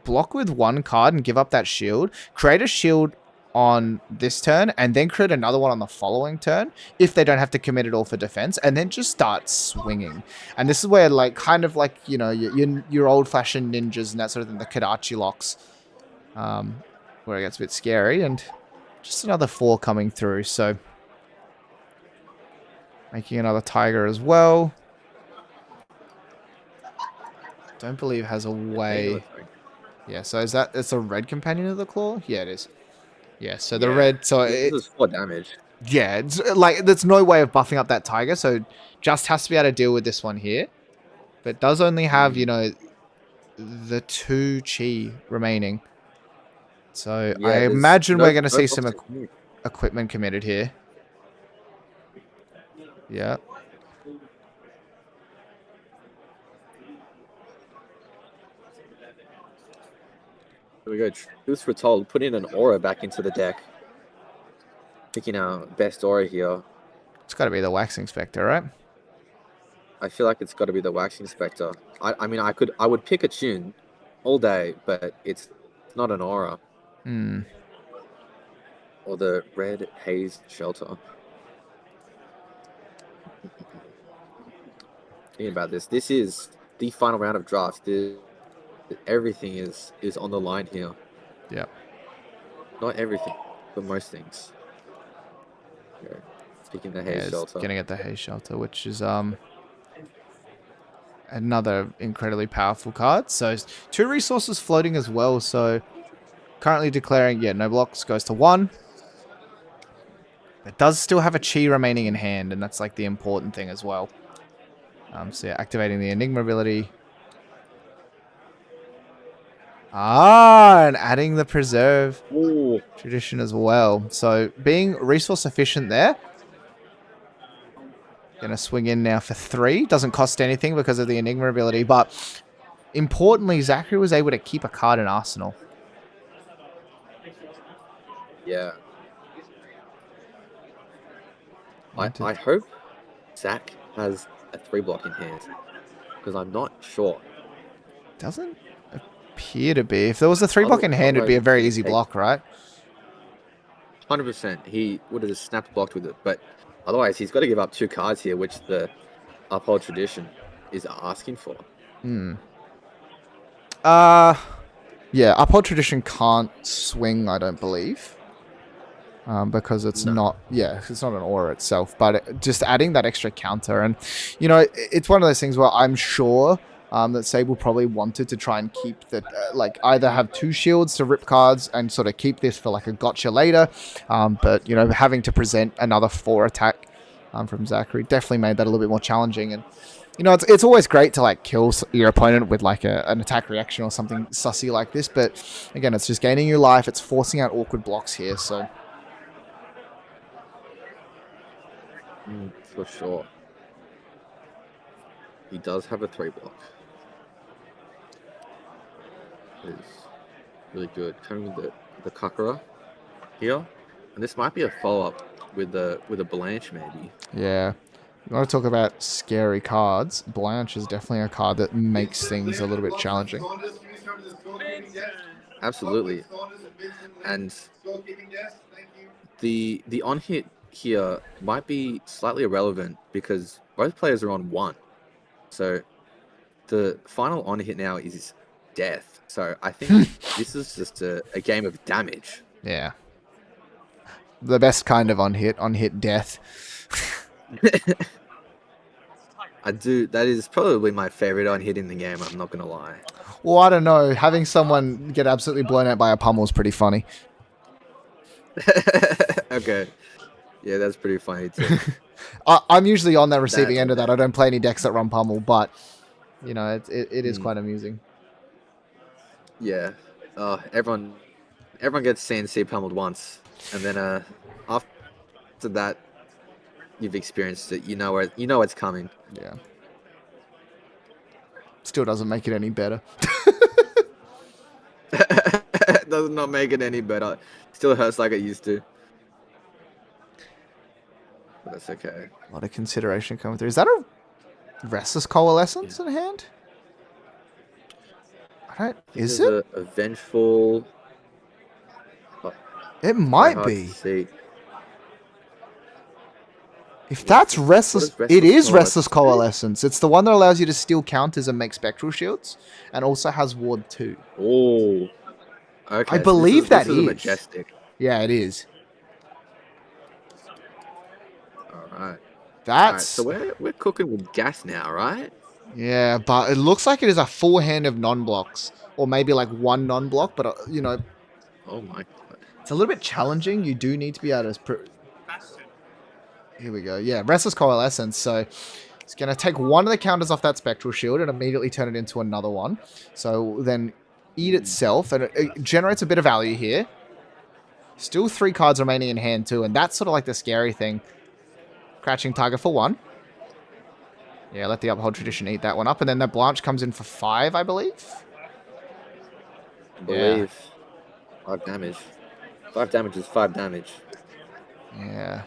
Speaker 1: block with 1 card and give up that shield, create a shield on this turn, and then create another one on the following turn if they don't have to commit it all for defense, and then just start swinging. And this is where, like, kind of like, you know, your old-fashioned ninjas and that sort of thing, the Kadachi locks, where it gets a bit scary, and just another 4 coming through, so making another tiger as well. Don't believe has a way. Yeah, so is that, it's a red companion of the claw? Yeah, it is. Yeah, so the red, so
Speaker 4: this
Speaker 1: it,
Speaker 4: is 4 damage.
Speaker 1: yeah, it's like, there's no way of buffing up that tiger, so just has to be able to deal with this one here. But it does only have, you know, the 2 chi remaining. So
Speaker 4: Yeah,
Speaker 1: I
Speaker 4: there's
Speaker 1: imagine we're going to
Speaker 4: no
Speaker 1: see
Speaker 4: buffs
Speaker 1: some
Speaker 4: to commit.
Speaker 1: equipment committed here. Yeah.
Speaker 4: Here we go. Truth for told, putting an aura back into the deck. Picking our best aura here.
Speaker 1: It's got to be the Waxing Spectre, right?
Speaker 4: I feel like it's got to be the Waxing Spectre. I mean, I would pick a tune all day, but it's not an aura.
Speaker 1: Hmm.
Speaker 4: Or the Red Haze Shelter. Thinking about this, this is the final round of drafts. Everything is on the line here.
Speaker 1: Yeah.
Speaker 4: Not everything, but most things. Okay. Picking the Haze Shelter.
Speaker 1: Gonna get the Haze Shelter, which is another incredibly powerful card. So 2 resources floating as well. So currently declaring, yeah, no blocks, goes to 1. It does still have a chi remaining in hand, and that's like the important thing as well. So yeah, activating the Enigma ability. And adding the Preserve Tradition as well. So being resource efficient there. Gonna swing in now for 3. Doesn't cost anything because of the Enigma ability, but importantly, Zachary was able to keep a card in Arsenal.
Speaker 4: Yeah. I hope Zach has a 3-block in hand, because I'm not sure.
Speaker 1: Doesn't appear to be. If there was a 3-block in hand, it'd be a very easy block, right?
Speaker 4: 100%. He would have just snapped blocked with it, but otherwise he's got to give up 2 cards here, which the Uphold Tradition is asking for.
Speaker 1: Yeah, Uphold Tradition can't swing, I don't believe. Because it's not, yeah, it's not an aura itself, but just adding that extra counter. And, you know, it's one of those things where I'm sure that Sable probably wanted to try and keep the, like, either have 2 shields to rip cards and sort of keep this for, like, a gotcha later. But, you know, having to present another 4 attack from Zachary definitely made that a little bit more challenging. And, you know, it's always great to, like, kill your opponent with, like, an attack reaction or something sussy like this. But, again, it's just gaining your life. It's forcing out awkward blocks here, so...
Speaker 4: For sure. He does have a 3-block. It is really good. Coming with the Kakura here. And this might be a follow-up with a Blanche, maybe.
Speaker 1: Yeah. You want to talk about scary cards. Blanche is definitely a card that makes things a little bit challenging.
Speaker 4: Absolutely. And the on-hit here might be slightly irrelevant because both players are on 1. So the final on-hit now is death. So I think this is just a game of damage.
Speaker 1: Yeah. The best kind of on-hit death.
Speaker 4: That is probably my favorite on-hit in the game, I'm not going to lie.
Speaker 1: Well, I don't know. Having someone get absolutely blown out by a pummel is pretty funny.
Speaker 4: Okay. Yeah, that's pretty funny too.
Speaker 1: I'm usually on the receiving end of that. I don't play any decks that run pummel, but, you know, it is quite amusing.
Speaker 4: Yeah. Everyone gets CNC pummeled once. And then after that, you've experienced it. You know it's coming.
Speaker 1: Yeah. Still doesn't make it any better.
Speaker 4: Does not make it any better. Still hurts like it used to. But that's okay.
Speaker 1: A lot of consideration coming through. Is that a Restless Coalescence in hand? I don't. Is it?
Speaker 4: A vengeful.
Speaker 1: It might be.
Speaker 4: See.
Speaker 1: If that's Restless, it is Restless
Speaker 4: Coalescence?
Speaker 1: Coalescence. It's the one that allows you to steal counters and make spectral shields, and also has Ward 2.
Speaker 4: Oh. Okay.
Speaker 1: I believe
Speaker 4: this
Speaker 1: that
Speaker 4: is a
Speaker 1: is.
Speaker 4: majestic.
Speaker 1: Yeah, it is.
Speaker 4: All right.
Speaker 1: That's
Speaker 4: So we're cooking with gas now, right?
Speaker 1: yeah, but it looks like it is a full hand of non-blocks, or maybe like one non-block. But you know,
Speaker 4: Oh my god.
Speaker 1: it's a little bit challenging. You do need to be able to. Here we go. Yeah, Restless Coalescence. So it's going to take one of the counters off that Spectral Shield and immediately turn it into another one. So then eat itself, and it generates a bit of value here. Still 3 cards remaining in hand too, and that's sort of like the scary thing. Crouching Tiger for 1. Yeah, let the Uphold Tradition eat that one up, and then the Blanche comes in for 5, I believe.
Speaker 4: I believe 5 damage. 5 damage is 5 damage.
Speaker 1: Yeah.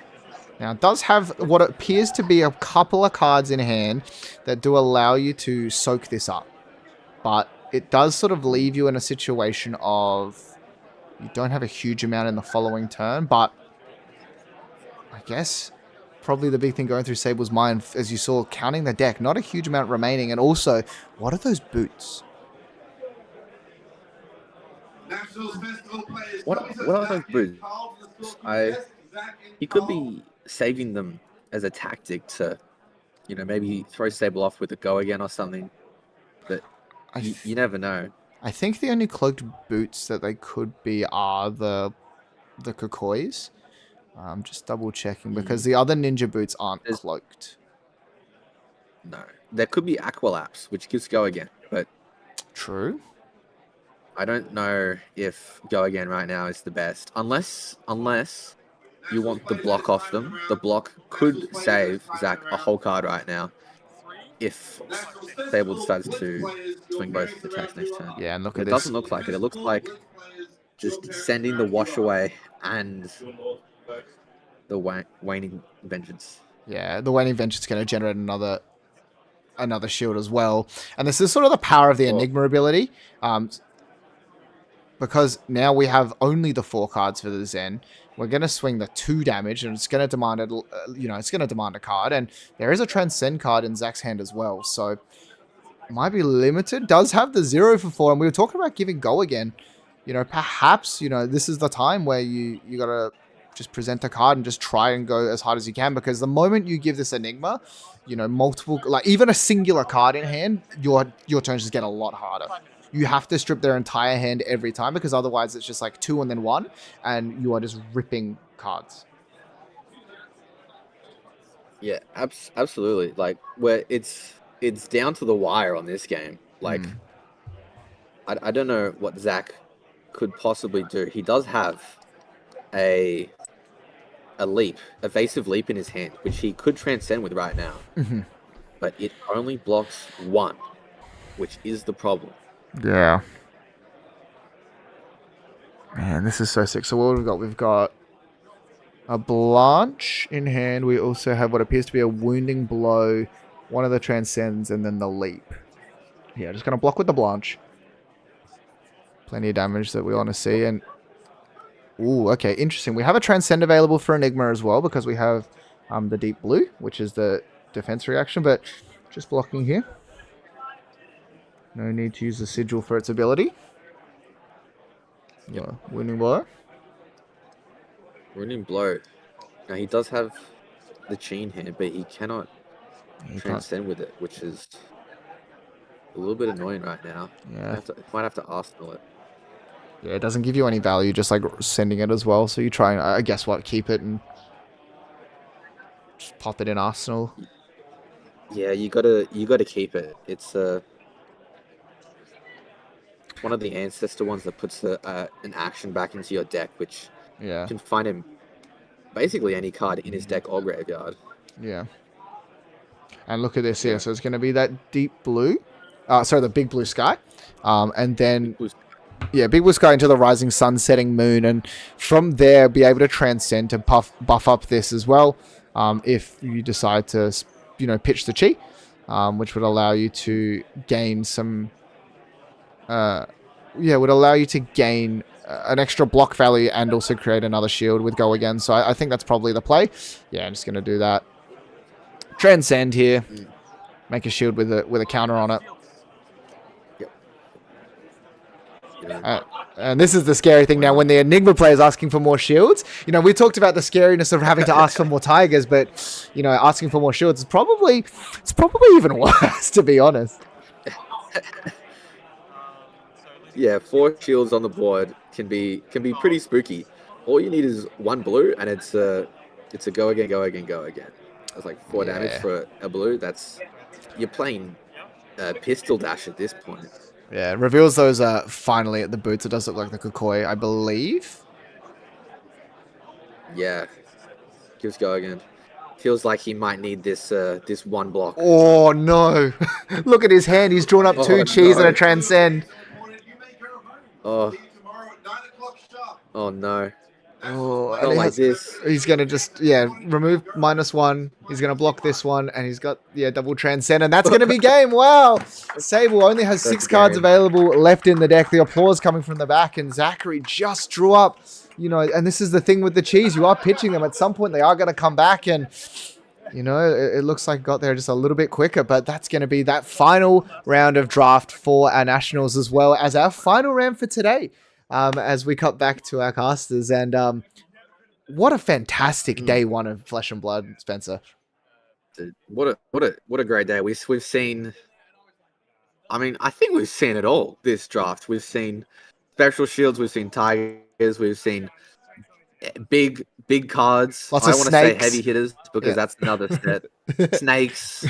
Speaker 1: Now, it does have what appears to be a couple of cards in hand that do allow you to soak this up. But it does sort of leave you in a situation of you don't have a huge amount in the following turn, but I guess probably the big thing going through Sable's mind, as you saw, counting the deck, not a huge amount remaining. And also, what are those boots?
Speaker 4: What are those boots? He could be saving them as a tactic to, maybe throw Sable off with a go again or something. But you never know.
Speaker 1: I think the only cloaked boots that they could be are the Kokois. I'm just double checking because the other ninja boots aren't cloaked.
Speaker 4: No. There could be Aqualaps, which gives go again, but
Speaker 1: true.
Speaker 4: I don't know if go again right now is the best. Unless you want the block off them. The block could save Zach a whole card right now if Sable decides to swing both attacks next turn.
Speaker 1: Yeah, and look at
Speaker 4: it
Speaker 1: this.
Speaker 4: It doesn't look like it. It looks like just sending the wash away and the waning vengeance.
Speaker 1: Yeah, the waning vengeance is going to generate another shield as well. And this is sort of the power of the Enigma ability. Because now we have only the 4 cards for the Zen. We're going to swing the 2 damage, and it's going to demand it's going to demand a card. And there is a Transcend card in Zach's hand as well, so might be limited. Does have the 0 for 4, and we were talking about giving go again. Perhaps this is the time where you got to just present a card and just try and go as hard as you can, because the moment you give this Enigma, multiple, like even a singular card in hand, your turns just get a lot harder. You have to strip their entire hand every time, because otherwise it's just like 2 and then 1, and you are just ripping cards.
Speaker 4: Yeah, absolutely. Like, where it's down to the wire on this game. Like, I don't know what Zach could possibly do. He does have a leap, evasive leap in his hand, which he could transcend with right now. But it only blocks 1, which is the problem.
Speaker 1: Yeah. Man, this is so sick. So what we've got? We've got a Blanche in hand. We also have what appears to be a Wounding Blow, one of the Transcends, and then the Leap. Yeah, just going to block with the Blanche. Plenty of damage that we want to see. And ooh, okay, interesting. We have a Transcend available for Enigma as well, because we have the Deep Blue, which is the defense reaction, but just blocking here. No need to use the Sigil for its ability. Yeah, Wounding Blow.
Speaker 4: Wounding Blow. Now, he does have the Chain hand, but he cannot transcend with it, which is a little bit annoying right now.
Speaker 1: Yeah.
Speaker 4: Might have to Arsenal it.
Speaker 1: Yeah, it doesn't give you any value, just like sending it as well. So you try and, I guess what, keep it and just pop it in Arsenal.
Speaker 4: Yeah, you gotta keep it. It's one of the ancestor ones that puts an action back into your deck, which can find him basically any card in his deck or graveyard.
Speaker 1: Yeah. And look at this here. So it's going to be that deep blue. Sorry, the big blue sky. And then, yeah, big blue sky into the rising sun, setting moon. And from there, be able to transcend to buff up this as well. If you decide to, pitch the chi, which would allow you to gain some... would allow you to gain an extra block value and also create another shield with go again. So I think that's probably the play. Yeah, I'm just going to do that. Transcend here. Make a shield with a counter on it. And this is the scary thing now when the Enigma player is asking for more shields. We talked about the scariness of having to ask for more tigers, but asking for more shields is probably even worse, to be honest.
Speaker 4: Yeah, 4 shields on the board can be pretty spooky. All you need is 1 blue, and it's a go again, go again, go again. That's like 4 damage for a blue. You're playing pistol dash at this point.
Speaker 1: Yeah, reveals those finally at the boots. It does look like the Kukoi, I believe.
Speaker 4: Yeah, gives go again. Feels like he might need this 1 block.
Speaker 1: Oh no! Look at his hand. He's drawn up 2 cheese and a transcend.
Speaker 4: Oh. Oh no.
Speaker 1: Oh,
Speaker 4: Not like this.
Speaker 1: He's going to just, remove -1. He's going to block this one, and he's got, double transcend, and that's going to be game. Wow. Sable only has 6 cards available left in the deck. The applause coming from the back, and Zachary just drew up, and this is the thing with the cheese. You are pitching them. At some point, they are going to come back, and, it looks like got there just a little bit quicker, but that's going to be that final round of draft for our Nationals as well as our final round for today. As we cut back to our casters, and what a fantastic day 1 of Flesh and Blood, Spencer.
Speaker 4: What a great day. We've seen. I mean, I think we've seen it all this draft. We've seen special shields. We've seen tigers. We've seen big cards.
Speaker 1: Lots
Speaker 4: I
Speaker 1: of
Speaker 4: want to say
Speaker 1: snakes.
Speaker 4: heavy hitters because that's another set. Snakes,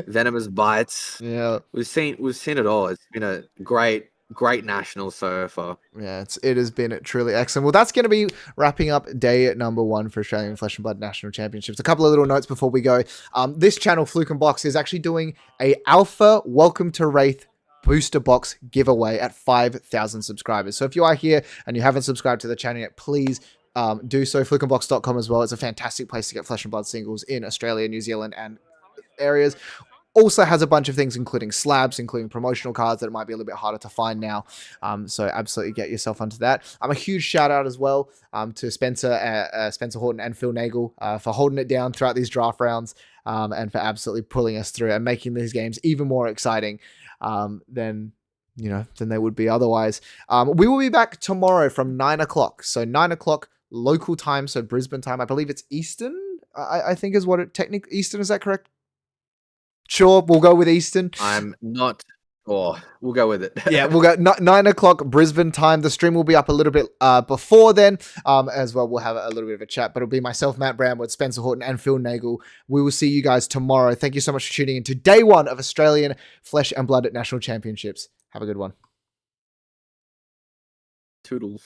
Speaker 4: venomous bites.
Speaker 1: Yeah,
Speaker 4: we've seen it all. It's been a great national so far.
Speaker 1: Yeah, it has been truly excellent. Well, that's going to be wrapping up day number 1 for Australian Flesh and Blood National Championships. A couple of little notes before we go. This channel, Fluke and Box, is actually doing a Alpha Welcome to Wraith booster box giveaway at 5,000 subscribers. So if you are here and you haven't subscribed to the channel yet, please do so. Flukeandbox.com as well. It's a fantastic place to get Flesh and Blood singles in Australia, New Zealand, and areas. Also has a bunch of things, including slabs, including promotional cards that it might be a little bit harder to find now. So absolutely get yourself onto that. A huge shout out as well to Spencer Horton and Phil Nagel for holding it down throughout these draft rounds and for absolutely pulling us through and making these games even more exciting than they would be otherwise. We will be back tomorrow from 9 o'clock. So 9 o'clock local time, so Brisbane time. I believe it's Eastern. I think is what it technically Eastern. Is that correct? Sure, we'll go with Eastern.
Speaker 4: I'm not. Oh, we'll go with it.
Speaker 1: Yeah, we'll go 9 o'clock Brisbane time. The stream will be up a little bit before then as well. We'll have a little bit of a chat, but it'll be myself, Matt Bramwood, Spencer Horton, and Phil Nagel. We will see you guys tomorrow. Thank you so much for tuning in to day 1 of Australian Flesh and Blood National Championships. Have a good one.
Speaker 4: Toodles.